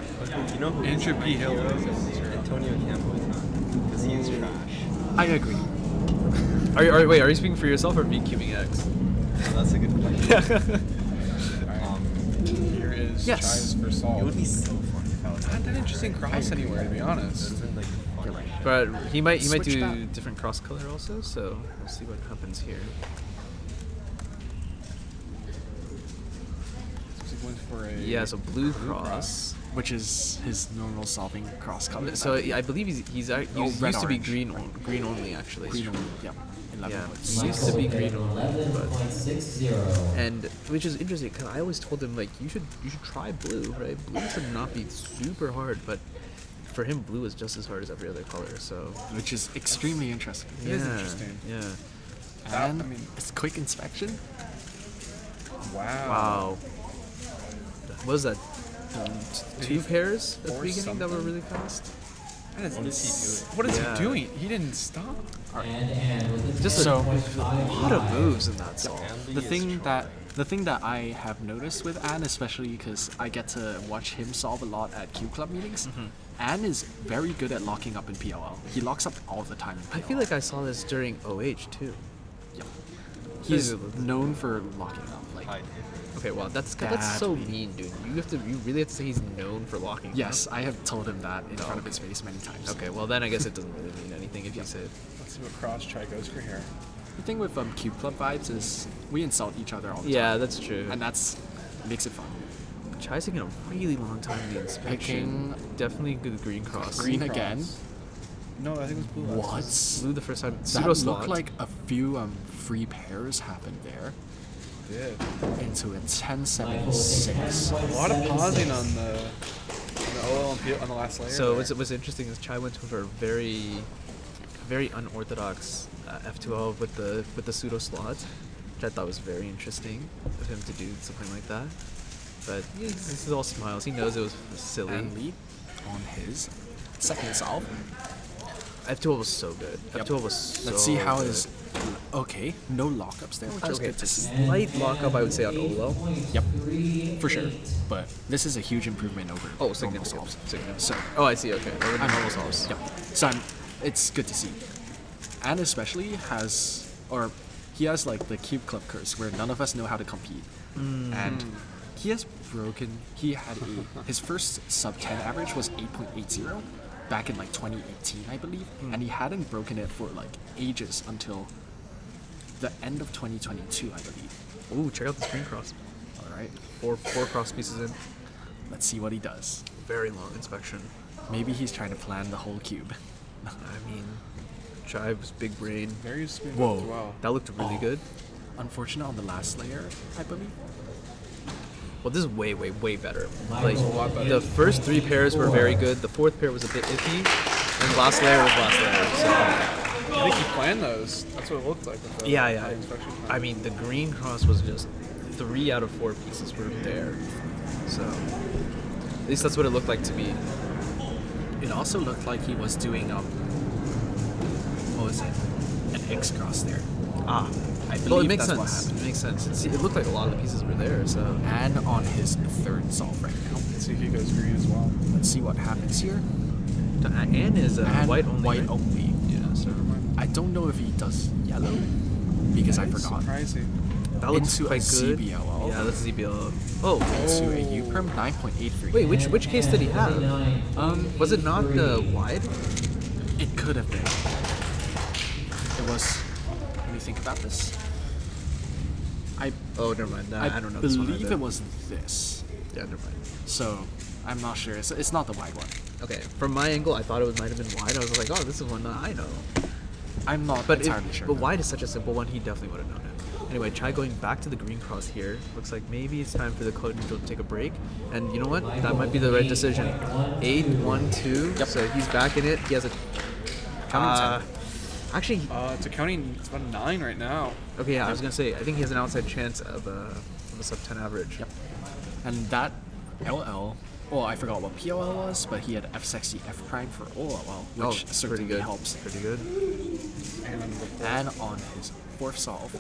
You know who Andrew P. Hill is? Antonio Campbell is not. Because he is trash. I agree. Are you speaking for yourself or BQBX? That's a good question. Here is Chai's first solve. It would be so fun if I was Not that interesting cross anywhere, to be honest. You're right. But he might Switch do that. different cross color also, so we'll see what happens here. So he went for a Yeah, so blue cross. Which is his normal solving cross color. So I believe he used to be orange. green only actually. Green only, yeah. 11 Yeah, points. he used to be green only, but 11.60. and which is interesting because I always told him like you should try blue, right? Blue should not be super hard, but for him blue is just as hard as every other color. So Which is extremely interesting. It is interesting. Yeah. And it's quick inspection. Wow. What was that? 2 pairs at the beginning that were really fast. What is he doing? He didn't stop. Just So- a lot of moves in that song. The thing that I have noticed with Anne, especially because I get to watch him solve a lot at Cube Club meetings, Anne is very good at locking up in PLL. He locks up all the time in PLL. I feel like I saw this during OH too. Yeah. He's known for locking up. Like, okay, wow, that's so mean, dude. You really have to say he's known for locking. yes, I have told him that in front of his face many times. Okay, well then I guess it doesn't really mean anything if you say it. Let's see what cross Chai goes for here. The thing with Cube Club vibes is we insult each other all the time. Yeah, that's true. And that's makes it fun. Chai's taking a really long time in the inspection. Definitely good green cross. Green again. No, I think it was blue. What? Blue the first time. That Pseudo looked slot. like a few free pairs happened there. Did. Into a 10.76. A lot of pausing on the OL and PL on the last layer. So there. what's interesting is Chai went for a very unorthodox F2L with the pseudo slot, which I thought was very interesting of him to do something like that. But yeah, this is all smiles. He knows it was silly. And Lee on his second solve. F2L was so good. Yep. F2L was so Let's see how good. his. Okay, no lockups there, which is Okay, good to see. slight lockup, I would say, on OL. Yep, for sure. But this is a huge improvement over normal significant. solves. So, Oh, I see. Okay, over the normal solves. Yep. So it's good to see. And especially he has like the Cube Club curse where none of us know how to compete. And he has broken. He had his first sub 10 average was 8.80 back in like 2018, I believe, and he hadn't broken it for like ages until the end of 2022, I believe. Ooh, check out the screen cross. All right, four cross pieces in. Let's see what he does. Very long inspection. Maybe he's trying to plan the whole cube. I mean, Chive's big brain. Very smooth. Whoa, Wow. That looked really good. Unfortunate on the last layer, I believe. Well, this is way, way, way better. Like, a lot better. The first 3 pairs were very good. The 4th pair was a bit iffy, and last layer was last layer. So I think he planned those. That's what it looked like. With the yeah. inspection. I mean, the green cross was just 3 out of 4 pieces were there. So at least that's what it looked like to me. It also looked like he was doing what was it? An X cross there. Ah, I believe well, it makes that's what sense. happened. It makes sense. It looked like a lot of the pieces were there. So And on his 3rd solve right now. Let's see if he goes green as well. Let's see what happens here. And is And white only. White right? only. Yeah. So I don't know if he does yellow because I forgot. Surprising. that looks Into quite a good. CBLL. Yeah, that's ZBL. Oh. Into a U-perm 9.83. Wait, which case did he have? Was it not the wide? It could have been. It was. Let me think about this. Oh, never mind. Nah, I don't know. I this one believe either. it was this. Yeah, never mind. So I'm not sure. It's not the wide one. Okay, from my angle, I thought it might have been wide. I was like, oh, this is one that I know. I'm not But entirely sure. But wide is such a simple one. He definitely would have known it. Anyway, Chai going back to the green cross here. Looks like maybe it's time for the code neutral to take a break. And you know what? That might be the right decision. 8, 1, 2. Yep. So he's back in it. He has a Counting 10. Actually, it's accounting. It's about 9 right now. okay, yeah, I was gonna say. I think he has an outside chance of a sub 10 average. Yep. And that LL. Well, I forgot what PLL was, but he had F60 F prime for OLL, which certainly pretty good. helps. Pretty good. And on his 4th solve.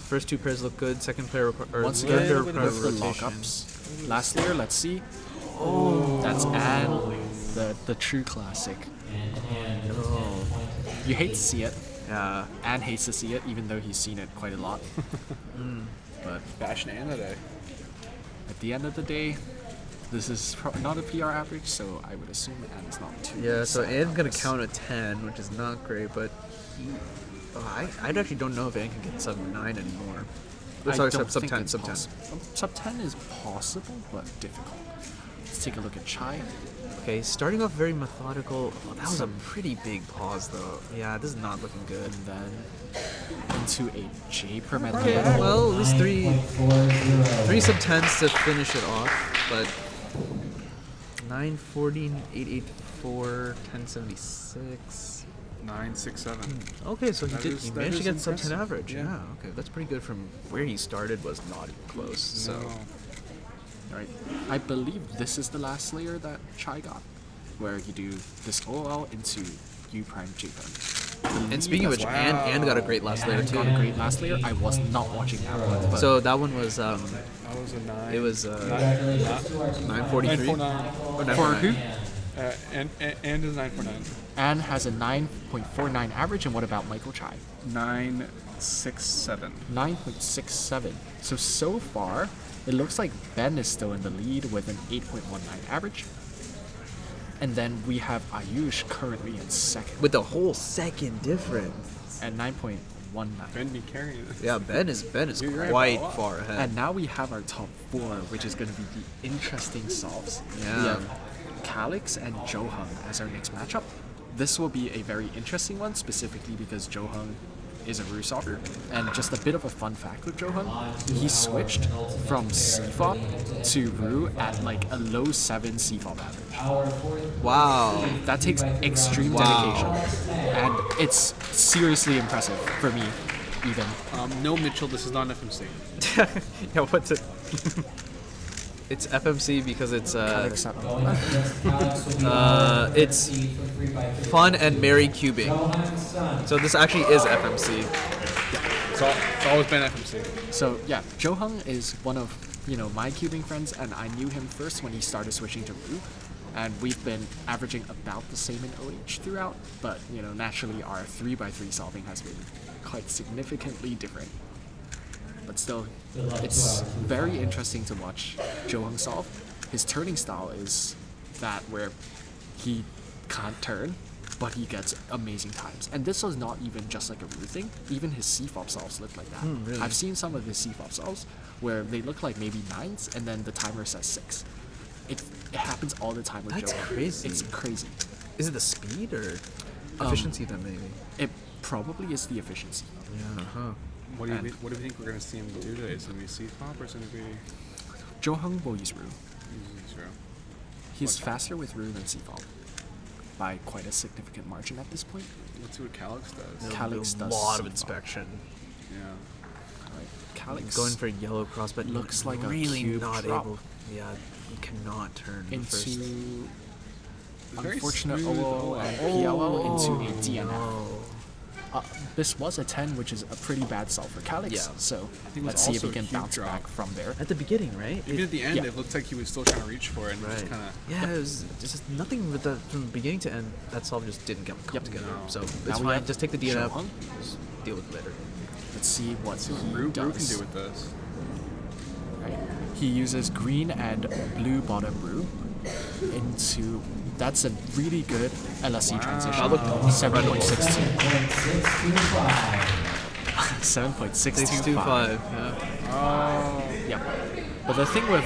First 2 pairs look good. Second pair Once again, with the lockups. Last layer, let's see. Oh, that's Anne, the true classic. Oh. You hate to see it. Yeah. Anne hates to see it, even though he's seen it quite a lot. But bashing Anne today. At the end of the day, this is not a PR average, so I would assume Anne is not too. Yeah, so sad Anne's about gonna this. count a 10, which is not great, but I actually don't know if Anne can get sub 9 anymore. I Sorry, don't sub think 10, it's sub 10. Sub 10 is possible, but difficult. Let's take a look at Chai. Okay, starting off very methodical. Oh, that was a pretty big pause, though. Yeah, this is not looking good. And then into a J per minute. Okay, well, at least 3 sub 10s to finish it off, but 940, 884, 1076. 967. Okay, so That he is- that managed to is get sub 10 impressive. average. Yeah. Yeah, okay, that's pretty good from where he started was not even close. So. No. Right. I believe this is the last layer that Chai got, where you do this OL into U prime J prime. And speaking of which, Anne got a great last layer too. Got a great last layer. I was not watching that one. But So that one was That was a 9. it was 943. 949. Or For 949. who? And is 949. Anne has a 9.49 average, and what about Michael Chai? 967. 9.67. So far, it looks like Ben is still in the lead with an 8.19 average. And then we have Ayush currently in second. With the whole second difference. At 9.19. Ben be carrying it. Yeah, Ben is You're right quite about a lot. far ahead. And now we have our top 4, which is going to be the interesting solves. Yeah. We have Calix and Johung as our next matchup. This will be a very interesting one, specifically because Johung is a Ru solver. And just a bit of a fun fact with Johung, he switched from CFOP to Ru at like a low 7 CFOP average. Wow. That takes extreme dedication. And it's seriously impressive for me, even. No, Mitchell, this is not an FMC. Yeah, what's it? It's FMC because it's it's fun and merry cubing. So this actually is FMC. It's always been FMC. So yeah, Johung is one of my cubing friends, and I knew him first when he started switching to Ru, and we've been averaging about the same in OH throughout. But naturally our 3x3 solving has been quite significantly different. But still. Still, it's very interesting to watch Jo Hung solve. His turning style is that where he can't turn, but he gets amazing times. And this was not even just like a Rue thing. Even his C-FOP solves look like that. Really? I've seen some of his C-FOP solves where they look like maybe 9s and then the timer says 6. It happens all the time with That's Jo Hung. crazy. It's crazy. Is it the speed or efficiency then maybe? It probably is the efficiency. Yeah. Huh. What do you think we're gonna see him do today? Is it gonna be C-pop or is it gonna be? Jo Hung will use Rue. Rue. He's faster with Rue than C-FOP by quite a significant margin at this point. Let's see what Calyx does. Calyx does a lot of C-FOP. inspection. Yeah. Calyx Going for yellow cross, but looks like really a cube not drop able. Yeah, you cannot turn into Very unfortunate smooth OO OO. and PLO into a Oh, DNF. no. This was a 10, which is a pretty bad solve for Calyx. Yeah. So I think it was let's see if also he a can cube bounce drop. back from there. At the beginning, right? Even at the end, yeah. it looked like he was still trying to reach for it and just Right. kind of. Yeah, it was just nothing with the from beginning to end. That solve just didn't come together. No. So Now it's we fine. have Just take the Jo DNF. Hung. Just deal with it later. Let's see what Rue does. can do with this. Right. He uses green and blue bottom Rue into. That's a really good LSE transition. That looked 7.62. 7.625. 7.625. Yeah. Yep. But the thing with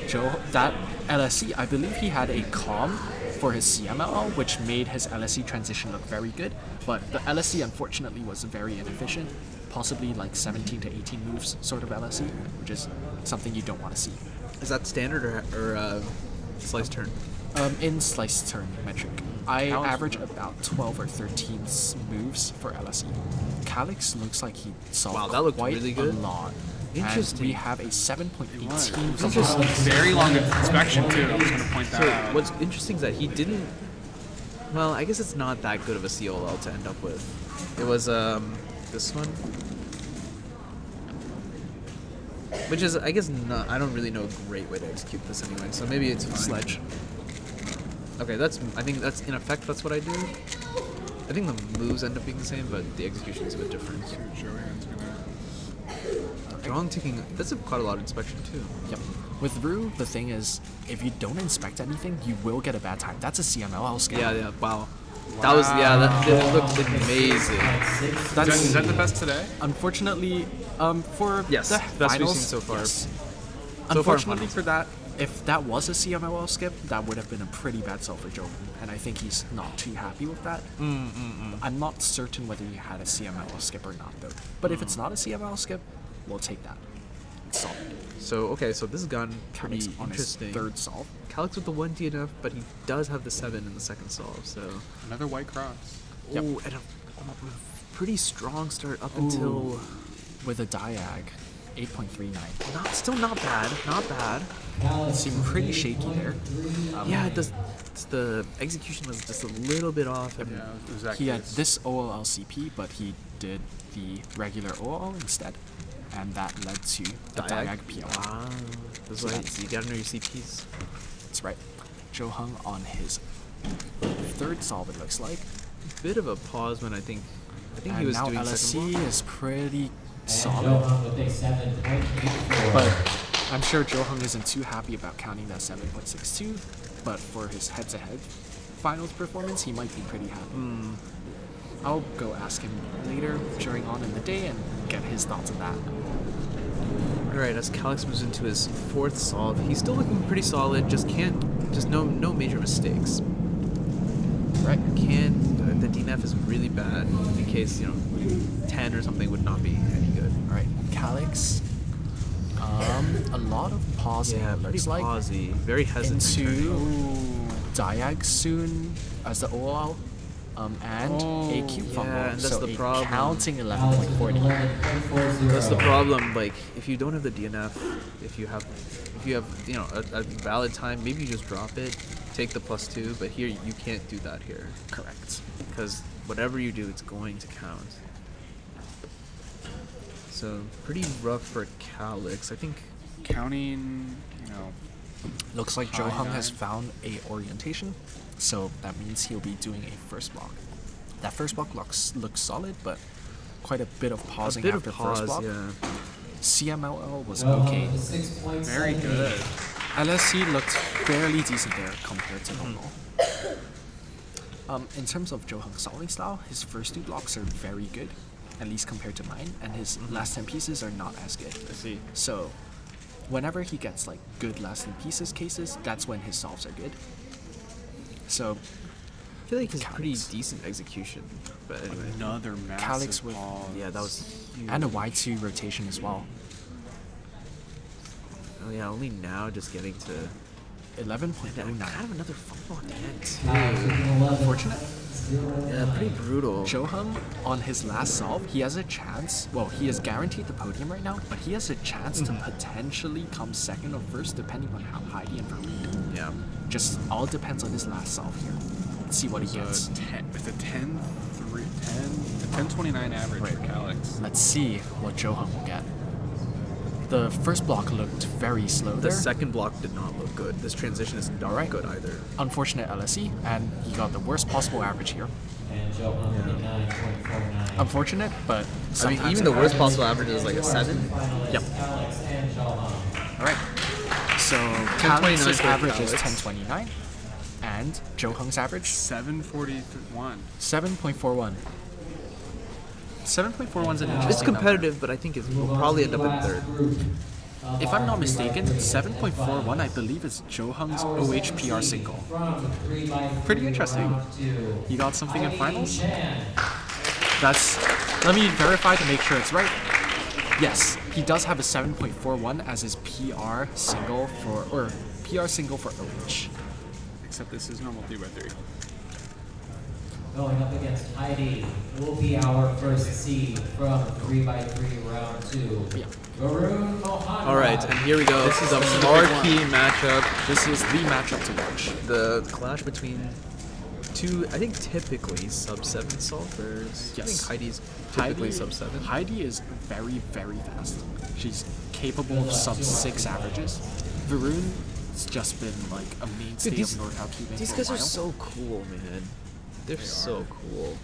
Jo, that LSE, I believe he had a calm for his CMLL, which made his LSE transition look very good. But the LSE, unfortunately, was very inefficient. Possibly like 17 to 18 moves sort of LSE, which is something you don't want to see. Is that standard or slice turn? In slice turn metric, I average about 12 or 13 moves for LSE. Calyx looks like he saw that looked quite really good. a lot. Interesting. And we have a 7.18 from Just very long inspection too. I was going to point that So out. what's interesting is that he didn't. Well, I guess it's not that good of a COL to end up with. It was this one, which is I guess not. I don't really know a great way to execute this anyway. So maybe it's fine. Sledge. Okay, I think that's in effect that's what I do. I think the moves end up being the same, but the execution is a bit different. Wrong taking. That's quite a lot of inspection too. Yep. With Rue, the thing is, if you don't inspect anything, you will get a bad time. That's a CMLL scale. Yeah. Wow. That was that looked amazing. Is that the best today? Unfortunately, for Yes, the best we've finals, seen so far. yes. So far in Unfortunately finals. for that, if that was a CMLL skip, that would have been a pretty bad sell for Jo, and I think he's not too happy with that. I'm not certain whether he had a CMLL skip or not, though. But if it's not a CMLL skip, we'll take that. It's solid. So this has gotten pretty Calyx on his interesting. third solve. Calyx with the 1 DNF, but he does have the 7 in the second solve. So Another white cross. Yep. Ooh, and a pretty strong start up until with a diag, 8.39. Still not bad. Not bad. It seemed pretty shaky there. Yeah, the execution was just a little bit off. And He had this OLLCP, but he did the regular OL instead, and that led to the diag PL. Wow. That's So why that's- you gotta know your CPs. That's right. Jo Hung on his third solve, it looks like. Bit of a pause when I think he And was now doing LSC second block. is pretty Jo solid. Hung with a 7.84. But I'm sure Jo Hung isn't too happy about counting that 7.62, but for his head-to-head finals performance, he might be pretty happy. I'll go ask him later during on in the day and get his thoughts on that. Alright, as Calyx moves into his fourth solve, he's still looking pretty solid, just no major mistakes. Right. The DNF is really bad, in case, 10 or something would not be any good. Alright, Calyx. A lot of pausing, Yeah, it pretty looks like. pausy, very hesitant. Into diag soon as the OL. And a cube fumble. Yeah, and that's so the a problem. counting 11.40. That's the problem. Like, if you don't have the DNF, if you have a valid time, maybe you just drop it, take the +2. But here you can't do that here. Correct. Because whatever you do, it's going to count. So pretty rough for Calyx. I think Counting, Looks like Jo high Hung has nine. found a orientation, so that means he'll be doing a first block. That first block looks solid, but quite a bit of pausing a bit after of pause, first block. yeah. CMLL was okay. Very good. LSC looked fairly decent there compared to normal. In terms of Johung's solving style, his first 2 blocks are very good, at least compared to mine, and his last 10 pieces are not as good. I see. So, whenever he gets like good last 10 pieces cases, that's when his solves are good. So, I feel like he's pretty decent execution, but anyway. Another massive Calyx with Yeah, that was huge. and a Y2 rotation as well. Oh yeah, only now just getting to 11.09. kind of another fumble at the end too. Unfortunate. Yeah, pretty brutal. Johung, on his last solve, he has a chance. Well, he is guaranteed the podium right now, but he has a chance to potentially come second or first, depending on how Heidi and Varun do. Yeah. Just all depends on his last solve here. Let's see what he gets. With a 10.29 average for Calyx. Let's see what Johung will get. The first block looked very slow The there. second block did not look good. This transition is not good either. Unfortunate LSE, and he got the worst possible average here. Unfortunate, but I mean, sometimes even the worst possible average is like a 7. Yep. Alright. So Calyx's for average is Calyx. 10.29, and Johung's average 7.41. 7.41. 7.41 is an interesting It's competitive, but I think it will probably end up in third. number. If I'm not mistaken, 7.41 I believe is Johung's OHPR single. Pretty interesting. You got something in finals? Let me verify to make sure it's right. Yes, he does have a 7.41 as his PR single for OH. Except this is normal 3x3. Going up against Heidi will be our first seed from 3x3 round 2. Yeah. Varun Mohan. All right, and here we go. This is a marquee matchup. This is the matchup to watch. The clash between two, I think typically sub-7 solvers. Yes. I think Heidi's typically Heidi, sub-7. Heidi is very, very fast. She's capable of sub-6 averages. Varun's just been like a mainstay Dude, of NorCal Cubing These for guys a are while. so cool, man. They're so cool.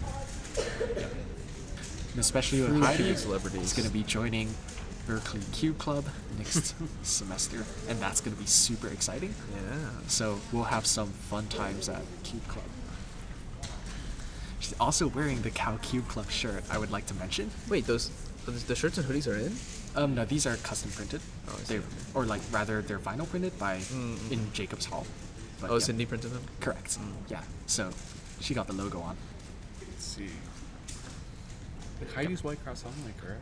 And especially with True Heidi, Cube celebrities. he's going to be joining Berkeley Cube Club next semester, and that's going to be super exciting. Yeah. So we'll have some fun times at Cube Club. She's also wearing the Cow Cube Club shirt, I would like to mention. Wait, the shirts and hoodies are in? No, these are custom printed. Oh, I see. Or like rather, they're vinyl printed by in Jacob's Hall. But, Oh, yeah. Cindy printed them? Correct. Yeah. So she got the logo on. Let's see. Heidi's White Cross only, correct?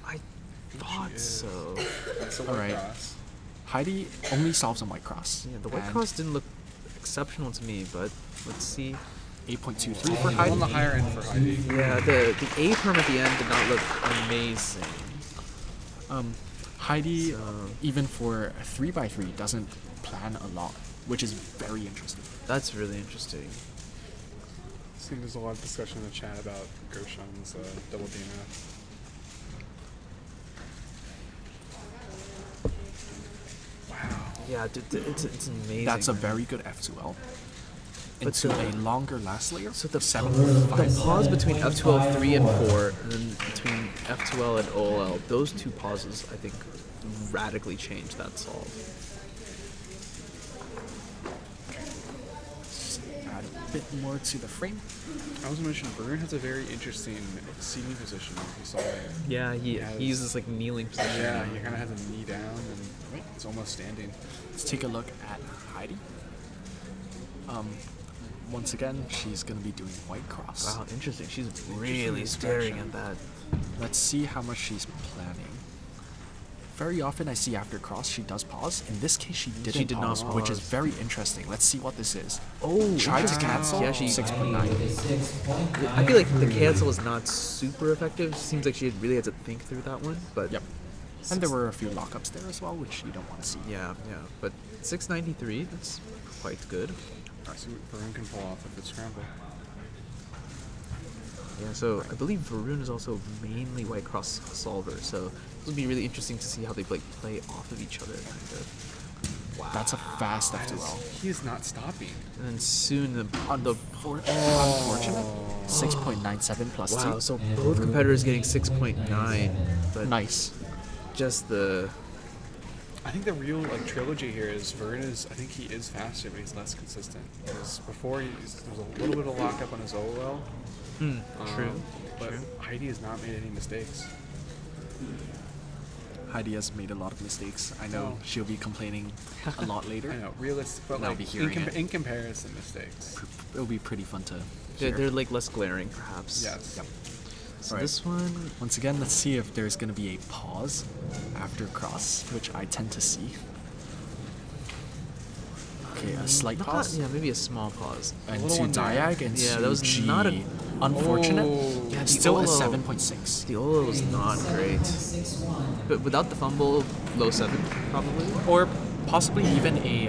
I thought so. It's a All White right. Cross. Heidi only solves on White Cross. Yeah, the White And Cross didn't look exceptional to me, but let's see. 8.23 for Heidi. On the higher end for Heidi. Yeah, the A perm at the end did not look amazing. Heidi, even for 3x3, doesn't plan a lot, which is very interesting. That's really interesting. I think there's a lot of discussion in the chat about Gershon's double DNF. Yeah, it's amazing. That's a man. very good F2L. But Into the- a longer last layer. So the 7.5. pause between F2L 3 and 4, and then between F2L and OL, those two pauses, I think, radically changed that solve. Just add a bit more to the frame. I was mentioning Varun has a very interesting seating position when he's solving. Yeah, he uses like kneeling position. Yeah, he kind of has a knee down and it's almost standing. Let's take a look at Heidi. Once again, she's going to be doing White Cross. Wow, interesting. She's really staring at that. Let's see how much she's planning. Very often I see after cross she does pause. In this case she didn't did not pause, which is pause. very interesting. Let's see what this is. Oh, Tried to interesting. cancel. Yeah, she 6.9. I feel like the cancel was not super effective. Seems like she really had to think through that one, but Yep. And there were a few lockups there as well, which you don't want to see. yeah, but 693, that's quite good. Alright, so Varun can pull off if it's scramble. Yeah, so I believe Varun is also mainly White Cross solver, so this would be really interesting to see how they like play off of each other, kind of. Wow. That's a fast F2L. He is not stopping. And then soon Unfortunate. 6.97 plus 2. wow, so both competitors getting 6.9, but Nice. just the. I think the real like trilogy here is Vern is. I think he is faster, but he's less consistent. Because before there was a little bit of lockup on his OL. True. But Heidi has not made any mistakes. Heidi has made a lot of mistakes. I know she'll be complaining a lot later. I know, realistic, but and I'll like be hearing it. in comparison, mistakes. It'll be pretty fun to They're like less glaring, perhaps. Yes. Yep. So this one, once again, let's see if there's going to be a pause after cross, which I tend to see. Okay, a slight pause. Yeah, maybe a small pause. And to diag and yeah, that was G. not a Unfortunate. Yeah, the Still a Olo- 7.6. The Olo was not great, but without the fumble, low 7 probably. Or possibly even a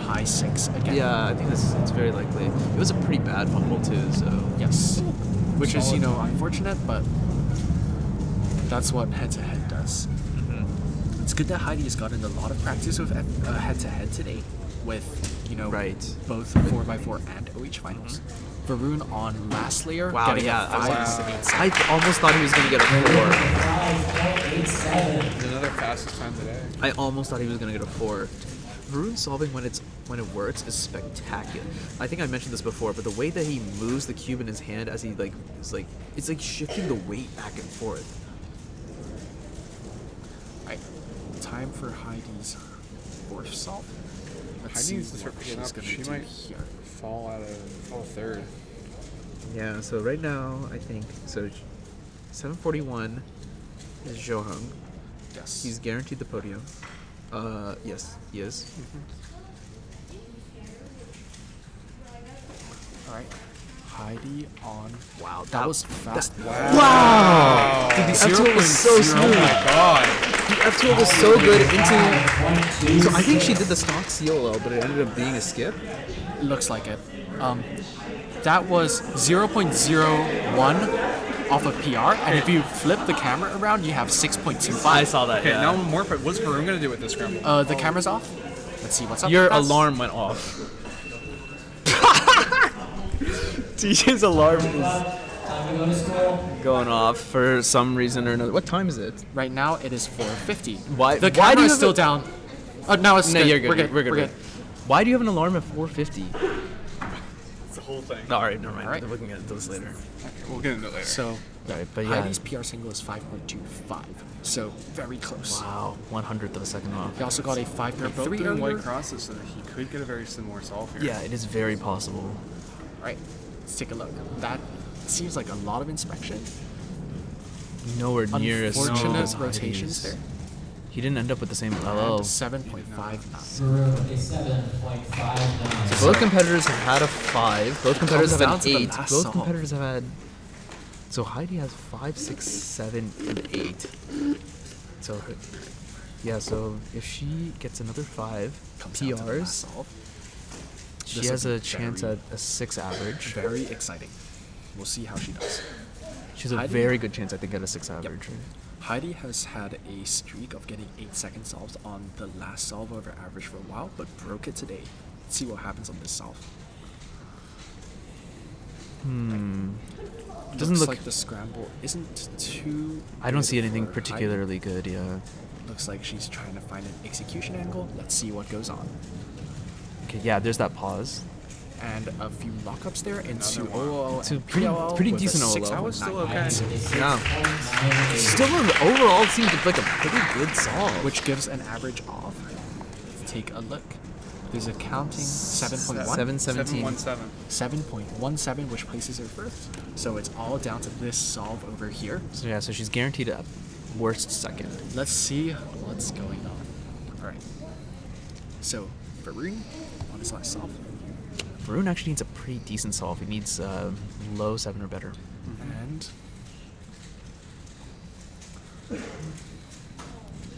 high 6 again. Yeah, I think it's very likely. It was a pretty bad fumble too, so yes, which is unfortunate, but that's what head-to-head does. It's good that Heidi has gotten a lot of practice with head-to-head today, with both 4x4 and OH finals. Varun on last layer. Wow, getting yeah, a 5. I almost thought he was gonna get a 4. It's another fastest time today. I almost thought he was gonna get a 4. Varun solving when it works is spectacular. I think I mentioned this before, but the way that he moves the cube in his hand as he it's like shifting the weight back and forth. Right. Time for Heidi's fourth solve. Let's Heidi needs see to what start picking she's up. gonna She do might here. fall third. Yeah, so right now I think 741 is Zhou. Yes. He's guaranteed the podium. Yes, he is. Alright. Heidi on. Wow, that was fast. Wow! Dude, the F-tilt was so smooth. Oh my god. The F-tilt was so good into. So I think she did the stock CLL, but it ended up being a skip. Looks like it. That was 0.01 off of PR, and if you flip the camera around, you have 6.25. I saw that. Okay, yeah. now more. What's Varun gonna do with this scramble? The camera's off. Let's see what's up. Your with us. alarm went off. TJ's alarm is going off for some reason or another. What time is it? Right now it is 4:50. Why? The why camera do you is have still a- down. Oh, no, it's No, good. you're good. We're good. We're good. Why do you have an alarm at 4:50? It's the whole thing. All right, never mind. All right. We're looking at those later. We'll get into it later. So, Right, but yeah. Heidi's PR single is 5.25. So, very close. Wow, 100th of a second off. He also got a They're both 5.3 doing white earlier. crosses, so that he could get a very similar solve here. Yeah, it is very possible. Right. Let's take a look. That seems like a lot of inspection. Nowhere near as Unfortunate smooth as rotations Heidi's. there. He didn't end up with the same And LL. 7.59. Varun a 7.59. So both competitors have had a 5. Both competitors Comes have down an to the 8. last Both solve. competitors have had. So Heidi has 5, 6, 7, and 8. So, yeah. So if she gets another 5 Comes down to the last PRs, solve. she This has will a be chance very- at a 6 average. Very exciting. We'll see how she does. She has a Heidi- very good chance, I think, at a 6 average. Heidi has had a streak of getting 8-second solves on the last solve over average for a while, but broke it today. Let's see what happens on this solve. Doesn't Looks look like the scramble isn't too. I don't good see anything for particularly good. Yeah. Heidi. Looks like she's trying to find an execution angle. Let's see what goes on. Okay. Yeah. There's that pause. And a few lockups there into Another one. OO It's a and pretty- PLL pretty with a decent OO. 6 That out was of still 9. okay. Yeah. Still, overall, seems like a pretty good solve. Which gives an average of. Let's take a look. There's a counting 7.1. 717. 7.17, which places her first. So it's all down to this solve over here. So yeah. So she's guaranteed a worst second. Let's see what's going on. Alright. So, Varun on his last solve. Varun actually needs a pretty decent solve. He needs low 7 or better. And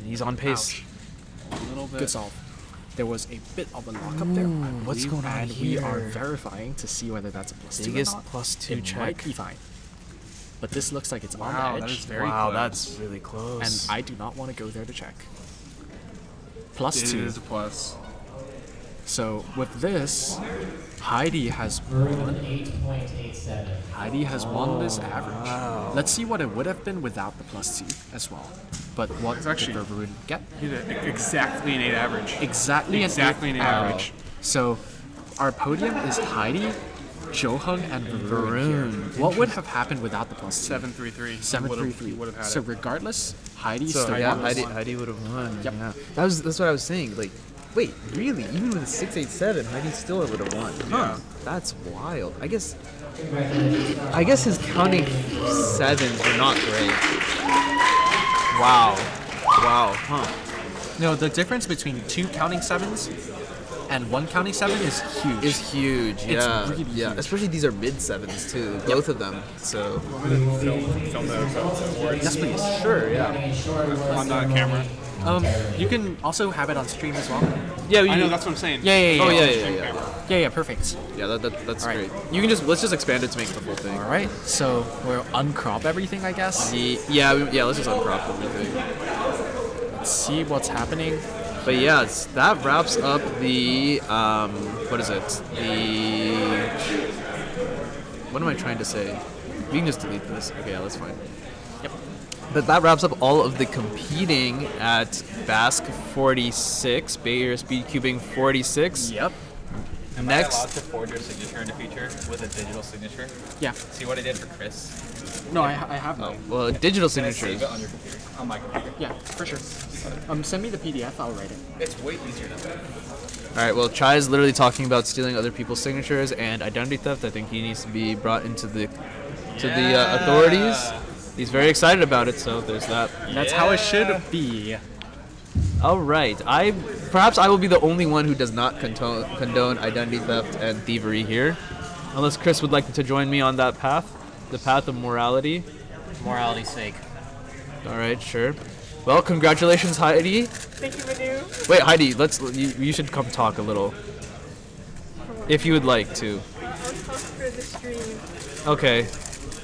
He's on pace. a little bit. Good solve. There was a bit of a lockup there. I what's believe, going on and we are here? verifying to see whether that's a +2 Biggest or not. +2 it check. might be fine. But this looks like it's on Wow, the that edge. is very Wow, close. that's really close. And I do not want to go there to check. It +2. is a plus. So with this, Heidi has Varun 8.87. Heidi has won this average. Let's see what it would have been without the +2 as well. But what It's actually- did Varun get? He did exactly an 8 average. Exactly an 8 an 8 average. So our podium is Heidi, Johung, and Varun. here. What would have happened without the plus 7-3-3. 7-3-3. Would have had So it. regardless, Heidi So still yeah, won. Heidi would have won. Yep. Yeah. That's what I was saying. Like, wait, really? Even with a 687, Heidi still would have won. Huh? That's wild. I guess his counting sevens were not great. Wow. Wow. Huh. No, the difference between 2 counting 7s and 1 counting 7 is huge. Is huge. It's Yeah. really yeah. huge. Especially these are mid sevens too. Both of them. So. Film those. Yes, please. Sure. Yeah. On the camera. You can also have it on stream as well. Yeah, I know, that's what I'm saying. Yeah. Oh yeah. Yeah, perfect. Yeah, that's All right. great. You can let's just expand it to make the full thing. All right, so we'll uncrop everything, I guess. Yeah. Let's just uncrop everything. Let's see what's happening. But yeah, that wraps up the what is it? What am I trying to say? We can just delete this. Okay, yeah, that's fine. Yep. But that wraps up all of the competing at BASC 46, Bay Area Speedcubin 46. Yep. Am I allowed to forge your signature in the future with a digital signature? Yeah. See what I did for Chris? No, I have no. Well, digital Can I signatures. save it on your computer? On my computer? Yeah, for sure. Send me the PDF. I'll write it. It's way easier that way. All right. Well, Chai is literally talking about stealing other people's signatures and identity theft. I think he needs to be brought into the authorities. He's very excited about it. So there's that. That's how it should be. All right. Perhaps I will be the only one who does not condone identity theft and thievery here, unless Chris would like to join me on that path, the path of morality. Morality's sake. All right, sure. Well, congratulations, Heidi. Thank you, Manu. Wait, Heidi, you should come talk a little, if you would like to. I'll talk for the stream. Okay.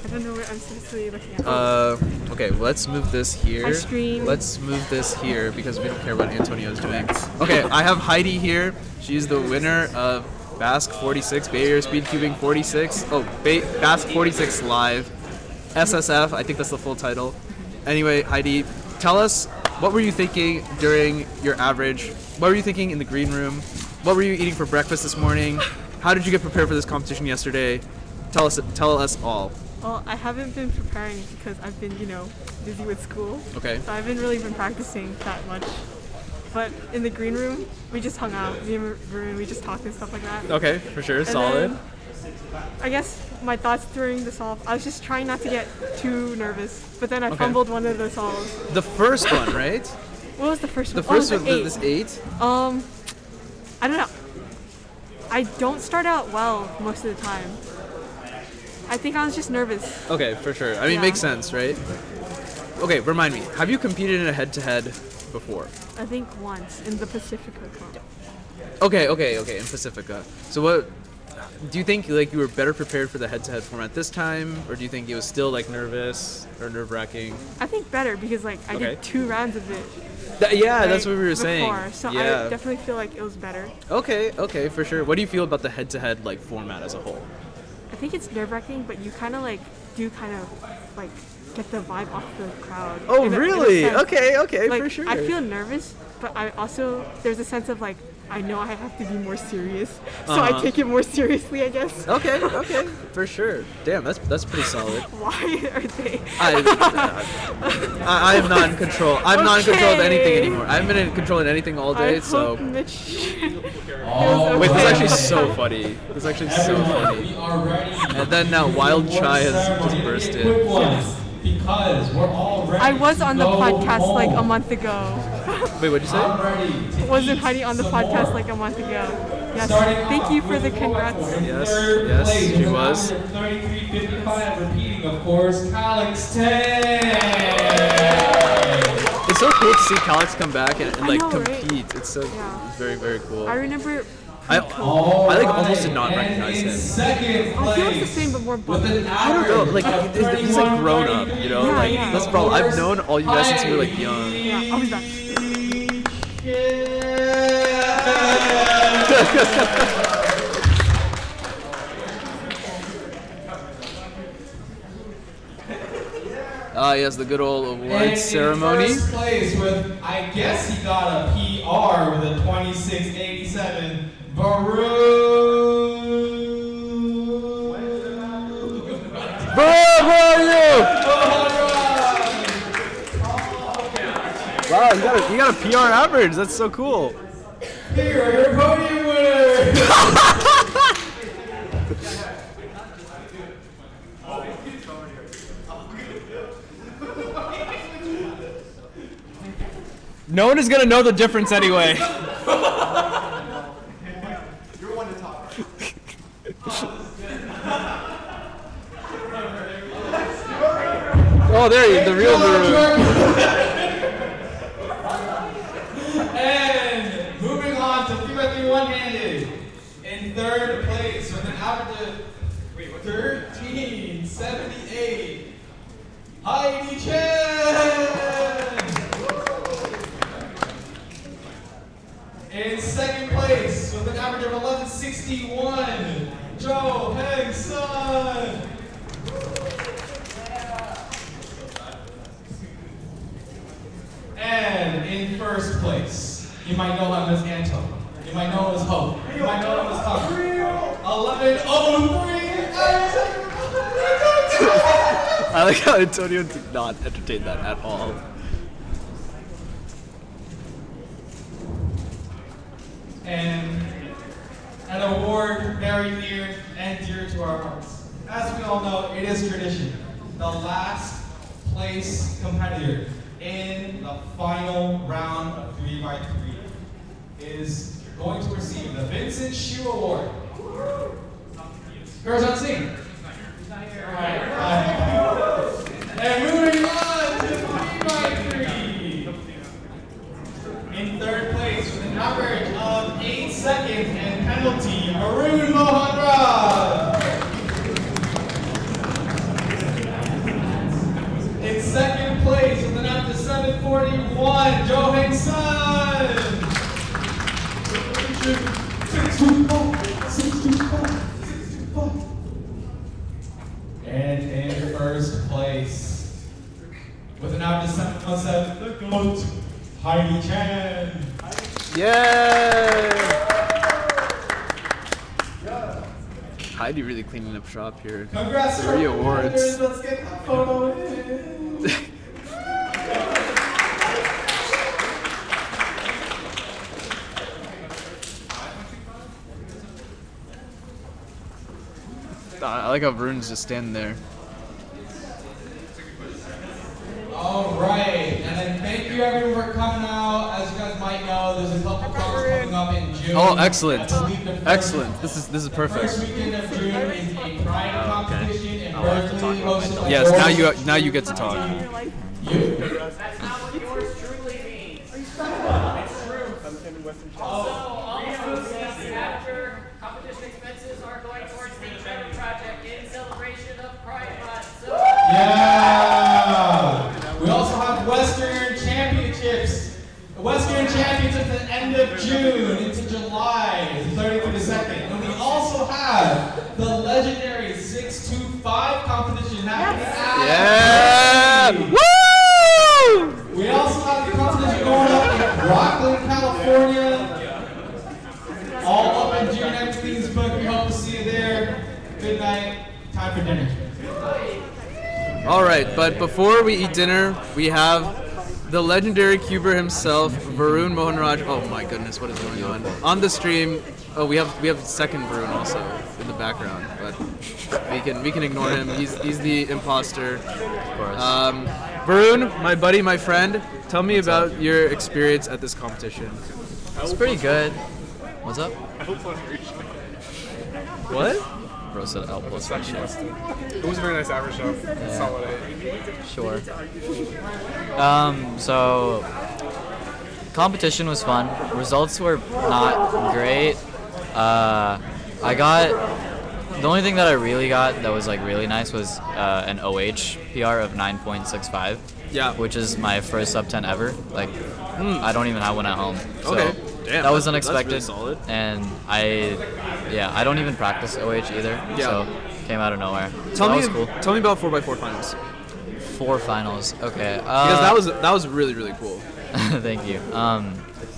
I don't know what I'm supposed to be looking at. Okay, let's move this here. I stream. Let's move this here because we don't care what Antonio's doing. Okay, I have Heidi here. She's the winner of BASC 46, Bay Area Speedcubin 46. Oh, BASC 46 Live. SSF, I think that's the full title. Anyway, Heidi, tell us, what were you thinking during your average? What were you thinking in the green room? What were you eating for breakfast this morning? How did you get prepared for this competition yesterday? Tell us all. Well, I haven't been preparing because I've been, busy with school. Okay. So I haven't really been practicing that much. But in the green room, we just hung out. Me and Varun, we just talked and stuff like that. Okay, for sure, And solid. then, I guess my thoughts during the solve, I was just trying not to get too nervous. But then I Okay. fumbled one of the solves. The first one, right? What was the first The one? first Oh, one, it this 8? I don't know. I don't start out well most of the time. I think I was just nervous. Okay, for sure. I mean, Yeah. makes sense, right? Okay, remind me. Have you competed in a head-to-head before? I think once in the Pacifica Cup. Okay, in Pacifica. So what do you think, like, you were better prepared for the head-to-head format this time, or do you think it was still like nervous or nerve-wracking? I think better because like I Okay. did 2 rounds of it. Yeah, that's what we were before, saying. So Yeah. I definitely feel like it was better. Okay, for sure. What do you feel about the head-to-head like format as a whole? I think it's nerve-wracking, but you kind of like get the vibe off the crowd. Oh, in a really? sense. Okay, Like, for sure. I feel nervous, but I also there's a sense of like I know I have to be more serious, so I Uh-huh. take it more seriously, I guess. Okay, for sure. Damn, that's pretty solid. Why are they? I am not in control. I'm not in control of anything anymore. I haven't been in control of anything all day, I so. hope Mitch feels Wait, this is okay. actually so funny. This is actually so funny. And then now Wild Chai has just bursted. Because we're all ready I was on the to go podcast like a home. month ago. Wait, what'd you say? Wasn't Heidi on the podcast like a month ago? Yes. Thank you for the congrats. Yes, she was. 33.55, repeating, of course, Calix 10. It's so cool to see Calix come back and like know, right? compete. It's very, very cool. I remember. I like almost did not recognize him. I feel it's the same but more bubbly. I don't know, like he's like grown up, you know? Yeah, Like yeah. that's the problem. I've known all you guys since we were like young. Yeah, I'll be back. Yes, the good old awards ceremony. In first place with, I guess he got a PR with a 2687, Wow, you got a PR average. That's so cool. Here are your podium winners. No one is gonna know the difference anyway. Oh, there you, the real Varun. And moving on to 3x3 one-handed. In third place with an average of 1378, Heidi Chen. In second place with an average of 1161, Joe Heng Sun. And in first place, you might know him as Anto. You might know him as Hope. You might know him as Tom. 1103. I like how Antonio did not entertain that at all. And an award very near and dear to our hearts. As we all know, it is tradition. The last place competitor in the final round of 3x3 is going to receive the Vincent Shue Award. Girls on scene. And moving on to 3x3. In third place with an average of 8 seconds and penalty, Varun Mohan Raj. In second place with an average of 741, Jo Heng Sun. 625. And in first place with an average of 717, the GOAT, Heidi Chen. Yay! Heidi really cleaning up shop here. Congrats to 3 our awards. competitors. Let's get that photo in. I like how Varun's just standing there. All right, and then thank you everyone for coming out. As you guys might know, there's a couple cars coming up in June. Oh, excellent! I believe the first- Excellent. This is perfect. First weekend of June is a pride competition in Berkeley, hosted by Yes, George. now you get to talk. That's not what yours truly means. It's true. Also, all the proceeds after competition expenses are going towards the Trevor Project in celebration of Pride Month. So Yeah! We also have Western Championships. The Western Championships at the end of June into July, the 30th through the 2nd. And we also have the legendary 625 competition happening at Woo! We also have the competition going up in Rockland, California. All up in June, everything's booked. We hope to see you there. Good night. Time for dinner. All right, but before we eat dinner, we have the legendary cuber himself, Varun Mohanraj. Oh my goodness, what is going on the stream? Oh, we have second Varun also in the background, but we can ignore him. He's the imposter. Of course. Varun, my buddy, my friend, tell me about your experience at this competition. It's pretty good. What's up? What? Bro said L plus shit. It was a very nice average though. Solid 8. Sure. So competition was fun. Results were not great. The only thing that I really got that was like really nice was an OH PR of 9.65. Yeah. Which is my first sub 10 ever. Like, I don't even have one at home. So Okay. Damn, that was that's unexpected. really solid. And I don't even practice OH either. Yeah. So came out of nowhere. Tell So me that was cool. Tell me about 4x4 finals. 4 finals. Okay. Because that was really, really cool. Thank you.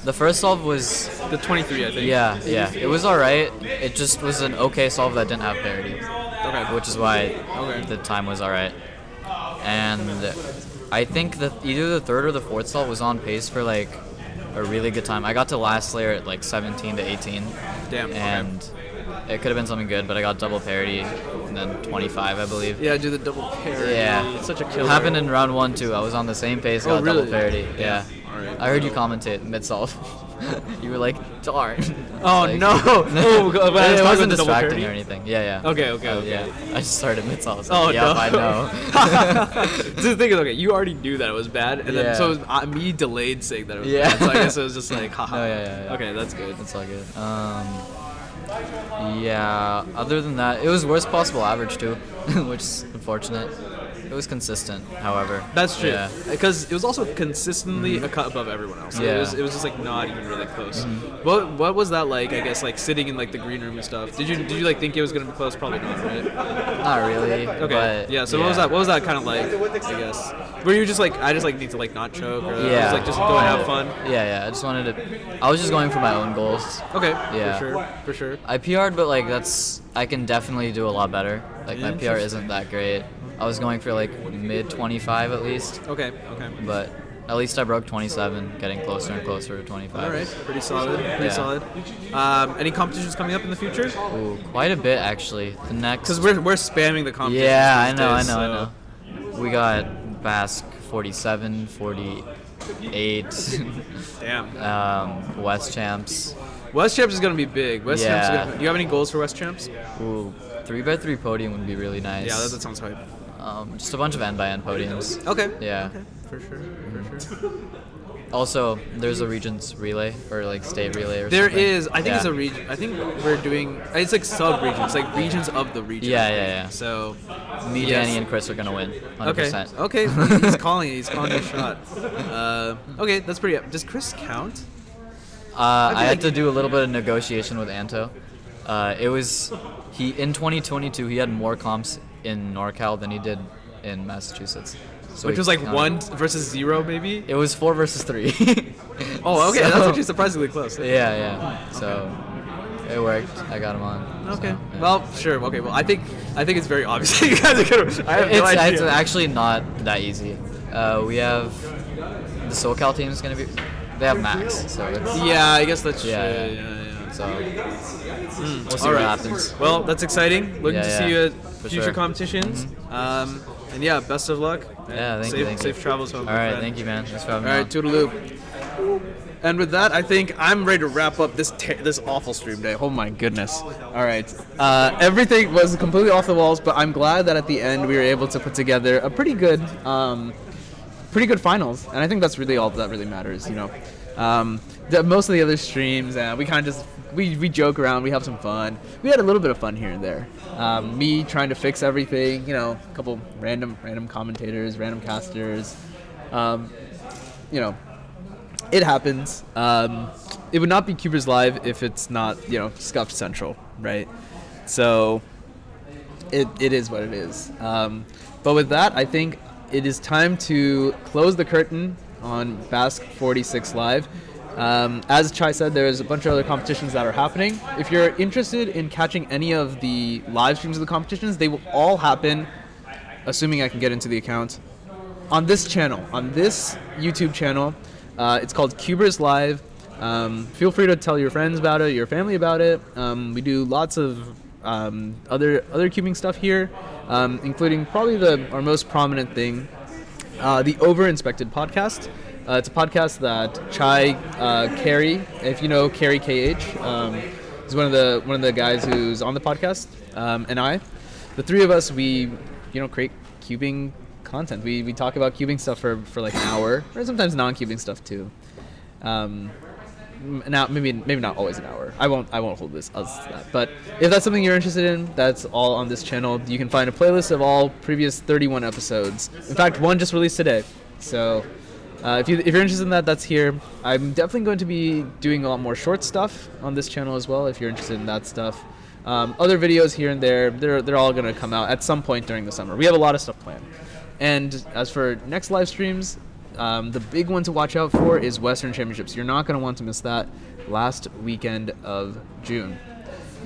The first solve was the 23, I think. Yeah. It was alright. It just was an okay solve that didn't have parity. Okay. Which is why the time was alright. And I think that either the third or the fourth solve was on pace for like a really good time. I got to last layer at like 17 to 18. Damn. And it could have been something good, but I got double parity and then 25, I believe. Yeah, do the double parity. Yeah. It's such a killer. It happened in round 1 too. I was on the same pace, got really? double parity. Yeah. Alright. I heard you commentate mid-solve. You were like, darn. Oh, Like, no. It wasn't distracting or anything. Yeah. Okay. Yeah. I just started mid-solve. So Oh, yeah, no. I know. The thing is, okay, you already knew that it was bad, and then so it was, me delayed saying that it was bad. So I guess it was just like, haha. Yeah. Okay, that's good. That's all good. Yeah. Other than that, it was worst possible average too, which is unfortunate. It was consistent, however. That's true. Yeah. Because it was also consistently a cut above everyone else. So Yeah. it was just like not even really close. What was that like? I guess like sitting in like the green room and stuff. Did you like think it was gonna be close? Probably not, right? Not really. Okay. But Yeah. So what was that kind of like? I guess. Were you just like I just like need to like not choke or just like just go and have fun? Yeah. I just wanted to. I was just going for my own goals. Okay. Yeah. For sure. I PR'd, but like I can definitely do a lot better. Like my PR isn't that great. I was going for like mid 25 at least. Okay. But at least I broke 27, getting closer and closer to 25. All right. Pretty solid. Solid. Any competitions coming up in the future? Ooh, quite a bit actually. The next. Because we're spamming the competitions. Yeah, these I days, know. We got BASC 47, 48. Damn. West Champs. West Champs is gonna be big. West Yeah. Champs. Do you have any goals for West Champs? Ooh, 3x3 podium would be really nice. Yeah, that sounds hype. Just a bunch of end-by-end podiums. Okay. Yeah. Okay. For sure. Also, there's a regions relay or like state relay or There something. is. I think it's a region. I think we're doing. It's like sub-regions, like regions of the region. Yeah. So, me, Danny, and Chris are gonna win. 100%. Okay. He's calling a shot. Okay, that's pretty. Does Chris count? I had to do a little bit of negotiation with Anto. It was in 2022 he had more comps in NorCal than he did in Massachusetts. So Which was like 1 versus 0, maybe? It was 4 versus 3. Oh, okay. So, That's actually surprisingly close. Yeah. So it worked. I got him on. Okay. So, yeah. Well, sure. Okay. Well, I think it's very obvious. You guys are gonna. I have no idea. It's actually not that easy. We have the SoCal team is gonna be. They have Max, so it's. Yeah, I guess that's true. Yeah. So we'll see All what right. happens. Well, that's exciting. Looking to see you at For future sure. competitions. And yeah, best of luck. Yeah, thank you. Safe travels home. All right, thank you, man. Thanks for having All me. right, toodaloo. And with that, I think I'm ready to wrap up this awful stream day. Oh my goodness. All right. Everything was completely off the walls, but I'm glad that at the end we were able to put together a pretty good finals. And I think that's really all that really matters, you know. Most of the other streams, we kind of just we joke around, we have some fun. We had a little bit of fun here and there. Me trying to fix everything, you know, a couple random commentators, random casters. You know, it happens. It would not be CubersLive if it's not, you know, Scuffed Central, right? So it is what it is. But with that, I think it is time to close the curtain on BASC 46 Live. As Chai said, there's a bunch of other competitions that are happening. If you're interested in catching any of the live streams of the competitions, they will all happen, assuming I can get into the account, on this channel, on this YouTube channel. It's called CubersLive. Feel free to tell your friends about it, your family about it. We do lots of other cubing stuff here, including probably our most prominent thing, the Over-Inspected podcast. It's a podcast that Chai, Carrie, if you know Carrie KH, is one of the guys who's on the podcast, and the three of us, we create cubing content. We talk about cubing stuff for like an hour, or sometimes non-cubing stuff too. Now maybe not always an hour. I won't hold this as that. But if that's something you're interested in, that's all on this channel. You can find a playlist of all previous 31 episodes. In fact, one just released today. So if you're interested in that, that's here. I'm definitely going to be doing a lot more short stuff on this channel as well. If you're interested in that stuff, other videos here and there, they're all going to come out at some point during the summer. We have a lot of stuff planned. And as for next live streams, the big one to watch out for is Western Championships. You're not going to want to miss that last weekend of June.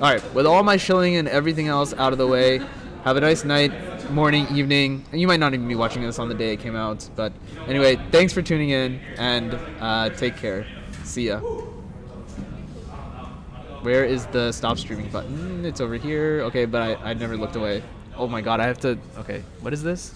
All right, with all my shilling and everything else out of the way, have a nice night, morning, evening. And you might not even be watching this on the day it came out. But anyway, thanks for tuning in, and take care. See ya. Where is the stop streaming button? It's over here. Okay, but I never looked away. Oh my god, I have to... Okay, what is this?